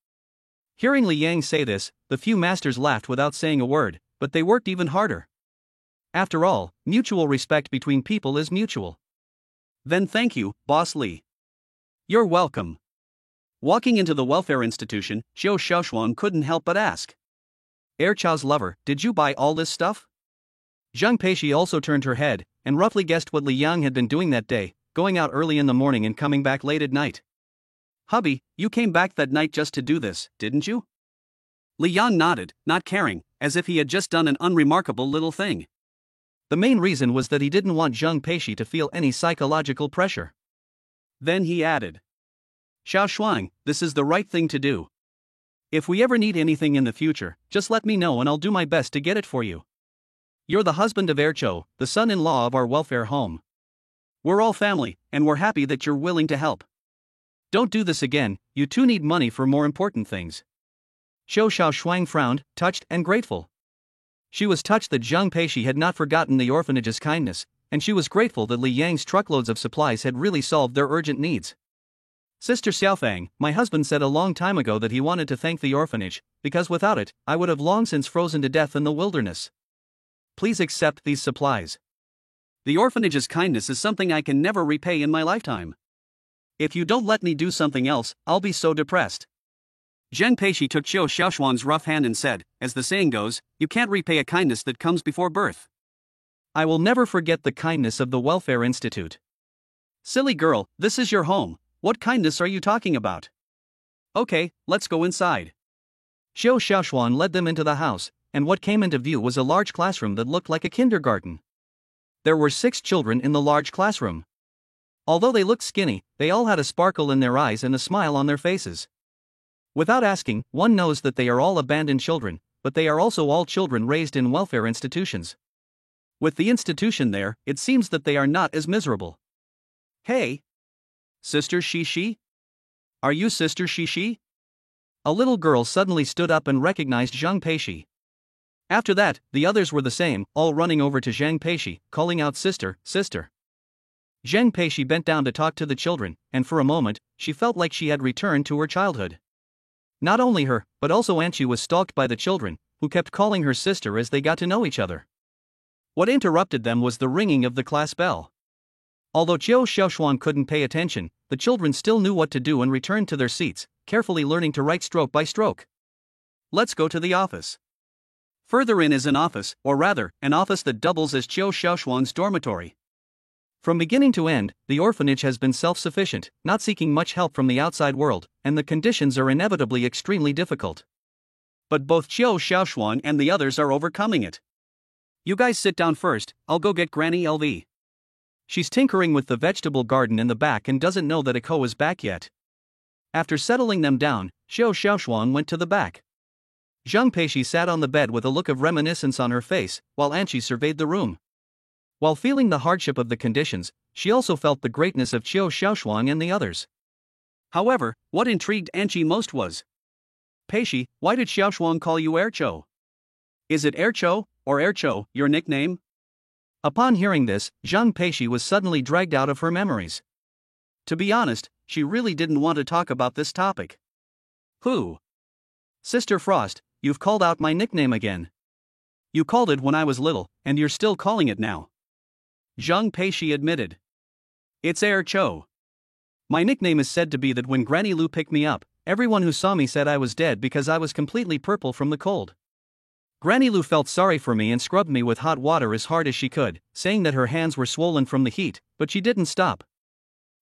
Hearing Li Yang say this, the few masters laughed without saying a word, but they worked even harder. After all, mutual respect between people is mutual. Then thank you, Boss Li. You're welcome. Walking into the welfare institution, Xiao Xiaoshuang couldn't help but ask. Chow's lover, did you buy all this stuff? Zhang Peishi also turned her head, and roughly guessed what Li Yang had been doing that day, going out early in the morning and coming back late at night. Hubby, you came back that night just to do this, didn't you? Li Yang nodded, not caring, as if he had just done an unremarkable little thing. The main reason was that he didn't want Zhang Peishi to feel any psychological pressure. Then he added, Xiao Shuang, this is the right thing to do. If we ever need anything in the future, just let me know and I'll do my best to get it for you. You're the husband of Ercho, the son-in-law of our welfare home. We're all family, and we're happy that you're willing to help. Don't do this again, you two need money for more important things. Xiao Xiaoshuang frowned, touched and grateful. She was touched that Zhang Peishi had not forgotten the orphanage's kindness, and she was grateful that Li Yang's truckloads of supplies had really solved their urgent needs. Sister Xiaofang, my husband said a long time ago that he wanted to thank the orphanage, because without it, I would have long since frozen to death in the wilderness. Please accept these supplies. The orphanage's kindness is something I can never repay in my lifetime. If you don't let me do something else, I'll be so depressed. Zhang Peishi took Xiao Xiaoshuang's rough hand and said, as the saying goes, you can't repay a kindness that comes before birth. I will never forget the kindness of the Welfare Institute. Silly girl, this is your home. What kindness are you talking about? Okay, let's go inside. Xiao Xiaoshuang led them into the house, and what came into view was a large classroom that looked like a kindergarten. There were 6 children in the large classroom. Although they looked skinny, they all had a sparkle in their eyes and a smile on their faces. Without asking, one knows that they are all abandoned children, but they are also all children raised in welfare institutions. With the institution there, it seems that they are not as miserable. Hey! Sister Shishi? Are you Sister Shishi? A little girl suddenly stood up and recognized Zhang Peishi. After that, the others were the same, all running over to Zhang Peishi, calling out sister, sister. Zhang Peishi bent down to talk to the children, and for a moment, she felt like she had returned to her childhood. Not only her, but also Anqi was stalked by the children, who kept calling her sister as they got to know each other. What interrupted them was the ringing of the class bell. Although Xiao Xiaoshuang couldn't pay attention, the children still knew what to do and returned to their seats, carefully learning to write stroke by stroke. Let's go to the office. Further in is an office, or rather, an office that doubles as Xiao Xiaoshuang's dormitory. From beginning to end, the orphanage has been self-sufficient, not seeking much help from the outside world, and the conditions are inevitably extremely difficult. But both Xiao Xiaoshuang and the others are overcoming it. You guys sit down first, I'll go get Granny LV. She's tinkering with the vegetable garden in the back and doesn't know that Iko is back yet. After settling them down, Xiao Xiaoshuang went to the back. Zhang Peishi sat on the bed with a look of reminiscence on her face, while Anqi surveyed the room. While feeling the hardship of the conditions, she also felt the greatness of Xiao Xiaoshuang and the others. However, what intrigued Anqi most was, Peishi, why did Xiaoshuang call you Ercho? Is it Ercho, or Ercho, your nickname? Upon hearing this, Zhang Peishi was suddenly dragged out of her memories. To be honest, she really didn't want to talk about this topic. Who? Sister Frost, you've called out my nickname again. You called it when I was little, and you're still calling it now. Zhang Peishi admitted. It's Ercho. My nickname is said to be that when Granny Lu picked me up, everyone who saw me said I was dead because I was completely purple from the cold. Granny Lu felt sorry for me and scrubbed me with hot water as hard as she could, saying that her hands were swollen from the heat, but she didn't stop.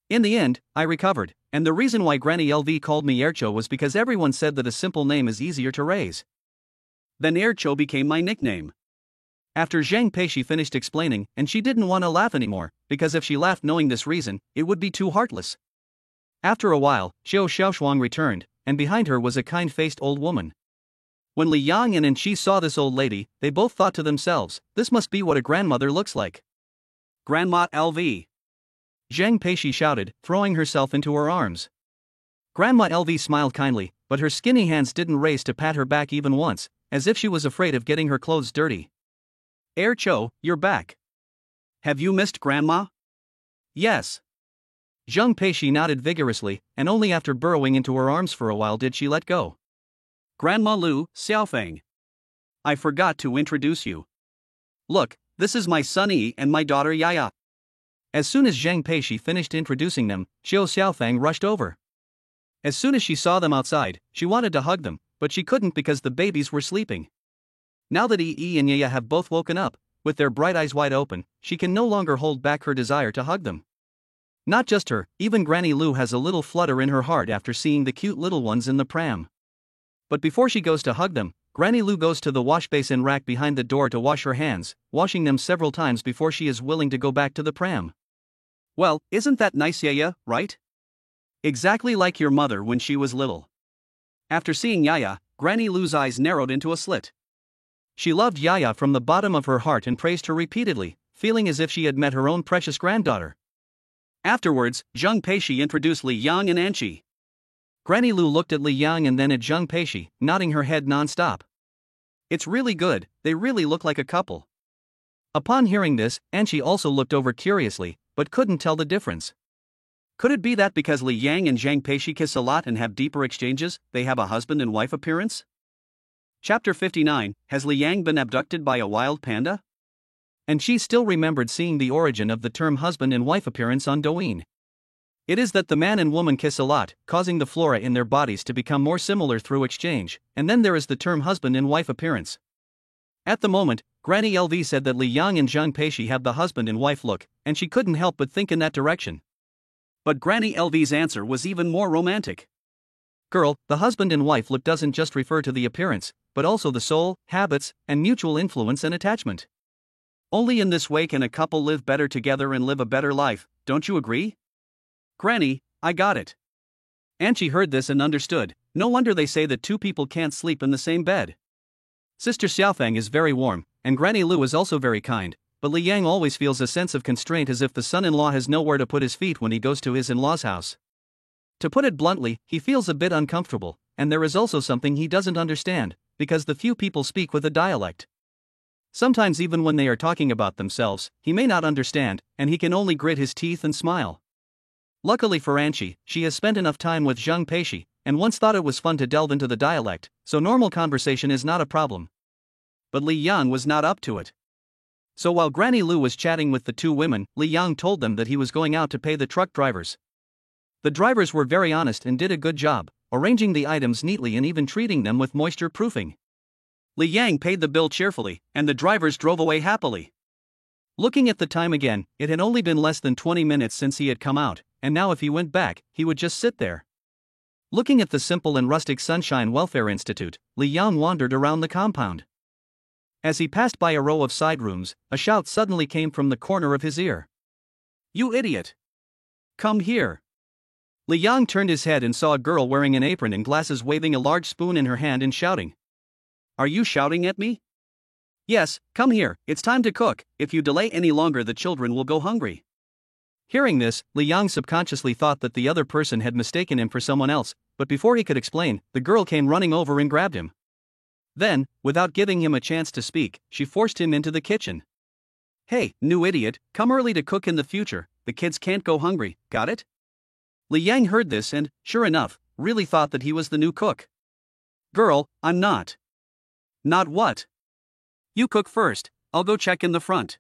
In the end, I recovered, and the reason why Granny LV called me Ercho was because everyone said that a simple name is easier to raise. Then Ercho became my nickname. After Zhang Peishi finished explaining, and she didn't want to laugh anymore, because if she laughed knowing this reason, it would be too heartless. After a while, Xiao Xiaoshuang returned, and behind her was a kind-faced old woman. When Li Yang and Anqi saw this old lady, they both thought to themselves, this must be what a grandmother looks like. Grandma LV. Zhang Peishi shouted, throwing herself into her arms. Grandma LV smiled kindly, but her skinny hands didn't raise to pat her back even once, as if she was afraid of getting her clothes dirty. Ercho, you're back. Have you missed Grandma? Yes. Zhang Peishi nodded vigorously, and only after burrowing into her arms for a while did she let go. Grandma Lu, Xiaofeng. I forgot to introduce you. Look, this is my son Yi and my daughter Yaya. As soon as Zhang Peishi finished introducing them, Xiao Xiaofeng rushed over. As soon as she saw them outside, she wanted to hug them, but she couldn't because the babies were sleeping. Now that Yi and Yaya have both woken up, with their bright eyes wide open, she can no longer hold back her desire to hug them. Not just her, even Granny Lu has a little flutter in her heart after seeing the cute little ones in the pram. But before she goes to hug them, Granny Lu goes to the wash basin rack behind the door to wash her hands, washing them several times before she is willing to go back to the pram. Well, isn't that nice, Yaya, right? Exactly like your mother when she was little. After seeing Yaya, Granny Lu's eyes narrowed into a slit. She loved Yaya from the bottom of her heart and praised her repeatedly, feeling as if she had met her own precious granddaughter. Afterwards, Zhang Peishi introduced Li Yang and Anqi. Granny Lu looked at Li Yang and then at Zhang Peishi, nodding her head non-stop. It's really good, they really look like a couple. Upon hearing this, Anqi also looked over curiously, but couldn't tell the difference. Could it be that because Li Yang and Zhang Peishi kiss a lot and have deeper exchanges, they have a husband and wife appearance? Chapter 59, Has Li Yang been abducted by a wild panda? And she still remembered seeing the origin of the term husband and wife appearance on Douyin. It is that the man and woman kiss a lot, causing the flora in their bodies to become more similar through exchange, and then there is the term husband and wife appearance. At the moment, Granny LV said that Li Yang and Zhang Peishi have the husband and wife look, and she couldn't help but think in that direction. But Granny LV's answer was even more romantic. Girl, the husband and wife look doesn't just refer to the appearance, but also the soul, habits, and mutual influence and attachment. Only in this way can a couple live better together and live a better life, don't you agree? Granny, I got it. Anqi heard this and understood. No wonder they say that two people can't sleep in the same bed. Sister Xiaofeng is very warm, and Granny Lu is also very kind, but Li Yang always feels a sense of constraint as if the son-in-law has nowhere to put his feet when he goes to his in-law's house. To put it bluntly, he feels a bit uncomfortable, and there is also something he doesn't understand, because the few people speak with a dialect. Sometimes even when they are talking about themselves, he may not understand, and he can only grit his teeth and smile. Luckily for Anqi, she has spent enough time with Zhang Peishi, and once thought it was fun to delve into the dialect, so normal conversation is not a problem. But Li Yang was not up to it. So while Granny Lu was chatting with the two women, Li Yang told them that he was going out to pay the truck drivers. The drivers were very honest and did a good job, arranging the items neatly and even treating them with moisture proofing. Li Yang paid the bill cheerfully, and the drivers drove away happily. Looking at the time again, it had only been less than 20 minutes since he had come out, and now if he went back, he would just sit there. Looking at the simple and rustic Sunshine Welfare Institute, Li Yang wandered around the compound. As he passed by a row of side rooms, a shout suddenly came from the corner of his ear. You idiot! Come here! Li Yang turned his head and saw a girl wearing an apron and glasses waving a large spoon in her hand and shouting. Are you shouting at me? Yes, come here, it's time to cook. If you delay any longer the children will go hungry. Hearing this, Li Yang subconsciously thought that the other person had mistaken him for someone else, but before he could explain, the girl came running over and grabbed him. Then, without giving him a chance to speak, she forced him into the kitchen. Hey, new idiot, come early to cook in the future, the kids can't go hungry, got it? Li Yang heard this and, sure enough, really thought that he was the new cook. Girl, I'm not. Not what? You cook first, I'll go check in the front.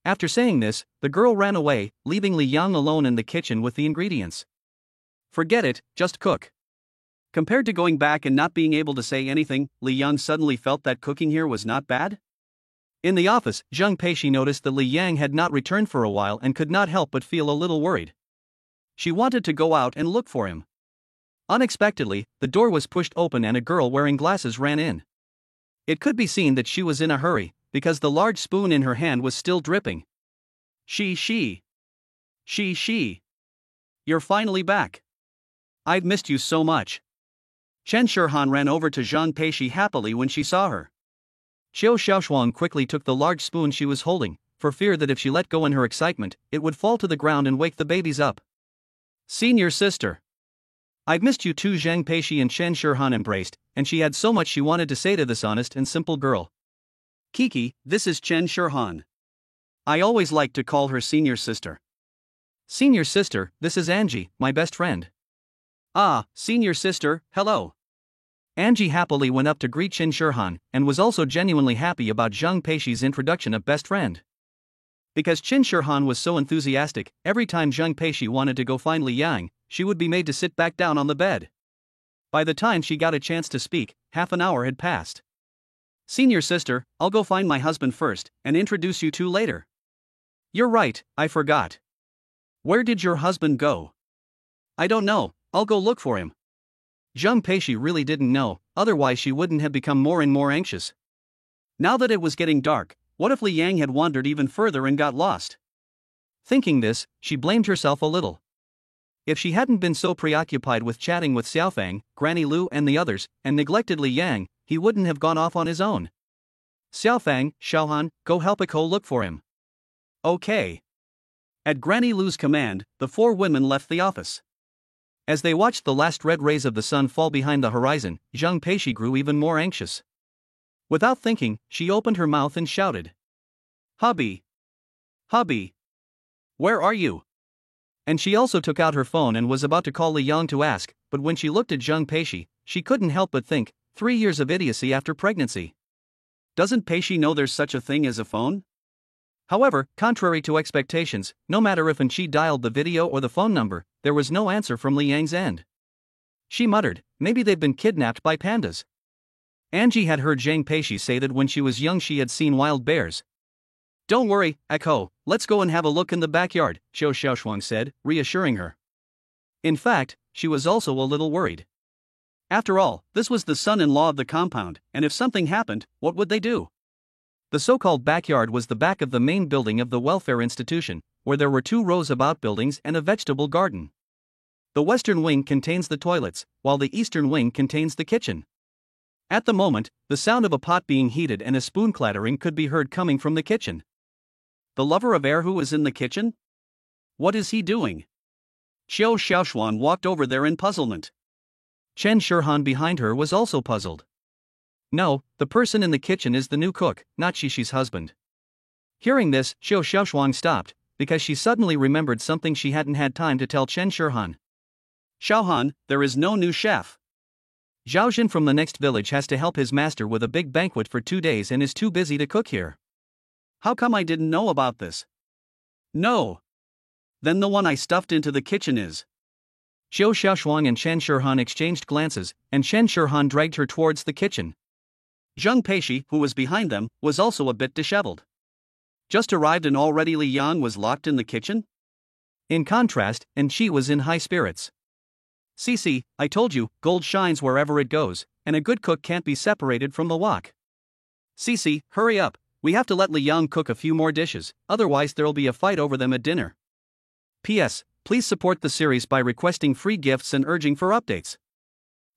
After saying this, the girl ran away, leaving Li Yang alone in the kitchen with the ingredients. Forget it, just cook. Compared to going back and not being able to say anything, Li Yang suddenly felt that cooking here was not bad. In the office, Zhang Peishi noticed that Li Yang had not returned for a while and could not help but feel a little worried. She wanted to go out and look for him. Unexpectedly, the door was pushed open and a girl wearing glasses ran in. It could be seen that she was in a hurry, because the large spoon in her hand was still dripping. She. You're finally back. I've missed you so much. Chen Shirhan ran over to Zhang Peishi happily when she saw her. Qiu Xiaoshuang quickly took the large spoon she was holding, for fear that if she let go in her excitement, it would fall to the ground and wake the babies up. Senior sister. I've missed you too, Zhang Peishi and Chen Shirhan embraced, and she had so much she wanted to say to this honest and simple girl. Kiki, this is Chen Shirhan. I always like to call her senior sister. Senior sister, this is Angie, my best friend. Ah, senior sister, hello. Angie happily went up to greet Qin Shihan and was also genuinely happy about Zheng Peixi's introduction of best friend. Because Qin Shihan was so enthusiastic, every time Zheng Peixi wanted to go find Li Yang, she would be made to sit back down on the bed. By the time she got a chance to speak, half an hour had passed. Senior sister, I'll go find my husband first and introduce you two later. You're right, I forgot. Where did your husband go? I don't know, I'll go look for him. Zheng Peixi really didn't know, otherwise she wouldn't have become more and more anxious. Now that it was getting dark, what if Li Yang had wandered even further and got lost? Thinking this, she blamed herself a little. If she hadn't been so preoccupied with chatting with Xiaofang, Granny Lu and the others, and neglected Li Yang, he wouldn't have gone off on his own. Xiaofang, Xiaohan, go help Eiko look for him. Okay. At Granny Lu's command, the four women left the office. As they watched the last red rays of the sun fall behind the horizon, Zheng Peixi grew even more anxious. Without thinking, she opened her mouth and shouted. Hubby! Hubby! Where are you? And she also took out her phone and was about to call Li Yang to ask, but when she looked at Zheng Peixi, she couldn't help but think, 3 years of idiocy after pregnancy. Doesn't Peixi know there's such a thing as a phone? However, contrary to expectations, no matter if she dialed the video or the phone number, there was no answer from Li Yang's end. She muttered, maybe they've been kidnapped by pandas. Angie had heard Zheng Peixi say that when she was young she had seen wild bears. Don't worry, Eiko, let's go and have a look in the backyard, Qiu Xiaoshuang said, reassuring her. In fact, she was also a little worried. After all, this was the son-in-law of the compound, and if something happened, what would they do? The so-called backyard was the back of the main building of the welfare institution, where there were 2 rows of outbuildings and a vegetable garden. The western wing contains the toilets, while the eastern wing contains the kitchen. At the moment, the sound of a pot being heated and a spoon clattering could be heard coming from the kitchen. The lover of air who is in the kitchen? What is he doing? Qiu Xiaoshuan walked over there in puzzlement. Chen Shihan behind her was also puzzled. No, the person in the kitchen is the new cook, not Xixi husband. Hearing this, Qiu Xiaoshuang stopped, because she suddenly remembered something she hadn't had time to tell Chen Shihan. Xiaohan, there is no new chef. Zhaojin from the next village has to help his master with a big banquet for 2 days and is too busy to cook here. How come I didn't know about this? No. Then the one I stuffed into the kitchen is. Qiu Xiaoshuang and Chen Shihan exchanged glances, and Chen Shihan dragged her towards the kitchen. Zheng Peixi, who was behind them, was also a bit disheveled. Just arrived and already Li Yang was locked in the kitchen? In contrast, and she was in high spirits. Cici, I told you, gold shines wherever it goes, and a good cook can't be separated from the wok. Cici, hurry up, we have to let Li Yang cook a few more dishes, otherwise there'll be a fight over them at dinner. P.S. Please support the series by requesting free gifts and urging for updates.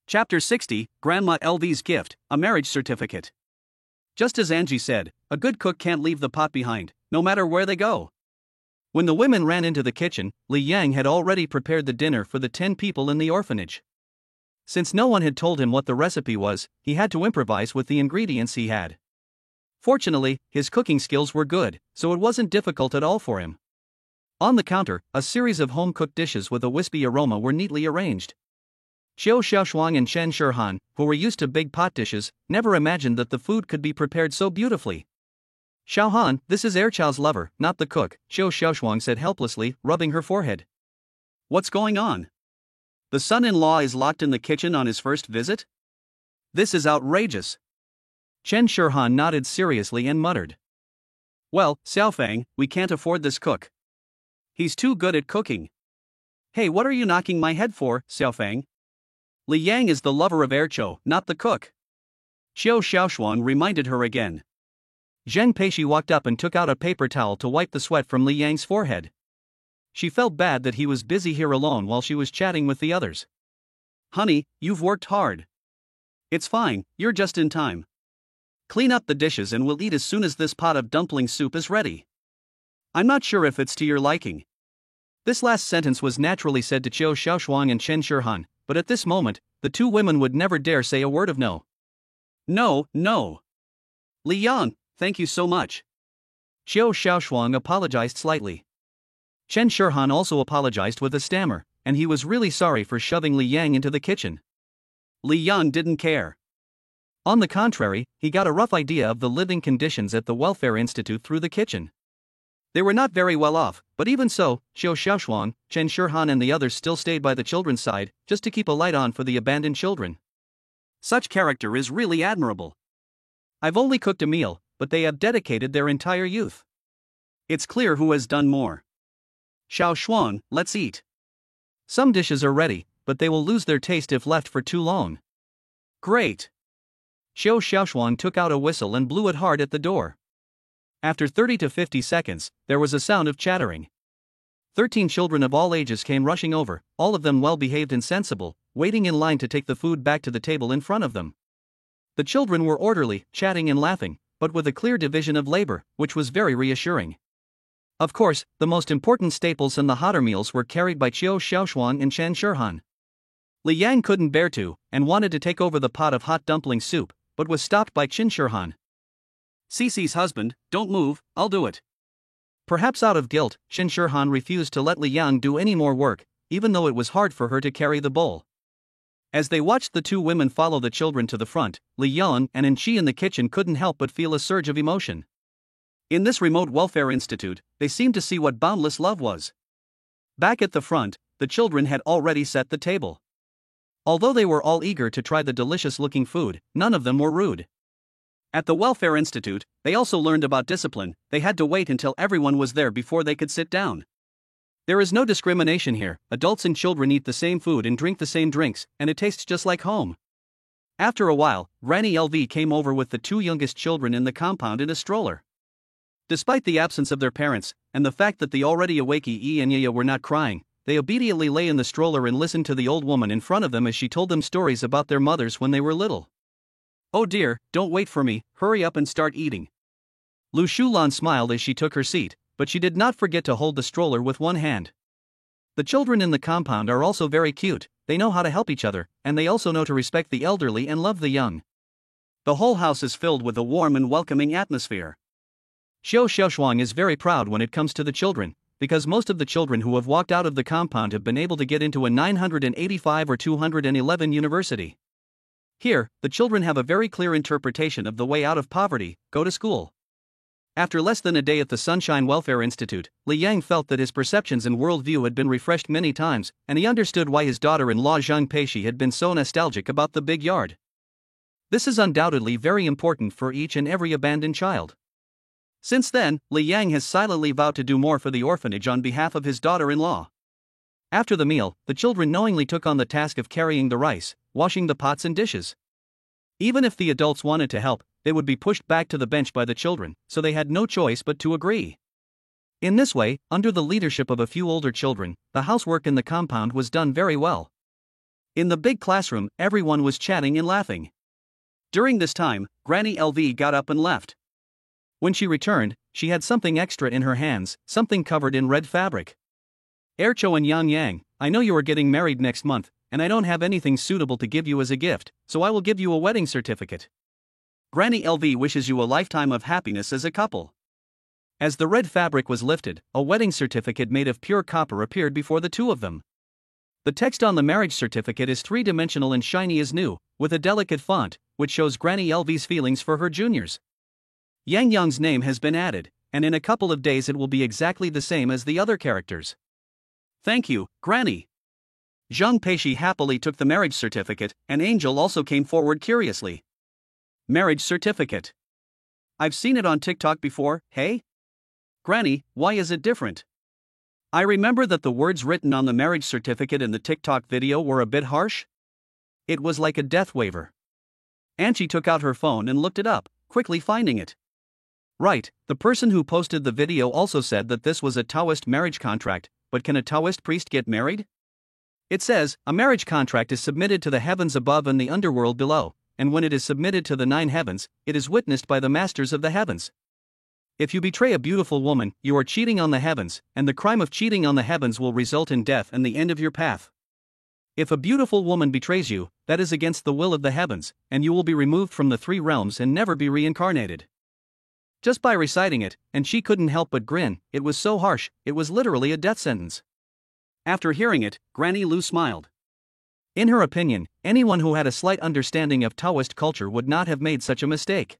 Chapter 60, Grandma LV's Gift, a Marriage Certificate. Just as Angie said, a good cook can't leave the pot behind, no matter where they go. When the women ran into the kitchen, Li Yang had already prepared the dinner for the 10 people in the orphanage. Since no one had told him what the recipe was, he had to improvise with the ingredients he had. Fortunately, his cooking skills were good, so it wasn't difficult at all for him. On the counter, a series of home-cooked dishes with a wispy aroma were neatly arranged. Qiu Xiaoshuang and Chen Shihan, who were used to big pot dishes, never imagined that the food could be prepared so beautifully. Xiaohan, this is Erqiao's lover, not the cook, Qiu Xiaoshuang said helplessly, rubbing her forehead. What's going on? The son-in-law is locked in the kitchen on his first visit? This is outrageous. Chen Shihan nodded seriously and muttered. Well, Xiaofang, we can't afford this cook. He's too good at cooking. Hey, what are you knocking my head for, Xiaofang? Li Yang is the lover of Erqiao, not the cook. Qiu Xiaoshuang reminded her again. Zheng Peixi walked up and took out a paper towel to wipe the sweat from Li Yang's forehead. She felt bad that he was busy here alone while she was chatting with the others. Honey, you've worked hard. It's fine, you're just in time. Clean up the dishes and we'll eat as soon as this pot of dumpling soup is ready. I'm not sure if it's to your liking. This last sentence was naturally said to Qiu Xiaoshuang and Chen Shihan, but at this moment, the 2 women would never dare say a word of no. No, no. Li Yang, thank you so much. Qiu Xiaoshuang apologized slightly. Chen Shirhan also apologized with a stammer, and he was really sorry for shoving Li Yang into the kitchen. Li Yang didn't care. On the contrary, he got a rough idea of the living conditions at the Welfare Institute through the kitchen. They were not very well off, but even so, Xiao Xiaoshuang, Chen Shirhan and the others still stayed by the children's side, just to keep a light on for the abandoned children. Such character is really admirable. I've only cooked a meal, but they have dedicated their entire youth. It's clear who has done more. Xiao Shuang, let's eat. Some dishes are ready, but they will lose their taste if left for too long. Great. Xiao Xiaoshuang took out a whistle and blew it hard at the door. After 30 to 50 seconds, there was a sound of chattering. 13 children of all ages came rushing over, all of them well-behaved and sensible, waiting in line to take the food back to the table in front of them. The children were orderly, chatting and laughing, but with a clear division of labor, which was very reassuring. Of course, the most important staples and the hotter meals were carried by Qiu Xiaoshuang and Chen Shirhan. Li Yang couldn't bear to, and wanted to take over the pot of hot dumpling soup, but was stopped by Chen Shirhan. Cici's husband, don't move, I'll do it. Perhaps out of guilt, Chen Shirhan refused to let Li Yang do any more work, even though it was hard for her to carry the bowl. As they watched the two women follow the children to the front, Li Yang and Enchi in the kitchen couldn't help but feel a surge of emotion. In this remote welfare institute, they seemed to see what boundless love was. Back at the front, the children had already set the table. Although they were all eager to try the delicious-looking food, none of them were rude. At the Welfare Institute, they also learned about discipline. They had to wait until everyone was there before they could sit down. There is no discrimination here, adults and children eat the same food and drink the same drinks, and it tastes just like home. After a while, Granny LV came over with the two youngest children in the compound in a stroller. Despite the absence of their parents, and the fact that the already awake Yi and Yaya were not crying, they obediently lay in the stroller and listened to the old woman in front of them as she told them stories about their mothers when they were little. Oh dear, don't wait for me, hurry up and start eating. Lu Shulan smiled as she took her seat, but she did not forget to hold the stroller with one hand. The children in the compound are also very cute, they know how to help each other, and they also know to respect the elderly and love the young. The whole house is filled with a warm and welcoming atmosphere. Xiao Xiaoshuang is very proud when it comes to the children, because most of the children who have walked out of the compound have been able to get into a 985 or 211 university. Here, the children have a very clear interpretation of the way out of poverty: go to school. After less than a day at the Sunshine Welfare Institute, Li Yang felt that his perceptions and worldview had been refreshed many times, and he understood why his daughter-in-law Zhang Peishi had been so nostalgic about the big yard. This is undoubtedly very important for each and every abandoned child. Since then, Li Yang has silently vowed to do more for the orphanage on behalf of his daughter-in-law. After the meal, the children knowingly took on the task of carrying the rice, washing the pots and dishes. Even if the adults wanted to help, they would be pushed back to the bench by the children, so they had no choice but to agree. In this way, under the leadership of a few older children, the housework in the compound was done very well. In the big classroom, everyone was chatting and laughing. During this time, Granny LV got up and left. When she returned, she had something extra in her hands, something covered in red fabric. Ercho and Yang Yang, I know you are getting married next month, and I don't have anything suitable to give you as a gift, so I will give you a wedding certificate. Granny LV wishes you a lifetime of happiness as a couple. As the red fabric was lifted, a wedding certificate made of pure copper appeared before the two of them. The text on the marriage certificate is three-dimensional and shiny as new, with a delicate font, which shows Granny LV's feelings for her juniors. Yang Yang's name has been added, and in a couple of days it will be exactly the same as the other characters. Thank you, Granny. Zhang Peishi happily took the marriage certificate, and Angel also came forward curiously. Marriage certificate. I've seen it on TikTok before, hey? Granny, why is it different? I remember that the words written on the marriage certificate in the TikTok video were a bit harsh. It was like a death waiver. Anchi took out her phone and looked it up, quickly finding it. Right, the person who posted the video also said that this was a Taoist marriage contract, but can a Taoist priest get married? It says, a marriage contract is submitted to the heavens above and the underworld below, and when it is submitted to the 9 heavens, it is witnessed by the masters of the heavens. If you betray a beautiful woman, you are cheating on the heavens, and the crime of cheating on the heavens will result in death and the end of your path. If a beautiful woman betrays you, that is against the will of the heavens, and you will be removed from the 3 realms and never be reincarnated. Just by reciting it, and she couldn't help but grin, it was so harsh, it was literally a death sentence. After hearing it, Granny Lu smiled. In her opinion, anyone who had a slight understanding of Taoist culture would not have made such a mistake.